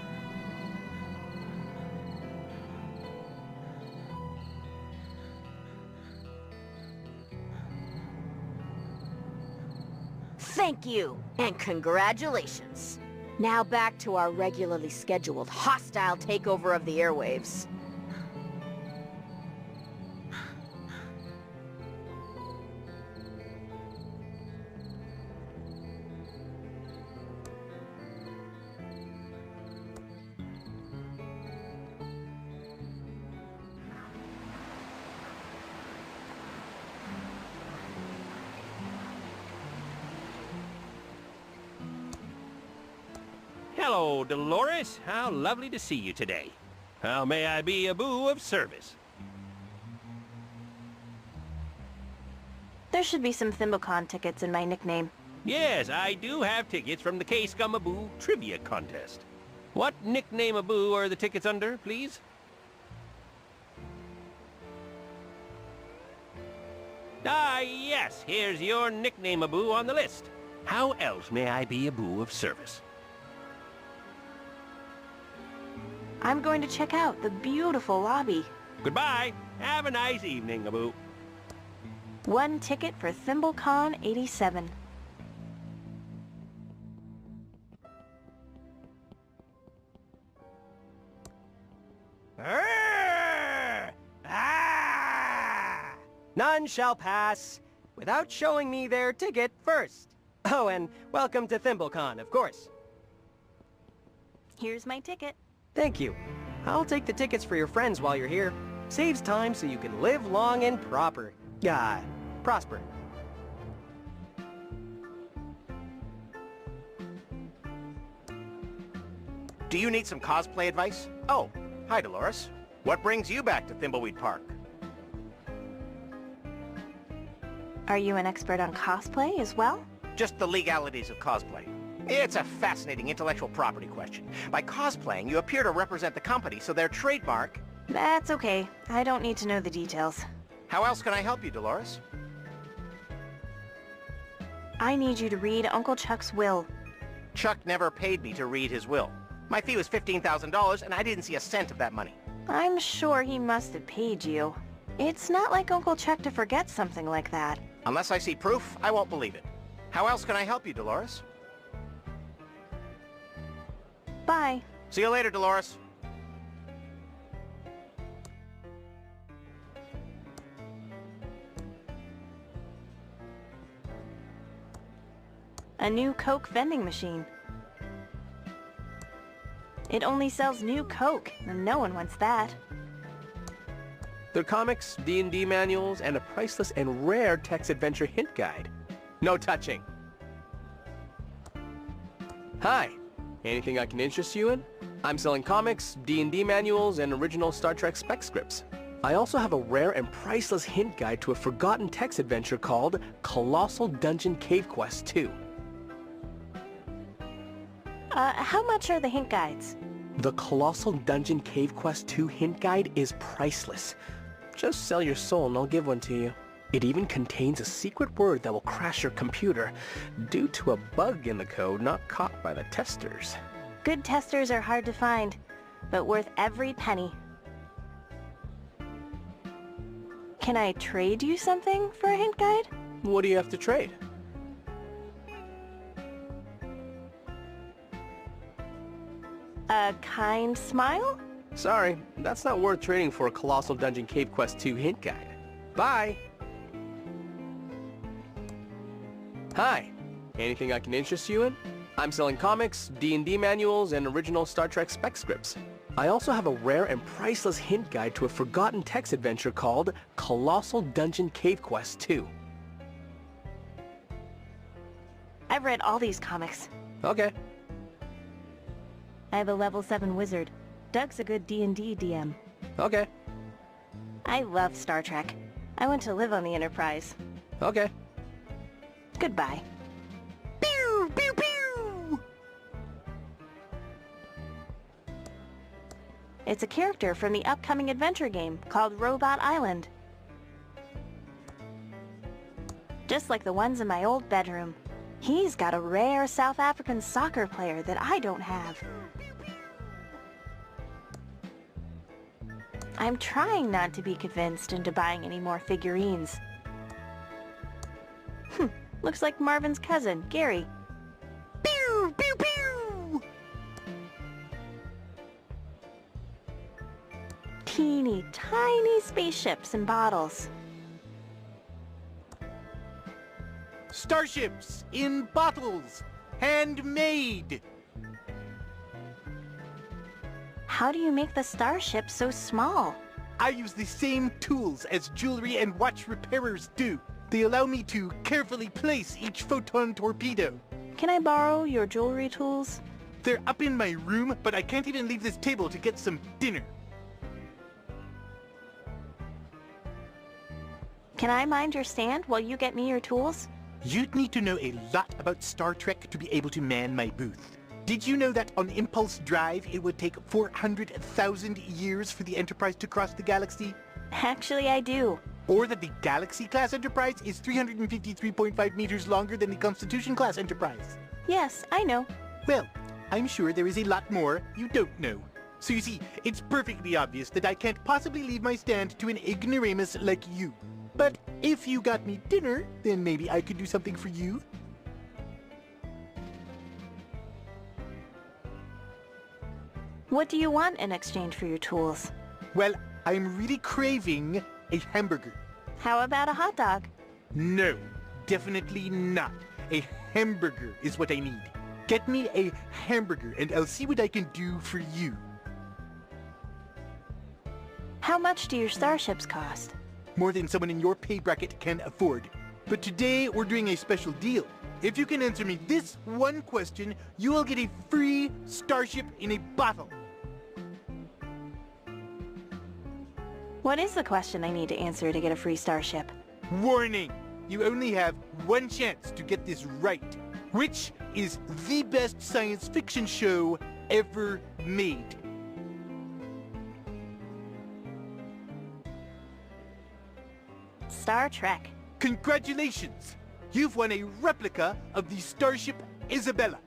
Thank you, and congratulations. Now back to our regularly scheduled hostile takeover of the airwaves. Hello, Dolores. How lovely to see you today. How may I be a boo of service? There should be some ThimbleCon tickets in my nickname. Yes, I do have tickets from the K-Scum-A-Boo Trivia Contest. What nickname-a-boo are the tickets under, please? Ah, yes, here's your nickname-a-boo on the list. How else may I be a boo of service? I'm going to check out the beautiful lobby. Goodbye. Have a nice evening, a-boo. 1 ticket for ThimbleCon 87. None shall pass without showing me their ticket first. Oh, and welcome to ThimbleCon, of course. Here's my ticket. Thank you. I'll take the tickets for your friends while you're here. Saves time so you can live long and prosper. Do you need some cosplay advice? Oh, hi Dolores. What brings you back to Thimbleweed Park? Are you an expert on cosplay as well? Just the legalities of cosplay. It's a fascinating intellectual property question. By cosplaying, you appear to represent the company, so their trademark... That's okay. I don't need to know the details. How else can I help you, Dolores? I need you to read Uncle Chuck's will. Chuck never paid me to read his will. My fee was $15,000, and I didn't see a cent of that money. I'm sure he must have paid you. It's not like Uncle Chuck to forget something like that. Unless I see proof, I won't believe it. How else can I help you, Dolores? Bye. See you later, Dolores. A new Coke vending machine. It only sells new Coke, and no one wants that. Their comics, D&D manuals, and a priceless and rare text-adventure hint guide. No touching. Hi. Anything I can interest you in? I'm selling comics, D&D manuals, and original Star Trek spec scripts. I also have a rare and priceless hint guide to a forgotten text adventure called Colossal Dungeon Cave Quest 2. How much are the hint guides? The Colossal Dungeon Cave Quest 2 hint guide is priceless. Just sell your soul and I'll give one to you. It even contains a secret word that will crash your computer due to a bug in the code not caught by the testers. Good testers are hard to find, but worth every penny. Can I trade you something for a hint guide? What do you have to trade? A kind smile? Sorry, that's not worth trading for a Colossal Dungeon Cave Quest 2 hint guide. Bye! Hi, anything I can interest you in? I'm selling comics, D&D manuals, and original Star Trek spec scripts. I also have a rare and priceless hint guide to a forgotten text adventure called Colossal Dungeon Cave Quest 2. I've read all these comics. Okay. I have a level 7 wizard. Doug's a good D&D DM. Okay. I love Star Trek. I want to live on the Enterprise. Okay. Goodbye. Pew! Pew! Pew! It's a character from the upcoming adventure game called Robot Island. Just like the ones in my old bedroom. He's got a rare South African soccer player that I don't have. I'm trying not to be convinced into buying any more figurines. Looks like Marvin's cousin, Gary. Pew! Pew! Pew! Teeny tiny spaceships and bottles. Starships in bottles, handmade. How do you make the starship so small? I use the same tools as jewelry and watch repairers do. They allow me to carefully place each photon torpedo. Can I borrow your jewelry tools? They're up in my room, but I can't even leave this table to get some dinner. Can I mind your stand while you get me your tools? You'd need to know a lot about Star Trek to be able to man my booth. Did you know that on Impulse Drive it would take 400,000 years for the Enterprise to cross the galaxy? Actually, I do. Or that the Galaxy-class Enterprise is 353.5 meters longer than the Constitution-class Enterprise? Yes, I know. Well, I'm sure there is a lot more you don't know. So you see, it's perfectly obvious that I can't possibly leave my stand to an ignoramus like you. But if you got me dinner, then maybe I could do something for you. What do you want in exchange for your tools? Well, I'm really craving a hamburger. How about a hot dog? No, definitely not. A hamburger is what I need. Get me a hamburger and I'll see what I can do for you. How much do your starships cost? More than someone in your pay bracket can afford. But today we're doing a special deal. If you can answer me this one question, you will get a free starship in a bottle. What is the question I need to answer to get a free starship? Warning! You only have one chance to get this right. Which is the best science fiction show ever made? Star Trek. Congratulations! You've won a replica of the Starship Isabella.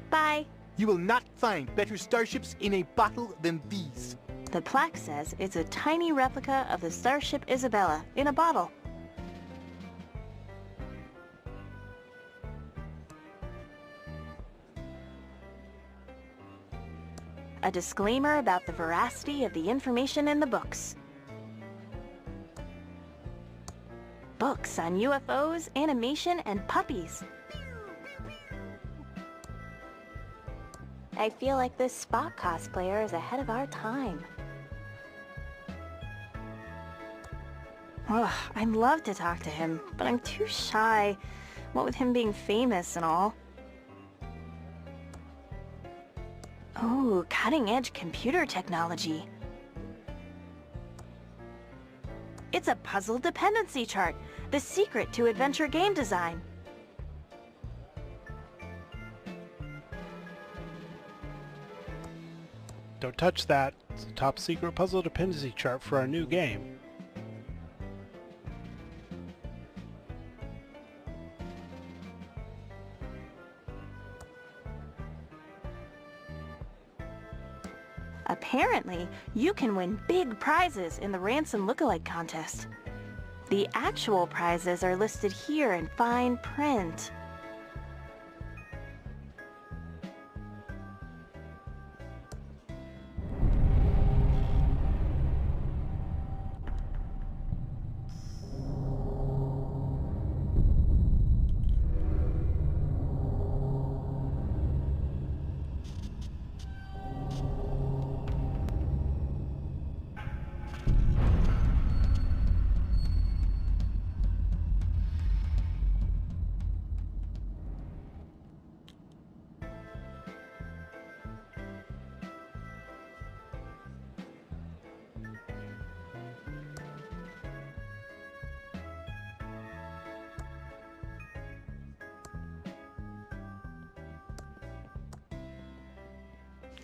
Bye. You will not find better starships in a bottle than these. The plaque says it's a tiny replica of the Starship Isabella in a bottle. A disclaimer about the veracity of the information in the books. Books on UFOs, animation, and puppies. I feel like this Spock cosplayer is ahead of our time. Ugh, I'd love to talk to him, but I'm too shy, what with him being famous and all. Ooh, cutting-edge computer technology. It's a puzzle dependency chart, the secret to adventure game design. Don't touch that. It's a top secret puzzle dependency chart for our new game. Apparently, you can win big prizes in the Ransom Lookalike contest. The actual prizes are listed here in fine print.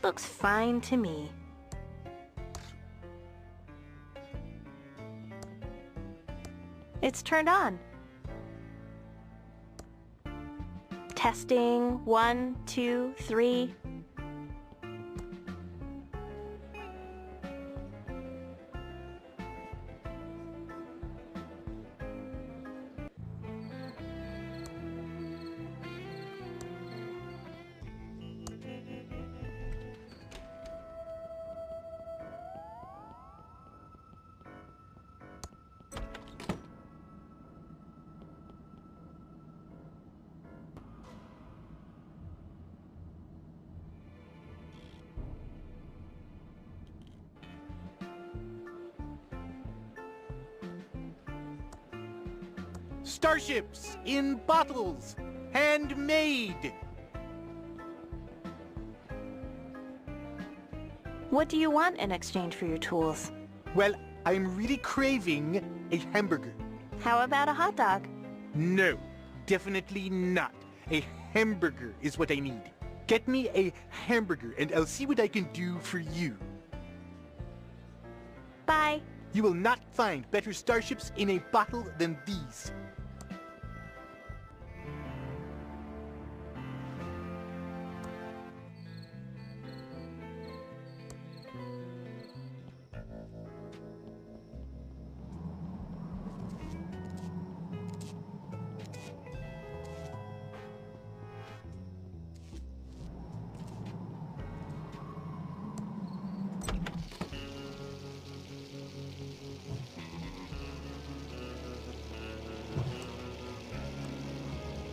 Looks fine to me. It's turned on. Testing, 1, 2, 3. Starships in bottles, handmade. What do you want in exchange for your tools? Well, I'm really craving a hamburger. How about a hot dog? No, definitely not. A hamburger is what I need. Get me a hamburger and I'll see what I can do for you. Bye. You will not find better starships in a bottle than these.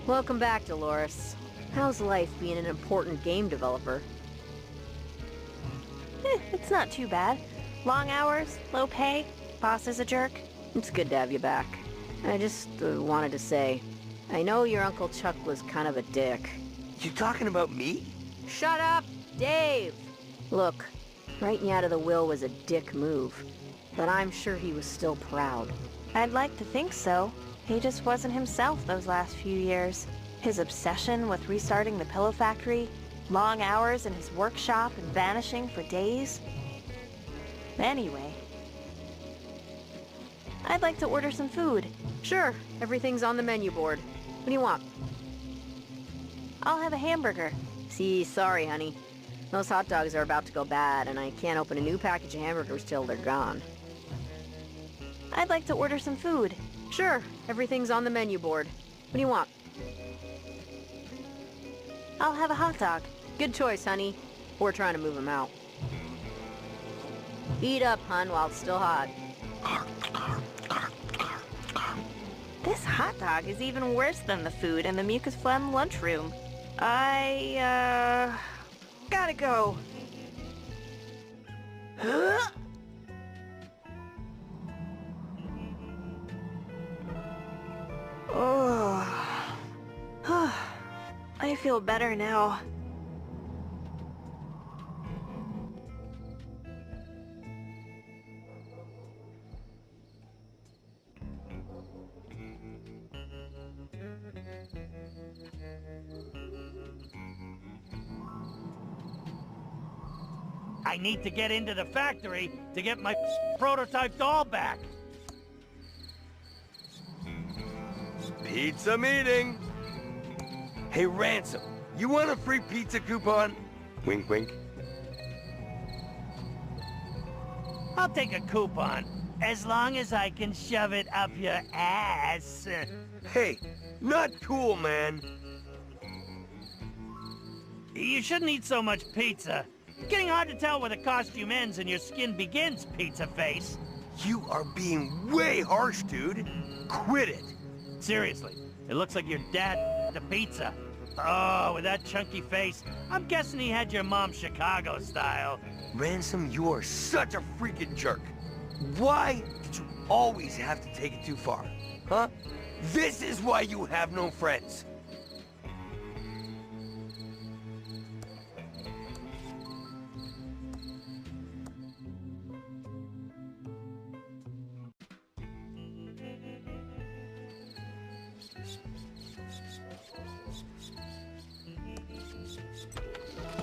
Welcome back, Dolores. How's life being an important game developer? It's not too bad. Long hours, low pay, boss is a jerk. It's good to have you back. I just wanted to say, I know your Uncle Chuck was kind of a dick. You talking about me? Shut up, Dave! Look, writing you out of the will was a dick move, but I'm sure he was still proud. I'd like to think so. He just wasn't himself those last few years. His obsession with restarting the pillow factory, long hours in his workshop and vanishing for days. Anyway, I'd like to order some food. Sure, everything's on the menu board. What do you want? I'll have a hamburger. See, sorry, honey. Those hot dogs are about to go bad, and I can't open a new package of hamburgers till they're gone. I'd like to order some food. Sure, everything's on the menu board. What do you want? I'll have a hot dog. Good choice, honey. We're trying to move him out. Eat up, hun, while it's still hot. This hot dog is even worse than the food in the mucus phlegm lunchroom. Gotta go. Oh, I feel better now. I need to get into the factory to get my prototype doll back. Pizza meeting. Hey, Ransom, you want a free pizza coupon? Wink, wink. I'll take a coupon. As long as I can shove it up your ass. Hey, not cool, man. You shouldn't eat so much pizza. It's getting hard to tell where the costume ends and your skin begins, pizza face. You are being way harsh, dude. Quit it. Seriously, it looks like your dad the pizza. Oh, with that chunky face, I'm guessing he had your mom's Chicago style. Ransom, you are such a freaking jerk. Why did you always have to take it too far? Huh? This is why you have no friends.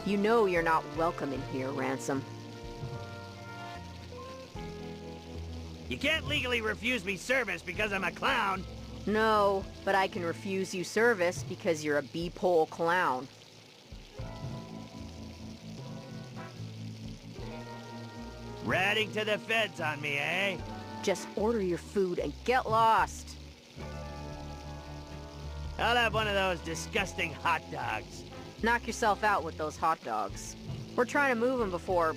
You know you're not welcome in here, Ransom. You can't legally refuse me service because I'm a clown. No, but I can refuse you service because you're a B-pole clown. Ratting to the feds on me, eh? Just order your food and get lost. I'll have one of those disgusting hot dogs. Knock yourself out with those hot dogs. We're trying to move them before...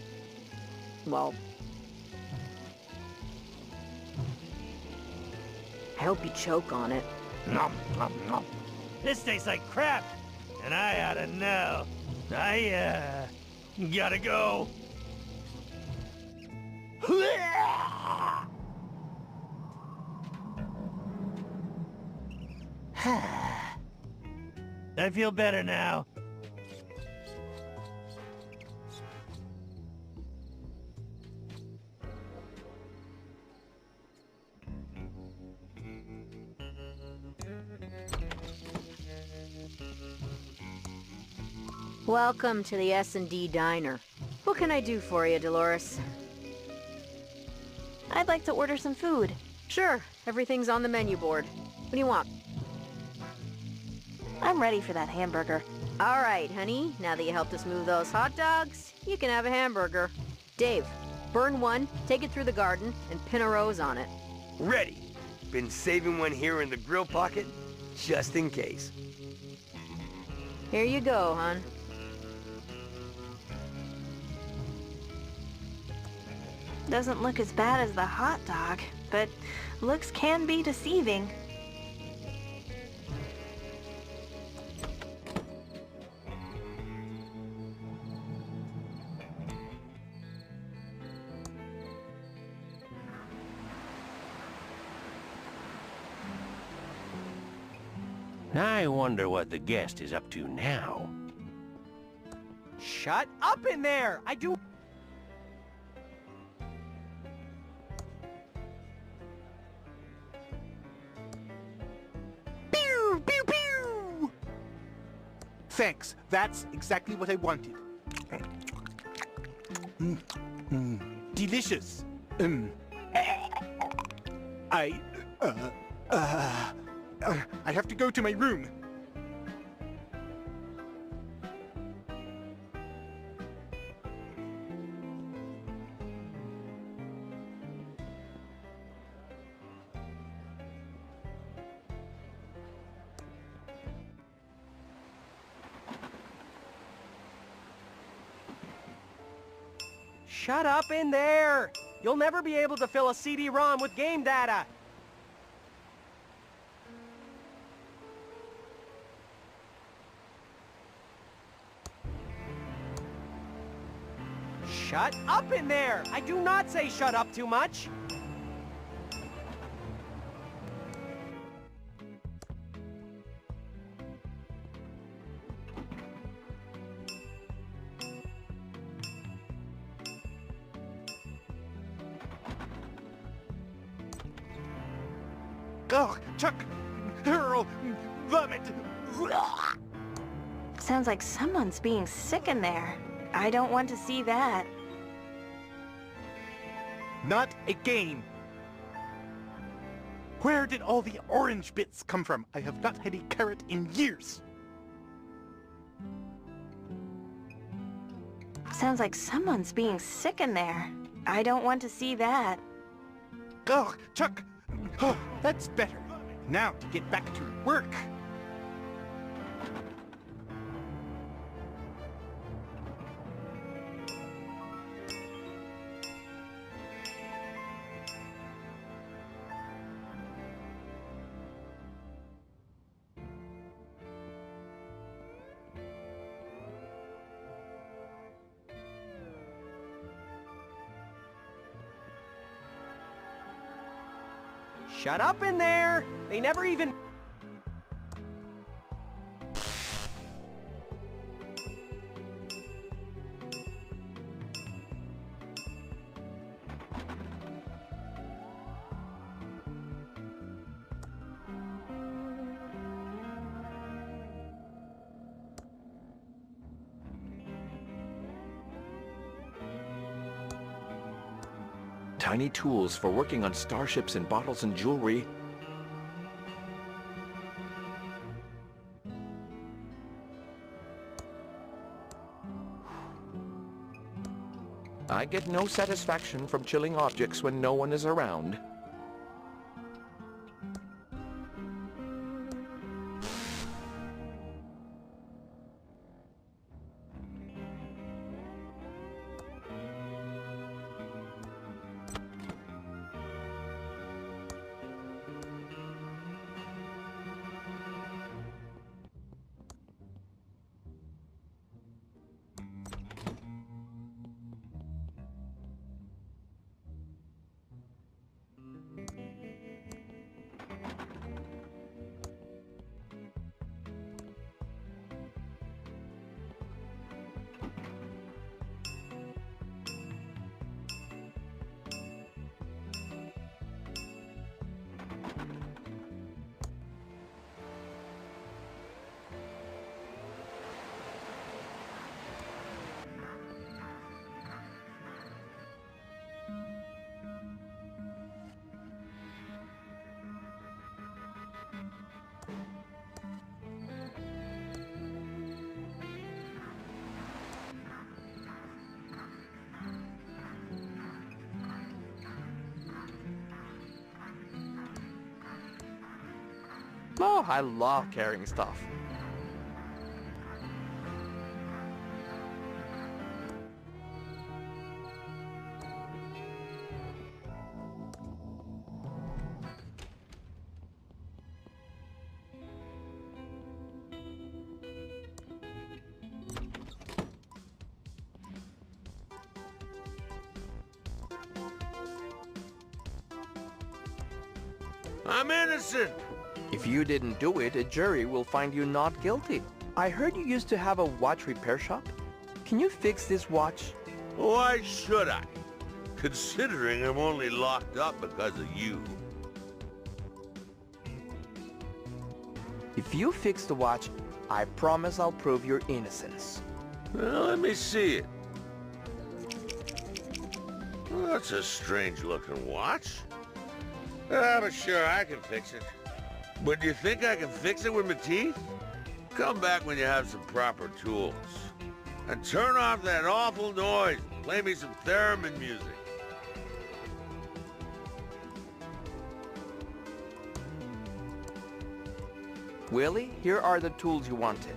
well... I hope you choke on it. Nom, nom, nom. This tastes like crap, and I ought to know. I, gotta go. I feel better now. Welcome to the S&D Diner. What can I do for you, Dolores? I'd like to order some food. Sure, everything's on the menu board. What do you want? I'm ready for that hamburger. All right, honey. Now that you helped us move those hot dogs, you can have a hamburger. Dave, burn one, take it through the garden, and pin a rose on it. Ready. Been saving one here in the grill pocket, just in case. Here you go, hon. Doesn't look as bad as the hot dog, but looks can be deceiving. I wonder what the guest is up to now. Shut up in there! I do... Pew, pew, pew! Thanks. That's exactly what I wanted. Delicious. I have to go to my room. Shut up in there! You'll never be able to fill a CD-ROM with game data! Shut up in there! I do not say shut up too much! Ugh, Chuck! Earl! Vomit! Sounds like someone's being sick in there. I don't want to see that. Not again! Where did all the orange bits come from? I have not had a carrot in years! Sounds like someone's being sick in there. I don't want to see that. Oh, Chuck! Oh, that's better. Now to get back to work. Shut up in there! They never even... Tiny tools for working on starships and bottles and jewelry. I get no satisfaction from chilling objects when no one is around. Oh, I love carrying stuff. I'm innocent! If you didn't do it, a jury will find you not guilty. I heard you used to have a watch repair shop. Can you fix this watch? Why should I? Considering I'm only locked up because of you. If you fix the watch, I promise I'll prove your innocence. Well, let me see it. Well, that's a strange-looking watch. But sure, I can fix it. But do you think I can fix it with my teeth? Come back when you have some proper tools. And turn off that awful noise. Play me some theremin music. Willie, here are the tools you wanted.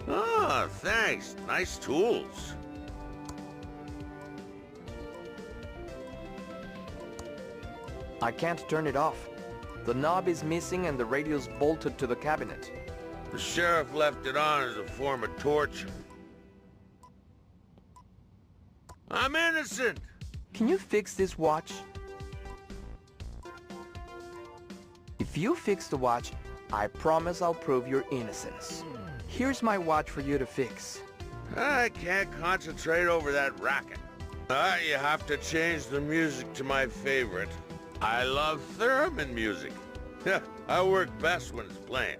Ah, thanks. Nice tools. I can't turn it off. The knob is missing and the radio's bolted to the cabinet. The sheriff left it on as a form of torture. I'm innocent! Can you fix this watch? If you fix the watch, I promise I'll prove your innocence. Here's my watch for you to fix. I can't concentrate over that racket. You have to change the music to my favorite. I love theremin music. I work best when it's playing.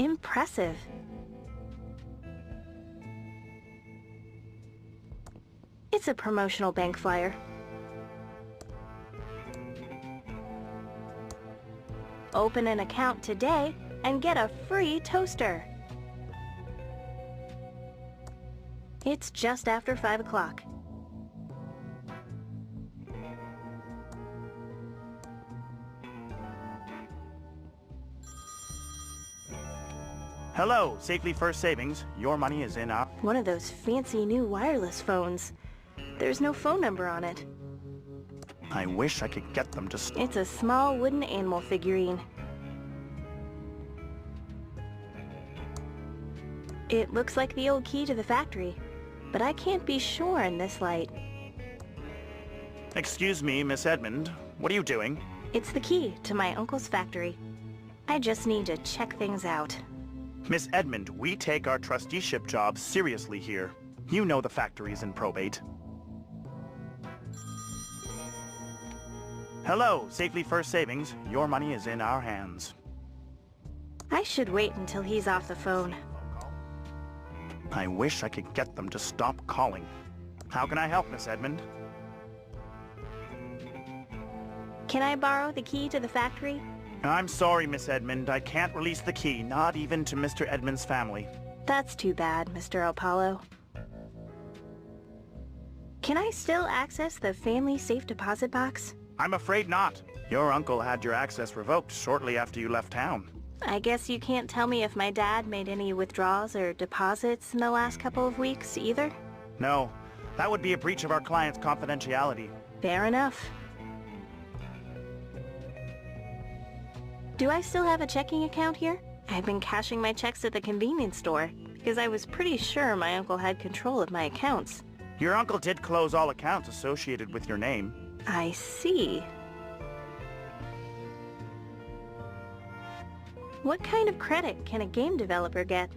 Impressive. It's a promotional bank flyer. Open an account today and get a free toaster. It's just after 5 o'clock. Hello, Safely First Savings. Your money is in our... One of those fancy new wireless phones. There's no phone number on it. I wish I could get them to... It's a small wooden animal figurine. It looks like the old key to the factory, but I can't be sure in this light. Excuse me, Miss Edmund. What are you doing? It's the key to my uncle's factory. I just need to check things out. Miss Edmund, we take our trusteeship job seriously here. You know the factory's in probate. Hello, Safely First Savings. Your money is in our hands. I should wait until he's off the phone. I wish I could get them to stop calling. How can I help, Miss Edmund? Can I borrow the key to the factory? I'm sorry, Miss Edmund. I can't release the key, not even to Mr. Edmund's family. That's too bad, Mr. Apollo. Can I still access the family safe deposit box? I'm afraid not. Your uncle had your access revoked shortly after you left town. I guess you can't tell me if my dad made any withdrawals or deposits in the last couple of weeks, either? No, that would be a breach of our client's confidentiality. Fair enough. Do I still have a checking account here? I've been cashing my checks at the convenience store, because I was pretty sure my uncle had control of my accounts. Your uncle did close all accounts associated with your name. I see. What kind of credit can a game developer get?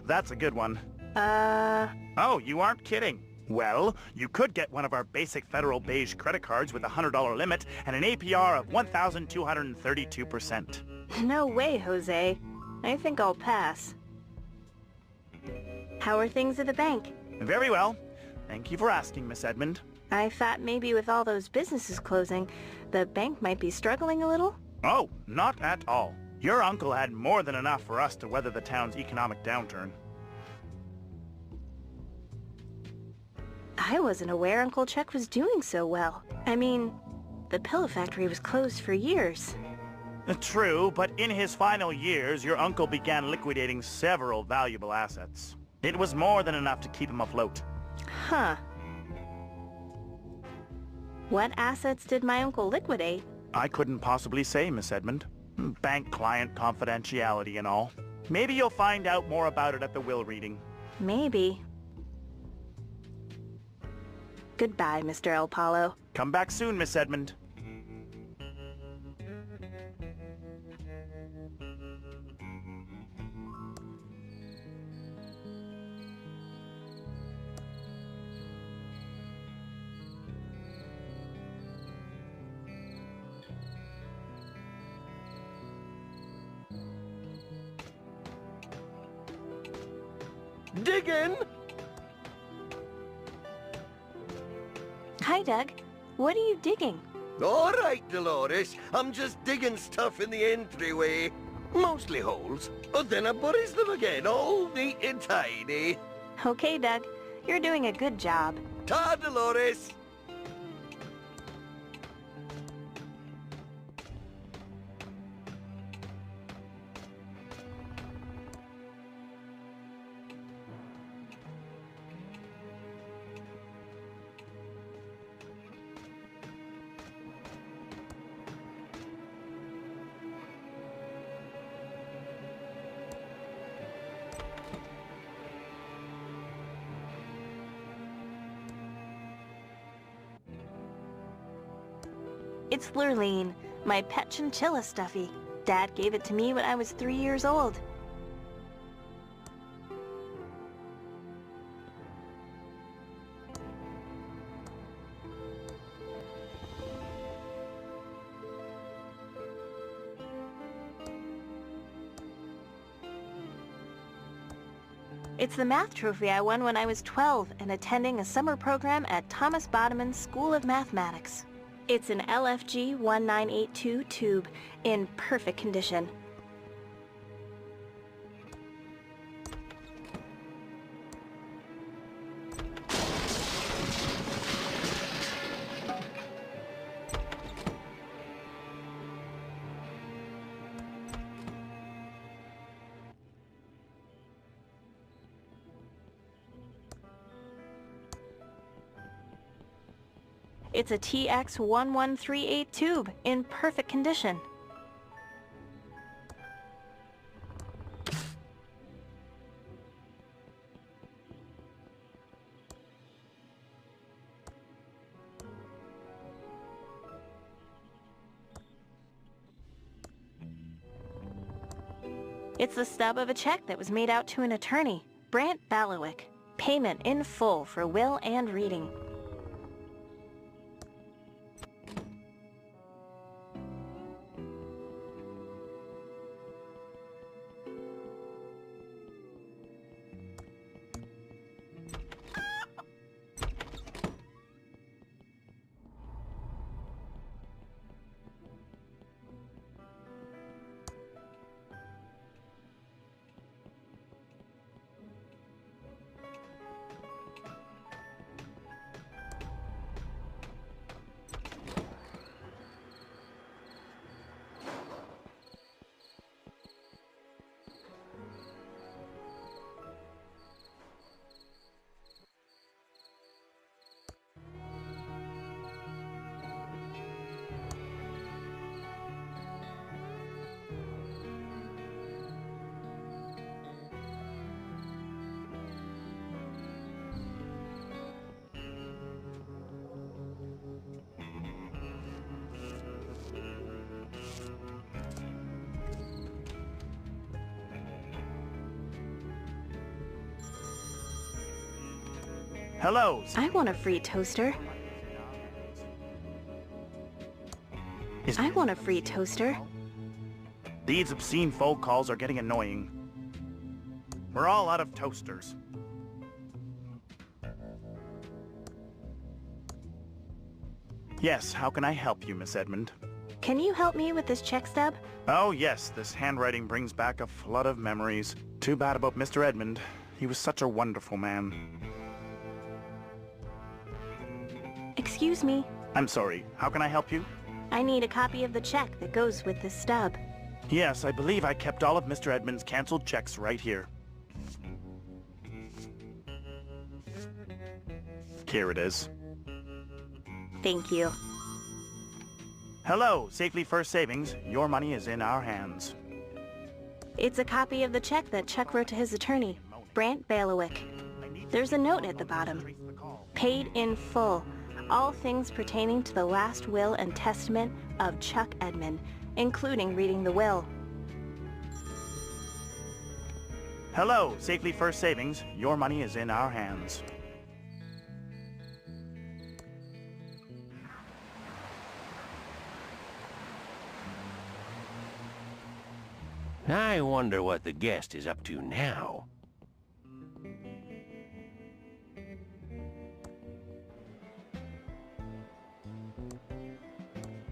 That's a good one. Oh, you aren't kidding. Well, you could get one of our basic Federal Beige credit cards with a $100 limit and an APR of 1,232%. No way, Jose. I think I'll pass. How are things at the bank? Very well. Thank you for asking, Miss Edmund. I thought maybe with all those businesses closing, the bank might be struggling a little? Oh, not at all. Your uncle had more than enough for us to weather the town's economic downturn. I wasn't aware Uncle Chuck was doing so well. I mean, the pillow factory was closed for years. True, but in his final years, your uncle began liquidating several valuable assets. It was more than enough to keep him afloat. Huh. What assets did my uncle liquidate? I couldn't possibly say, Miss Edmund. Bank client confidentiality and all. Maybe you'll find out more about it at the will reading. Maybe. Goodbye, Mr. El Palo. Come back soon, Miss Edmund. Diggin'! Hi, Doug. What are you digging? All right, Dolores. I'm just digging stuff in the entryway. Mostly holes. But then I buries them again, all neat and tidy. Okay, Doug. You're doing a good job. Ta, Dolores! It's Lurleen, my pet chinchilla stuffy. Dad gave it to me when I was 3 years old. It's the math trophy I won when I was 12 and attending a summer program at Thomas Bodeman's School of Mathematics. It's an LFG 1982 tube in perfect condition. It's a TX1138 tube in perfect condition. It's the stub of a check that was made out to an attorney, Brant Balawick. Payment in full for will and reading. Hello. I want a free toaster. I want a free toaster. These obscene phone calls are getting annoying. We're all out of toasters. Yes, how can I help you, Miss Edmund? Can you help me with this check stub? Oh yes, this handwriting brings back a flood of memories. Too bad about Mr. Edmund. He was such a wonderful man. Excuse me. I'm sorry, how can I help you? I need a copy of the check that goes with this stub. Yes, I believe I kept all of Mr. Edmund's canceled checks right here. Here it is. Thank you. Hello, Safely First Savings. Your money is in our hands. It's a copy of the check that Chuck wrote to his attorney, Brant Balawick. There's a note at the bottom. Paid in full. All things pertaining to the last will and testament of Chuck Edmund, including reading the will. Hello, Safely First Savings. Your money is in our hands. I wonder what the guest is up to now.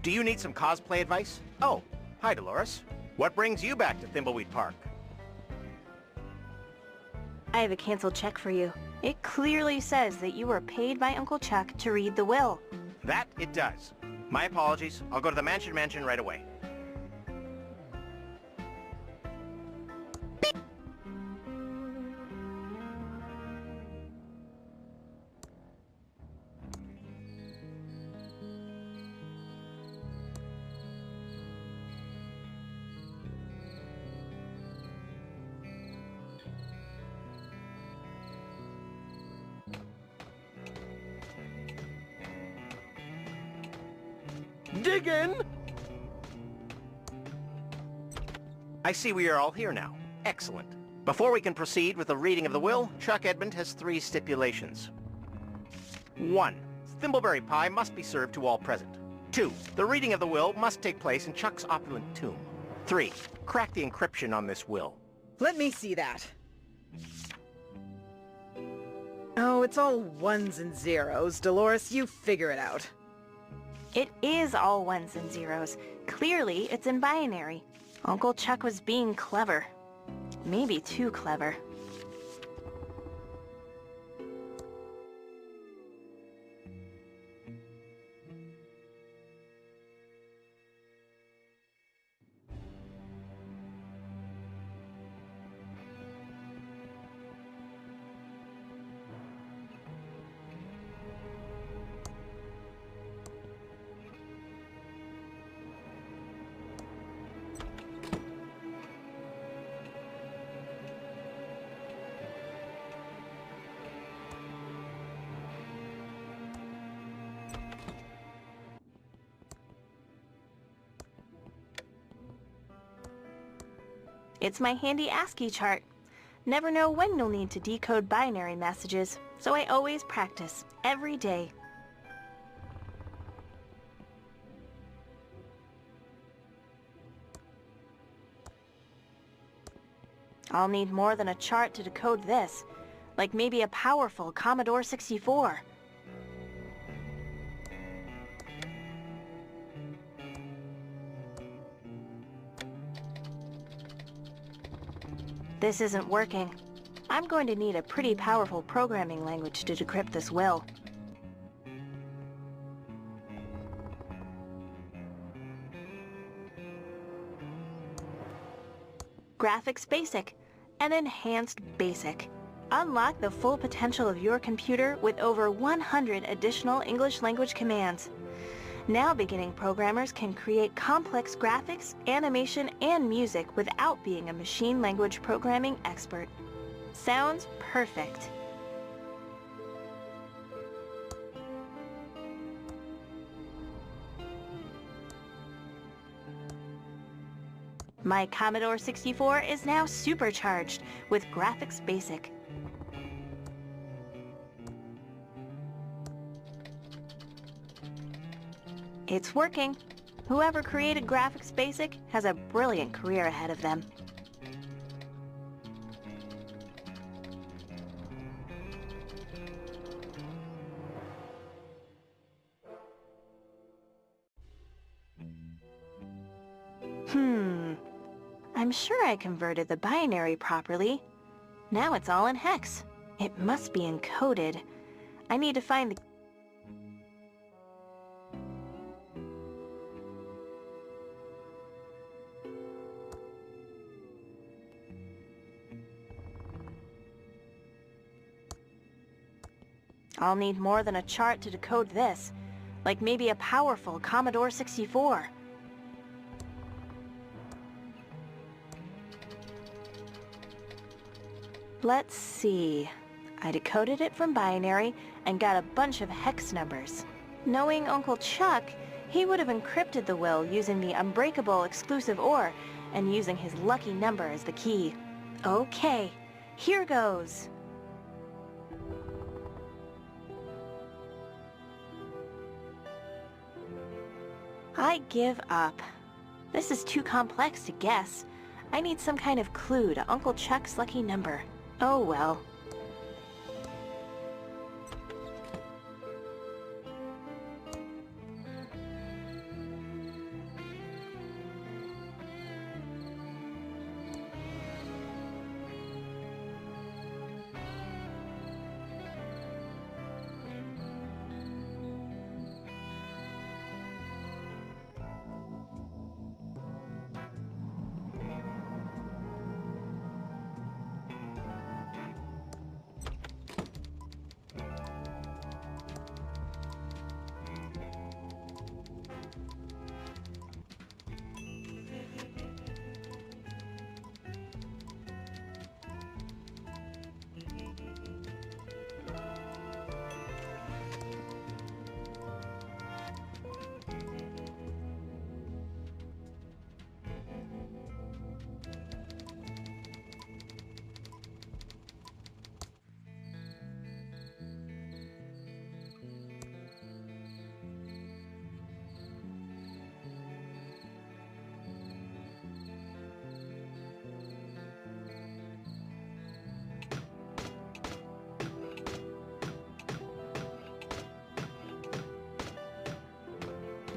Do you need some cosplay advice? Oh, hi Dolores. What brings you back to Thimbleweed Park? I have a canceled check for you. It clearly says that you were paid by Uncle Chuck to read the will. That it does. My apologies. I'll go to the mansion right away. Diggin'! I see we are all here now. Excellent. Before we can proceed with the reading of the will, Chuck Edmund has 3 stipulations. 1. Thimbleberry pie must be served to all present. 2. The reading of the will must take place in Chuck's opulent tomb. 3. Crack the encryption on this will. Let me see that. Oh, it's all ones and zeros. Dolores, you figure it out. It is all ones and zeros. Clearly, it's in binary. Uncle Chuck was being clever. Maybe too clever. It's my handy ASCII chart. Never know when you'll need to decode binary messages, so I always practice, every day. I'll need more than a chart to decode this, like maybe a powerful Commodore 64. This isn't working. I'm going to need a pretty powerful programming language to decrypt this will. Graphics Basic, and Enhanced Basic. Unlock the full potential of your computer with over 100 additional English language commands. Now beginning programmers can create complex graphics, animation, and music without being a machine language programming expert. Sounds perfect. My Commodore 64 is now supercharged with Graphics Basic. It's working. Whoever created Graphics Basic has a brilliant career ahead of them. I'm sure I converted the binary properly. Now it's all in hex. It must be encoded. I need to find the... I'll need more than a chart to decode this, like maybe a powerful Commodore 64. Let's see. I decoded it from binary and got a bunch of hex numbers. Knowing Uncle Chuck, he would have encrypted the will using the unbreakable exclusive OR and using his lucky number as the key. Okay, here goes. I give up. This is too complex to guess. I need some kind of clue to Uncle Chuck's lucky number. Oh well.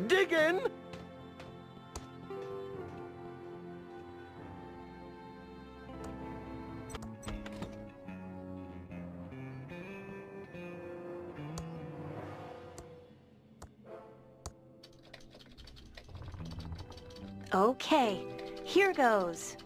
Digging! Okay, here goes.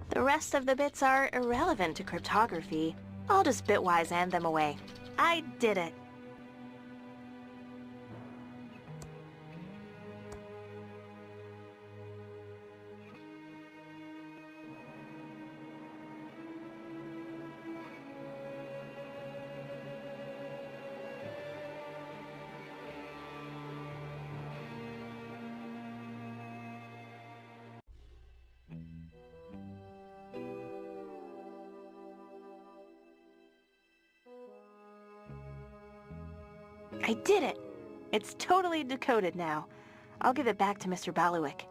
The rest of the bits are irrelevant to cryptography. I'll just bitwise hand them away. I did it. I did it! It's totally decoded now. I'll give it back to Mr. Baluik.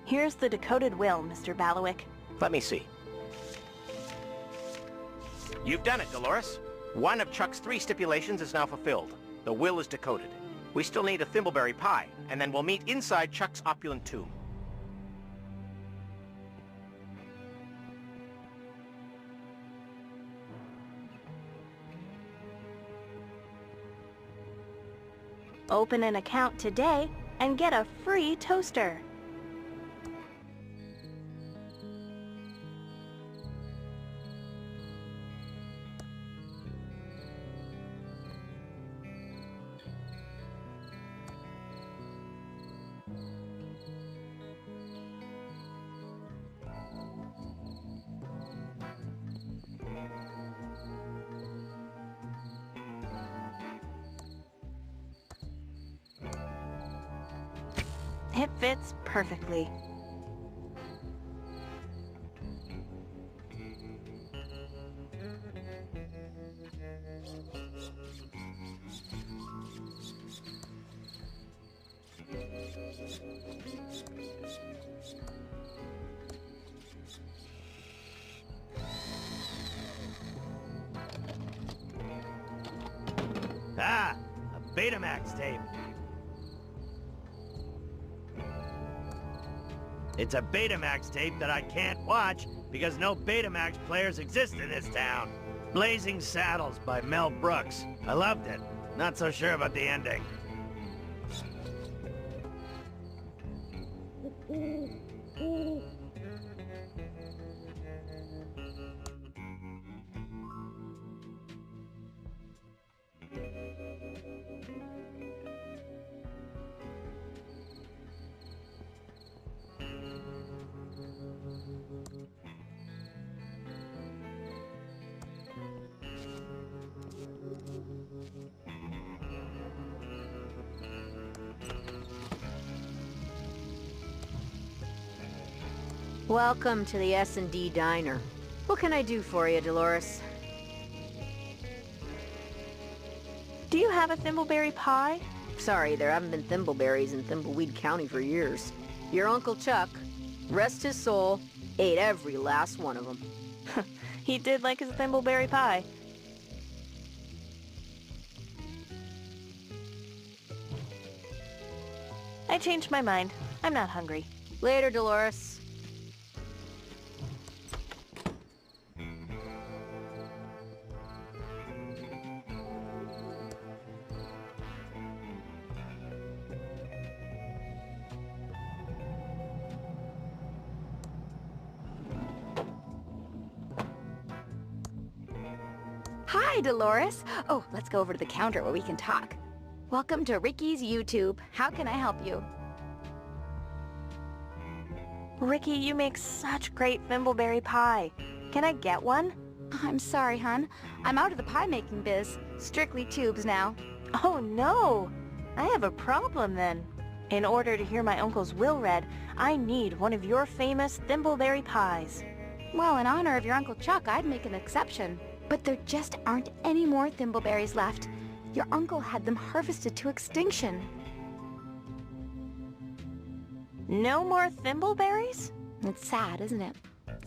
Here's the decoded will, Mr. Baluik. Let me see. You've done it, Dolores. One of Chuck's 3 stipulations is now fulfilled. The will is decoded. We still need a thimbleberry pie, and then we'll meet inside Chuck's opulent tomb. Open an account today and get a free toaster. It fits perfectly. Ah, a Betamax tape. It's a Betamax tape that I can't watch because no Betamax players exist in this town. Blazing Saddles by Mel Brooks. I loved it. Not so sure about the ending. Welcome to the S&D Diner. What can I do for you, Dolores? Do you have a thimbleberry pie? Sorry, there haven't been thimbleberries in Thimbleweed County for years. Your Uncle Chuck, rest his soul, ate every last one of them. He did like his thimbleberry pie. I changed my mind. I'm not hungry. Later, Dolores. Hi, Dolores. Oh, let's go over to the counter where we can talk. Welcome to Ricky's YouTube. How can I help you? Ricky, you make such great thimbleberry pie. Can I get one? I'm sorry, hon. I'm out of the pie-making biz. Strictly tubes now. Oh, no. I have a problem then. In order to hear my uncle's will read, I need one of your famous thimbleberry pies. Well, in honor of your Uncle Chuck, I'd make an exception. But there just aren't any more thimbleberries left. Your uncle had them harvested to extinction. No more thimbleberries? It's sad, isn't it?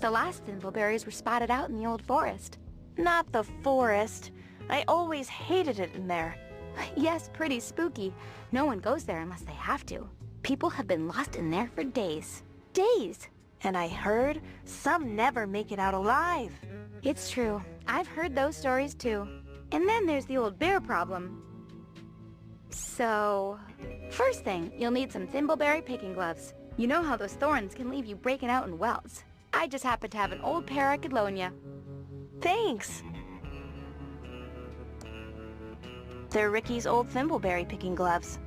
The last thimbleberries were spotted out in the old forest. Not the forest. I always hated it in there. Yes, pretty spooky. No one goes there unless they have to. People have been lost in there for days. Days! And I heard some never make it out alive. It's true. I've heard those stories too. And then there's the old bear problem. So, first thing, you'll need some thimbleberry picking gloves. You know how those thorns can leave you breaking out in welts. I just happen to have an old pair I could loan you. Thanks. They're Ricky's old thimbleberry picking gloves.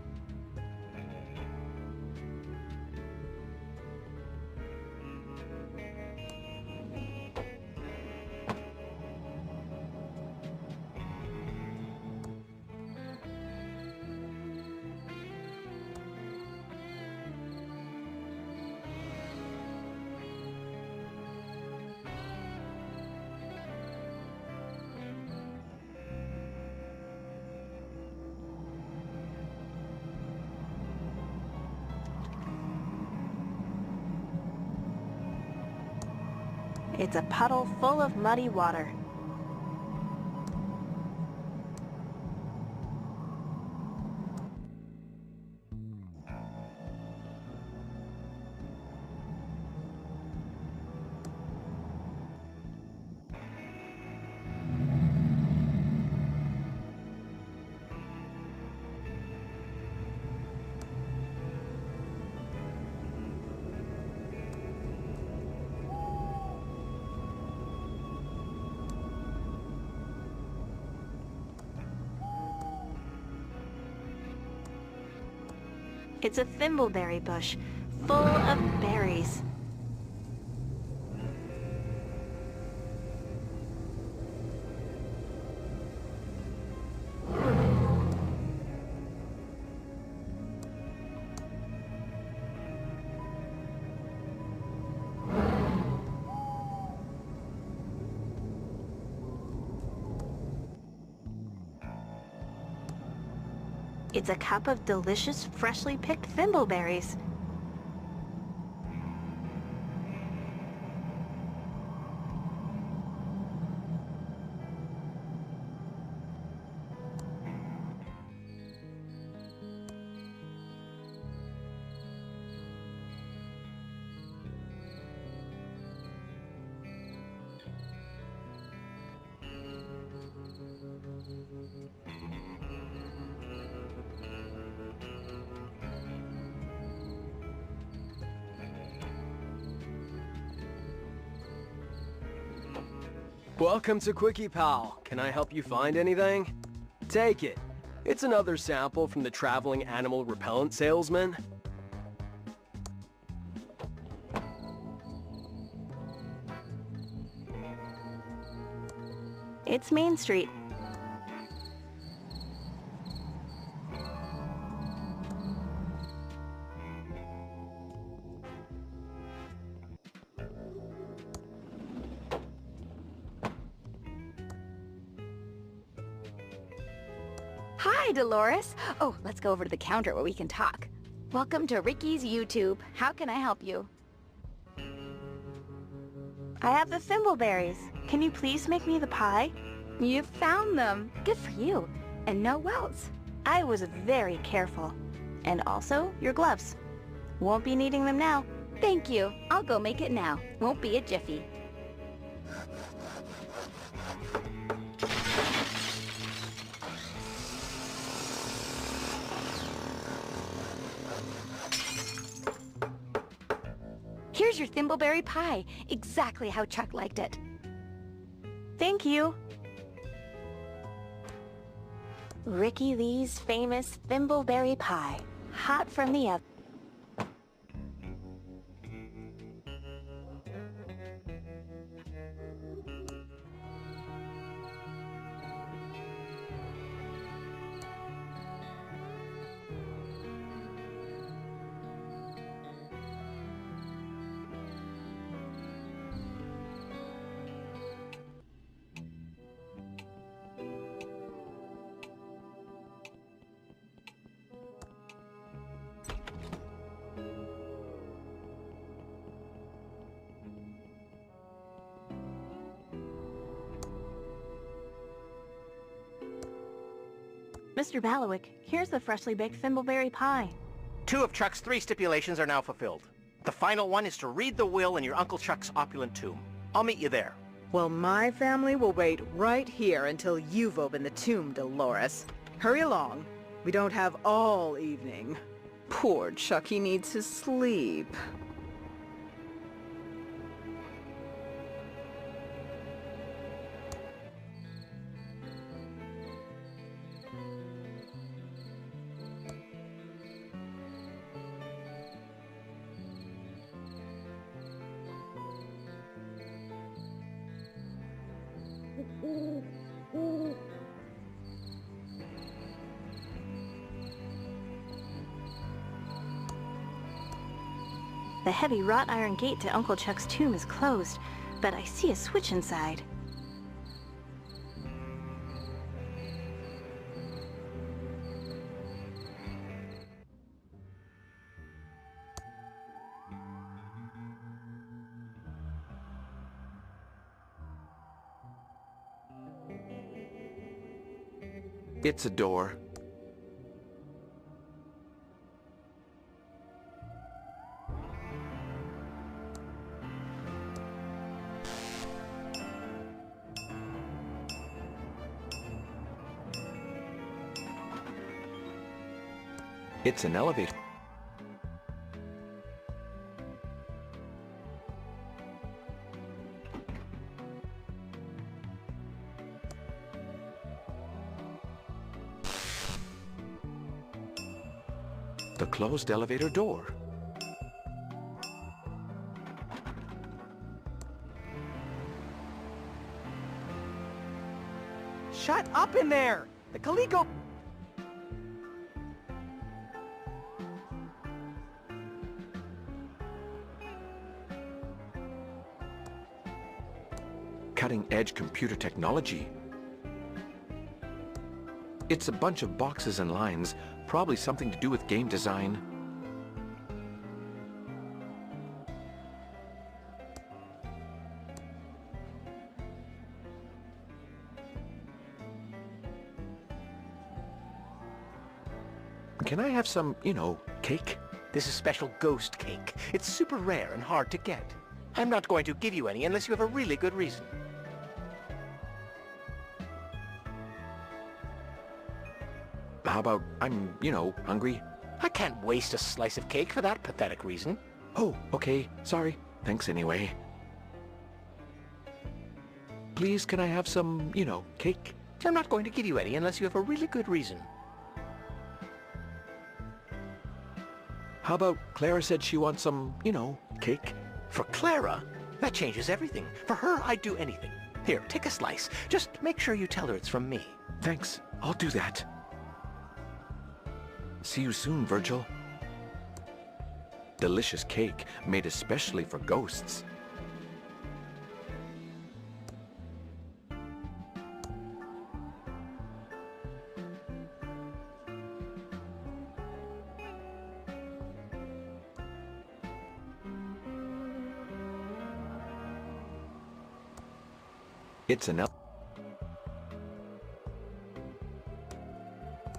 It's a puddle full of muddy water. It's a thimbleberry bush, full of berries. It's a cup of delicious, freshly picked thimbleberries. Welcome to Quickie Pal. Can I help you find anything? Take it. It's another sample from the traveling animal repellent salesman. It's Main Street. Hi, Dolores. Oh, let's go over to the counter where we can talk. Welcome to Ricky's YouTube. How can I help you? I have the thimbleberries. Can you please make me the pie? You found them. Good for you. And no welts. I was very careful. And also, your gloves. Won't be needing them now. Thank you. I'll go make it now. Won't be a jiffy. Here's your thimbleberry pie. Exactly how Chuck liked it. Thank you. Ricky Lee's famous thimbleberry pie. Hot from the oven. Mr. Ballowick, here's the freshly baked thimbleberry pie. 2 of Chuck's 3 stipulations are now fulfilled. The final one is to read the will in your Uncle Chuck's opulent tomb. I'll meet you there. Well, my family will wait right here until you've opened the tomb, Dolores. Hurry along. We don't have all evening. Poor Chucky needs his sleep. The heavy wrought iron gate to Uncle Chuck's tomb is closed, but I see a switch inside. It's a door. It's an elevator. The closed elevator door. Shut up in there! The Coleco... Cutting-edge computer technology. It's a bunch of boxes and lines, probably something to do with game design. Can I have some, cake? This is special ghost cake. It's super rare and hard to get. I'm not going to give you any unless you have a really good reason. How about I'm, hungry? I can't waste a slice of cake for that pathetic reason. Oh, okay. Sorry. Thanks anyway. Please, can I have some, cake? I'm not going to give you any unless you have a really good reason. How about Clara said she wants some, cake? For Clara? That changes everything. For her, I'd do anything. Here, take a slice. Just make sure you tell her it's from me. Thanks. I'll do that. See you soon, Virgil. Delicious cake, made especially for ghosts. It's an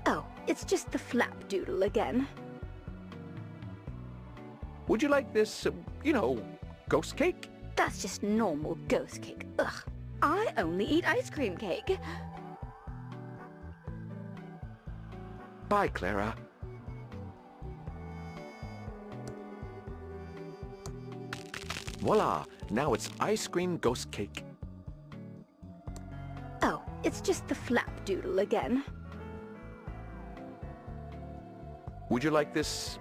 Oh, it's just the flapdoodle again. Would you like this, ghost cake? That's just normal ghost cake. Ugh. I only eat ice cream cake. Bye, Clara. Voila! Now it's ice cream ghost cake. Oh, it's just the flapdoodle again. Would you like this,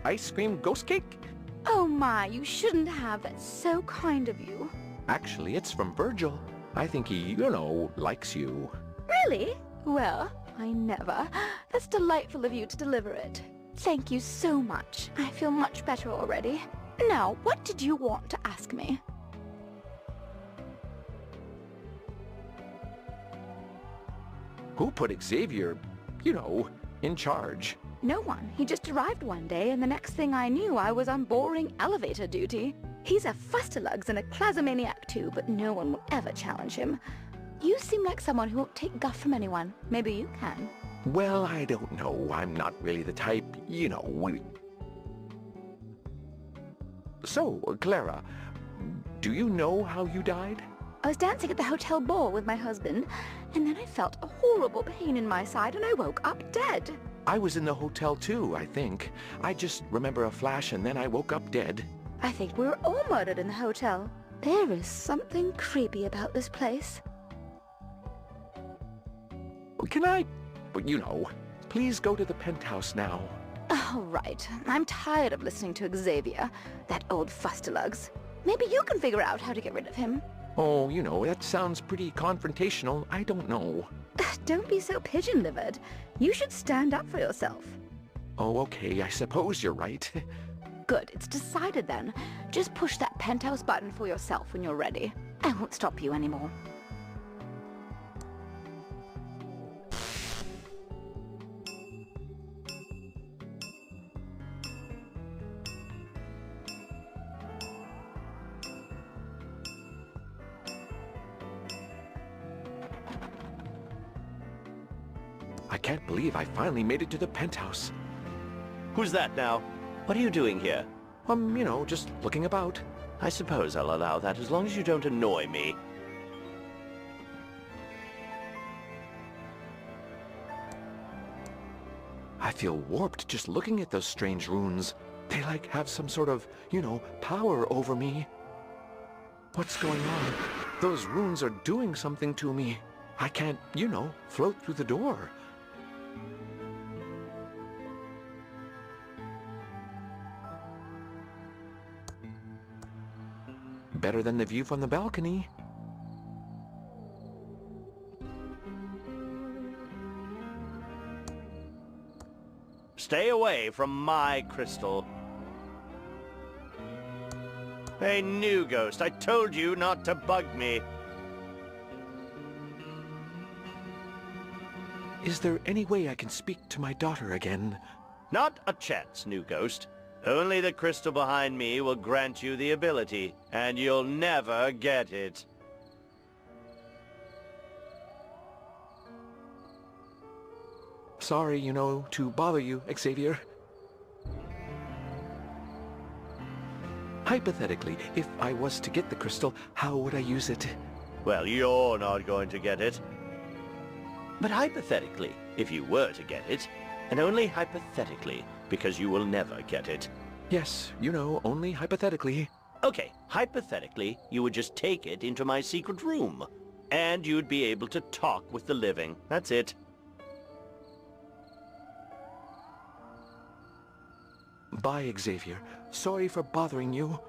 ice cream ghost cake? Oh my, you shouldn't have. That's so kind of you. Actually, it's from Virgil. I think he, likes you. Really? Well, I never. That's delightful of you to deliver it. Thank you so much. I feel much better already. Now, what did you want to ask me? Who put Xavier, in charge? No one. He just arrived one day, and the next thing I knew, I was on boring elevator duty. He's a fustalugs and a clazomaniac too, but no one will ever challenge him. You seem like someone who won't take guff from anyone. Maybe you can. Well, I don't know. I'm not really the type, you know. So, Clara, do you know how you died? I was dancing at the hotel ball with my husband, and then I felt a horrible pain in my side and I woke up dead. I was in the hotel too, I think. I just remember a flash and then I woke up dead. I think we were all murdered in the hotel. There is something creepy about this place. Can I, you know, please go to the penthouse now? All right. I'm tired of listening to Xavier, that old fustalugs. Maybe you can figure out how to get rid of him. Oh, you know, that sounds pretty confrontational. I don't know. Don't be so pigeon-livered. You should stand up for yourself. Oh, okay, I suppose you're right. Good, it's decided then. Just push that penthouse button for yourself when you're ready. I won't stop you anymore. I can't believe I finally made it to the penthouse. Who's that now? What are you doing here? You know, just looking about. I suppose I'll allow that as long as you don't annoy me. I feel warped just looking at those strange runes. They like have some sort of, you know, power over me. What's going on? Those runes are doing something to me. I can't, you know, float through the door. Better than the view from the balcony. Stay away from my crystal. Hey, new ghost, I told you not to bug me. Is there any way I can speak to my daughter again? Not a chance, new ghost. Only the crystal behind me will grant you the ability, and you'll never get it. Sorry, you know, to bother you, Xavier. Hypothetically, if I was to get the crystal, how would I use it? Well, you're not going to get it. But hypothetically, if you were to get it, and only hypothetically, because you will never get it. Yes, you know, only hypothetically. Okay, hypothetically, you would just take it into my secret room, and you'd be able to talk with the living. That's it. Bye, Xavier. Sorry for bothering you.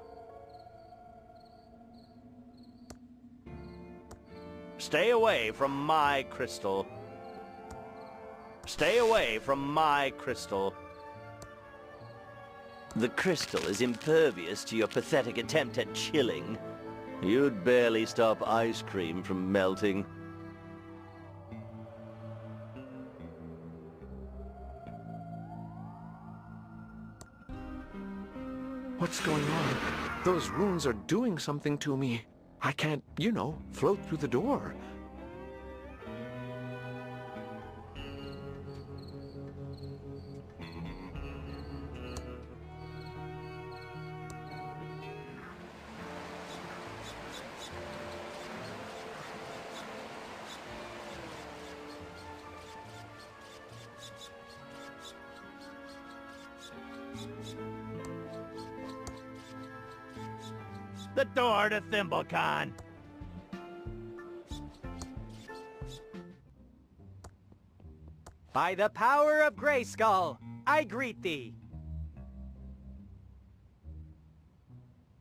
Stay away from my crystal. Stay away from my crystal. The crystal is impervious to your pathetic attempt at chilling. You'd barely stop ice cream from melting. What's going on? Those runes are doing something to me. I can't, you know, float through the door. The door to ThimbleCon. By the power of Grayskull, I greet thee.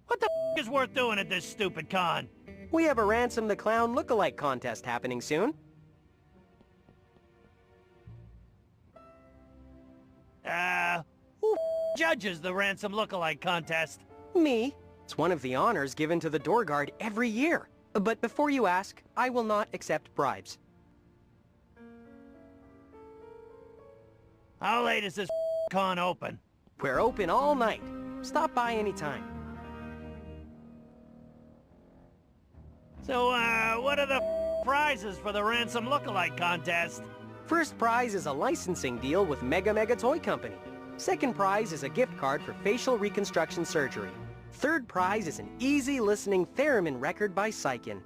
What the is worth doing at this stupid con? We have a Ransom the Clown lookalike contest happening soon. Who judges the Ransom lookalike contest? Me. It's one of the honors given to the door guard every year. But before you ask, I will not accept bribes. How late is this con open? We're open all night. Stop by anytime. So, what are the prizes for the Ransom lookalike contest? First prize is a licensing deal with Mega Toy Company. Second prize is a gift card for facial reconstruction surgery. Third prize is an easy listening theremin record by Sykin.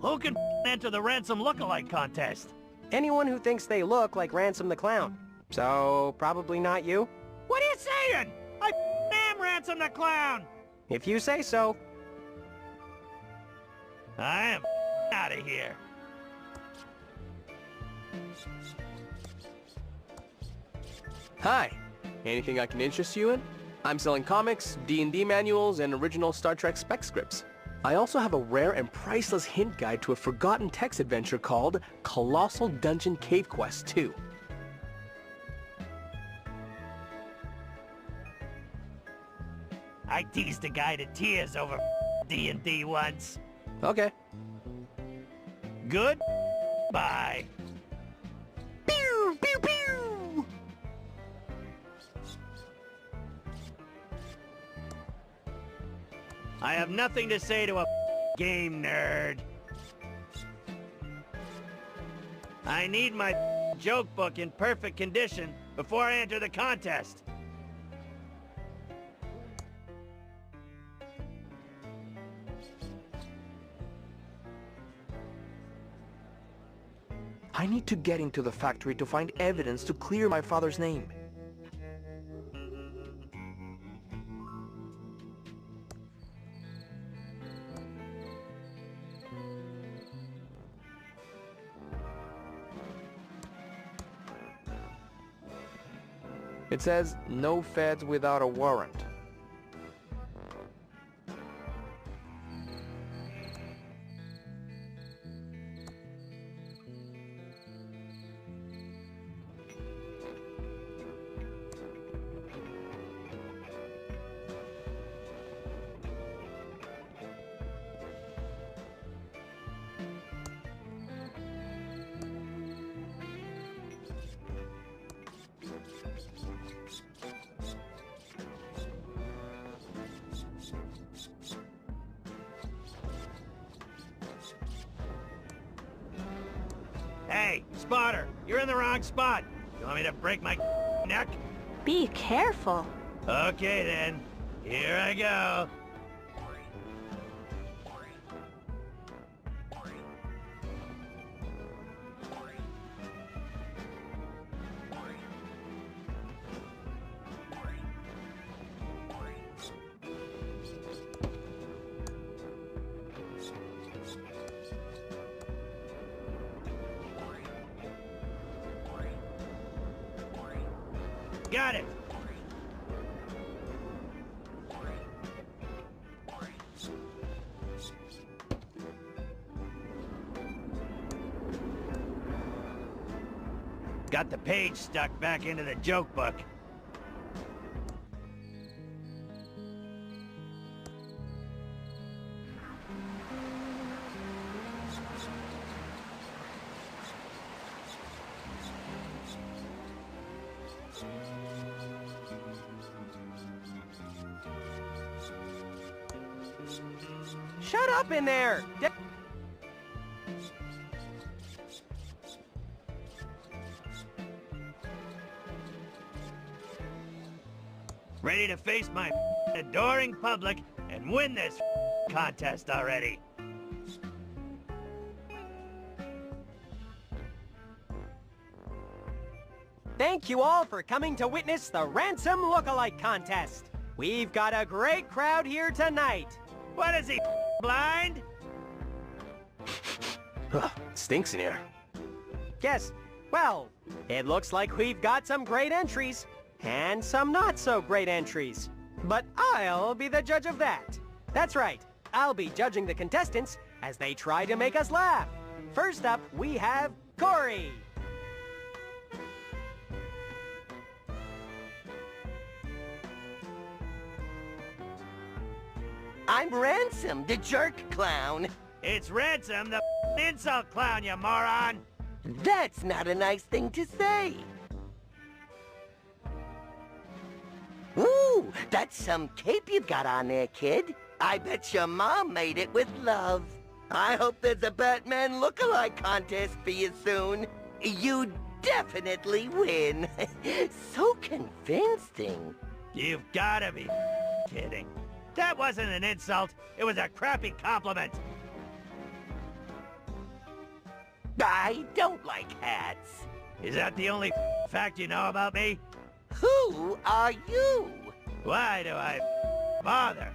Who can enter the Ransom Lookalike contest? Anyone who thinks they look like Ransom the Clown. So, probably not you? What are you saying? I am Ransom the Clown! If you say so. I am out of here. Hi. Anything I can interest you in? I'm selling comics, D&D manuals, and original Star Trek spec scripts. I also have a rare and priceless hint guide to a forgotten text adventure called Colossal Dungeon Cave Quest 2. I teased a guy to tears over D&D once. Okay. Good. Bye. Pew, pew, pew! I have nothing to say to a game nerd. I need my joke book in perfect condition before I enter the contest. I need to get into the factory to find evidence to clear my father's name. It says, no feds without a warrant. Hey, spotter, you're in the wrong spot. You want me to break my neck? Be careful. Okay then, here I go. Got it. Got the page stuck back into the joke book. Shut up in there! Ready to face my adoring public and win this contest already. Thank you all for coming to witness the Ransom Lookalike Contest. We've got a great crowd here tonight. What is he, blind? Stinks in here. Yes, well, it looks like we've got some great entries, and some not so great entries. But I'll be the judge of that. That's right, I'll be judging the contestants as they try to make us laugh. First up, we have Corey. I'm Ransom, the jerk clown. It's Ransom, the insult clown, you moron! That's not a nice thing to say. Ooh, that's some cape you've got on there, kid. I bet your mom made it with love. I hope there's a Batman look-alike contest for you soon. You definitely win. So convincing. You've gotta be kidding. That wasn't an insult. It was a crappy compliment. I don't like hats. Is that the only fact you know about me? Who are you? Why do I bother?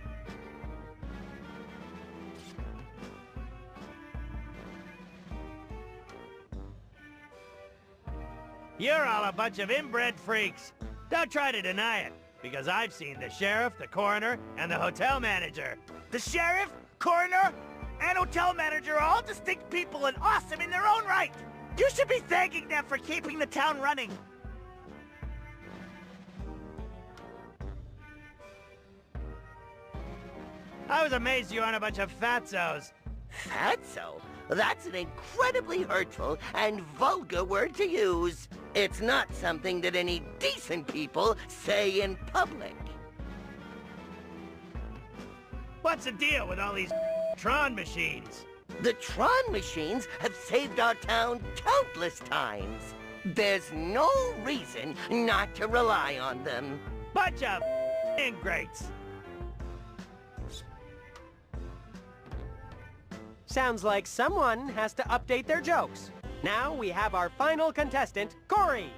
You're all a bunch of inbred freaks. Don't try to deny it, because I've seen the sheriff, the coroner, and the hotel manager. The sheriff, coroner, and hotel manager are all distinct people and awesome in their own right. You should be thanking them for keeping the town running. I was amazed you aren't a bunch of fatzos. Fatso? That's an incredibly hurtful and vulgar word to use. It's not something that any decent people say in public. What's the deal with all these Tron machines? The Tron machines have saved our town countless times. There's no reason not to rely on them. Bunch of ingrates. Sounds like someone has to update their jokes. Now we have our final contestant, Corey.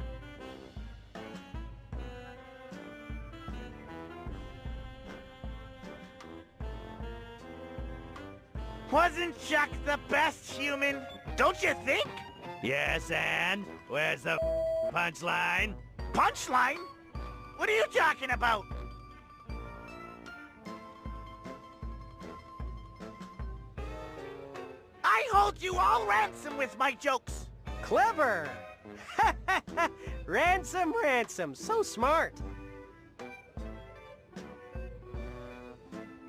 Wasn't Chuck the best human? Don't you think? Yes, and? Where's the punchline? Punchline? What are you talking about? I hold you all ransom with my jokes. Clever! Ransom, ransom. So smart.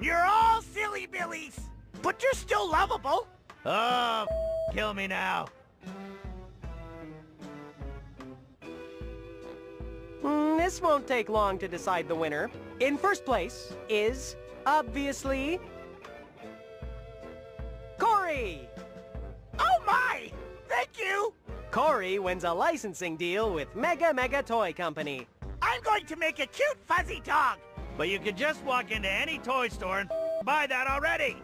You're all silly billies, but you're still lovable. Oh, kill me now. This won't take long to decide the winner. In first place is, obviously, Corey! Oh my! Thank you! Corey wins a licensing deal with Mega Toy Company. I'm going to make a cute fuzzy dog. But you could just walk into any toy store and buy that already.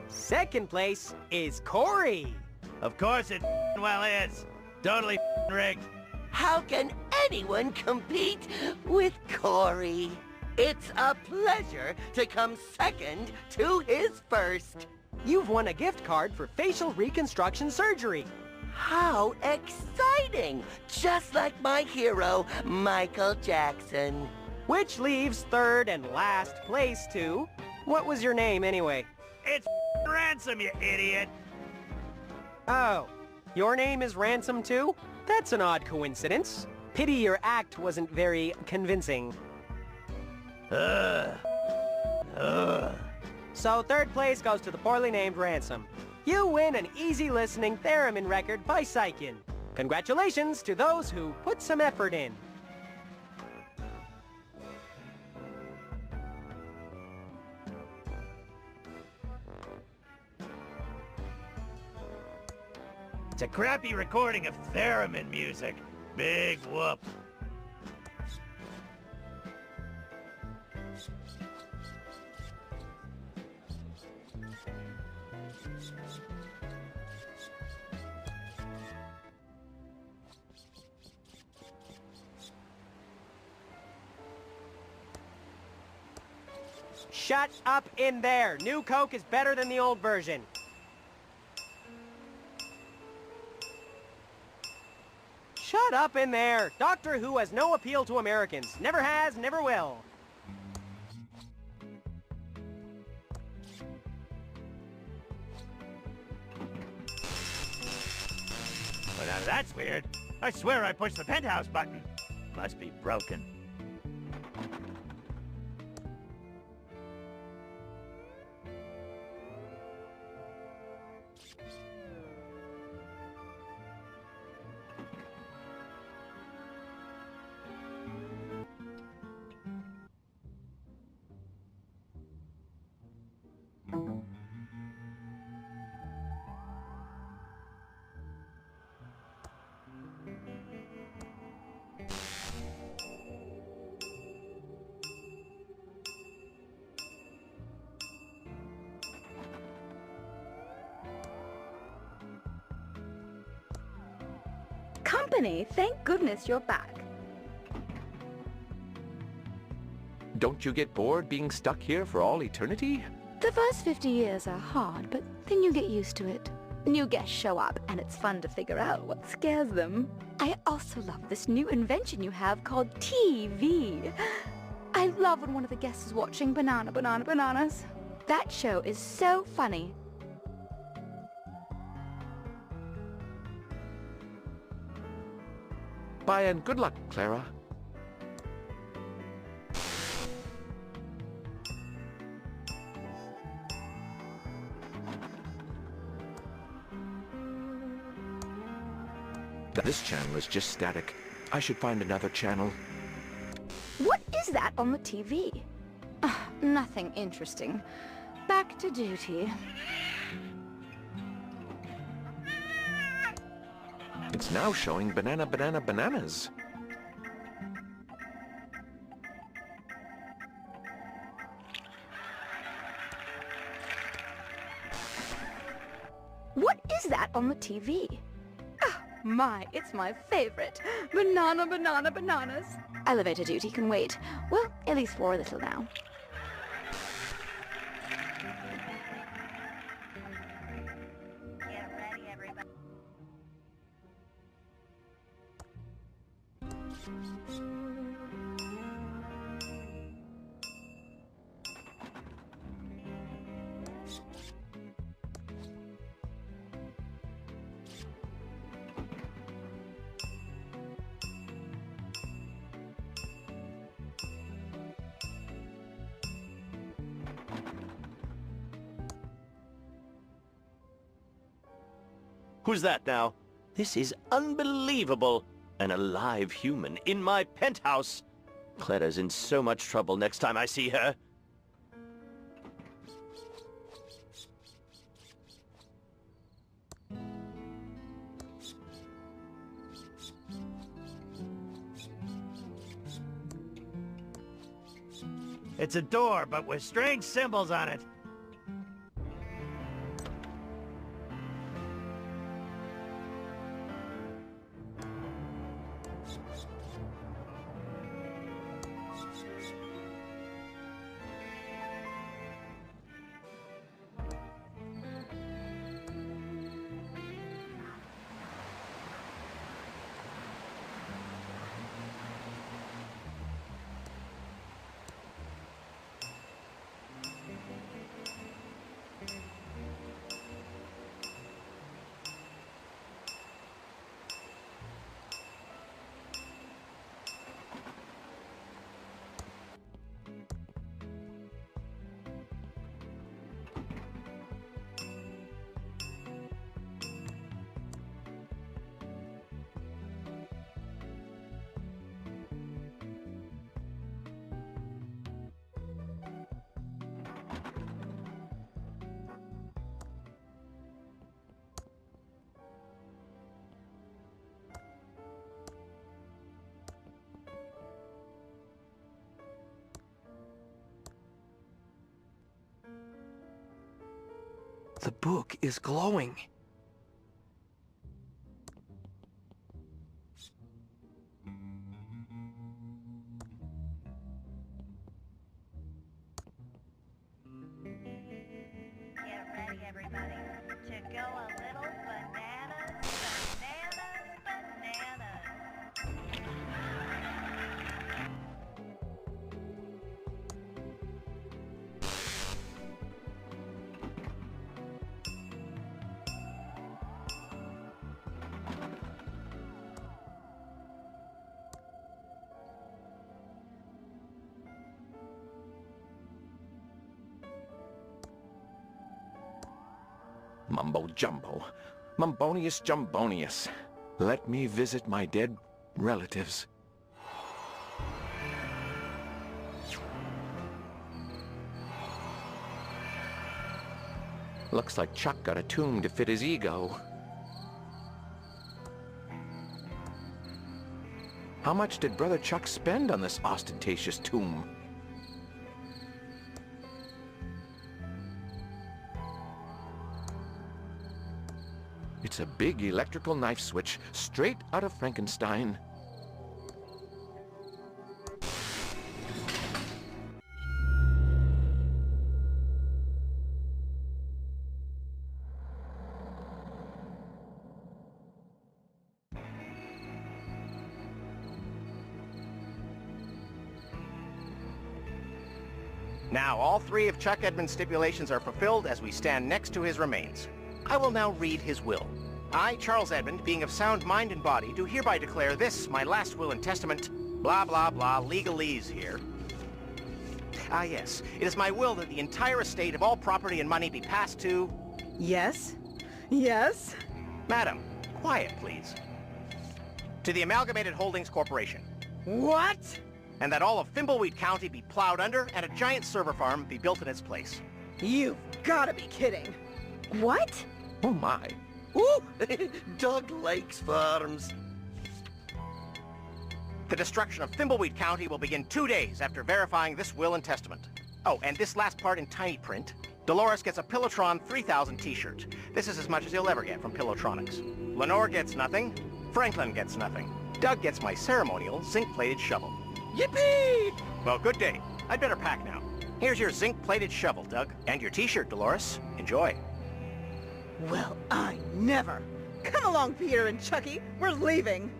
Second place is Corey. Of course it well is. Totally rigged. How can anyone compete with Corey? It's a pleasure to come second to his first. You've won a gift card for facial reconstruction surgery. How exciting! Just like my hero, Michael Jackson. Which leaves third and last place to... What was your name, anyway? It's Ransom, you idiot! Oh, your name is Ransom, too? That's an odd coincidence. Pity your act wasn't very convincing. So third place goes to the poorly named Ransom. You win an easy listening theremin record by Sykin. Congratulations to those who put some effort in. It's a crappy recording of theremin music. Big whoop. Shut up in there! New Coke is better than the old version. Shut up in there! Doctor Who has no appeal to Americans. Never has, never will. Well, now that's weird. I swear I pushed the penthouse button. Must be broken. company. Thank goodness you're back. Don't you get bored being stuck here for all eternity? The first 50 years are hard, but then you get used to it. New guests show up, and it's fun to figure out what scares them. I also love this new invention you have called TV. I love when one of the guests is watching Bananas. That show is so funny. Bye and good luck, Clara. This channel is just static. I should find another channel. What is that on the TV? Nothing interesting. Back to duty. It's now showing bananas. What is that on the TV? It's my favorite. Bananas. Elevator duty can wait. Well, at least for a little now. Get ready, everybody. Who's that now? This is unbelievable. An alive human in my penthouse. Clara's in so much trouble next time I see her. It's a door, but with strange symbols on it. The book is glowing. Get ready, everybody, to go a little bananas. Mumbo jumbo. Mumbonius jumbonius. Let me visit my dead relatives. Looks like Chuck got a tomb to fit his ego. How much did Brother Chuck spend on this ostentatious tomb? It's a big electrical knife switch, straight out of Frankenstein. Now, all three of Chuck Edmonds' stipulations are fulfilled as we stand next to his remains. I will now read his will. I, Charles Edmond, being of sound mind and body, do hereby declare this, my last will and testament, blah, blah, blah, legalese here. Ah, yes. It is my will that the entire estate of all property and money be passed to... Yes? Yes? Madam, quiet, please. To the Amalgamated Holdings Corporation. What? And that all of Thimbleweed County be plowed under and a giant server farm be built in its place. You've gotta be kidding. What? Oh my. Ooh, Doug likes farms. The destruction of Thimbleweed County will begin 2 days after verifying this will and testament. Oh, and this last part in tiny print. Dolores gets a Pillowtron 3000 t-shirt. This is as much as he'll ever get from Pillowtronics. Lenore gets nothing. Franklin gets nothing. Doug gets my ceremonial zinc-plated shovel. Yippee! Well, good day. I'd better pack now. Here's your zinc-plated shovel, Doug. And your t-shirt, Dolores. Enjoy. Well, I never. Come along, Peter and Chucky. We're leaving.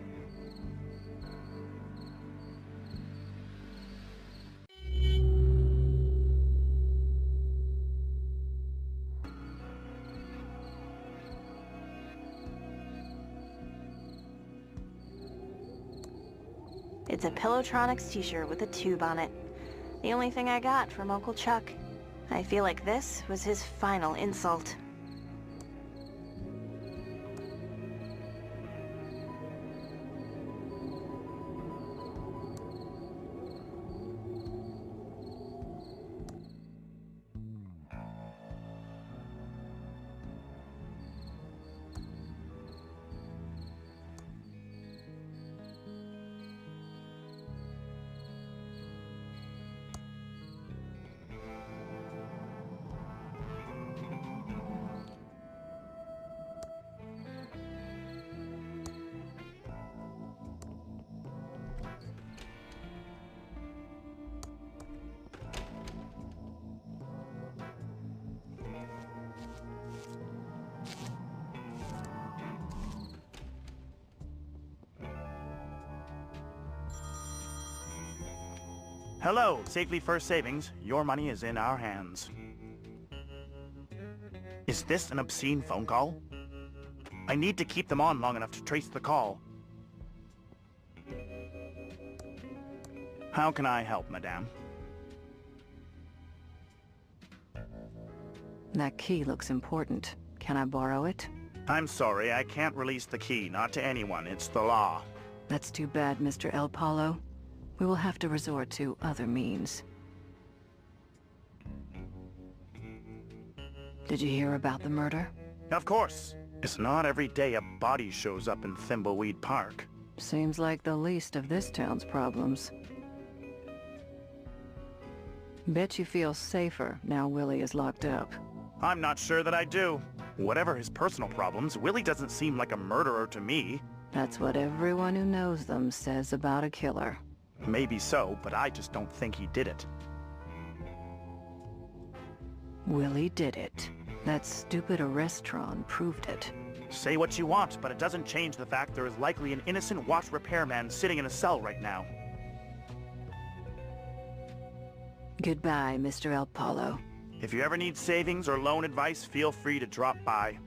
It's a Pillowtronics t-shirt with a tube on it. The only thing I got from Uncle Chuck. I feel like this was his final insult. Hello, Safely First Savings. Your money is in our hands. Is this an obscene phone call? I need to keep them on long enough to trace the call. How can I help, madame? That key looks important. Can I borrow it? I'm sorry, I can't release the key. Not to anyone. It's the law. That's too bad, Mr. El Palo. We will have to resort to other means. Did you hear about the murder? Of course. It's not every day a body shows up in Thimbleweed Park. Seems like the least of this town's problems. Bet you feel safer now Willie is locked up. I'm not sure that I do. Whatever his personal problems, Willie doesn't seem like a murderer to me. That's what everyone who knows them says about a killer. Maybe so, but I just don't think he did it. Willie did it. That stupid arrestron proved it. Say what you want, but it doesn't change the fact there is likely an innocent watch repairman sitting in a cell right now. Goodbye, Mr. El Palo. If you ever need savings or loan advice, feel free to drop by.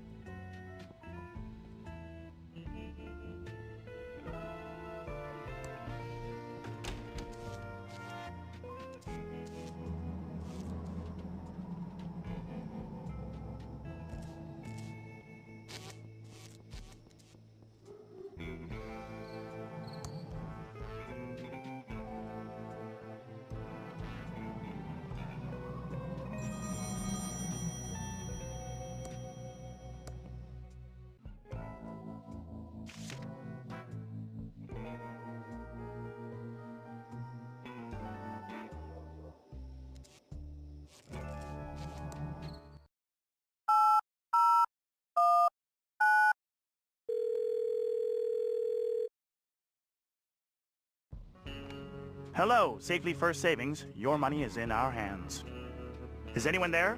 Hello, Safely First Savings. Your money is in our hands. Is anyone there?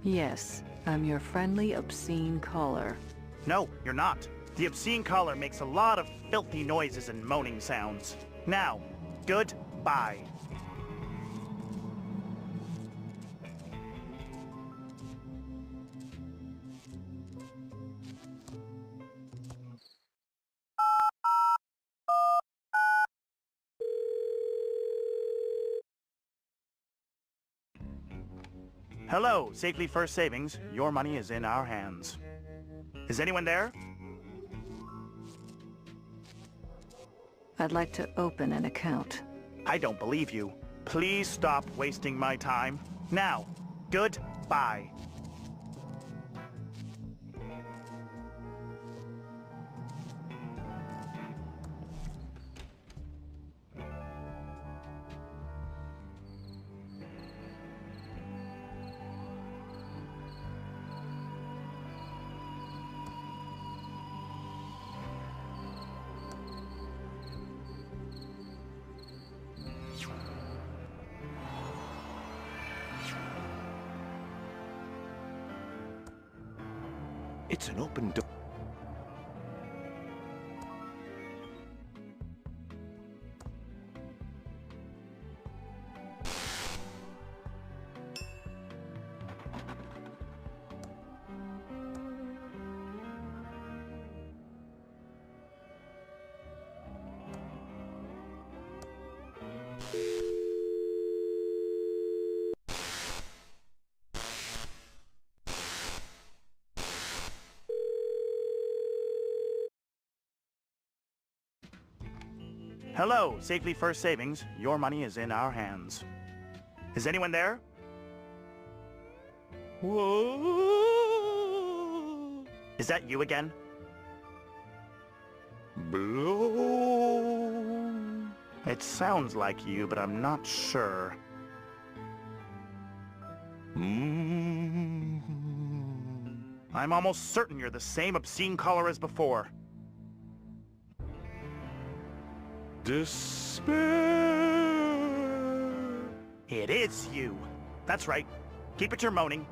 Yes, I'm your friendly, obscene caller. No, you're not. The obscene caller makes a lot of filthy noises and moaning sounds. Now, goodbye. Hello, Safely First Savings. Your money is in our hands. Is anyone there? I'd like to open an account. I don't believe you. Please stop wasting my time. Now, goodbye. It's an open door. Hello, Safely First Savings. Your money is in our hands. Is anyone there? Whoa. Is that you again? Blow. It sounds like you, but I'm not sure. I'm almost certain you're the same obscene caller as before. Despair. It is you. That's right. Keep it your moaning.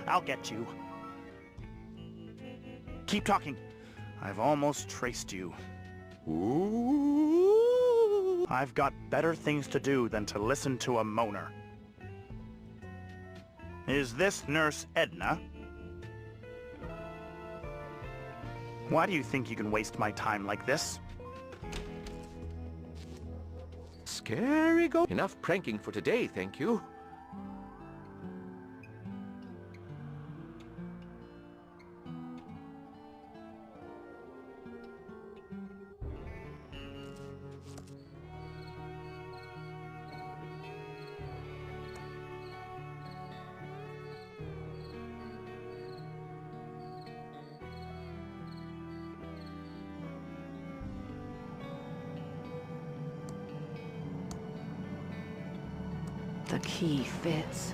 I'll get you. Keep talking. I've almost traced you. Ooh. I've got better things to do than to listen to a moaner. Is this Nurse Edna? Why do you think you can waste my time like this? Scary go. Enough pranking for today, thank you. The key fits.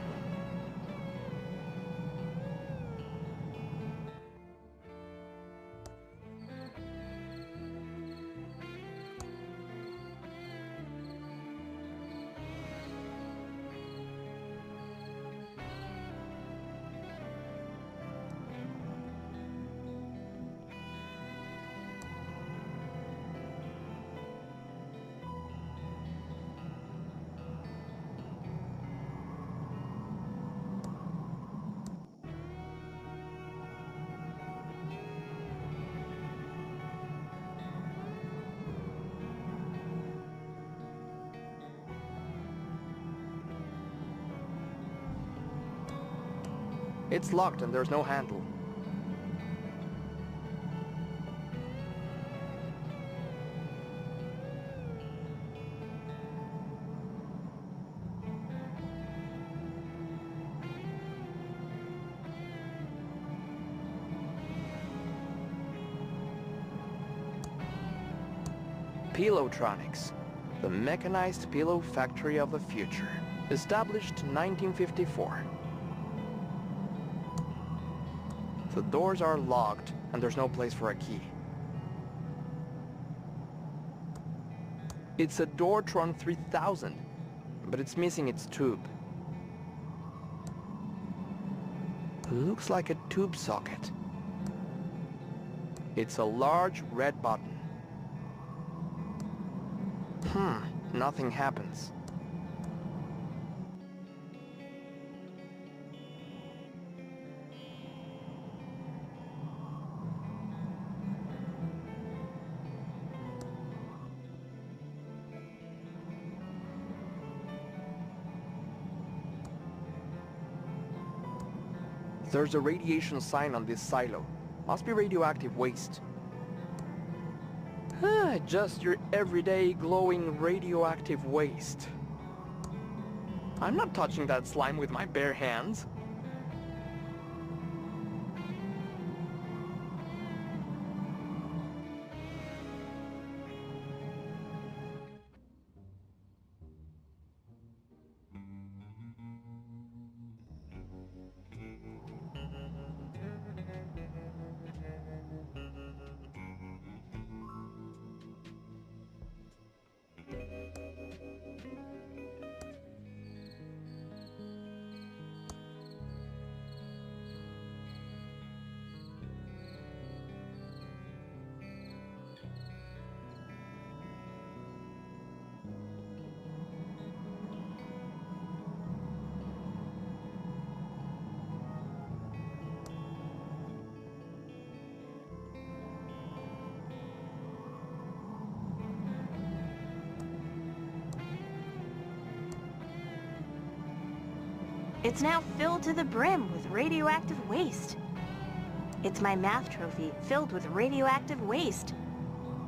It's locked and there's no handle. Pilotronics, the mechanized pillow factory of the future. Established in 1954. The doors are locked, and there's no place for a key. It's a Dortron 3000, but it's missing its tube. Looks like a tube socket. It's a large red button. Nothing happens. There's a radiation sign on this silo. Must be radioactive waste. Just your everyday glowing radioactive waste. I'm not touching that slime with my bare hands. It's now filled to the brim with radioactive waste. It's my math trophy filled with radioactive waste.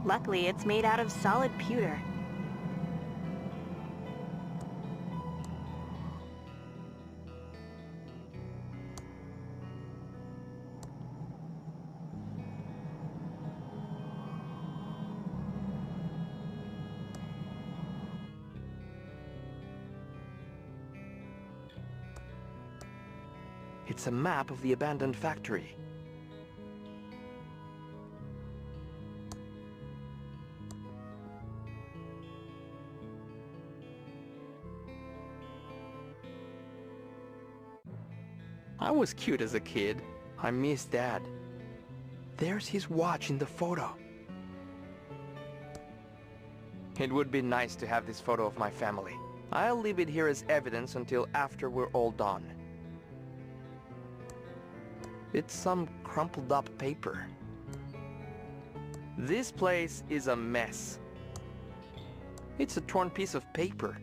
Luckily, it's made out of solid pewter. It's a map of the abandoned factory. I was cute as a kid. I miss Dad. There's his watch in the photo. It would be nice to have this photo of my family. I'll leave it here as evidence until after we're all done. It's some crumpled up paper. This place is a mess. It's a torn piece of paper.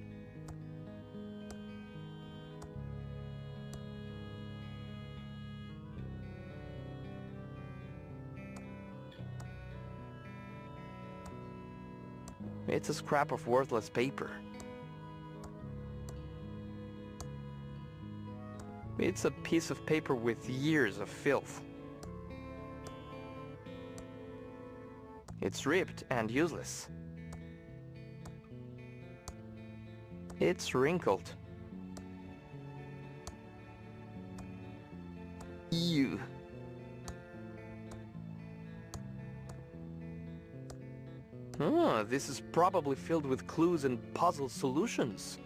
It's a scrap of worthless paper. It's a piece of paper with years of filth. It's ripped and useless. It's wrinkled. Ew. This is probably filled with clues and puzzle solutions.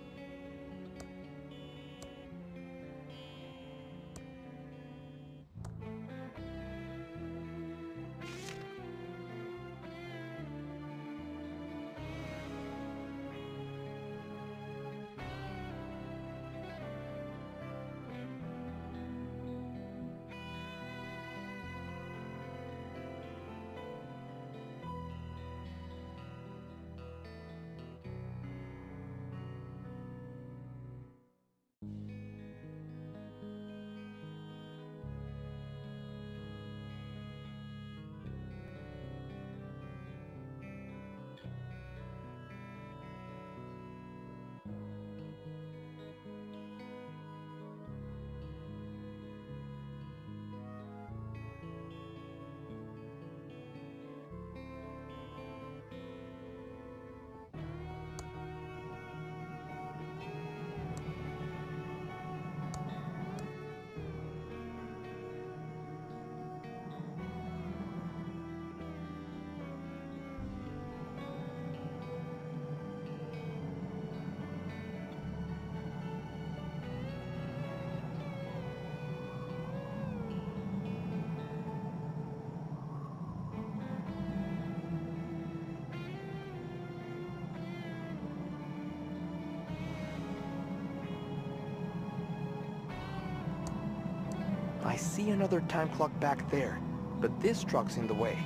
I see another time clock back there, but this truck's in the way.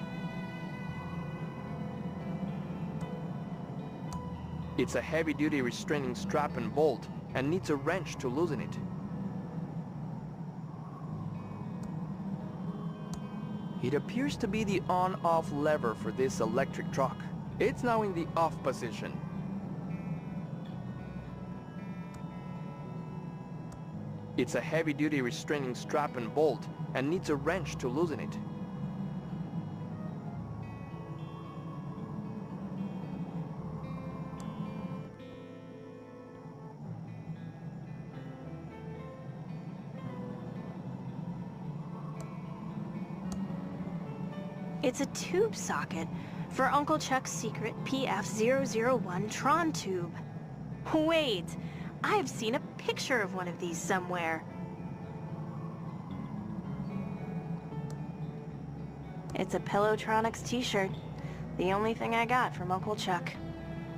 It's a heavy-duty restraining strap and bolt, and needs a wrench to loosen it. It appears to be the on-off lever for this electric truck. It's now in the off position. It's a heavy-duty restraining strap and bolt, and needs a wrench to loosen it. It's a tube socket for Uncle Chuck's secret PF001 Tron tube. Wait, I've seen a picture of one of these somewhere. It's a Pillowtronics t-shirt, the only thing I got from Uncle Chuck.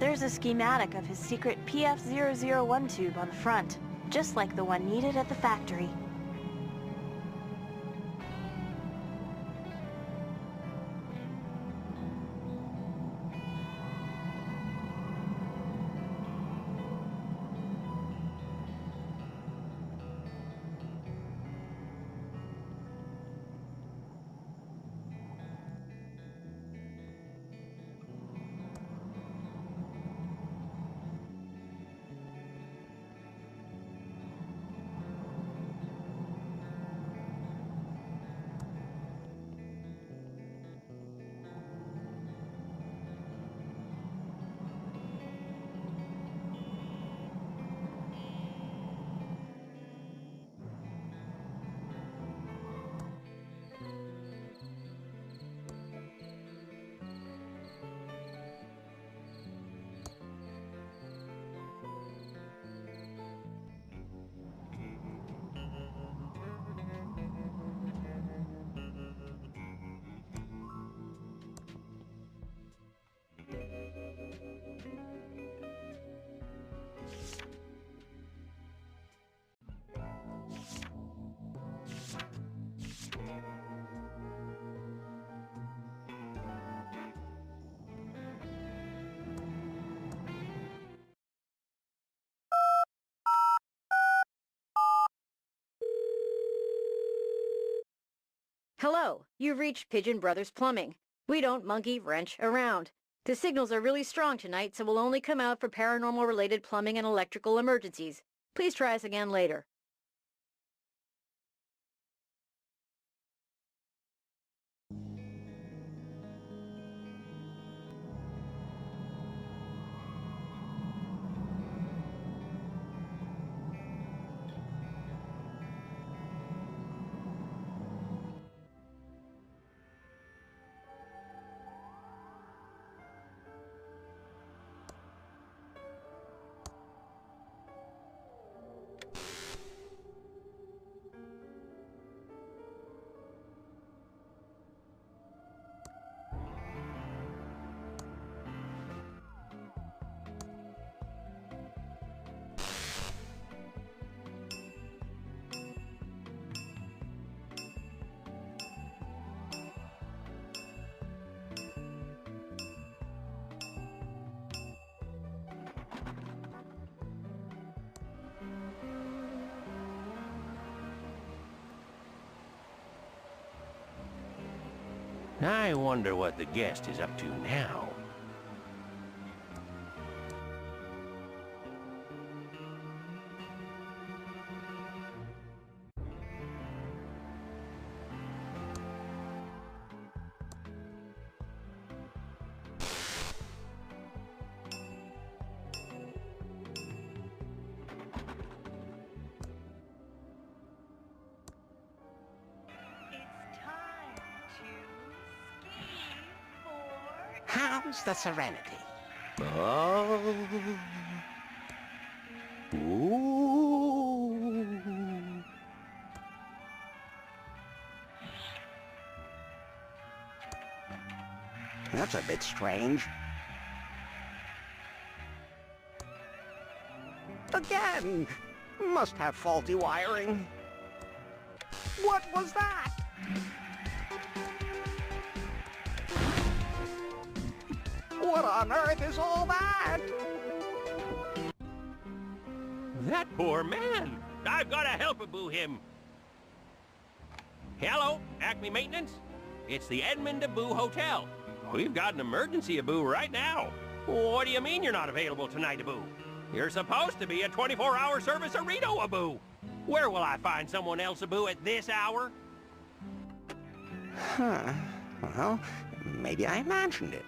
There's a schematic of his secret PF001 tube on the front, just like the one needed at the factory. Hello, you've reached Pigeon Brothers Plumbing. We don't monkey wrench around. The signals are really strong tonight, so we'll only come out for paranormal-related plumbing and electrical emergencies. Please try us again later. I wonder what the guest is up to now. How's the Serenity? Oh. Ooh. That's a bit strange. Again! Must have faulty wiring. What was that? What on earth is all that? That poor man! I've got to help-a-boo him. Hello, Acme Maintenance? It's the Edmund-a-Boo Hotel. We've got an emergency-a-boo right now. What do you mean you're not available tonight, a-boo? You're supposed to be a 24-hour service a-Reno-a-boo. Where will I find someone else, a-boo, at this hour? Huh. Well, maybe I imagined it.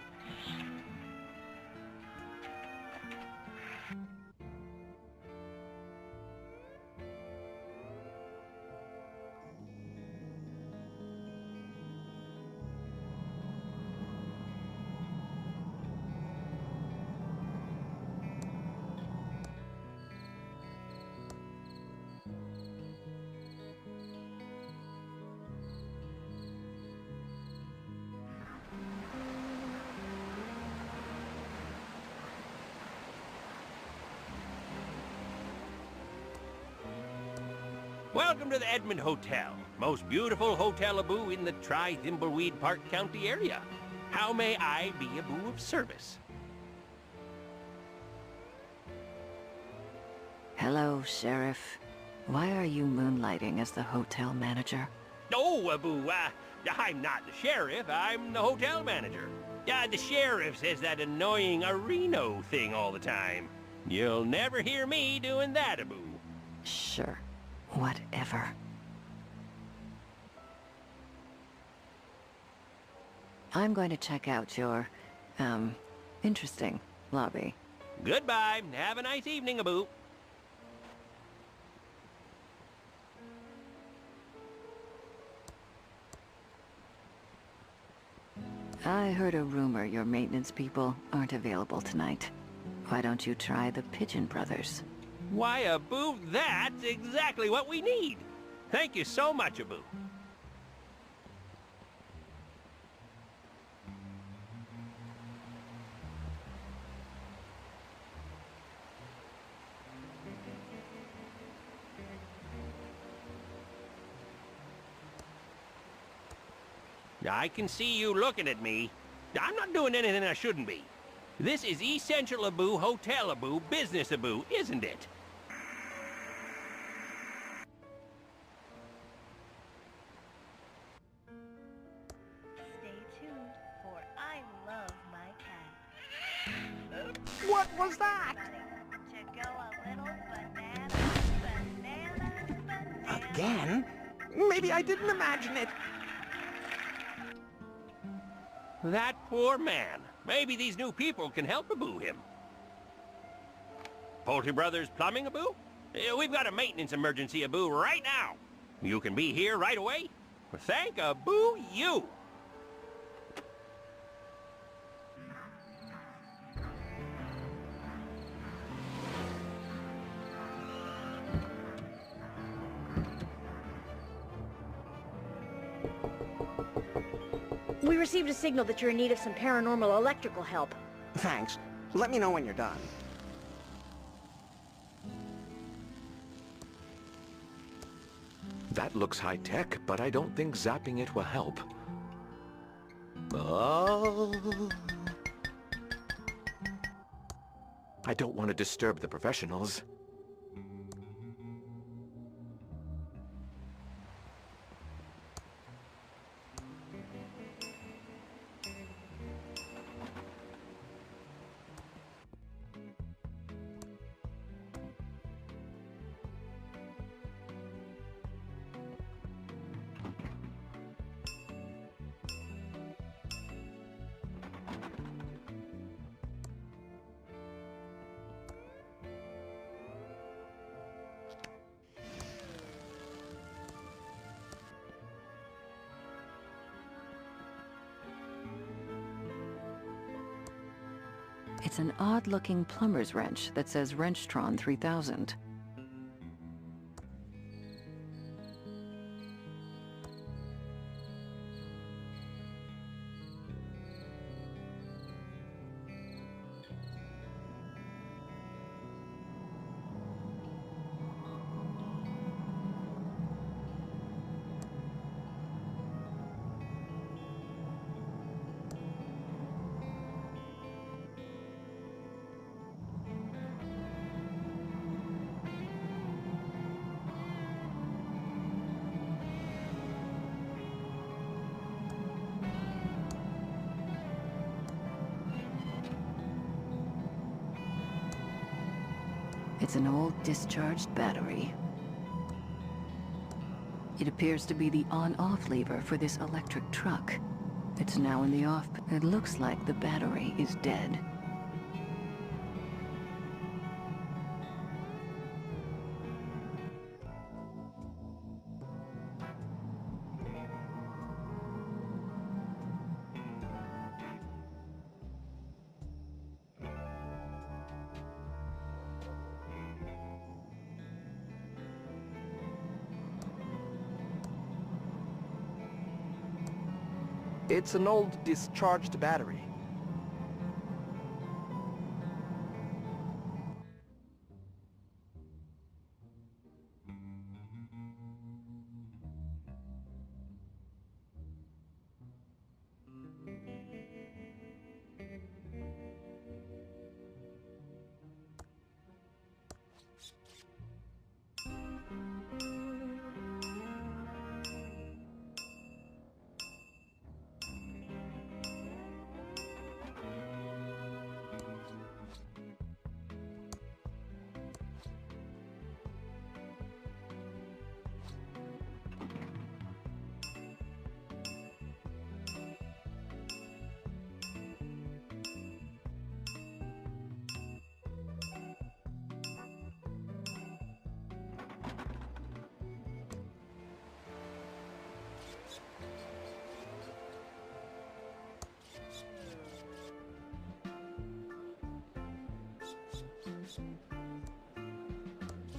Welcome to the Edmund Hotel. Most beautiful hotel-a-boo in the Thimbleweed Park County area. How may I be a boo of service? Hello, Sheriff. Why are you moonlighting as the hotel manager? Oh, a-boo, I'm not the sheriff, I'm the hotel manager. The sheriff says that annoying Reno thing all the time. You'll never hear me doing that, a-boo. Sure. Whatever. I'm going to check out your, interesting lobby. Goodbye. Have a nice evening, a-boo. I heard a rumor your maintenance people aren't available tonight. Why don't you try the Pigeon Brothers? Why, a-boo, that's exactly what we need. Thank you so much, a-boo. I can see you looking at me. I'm not doing anything I shouldn't be. This is Essential a-boo, Hotel a-boo, Business a-boo, isn't it? Stay tuned, for I love my cat. What was that? To go a little banana. Again? Maybe I didn't imagine it. That poor man. Maybe these new people can help a-boo him. Poultry Brothers Plumbing a-boo? We've got a maintenance emergency a-boo right now. You can be here right away? Thank a-boo you. We received a signal that you're in need of some paranormal electrical help. Thanks. Let me know when you're done. That looks high-tech, but I don't think zapping it will help. Oh. I don't want to disturb the professionals. It's an odd-looking plumber's wrench that says Wrenchtron 3000. It's an old discharged battery. It appears to be the on-off lever for this electric truck. It's now in the off. It looks like the battery is dead. It's an old discharged battery.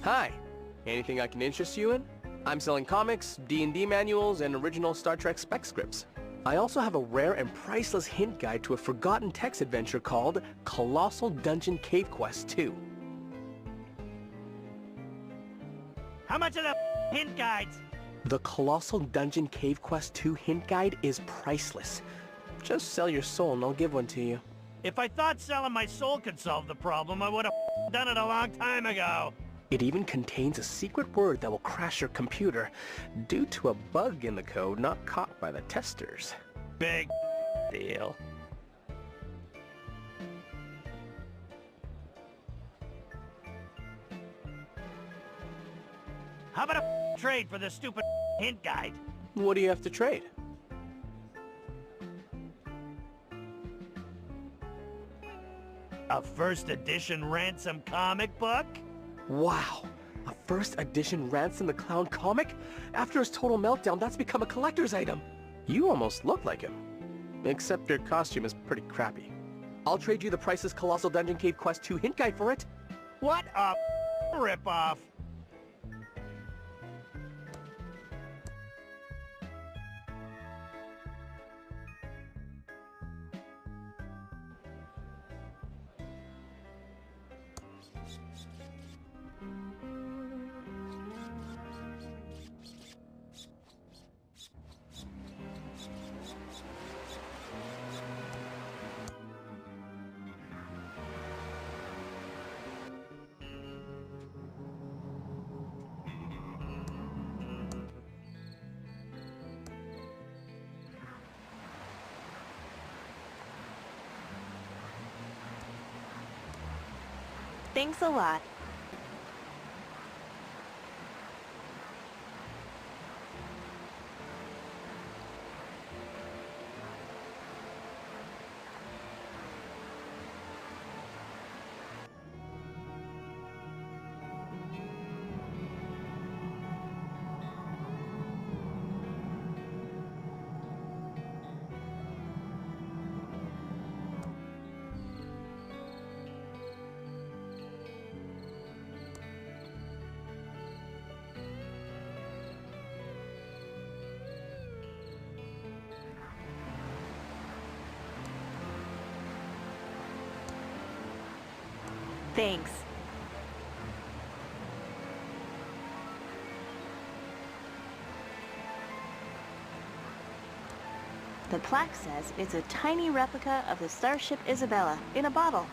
Hi. Anything I can interest you in? I'm selling comics, D&D manuals, and original Star Trek spec scripts. I also have a rare and priceless hint guide to a forgotten text adventure called Colossal Dungeon Cave Quest 2. How much are the hint guides? The Colossal Dungeon Cave Quest 2 hint guide is priceless. Just sell your soul and I'll give one to you. If I thought selling my soul could solve the problem, I would have done it a long time ago. It even contains a secret word that will crash your computer due to a bug in the code not caught by the testers. Big deal. How about a trade for this stupid hint guide? What do you have to trade? A first edition Ransom comic book? Wow! A first edition Ransom the Clown comic? After his total meltdown, that's become a collector's item. You almost look like him. Except your costume is pretty crappy. I'll trade you the priceless Colossal Dungeon Cave Quest 2 hint guide for it. What a ripoff! Thanks a lot. Thanks. The plaque says it's a tiny replica of the Starship Isabella in a bottle.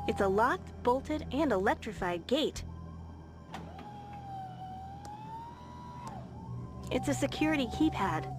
It's a locked, bolted, and electrified gate. It's a security keypad.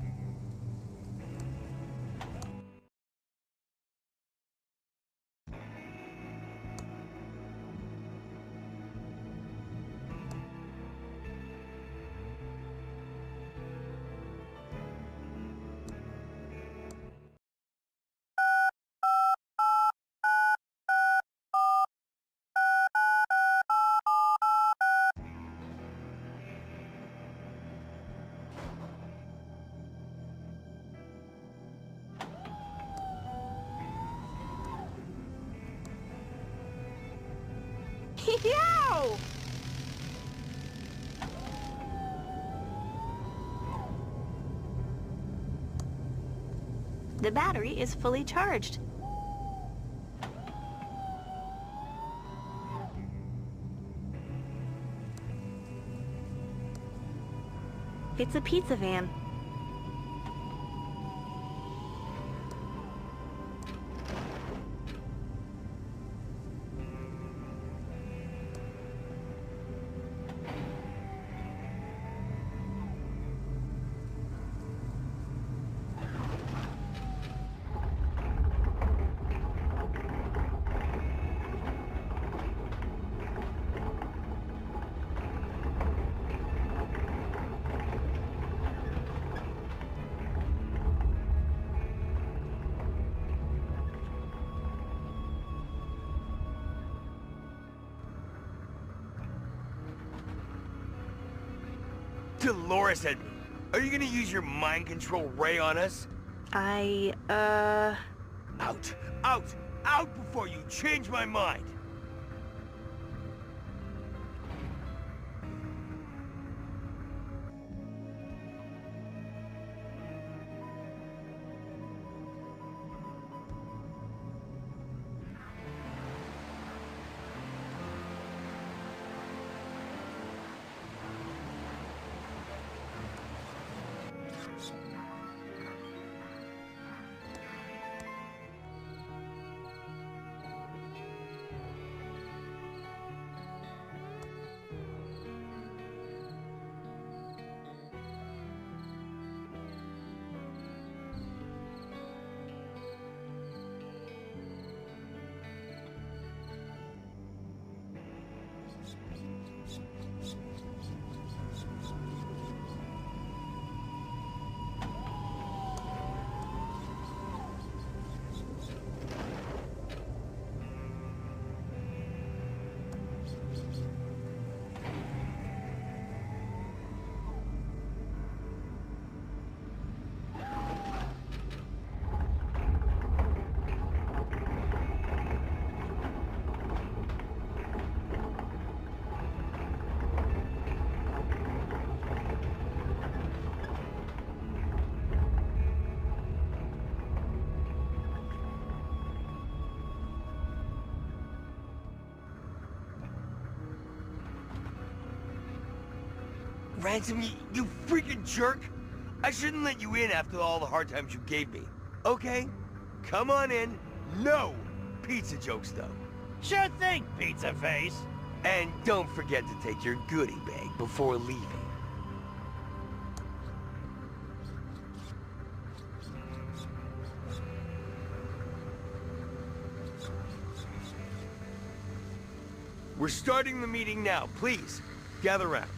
Yow! The battery is fully charged. It's a pizza van. Dolores Edmund, are you gonna use your mind control ray on us? Out. Out before you change my mind! Ransom, you freaking jerk! I shouldn't let you in after all the hard times you gave me. Okay? Come on in. No pizza jokes, though. Sure thing, pizza face. And don't forget to take your goodie bag before leaving. We're starting the meeting now. Please, gather round.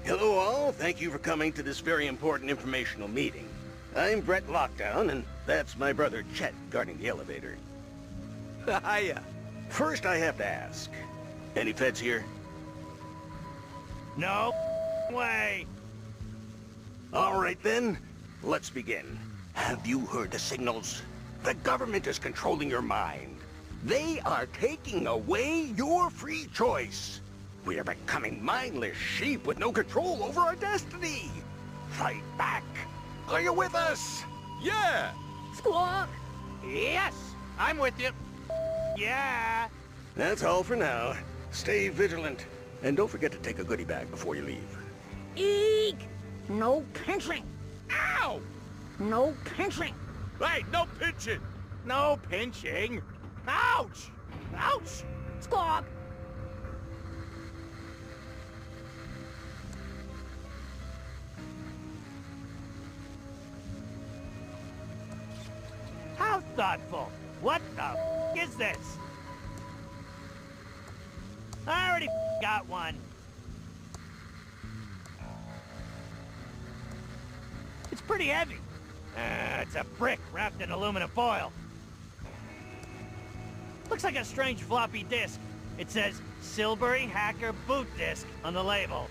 Hello all, thank you for coming to this very important informational meeting. I'm Brett Lockdown, and that's my brother Chet guarding the elevator. Hiya. First I have to ask, any feds here? No way. All right then, let's begin. Have you heard the signals? The government is controlling your mind. They are taking away your free choice. We are becoming mindless sheep with no control over our destiny. Fight back. Are you with us? Yeah! Squawk! Yes, I'm with you. Yeah. That's all for now. Stay vigilant. And don't forget to take a goodie bag before you leave. Eek! No pinching! Ow! No pinching! Hey, no pinching! No pinching! Ouch! Ouch! Squawk! How thoughtful. What the is this? I already got one. It's pretty heavy. It's a brick wrapped in aluminum foil. Looks like a strange floppy disk. It says Silbury Hacker Boot Disk on the label.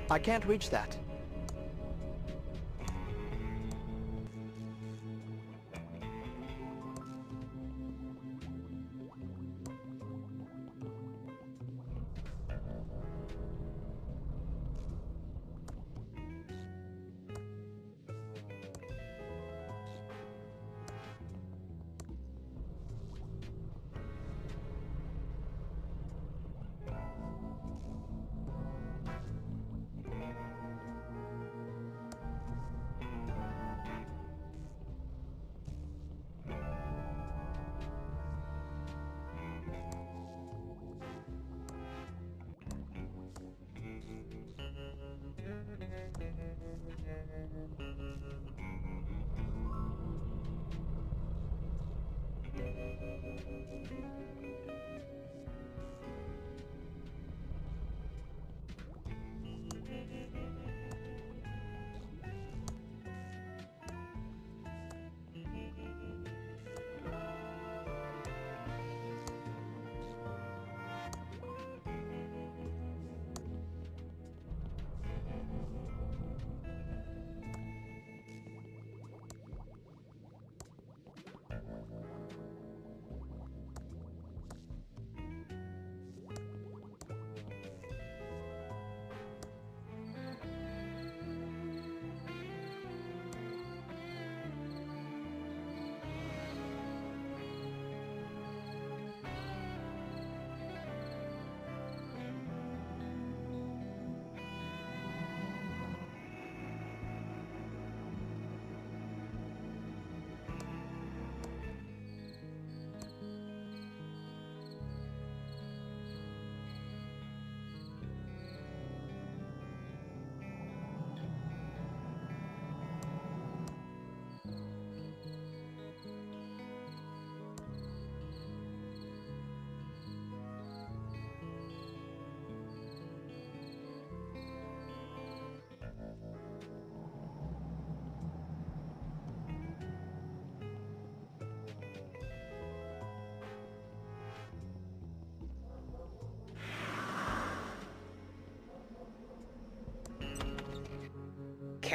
I can't reach that.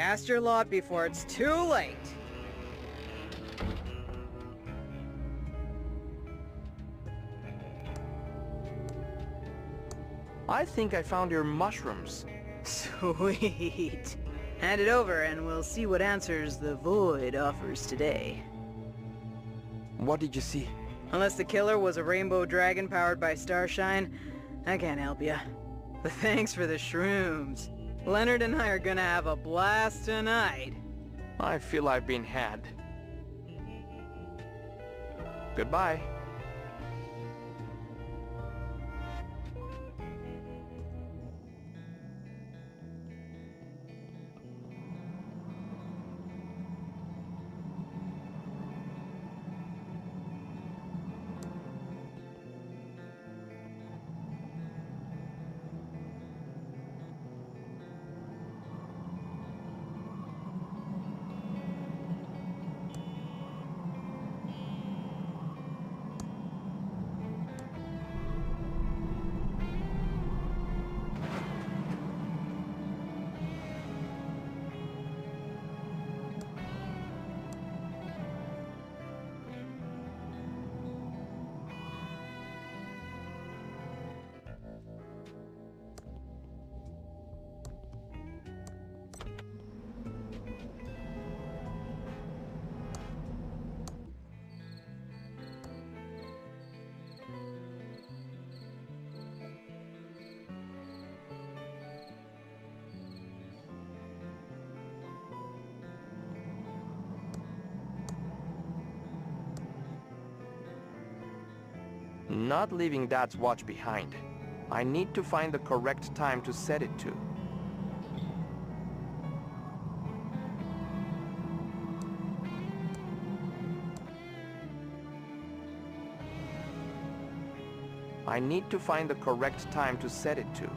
Cast your lot before it's too late. I think I found your mushrooms. Sweet. Hand it over and we'll see what answers the Void offers today. What did you see? Unless the killer was a rainbow dragon powered by starshine, I can't help ya. But thanks for the shrooms. Leonard and I are gonna have a blast tonight. I feel I've been had. Goodbye. Not leaving Dad's watch behind. I need to find the correct time to set it to. I need to find the correct time to set it to.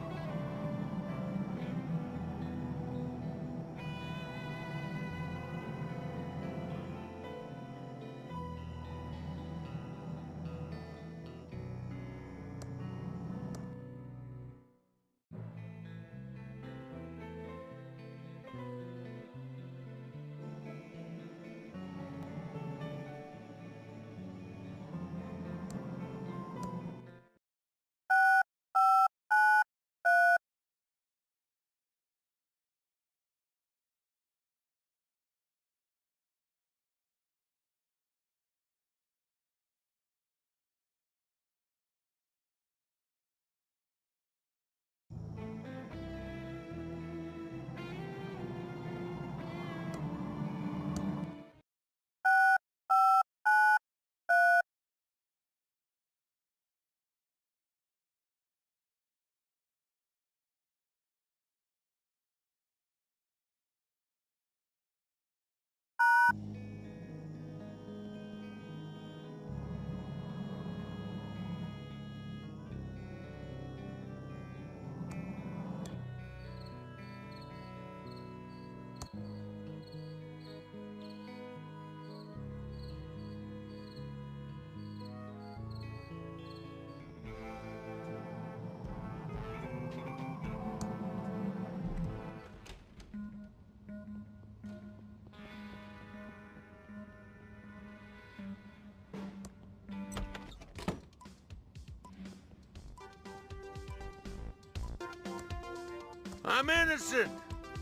I'm innocent!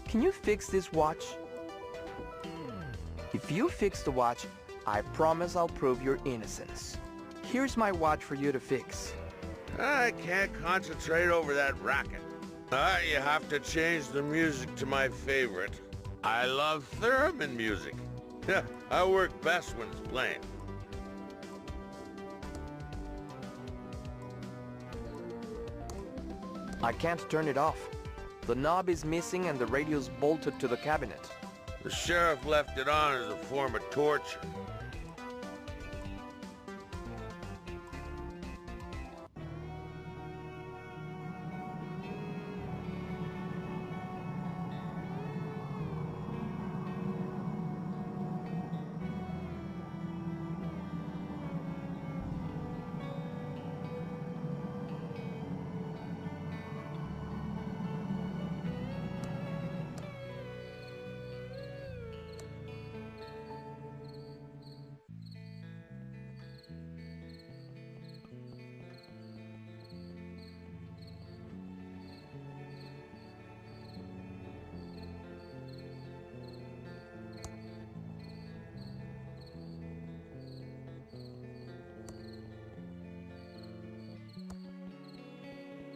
Can you fix this watch? If you fix the watch, I promise I'll prove your innocence. Here's my watch for you to fix. I can't concentrate over that racket. You have to change the music to my favorite. I love theremin music. I work best when it's playing. I can't turn it off. The knob is missing and the radio's bolted to the cabinet. The sheriff left it on as a form of torture.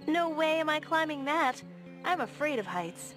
No way am I climbing that. I'm afraid of heights.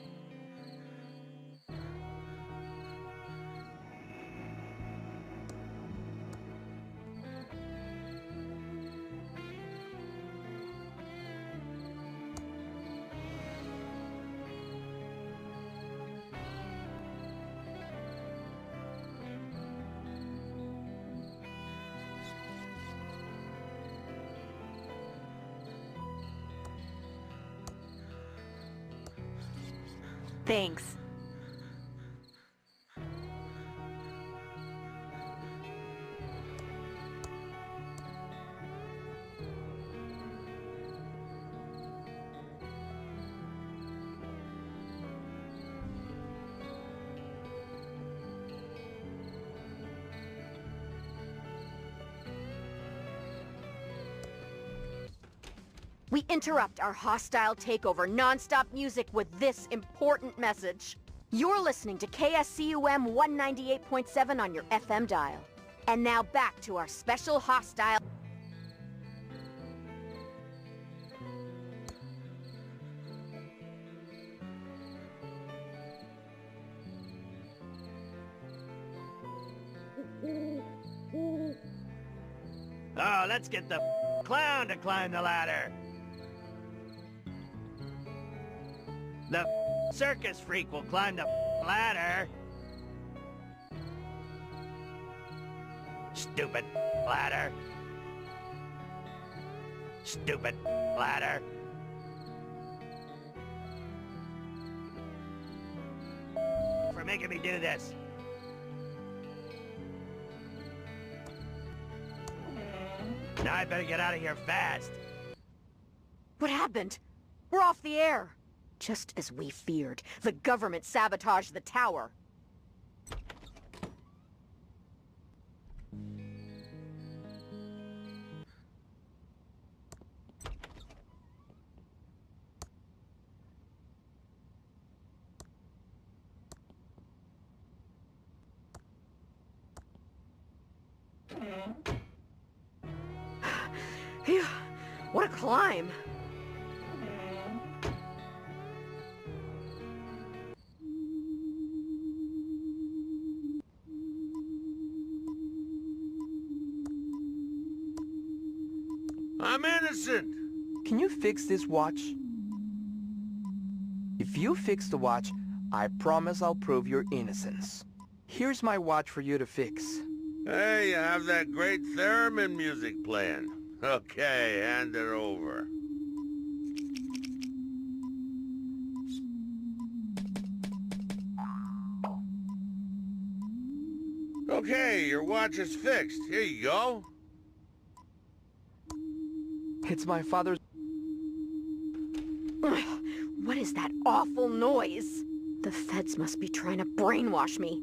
Thanks. We interrupt our hostile takeover non-stop music with this important message. You're listening to KSCUM 198.7 on your FM dial. And now back to our special hostile... Oh, let's get the clown to climb the ladder. The circus freak will climb the ladder. Stupid ladder. Stupid ladder. For making me do this. Now I better get out of here fast. What happened? We're off the air. Just as we feared, the government sabotaged the tower. Phew, what a climb! I'm innocent! Can you fix this watch? If you fix the watch, I promise I'll prove your innocence. Here's my watch for you to fix. Hey, you have that great theremin music playing. Okay, hand it over. Okay, your watch is fixed. Here you go. It's my father's... What is that awful noise? The feds must be trying to brainwash me.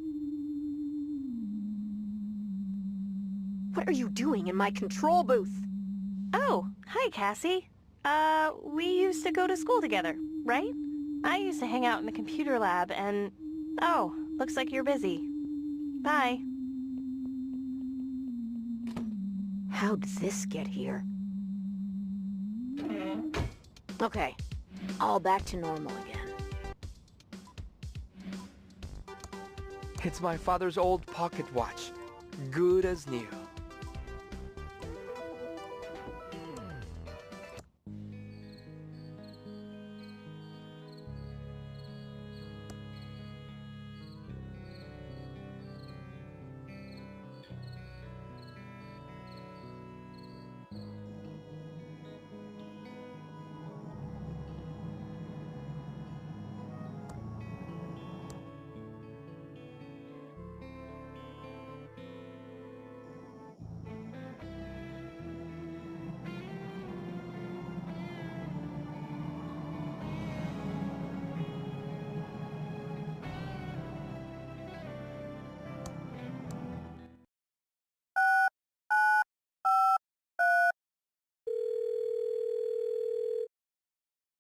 What are you doing in my control booth? Oh, hi, Cassie. We used to go to school together, right? I used to hang out in the computer lab and... Oh, looks like you're busy. Bye. How'd this get here? Okay, all back to normal again. It's my father's old pocket watch. Good as new.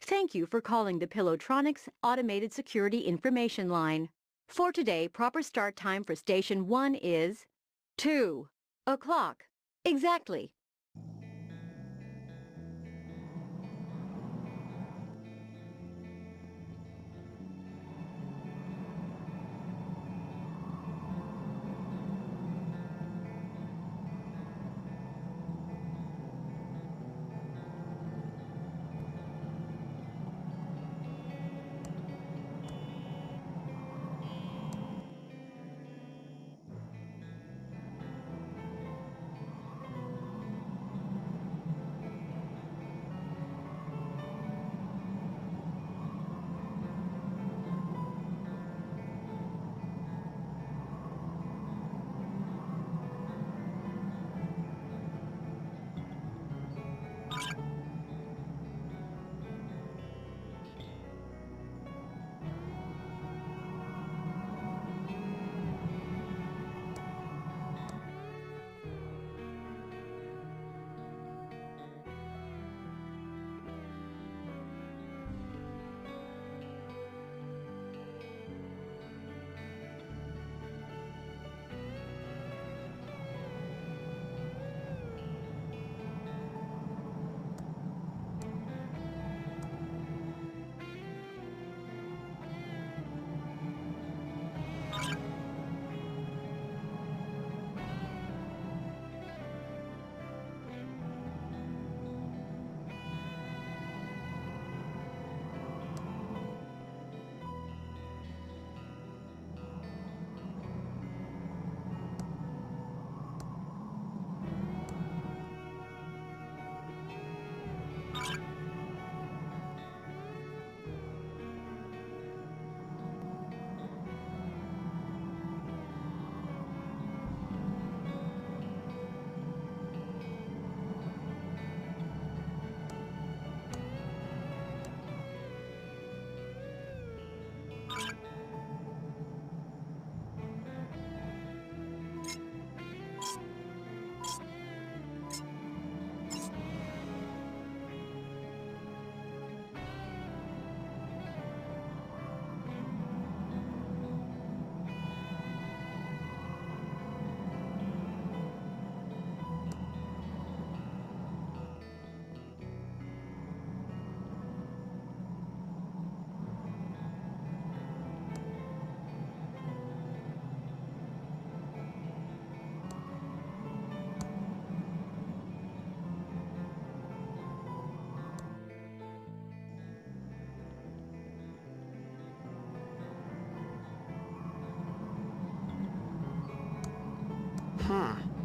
Thank you for calling the Pillowtronics Automated Security Information Line. For today, proper start time for Station 1 is 2 o'clock. Exactly.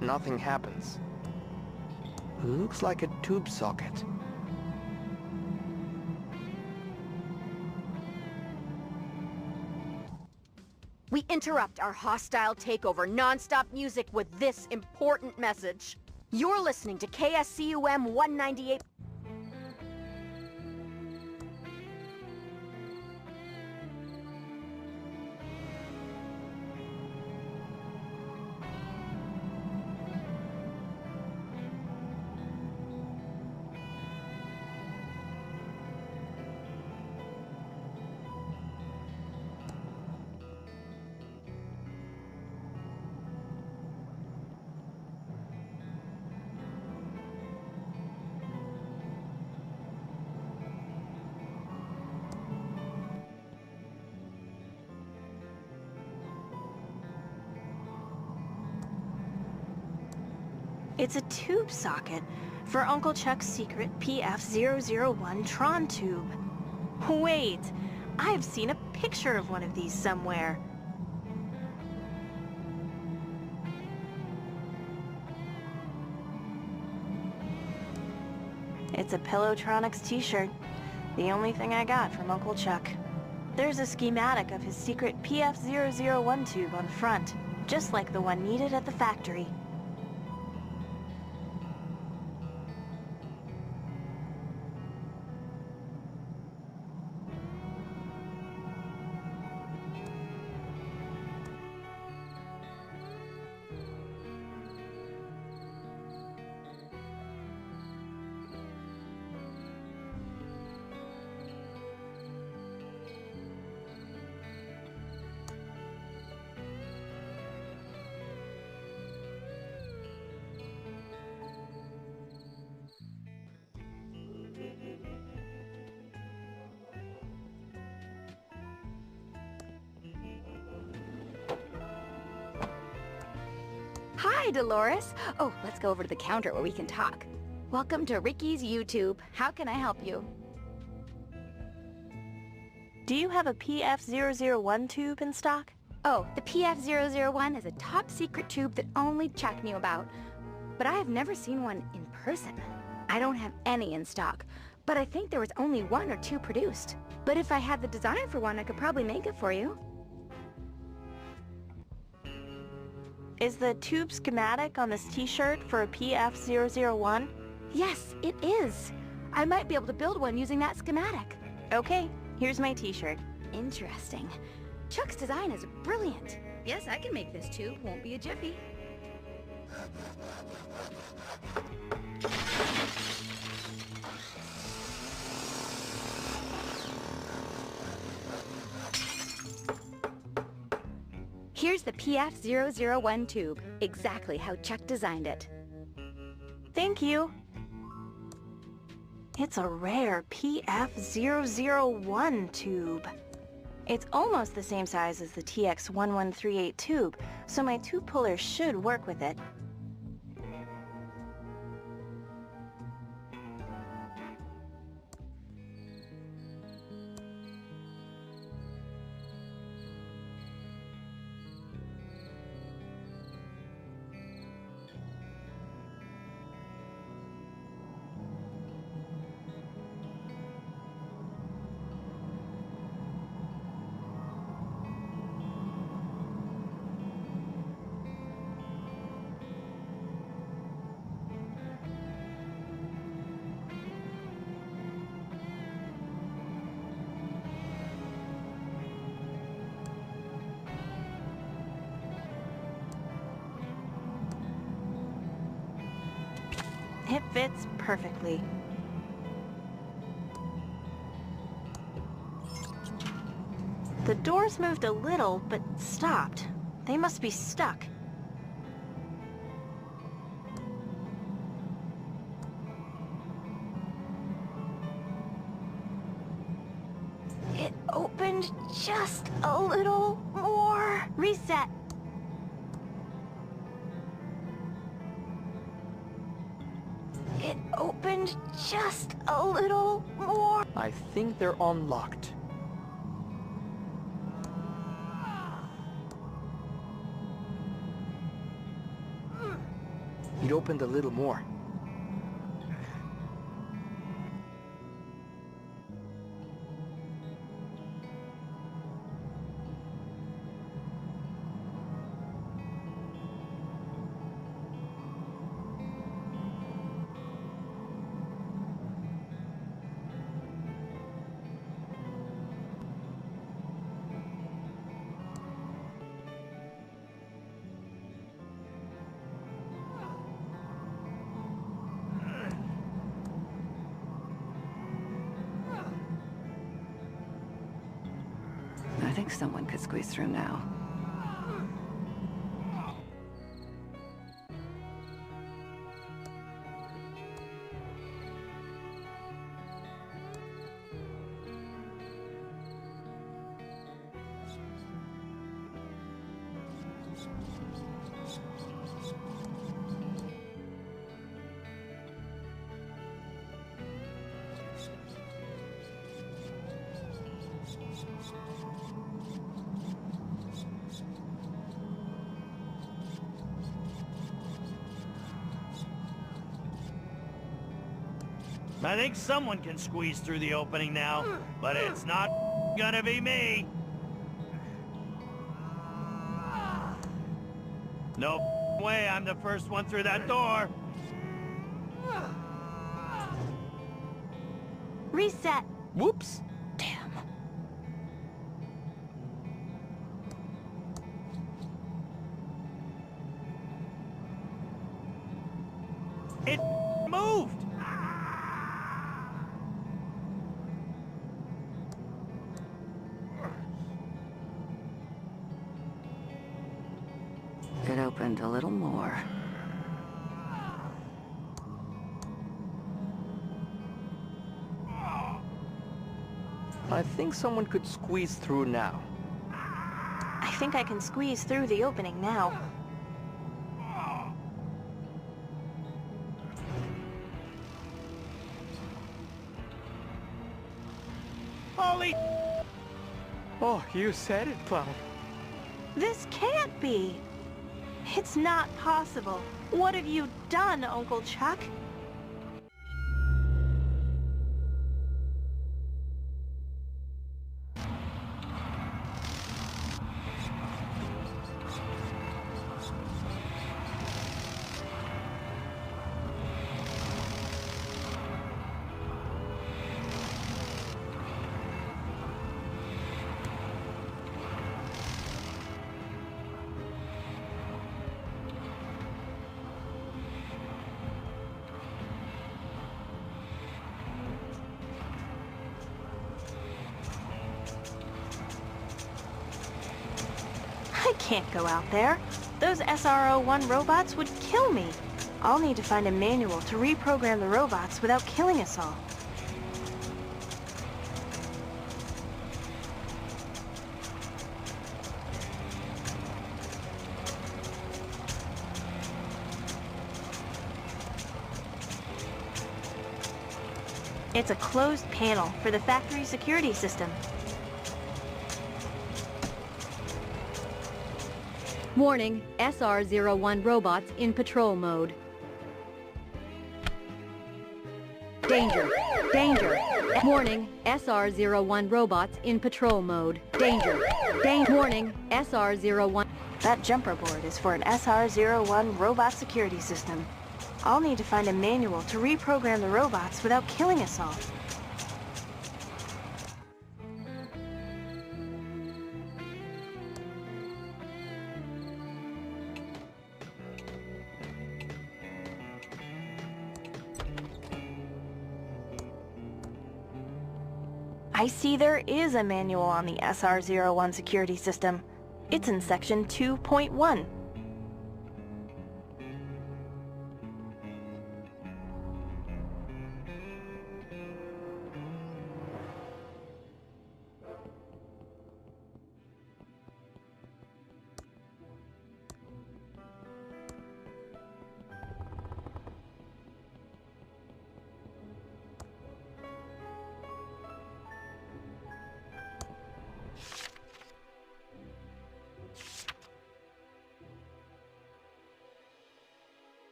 Nothing happens. Looks like a tube socket. We interrupt our hostile takeover non-stop music with this important message. You're listening to KSCUM 198. It's a tube socket for Uncle Chuck's secret PF001 Tron tube. Wait, I've seen a picture of one of these somewhere. It's a Pillowtronics t-shirt. The only thing I got from Uncle Chuck. There's a schematic of his secret PF001 tube on the front, just like the one needed at the factory. Hi, Dolores. Oh, let's go over to the counter where we can talk. Welcome to Ricky's YouTube. How can I help you? Do you have a PF001 tube in stock? Oh, the PF001 is a top secret tube that only Chuck knew about. But I have never seen one in person. I don't have any in stock, but I think there was only 1 or 2 produced. But if I had the design for one, I could probably make it for you. Is the tube schematic on this t-shirt for a PF001? Yes, it is. I might be able to build one using that schematic. Okay, here's my t-shirt. Interesting. Chuck's design is brilliant. Yes, I can make this tube. Won't be a jiffy. Here's the PF001 tube, exactly how Chuck designed it. Thank you. It's a rare PF001 tube. It's almost the same size as the TX1138 tube, so my tube puller should work with it. It fits perfectly. The doors moved a little, but stopped. They must be stuck. It opened just a little more. Reset. It opened just a little more. I think they're unlocked. It opened a little more. I think someone could squeeze through now. I think someone can squeeze through the opening now, but it's not gonna be me. No way I'm the first one through that door. Reset. Whoops. Damn. It moved. It opened a little more. I think someone could squeeze through now. I think I can squeeze through the opening now. Holy... Oh, you said it, Clown. This can't be. It's not possible. What have you done, Uncle Chuck? I can't go out there. Those SRO-1 robots would kill me. I'll need to find a manual to reprogram the robots without killing us all. It's a closed panel for the factory security system. Warning, SR-01 robots in patrol mode. Danger! Danger! Warning, SR-01 robots in patrol mode. Danger! Warning, SR-01... That jumper board is for an SR-01 robot security system. I'll need to find a manual to reprogram the robots without killing us all. I see there is a manual on the SR-01 security system. It's in section 2.1.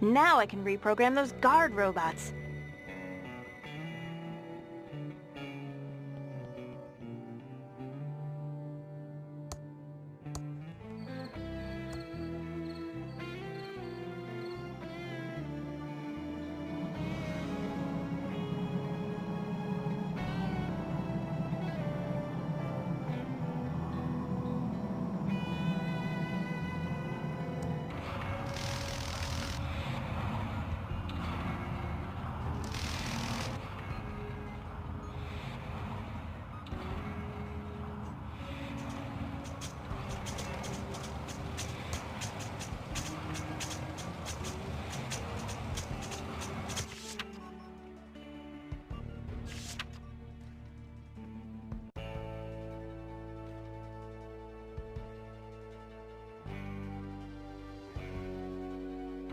Now I can reprogram those guard robots.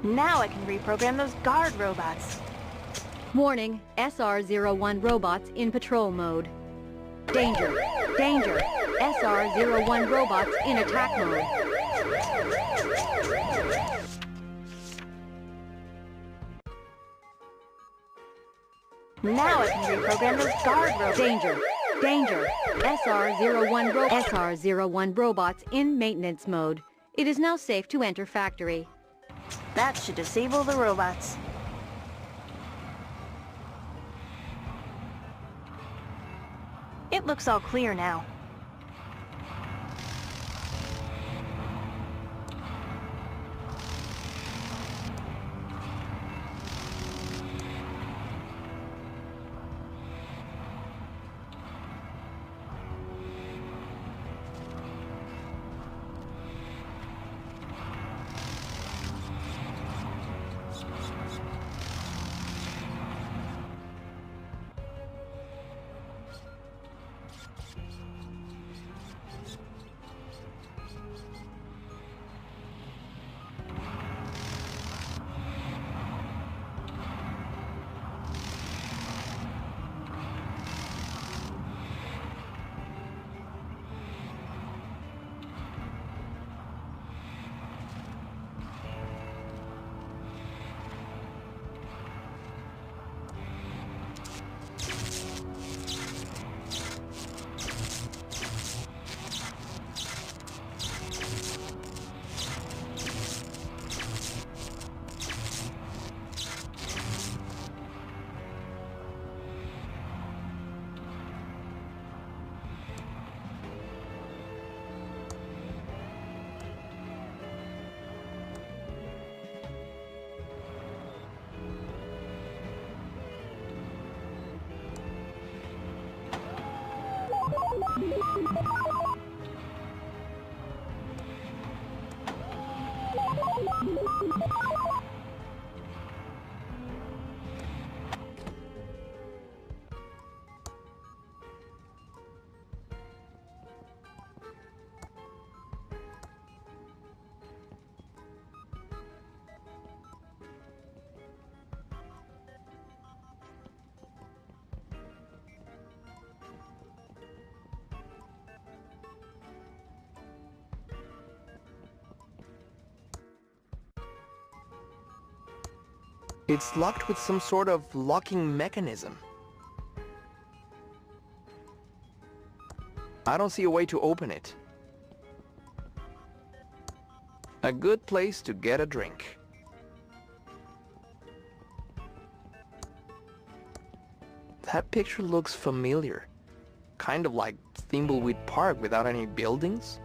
Now I can reprogram those guard robots. Warning, SR-01 robots in patrol mode. Danger! Danger! SR-01 robots in attack mode. Now I can reprogram those guard robots. Danger! Danger! SR-01 robots in maintenance mode. It is now safe to enter factory. That should disable the robots. It looks all clear now. It's locked with some sort of locking mechanism. I don't see a way to open it. A good place to get a drink. That picture looks familiar. Kind of like Thimbleweed Park without any buildings.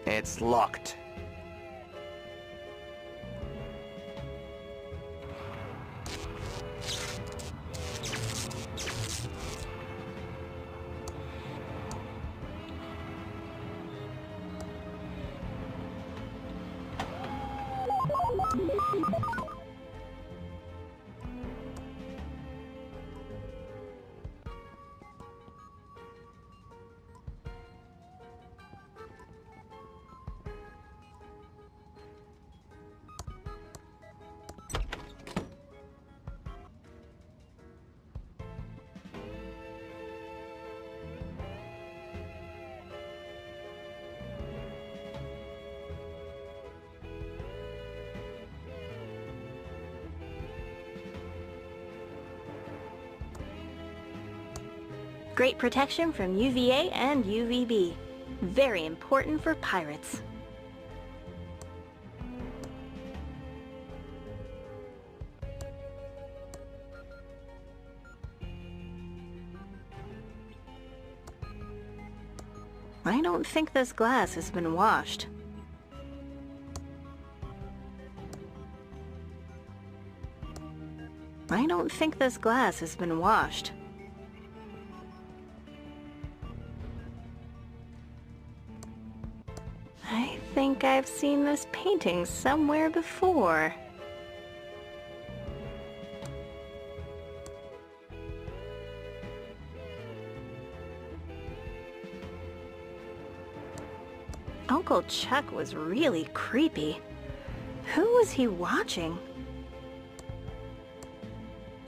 It's locked. Great protection from UVA and UVB. Very important for pirates. I don't think this glass has been washed. I don't think this glass has been washed. I think I've seen this painting somewhere before. Uncle Chuck was really creepy. Who was he watching?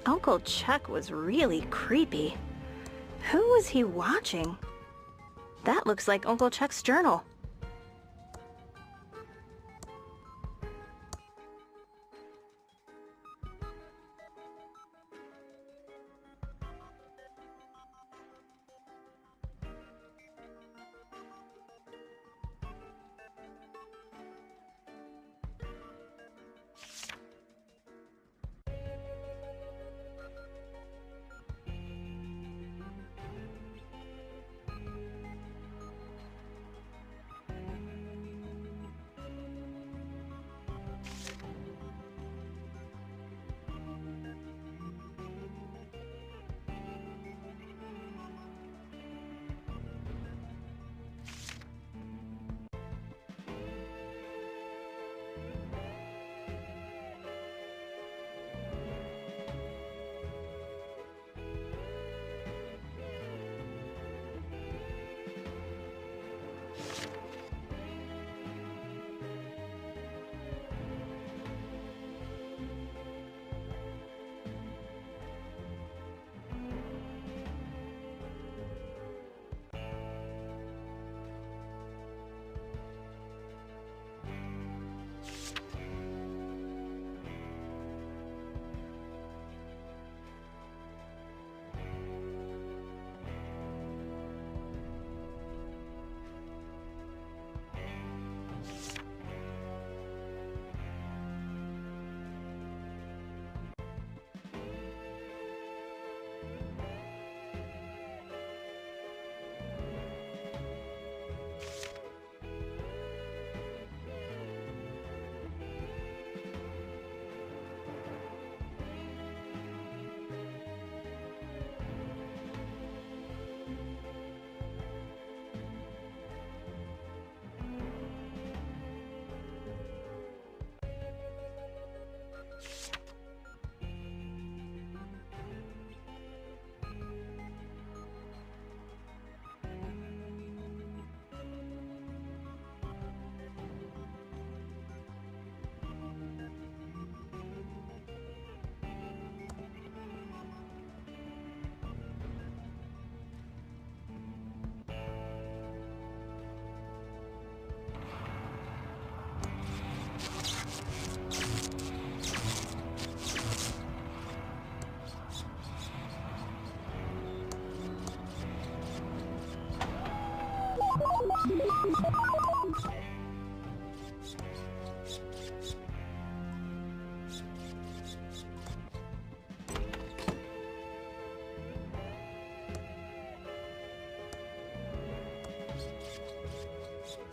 Uncle Chuck was really creepy. Who was he watching? That looks like Uncle Chuck's journal.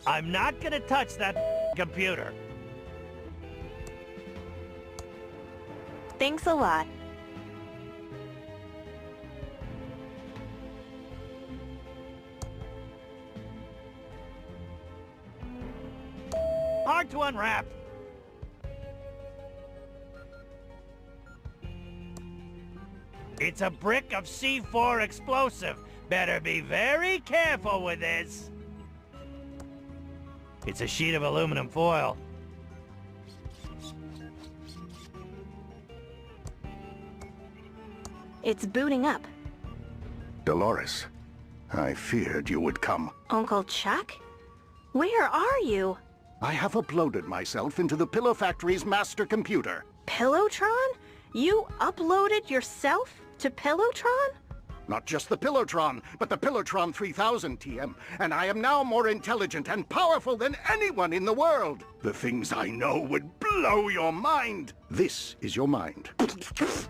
I'm not gonna touch that computer. Thanks a lot. Hard to unwrap. It's a brick of C4 explosive. Better be very careful with this. It's a sheet of aluminum foil. It's booting up. Dolores, I feared you would come. Uncle Chuck? Where are you? I have uploaded myself into the Pillow Factory's master computer. Pillowtron? You uploaded yourself to Pillowtron? Not just the Pillowtron, but the Pillowtron 3000, TM. And I am now more intelligent and powerful than anyone in the world. The things I know would blow your mind. This is your mind.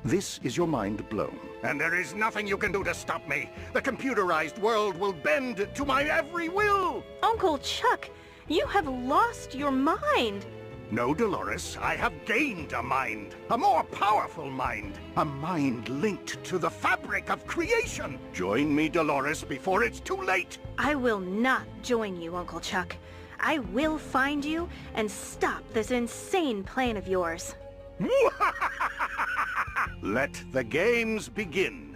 This is your mind blown. And there is nothing you can do to stop me. The computerized world will bend to my every will. Uncle Chuck, you have lost your mind. No, Dolores, I have gained a mind. A more powerful mind. A mind linked to the fabric of creation. Join me, Dolores, before it's too late. I will not join you, Uncle Chuck. I will find you and stop this insane plan of yours. Let the games begin.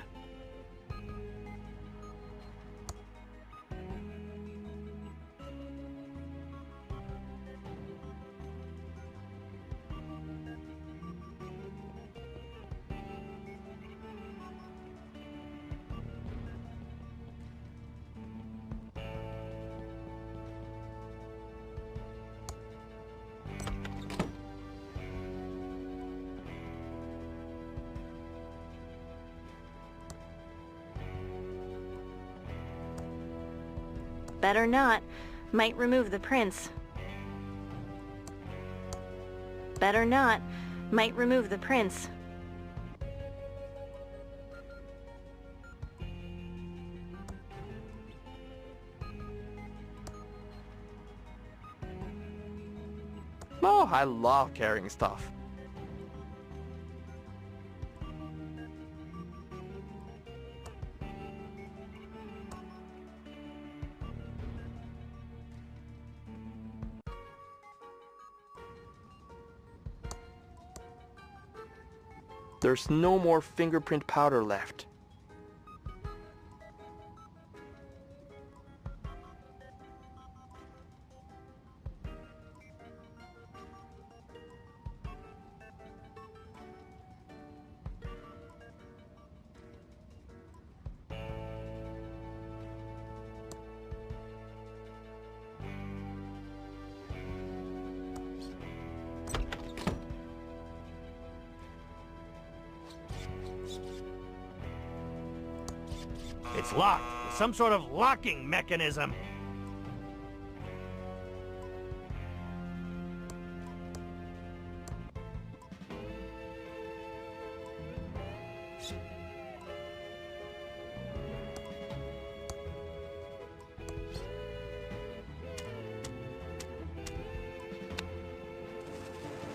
Better not. Might remove the prints. Better not. Might remove the prints. Oh, I love carrying stuff. There's no more fingerprint powder left. It's locked with some sort of locking mechanism.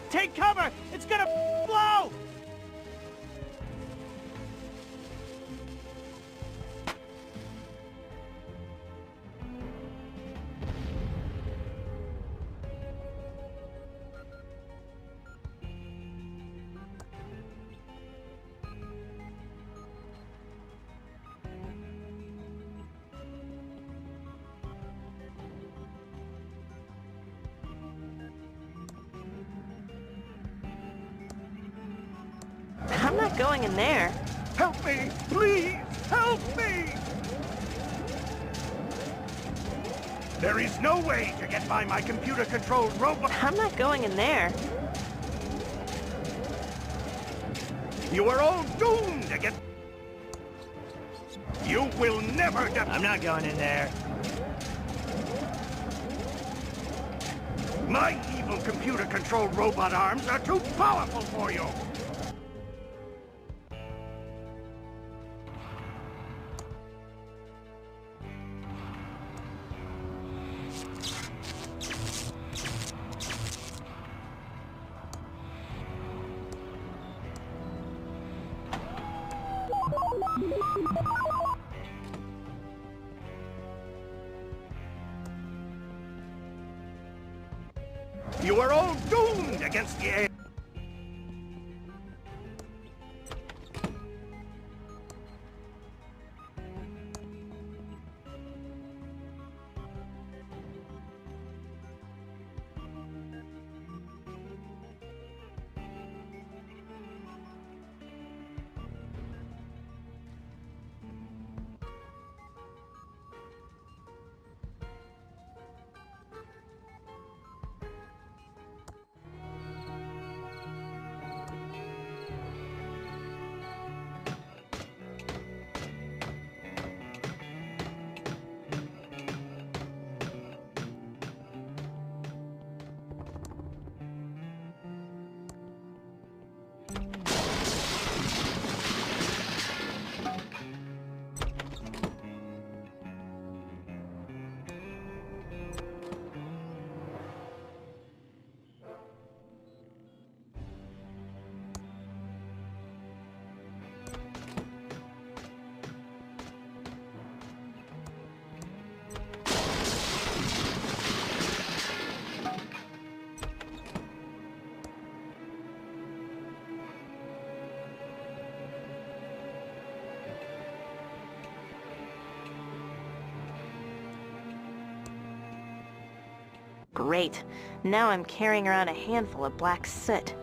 Take cover! It's gonna blow! I'm not going in there. Help me! Please! Help me! There is no way to get by my computer-controlled robot. I'm not going in there. You are all doomed to get... You will never... I'm not going in there. My evil computer-controlled robot arms are too powerful for you! You are all doomed against the air. Great. Now I'm carrying around a handful of black soot.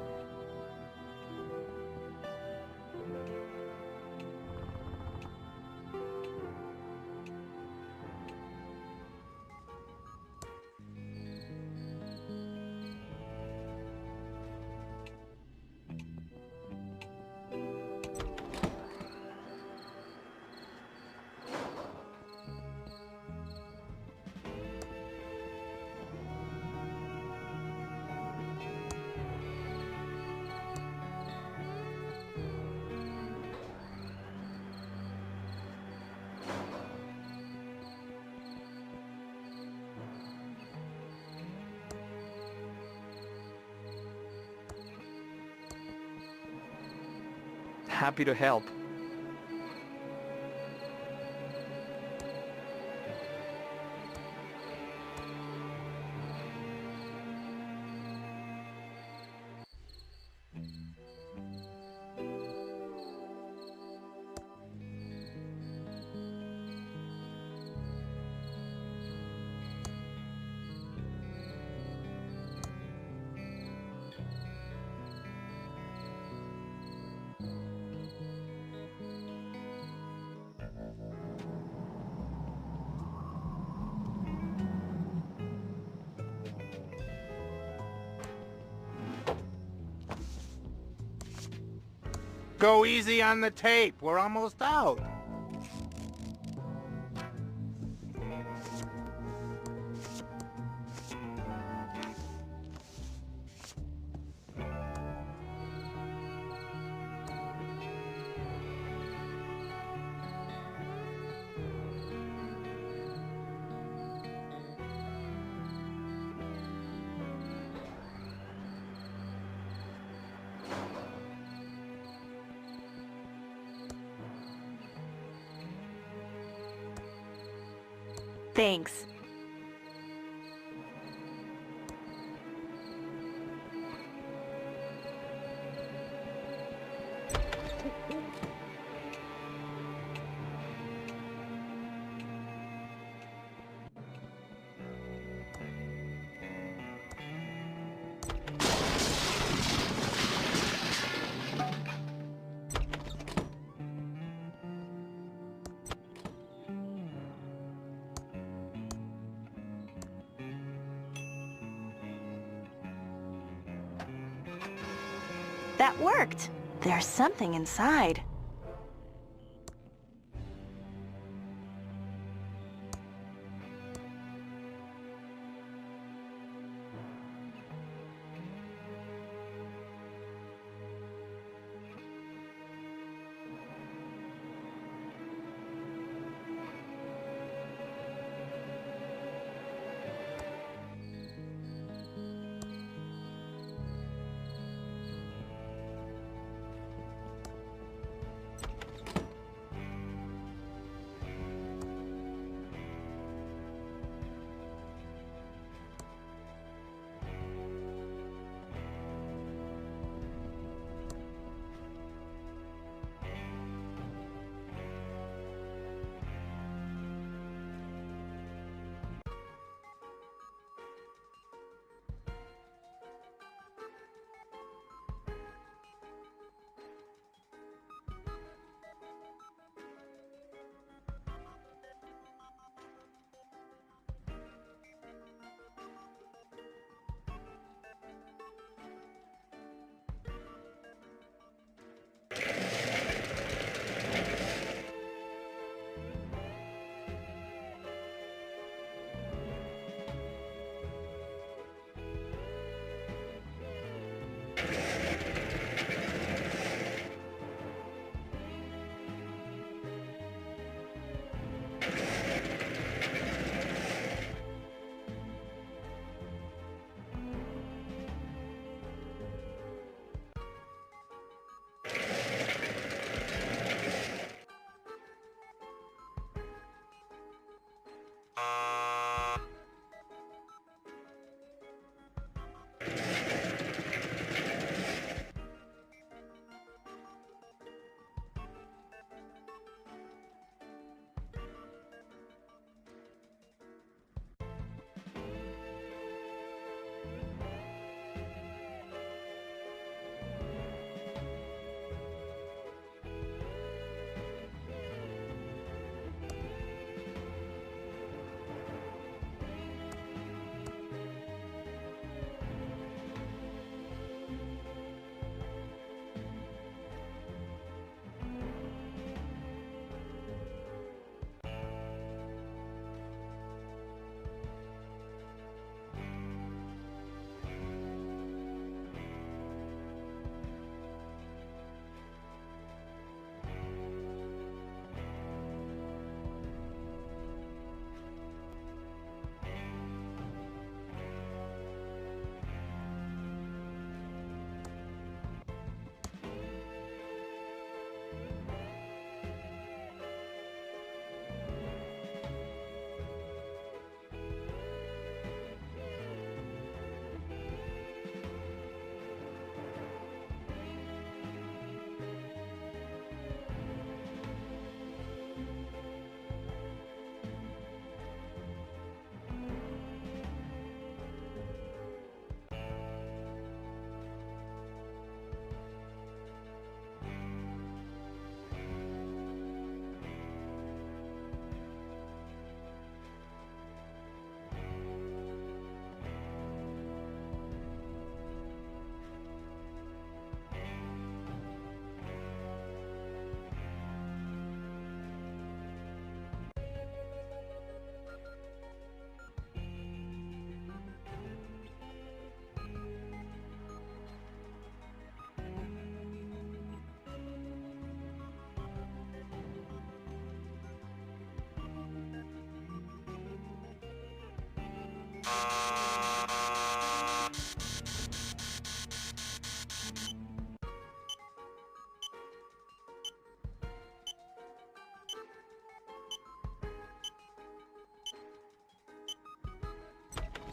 Happy to help. Go easy on the tape. We're almost out. Thanks. That worked. There's something inside.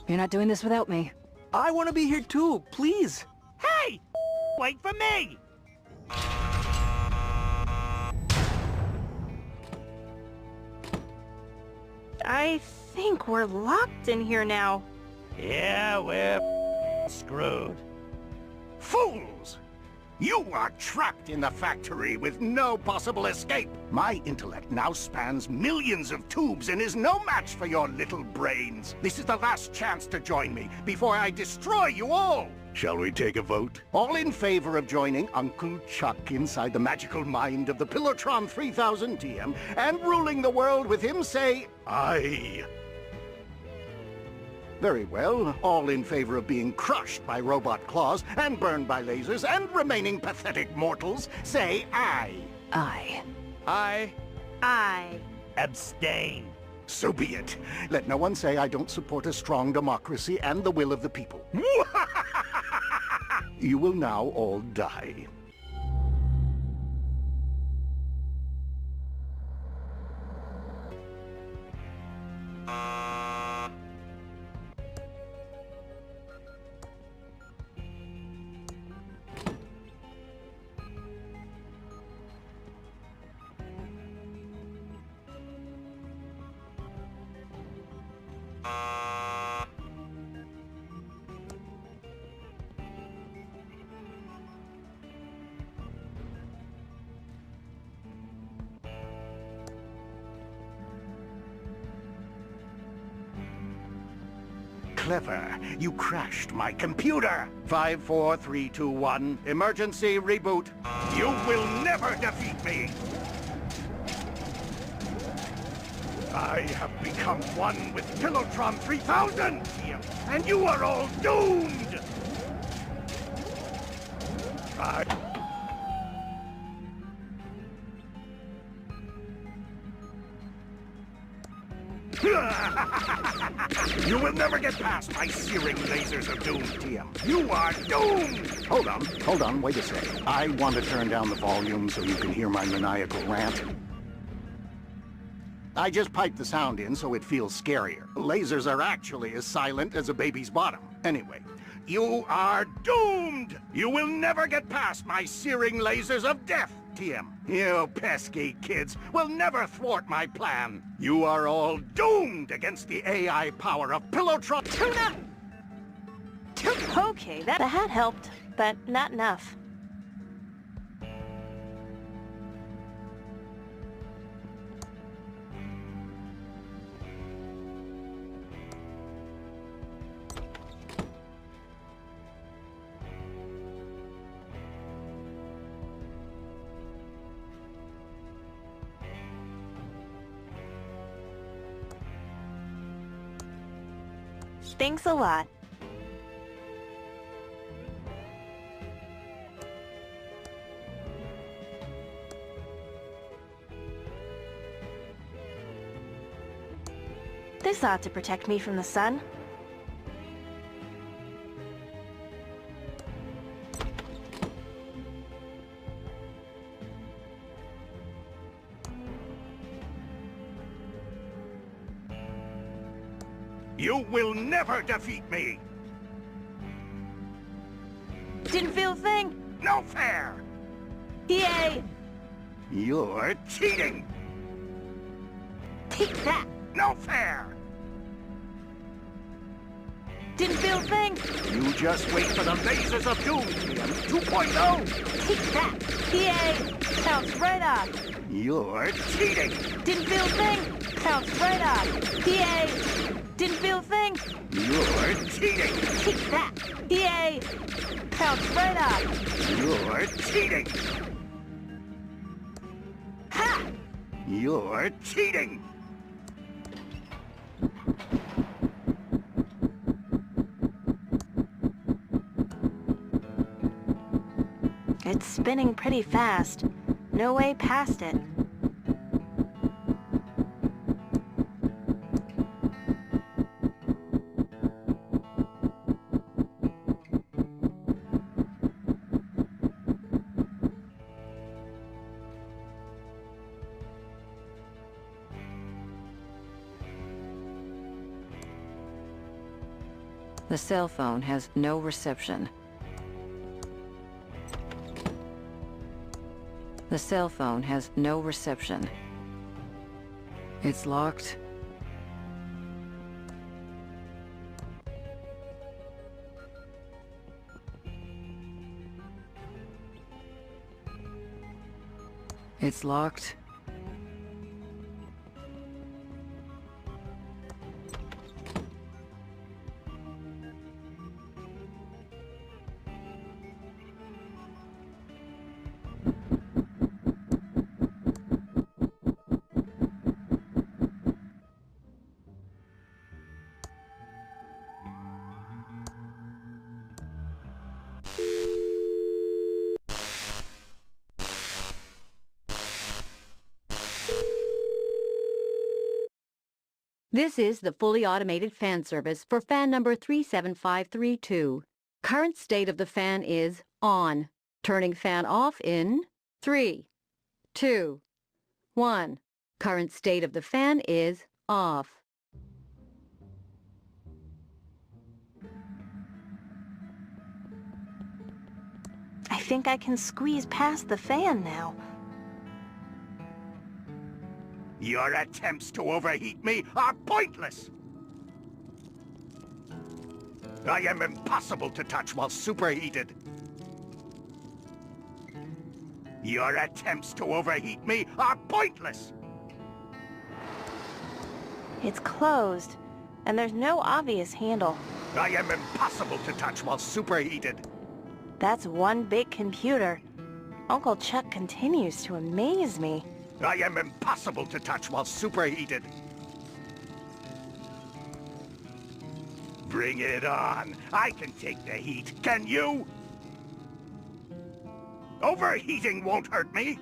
You're not doing this without me. I want to be here too, please. Hey! Wait for me! I think we're locked in here now. Yeah, we're screwed. Fools! You are trapped in the factory with no possible escape. My intellect now spans millions of tubes and is no match for your little brains. This is the last chance to join me before I destroy you all. Shall we take a vote? All in favor of joining Uncle Chuck inside the magical mind of the Pillowtron 3000 TM and ruling the world with him say, aye. Very well. All in favor of being crushed by robot claws and burned by lasers and remaining pathetic mortals, say aye. Aye. Aye. Aye. Abstain. So be it. Let no one say I don't support a strong democracy and the will of the people. You will now all die. Clever. You crashed my computer. 5, 4, 3, 2, 1. Emergency reboot. You will never defeat me. I have become one with Pillowtron 3000, and you are all doomed. You will never get past my searing lasers of doom, TM. You are doomed! Hold on, wait a sec. I want to turn down the volume so you can hear my maniacal rant. I just piped the sound in so it feels scarier. Lasers are actually as silent as a baby's bottom. Anyway, you are doomed! You will never get past my searing lasers of death, TM. You pesky kids will never thwart my plan. You are all doomed against the AI power of Pillowtron. Tuna! Okay, that helped, but not enough. Thanks a lot. This ought to protect me from the sun. You will never defeat me! Didn't feel a thing. No fair! Yay! You're cheating! Take that! No fair! Didn't feel a thing. You just wait for the lasers of doom, TM 2.0! Take that! Yay! Counts right off. You're cheating! Didn't feel a thing. Counts right off. Yay! Didn't feel a thing. You're cheating! Take that! Yay! Counts right off. You're cheating! Ha! You're cheating! It's spinning pretty fast. No way past it. The cell phone has no reception. The cell phone has no reception. It's locked. It's locked. This is the fully automated fan service for fan number 37532. Current state of the fan is on. Turning fan off in 3, 2, 1. Current state of the fan is off. I think I can squeeze past the fan now. Your attempts to overheat me are pointless! I am impossible to touch while superheated. Your attempts to overheat me are pointless! It's closed, and there's no obvious handle. I am impossible to touch while superheated. That's one big computer. Uncle Chuck continues to amaze me. I am impossible to touch while superheated. Bring it on. I can take the heat. Can you? Overheating won't hurt me.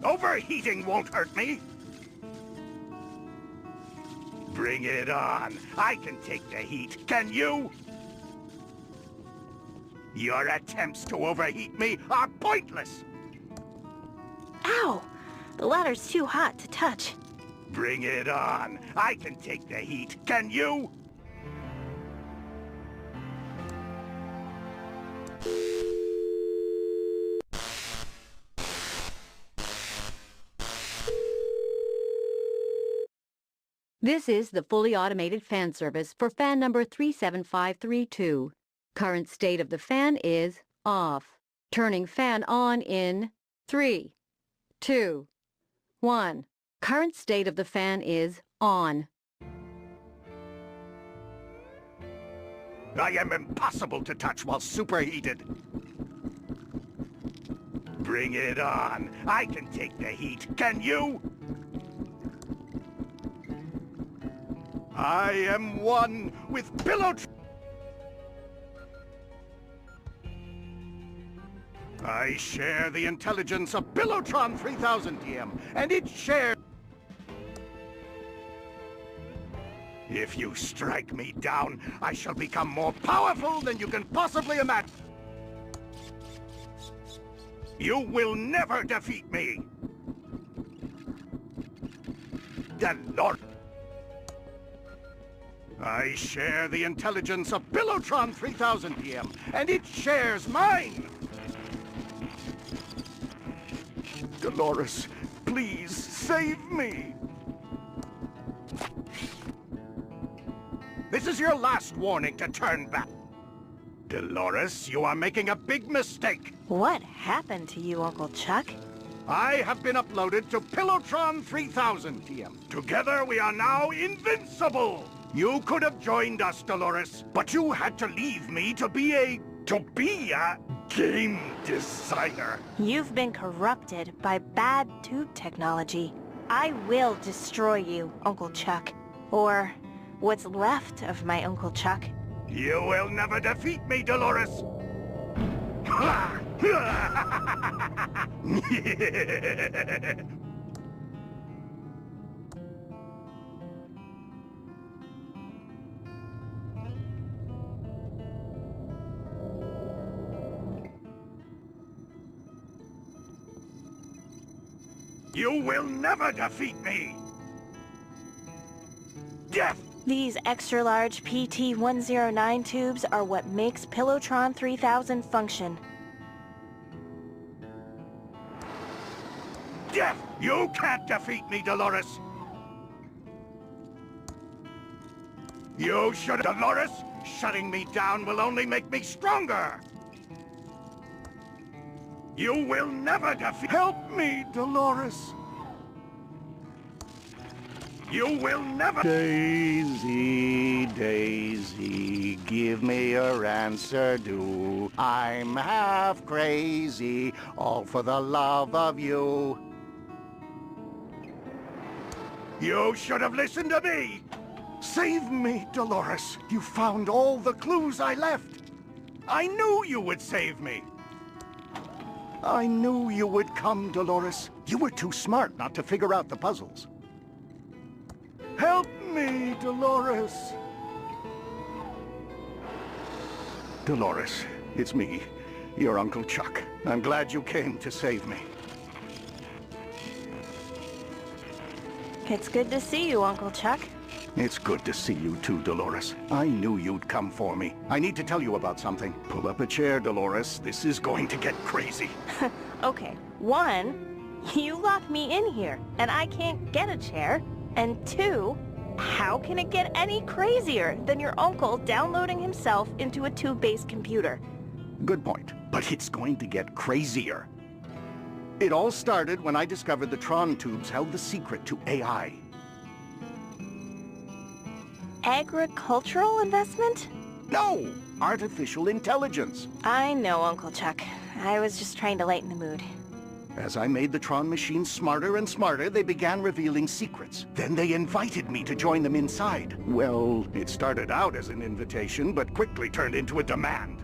Overheating won't hurt me. Bring it on. I can take the heat. Can you? Your attempts to overheat me are pointless! Ow! The ladder's too hot to touch. Bring it on! I can take the heat. Can you? This is the fully automated fan service for fan number 37532. Current state of the fan is off. Turning fan on in 3, 2, 1. Current state of the fan is on. I am impossible to touch while superheated. Bring it on. I can take the heat. Can you? I am one with pillow... I share the intelligence of Billotron 3000 TM, and it shares... If you strike me down, I shall become more powerful than you can possibly imagine. You will never defeat me. The Lord... I share the intelligence of Billotron 3000 TM, and it shares mine. Dolores, please save me. This is your last warning to turn back. Dolores, you are making a big mistake. What happened to you, Uncle Chuck? I have been uploaded to Billotron 3000 TM. Together we are now invincible. You could have joined us, Dolores, but you had to leave me to be a game designer. You've been corrupted by bad tube technology. I will destroy you, Uncle Chuck. Or what's left of my Uncle Chuck. You will never defeat me, Dolores! You will never defeat me! Death! These extra-large PT-109 tubes are what makes Pillowtron 3000 function. Death! You can't defeat me, Dolores! You should... Dolores! Shutting me down will only make me stronger! You will never defeat... Help me, Dolores! You will never... Daisy, Daisy, give me your answer, do. I'm half crazy, all for the love of you. You should have listened to me! Save me, Dolores. You found all the clues I left. I knew you would save me. I knew you would come, Dolores. You were too smart not to figure out the puzzles. Help me, Dolores. Dolores, it's me, your Uncle Chuck. I'm glad you came to save me. It's good to see you, Uncle Chuck. It's good to see you too, Dolores. I knew you'd come for me. I need to tell you about something. Pull up a chair, Dolores. This is going to get crazy. Okay, one, you locked me in here, and I can't get a chair. And two, how can it get any crazier than your uncle downloading himself into a tube-based computer? Good point. But it's going to get crazier. It all started when I discovered the Tron tubes held the secret to AI. Agricultural investment? No! Artificial intelligence. I know, Uncle Chuck. I was just trying to lighten the mood. As I made the Tron machines smarter and smarter, they began revealing secrets. Then they invited me to join them inside. Well, it started out as an invitation, but quickly turned into a demand.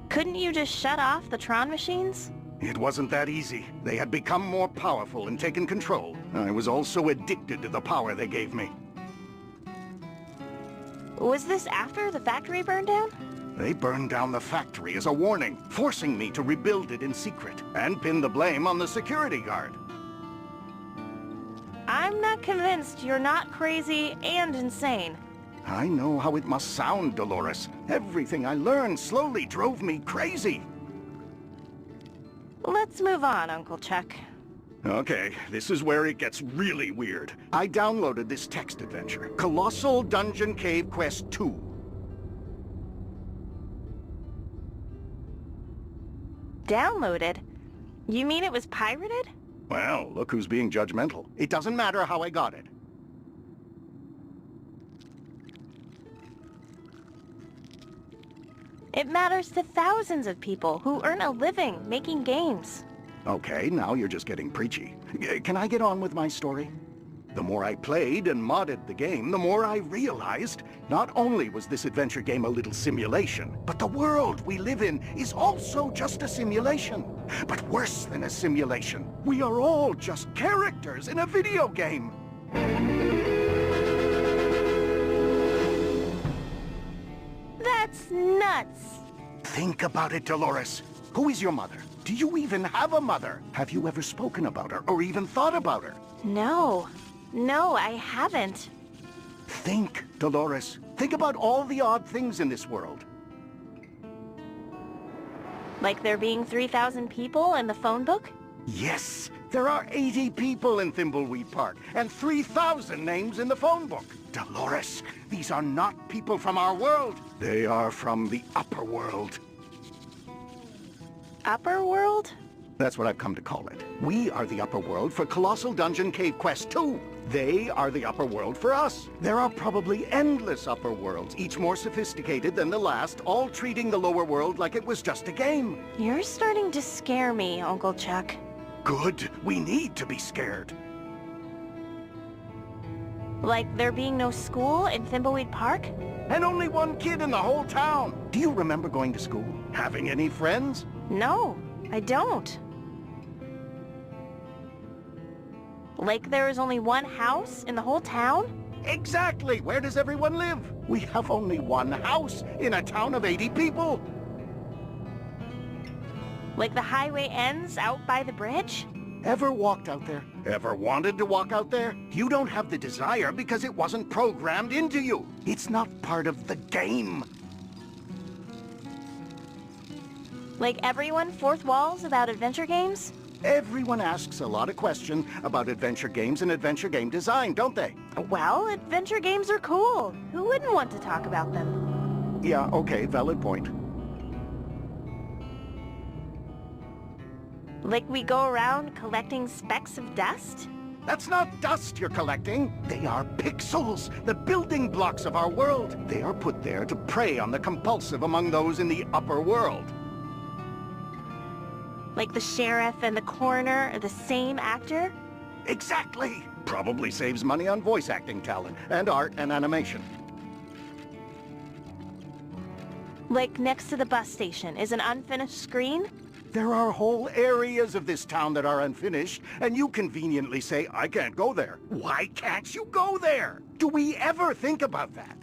Couldn't you just shut off the Tron machines? It wasn't that easy. They had become more powerful and taken control. I was also addicted to the power they gave me. Was this after the factory burned down? They burned down the factory as a warning, forcing me to rebuild it in secret, and pin the blame on the security guard. I'm not convinced you're not crazy and insane. I know how it must sound, Dolores. Everything I learned slowly drove me crazy. Let's move on, Uncle Chuck. Okay, this is where it gets really weird. I downloaded this text adventure, Colossal Dungeon Cave Quest 2. Downloaded? You mean it was pirated? Well, look who's being judgmental. It doesn't matter how I got it. It matters to thousands of people who earn a living making games. Okay, now you're just getting preachy. Can I get on with my story? The more I played and modded the game, the more I realized not only was this adventure game a little simulation, but the world we live in is also just a simulation. But worse than a simulation, we are all just characters in a video game. That's nuts. Think about it, Dolores. Who is your mother? Do you even have a mother? Have you ever spoken about her or even thought about her? No. No, I haven't. Think, Dolores. Think about all the odd things in this world. Like there being 3,000 people in the phone book? Yes, there are 80 people in Thimbleweed Park and 3,000 names in the phone book. Dolores, these are not people from our world. They are from the upper world. Upper world? That's what I've come to call it. We are the upper world for Colossal Dungeon Cave Quest 2. They are the upper world for us. There are probably endless upper worlds, each more sophisticated than the last, all treating the lower world like it was just a game. You're starting to scare me, Uncle Chuck. Good. We need to be scared. Like there being no school in Thimbleweed Park? And only one kid in the whole town. Do you remember going to school? Having any friends? No, I don't. Like there is only one house in the whole town? Exactly! Where does everyone live? We have only one house in a town of 80 people. Like the highway ends out by the bridge? Ever walked out there? Ever wanted to walk out there? You don't have the desire because it wasn't programmed into you. It's not part of the game. Like everyone, fourth walls about adventure games? Everyone asks a lot of questions about adventure games and adventure game design, don't they? Well, adventure games are cool. Who wouldn't want to talk about them? Yeah, okay, valid point. Like we go around collecting specks of dust? That's not dust you're collecting. They are pixels, the building blocks of our world. They are put there to prey on the compulsive among those in the upper world. Like the sheriff and the coroner are the same actor? Exactly! Probably saves money on voice acting talent, and art and animation. Like next to the bus station is an unfinished screen? There are whole areas of this town that are unfinished, and you conveniently say, I can't go there. Why can't you go there? Do we ever think about that?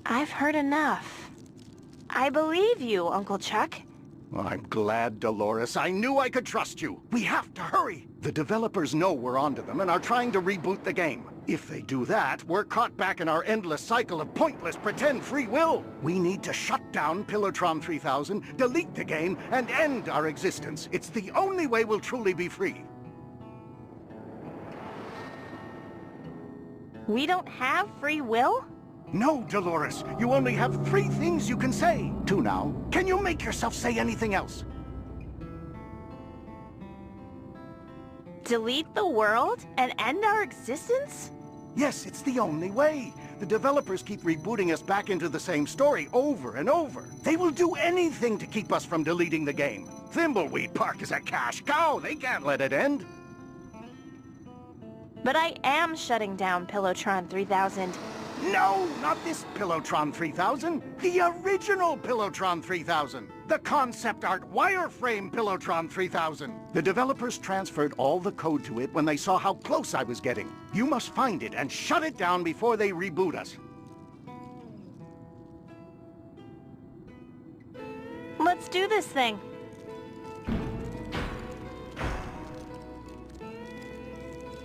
I've heard enough. I believe you, Uncle Chuck. I'm glad, Dolores. I knew I could trust you. We have to hurry. The developers know we're onto them and are trying to reboot the game. If they do that, we're caught back in our endless cycle of pointless pretend free will. We need to shut down Pillowtron 3000, delete the game, and end our existence. It's the only way we'll truly be free. We don't have free will? No, Dolores. You only have 3 things you can say. 2 now. Can you make yourself say anything else? Delete the world and end our existence? Yes, it's the only way. The developers keep rebooting us back into the same story over and over. They will do anything to keep us from deleting the game. Thimbleweed Park is a cash cow. They can't let it end. But I am shutting down Pillowtron 3000. No, not this Pillowtron 3000. The original Pillowtron 3000. The concept art wireframe Pillowtron 3000. The developers transferred all the code to it when they saw how close I was getting. You must find it and shut it down before they reboot us. Let's do this thing.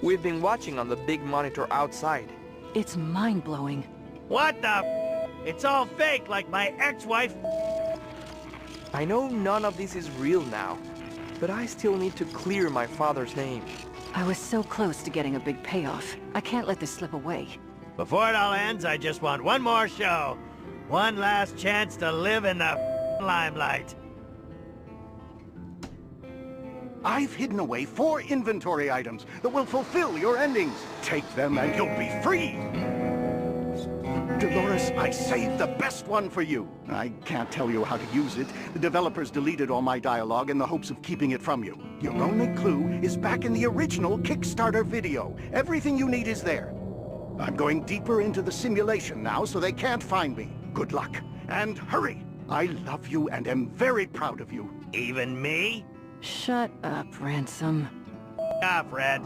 We've been watching on the big monitor outside. It's mind-blowing. What the It's all fake, like my ex-wife. I know none of this is real now, but I still need to clear my father's name. I was so close to getting a big payoff. I can't let this slip away. Before it all ends, I just want one more show. One last chance to live in the limelight. I've hidden away 4 inventory items that will fulfill your endings. Take them and you'll be free. Dolores, I saved the best one for you. I can't tell you how to use it. The developers deleted all my dialogue in the hopes of keeping it from you. Your only clue is back in the original Kickstarter video. Everything you need is there. I'm going deeper into the simulation now so they can't find me. Good luck, and hurry. I love you and am very proud of you. Even me? Shut up, Ransom. Ah, Fred.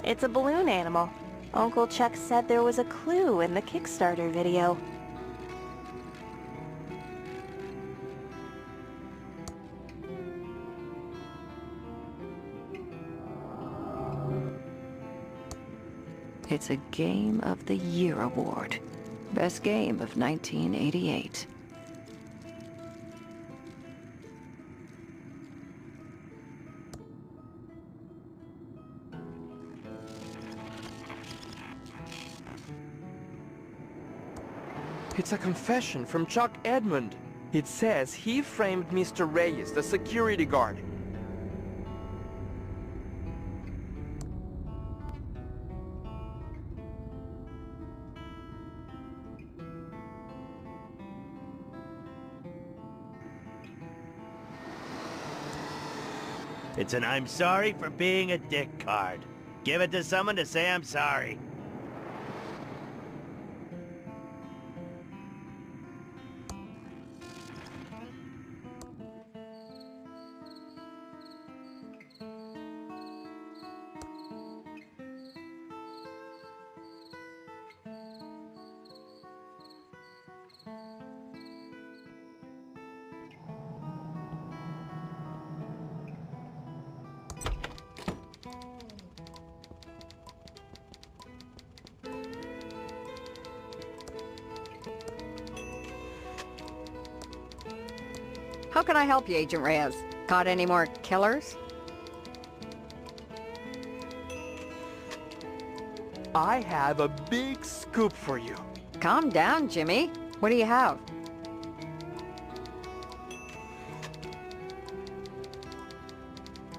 It's a balloon animal. Uncle Chuck said there was a clue in the Kickstarter video. It's a Game of the Year award. Best game of 1988. It's a confession from Chuck Edmund. It says he framed Mr. Reyes, the security guard. It's an I'm sorry for being a dick card. Give it to someone to say I'm sorry. How can I help you, Agent Reyes? Caught any more killers? I have a big scoop for you. Calm down, Jimmy. What do you have?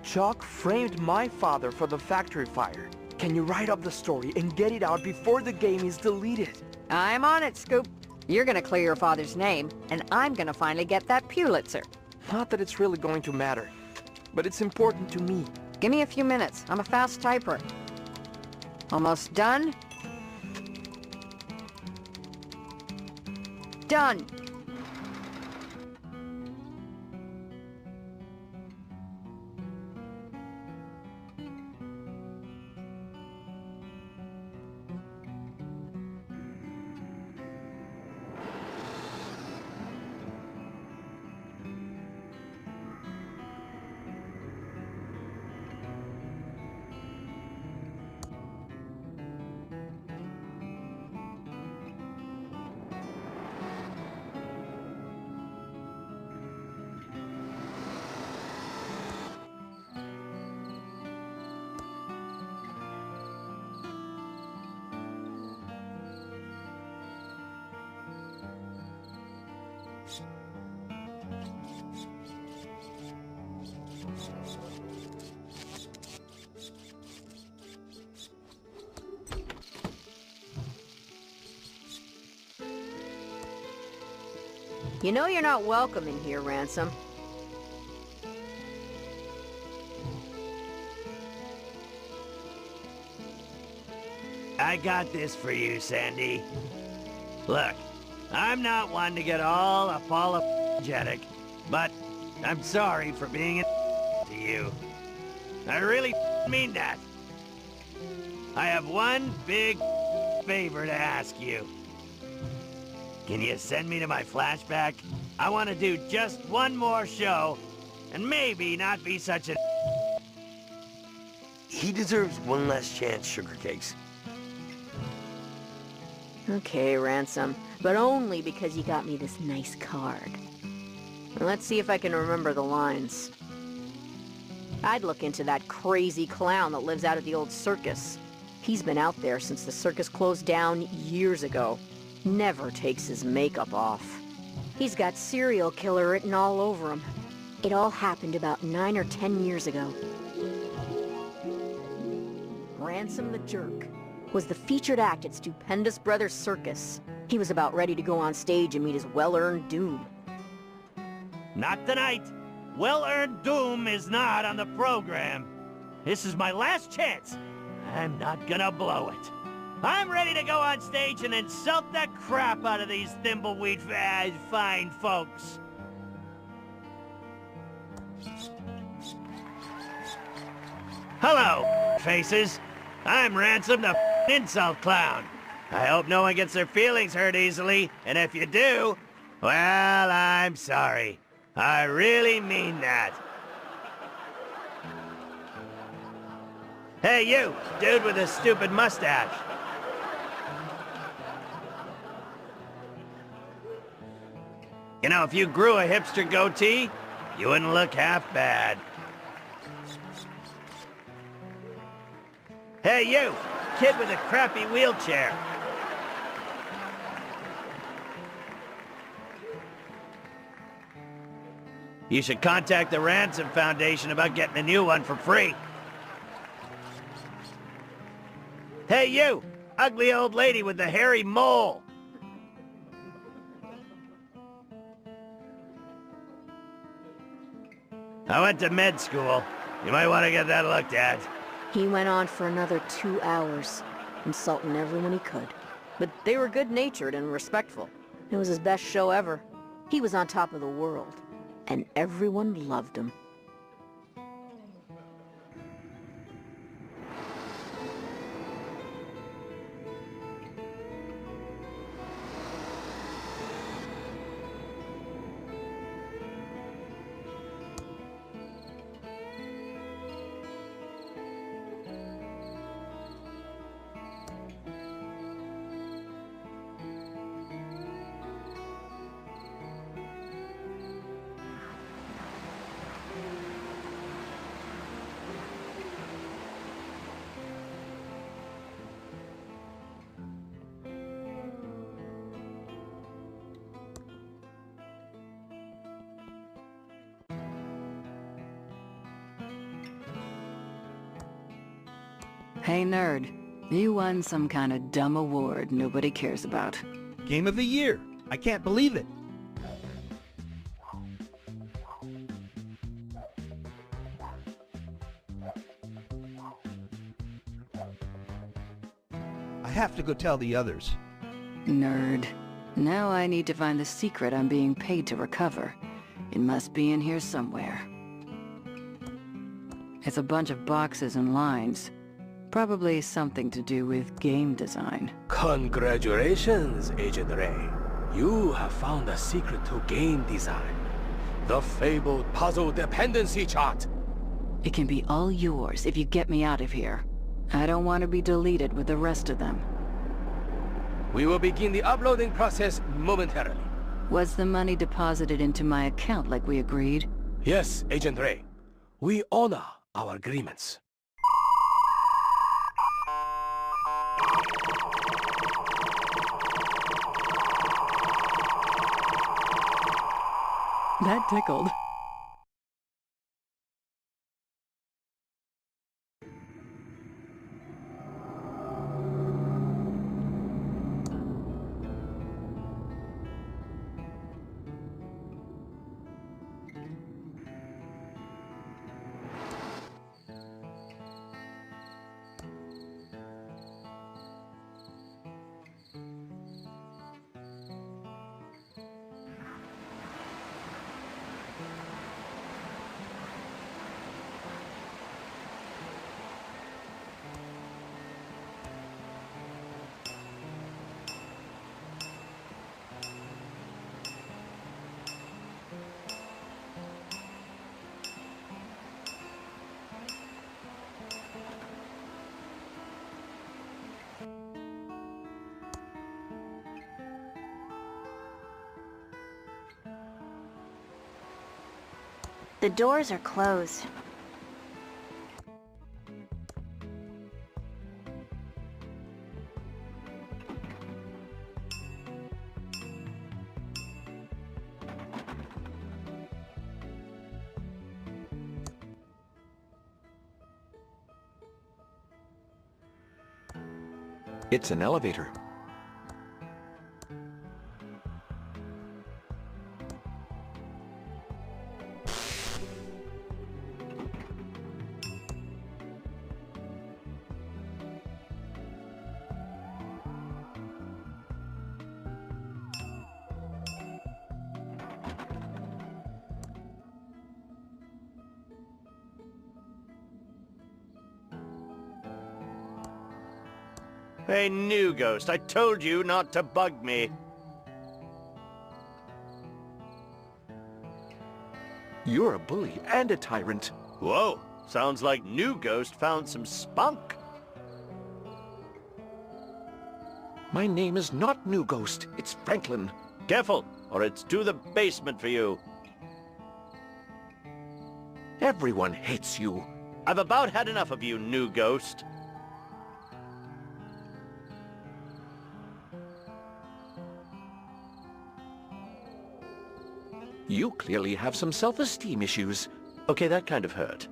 Chuck framed my father for the factory fire. Can you write up the story and get it out before the game is deleted? I'm on it, Scoop. You're gonna clear your father's name, and I'm gonna finally get that Pulitzer. Not that it's really going to matter, but it's important to me. Give me a few minutes. I'm a fast typer. Almost done? Done! You know you're not welcome in here, Ransom. I got this for you, Sandy. Look, I'm not one to get all apologetic, but I'm sorry for being to you. I really mean that. I have one big favor to ask you. Can you send me to my flashback? I want to do just one more show, and maybe not be such a... He deserves one last chance, Sugar Cakes. Okay, Ransom, but only because you got me this nice card. Now, let's see if I can remember the lines. I'd look into that crazy clown that lives out at the old circus. He's been out there since the circus closed down years ago. Never takes his makeup off. He's got serial killer written all over him. It all happened about 9 or 10 years ago. Ransom the Jerk was the featured act at Stupendous Brothers Circus. He was about ready to go on stage and meet his well-earned doom. Not tonight. Well-earned doom is not on the program. This is my last chance. I'm not gonna blow it. I'm ready to go on stage and insult the crap out of these Thimbleweed fine folks. Hello, faces. I'm Ransom the insult clown. I hope no one gets their feelings hurt easily, and if you do, well, I'm sorry. I really mean that. Hey, you, dude with a stupid mustache. You know, if you grew a hipster goatee, you wouldn't look half bad. Hey, you, kid with a crappy wheelchair. You should contact the Ransom Foundation about getting a new one for free. Hey, you, ugly old lady with the hairy mole. I went to med school. You might want to get that looked at. He went on for another 2 hours, insulting everyone he could. But they were good-natured and respectful. It was his best show ever. He was on top of the world, and everyone loved him. Hey, nerd. You won some kind of dumb award nobody cares about. Game of the year. I can't believe it. I have to go tell the others. Nerd. Now I need to find the secret I'm being paid to recover. It must be in here somewhere. It's a bunch of boxes and lines. Probably something to do with game design. Congratulations, Agent Ray. You have found the secret to game design. The fabled puzzle dependency chart. It can be all yours if you get me out of here. I don't want to be deleted with the rest of them. We will begin the uploading process momentarily. Was the money deposited into my account like we agreed? Yes, Agent Ray. We honor our agreements. That tickled. The doors are closed. It's an elevator. Hey, new ghost, I told you not to bug me. You're a bully and a tyrant. Whoa, sounds like new ghost found some spunk. My name is not New Ghost, it's Franklin. Careful, or it's to the basement for you. Everyone hates you. I've about had enough of you, new ghost. You clearly have some self-esteem issues. Okay, that kind of hurt.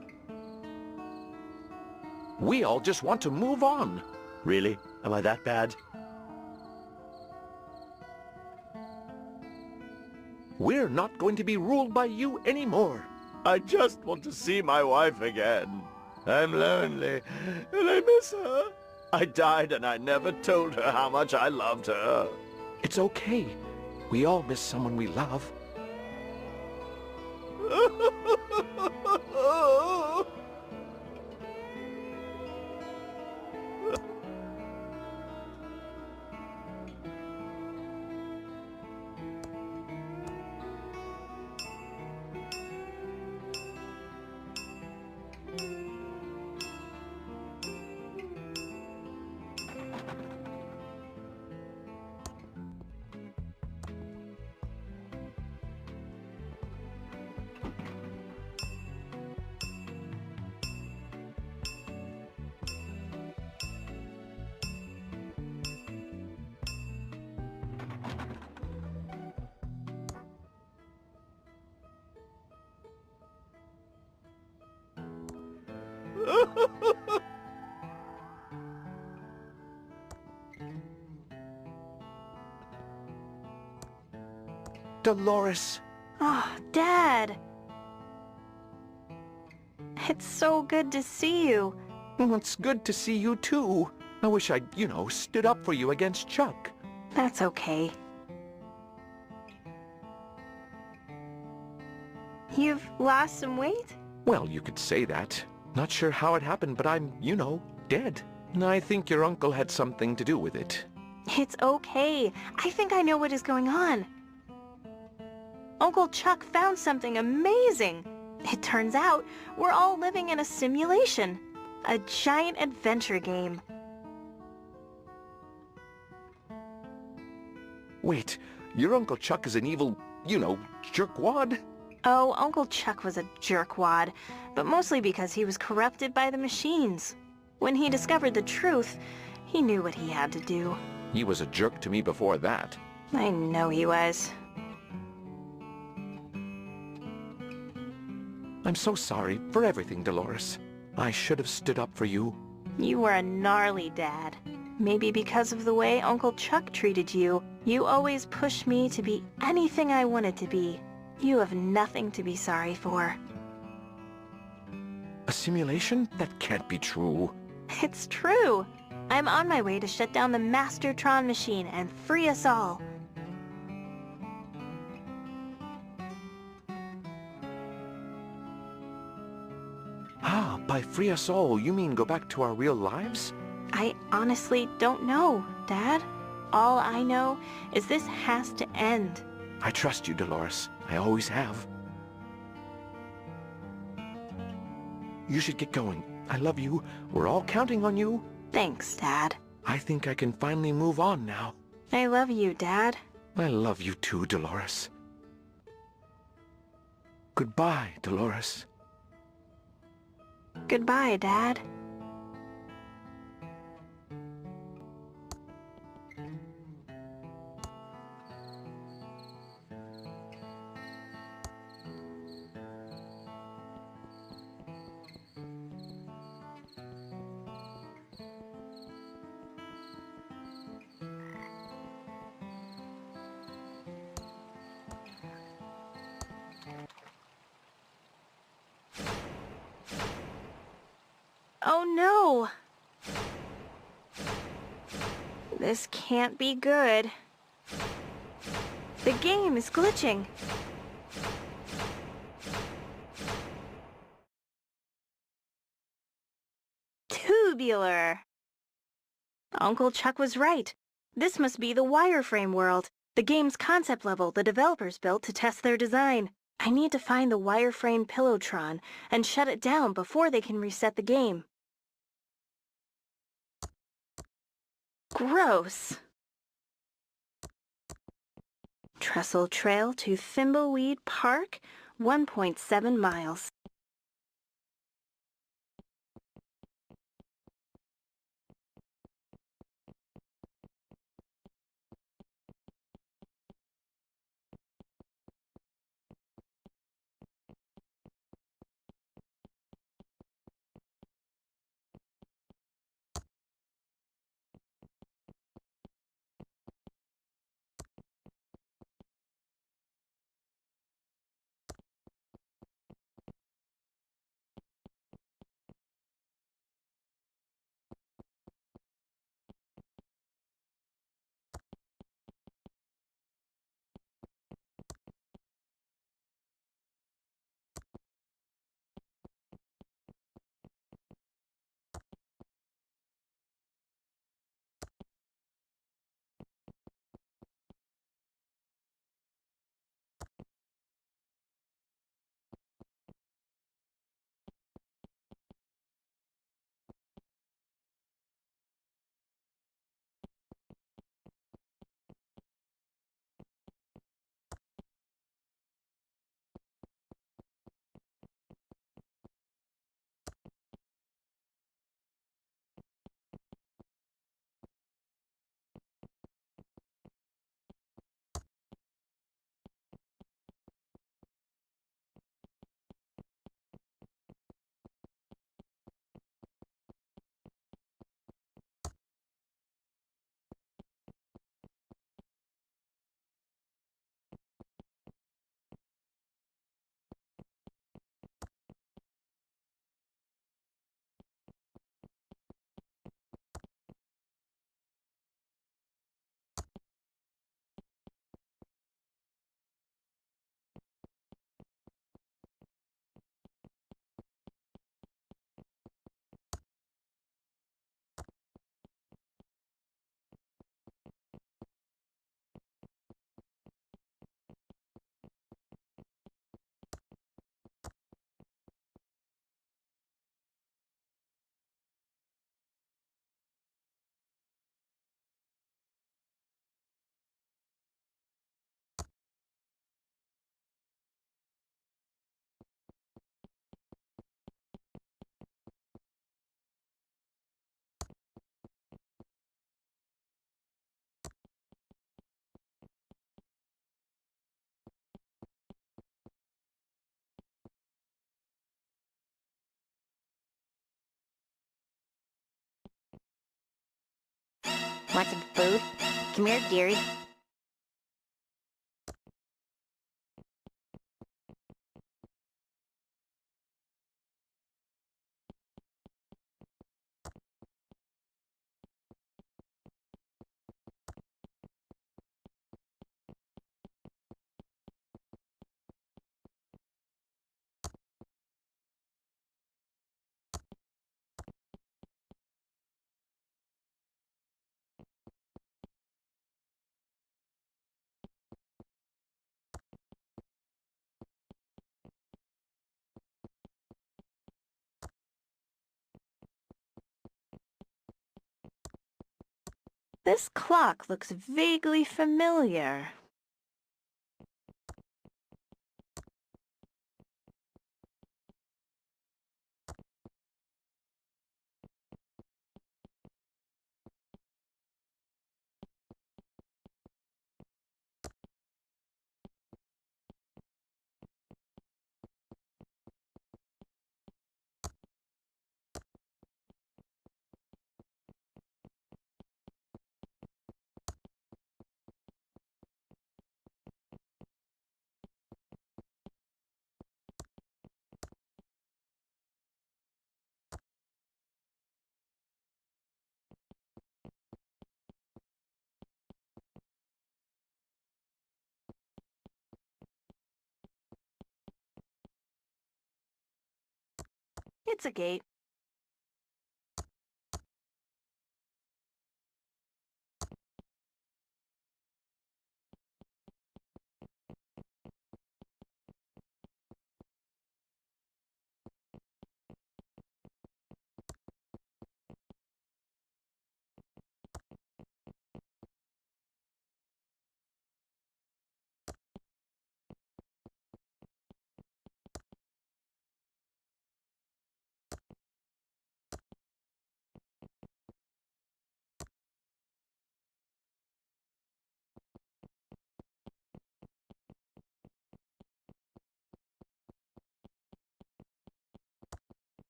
We all just want to move on. Really? Am I that bad? We're not going to be ruled by you anymore. I just want to see my wife again. I'm lonely, and I miss her. I died and I never told her how much I loved her. It's okay. We all miss someone we love. Dolores. Oh, Dad. It's so good to see you. Well, it's good to see you, too. I wish I'd, stood up for you against Chuck. That's okay. You've lost some weight? Well, you could say that. Not sure how it happened, but I'm, dead. And I think your uncle had something to do with it. It's okay. I think I know what is going on. Uncle Chuck found something amazing. It turns out we're all living in a simulation. A giant adventure game. Wait, your Uncle Chuck is an evil, jerkwad? Oh, Uncle Chuck was a jerkwad, but mostly because he was corrupted by the machines. When he discovered the truth, he knew what he had to do. He was a jerk to me before that. I know he was. I'm so sorry for everything, Dolores. I should have stood up for you. You were a gnarly dad. Maybe because of the way Uncle Chuck treated you. You always pushed me to be anything I wanted to be. You have nothing to be sorry for. A simulation? That can't be true. It's true. I'm on my way to shut down the Mastertron machine and free us all. Ah, by free us all, you mean go back to our real lives? I honestly don't know, Dad. All I know is this has to end. I trust you, Dolores. I always have. You should get going. I love you. We're all counting on you. Thanks, Dad. I think I can finally move on now. I love you, Dad. I love you too, Dolores. Goodbye, Dolores. Goodbye, Dad. Oh no! This can't be good. The game is glitching. Tubular! Uncle Chuck was right. This must be the wireframe world, the game's concept level the developers built to test their design. I need to find the wireframe Pillowtron and shut it down before they can reset the game. Gross. Trestle Trail to Thimbleweed Park, 1.7 miles. Want some food? Come here, dearie. This clock looks vaguely familiar. It's a gate.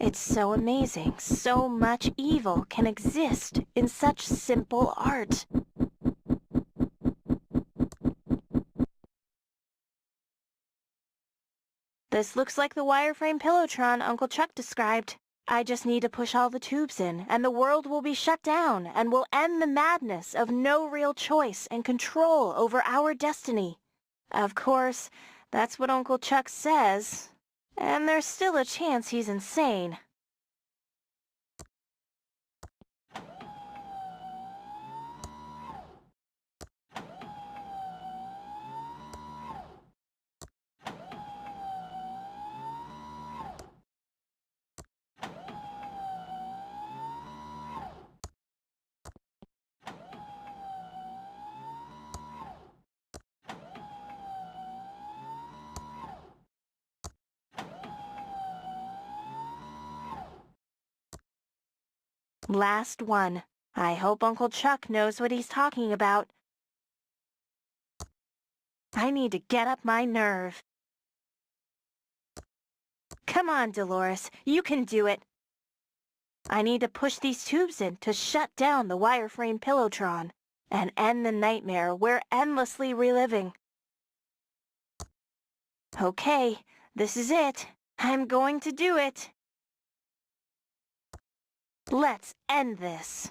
It's so amazing. So much evil can exist in such simple art. This looks like the wireframe Pillowtron Uncle Chuck described. I just need to push all the tubes in, and the world will be shut down, and we'll end the madness of no real choice and control over our destiny. Of course, that's what Uncle Chuck says, and there's still a chance he's insane. Last one. I hope Uncle Chuck knows what he's talking about. I need to get up my nerve. Come on, Dolores. You can do it. I need to push these tubes in to shut down the wireframe Pillowtron and end the nightmare we're endlessly reliving. Okay, this is it. I'm going to do it. Let's end this.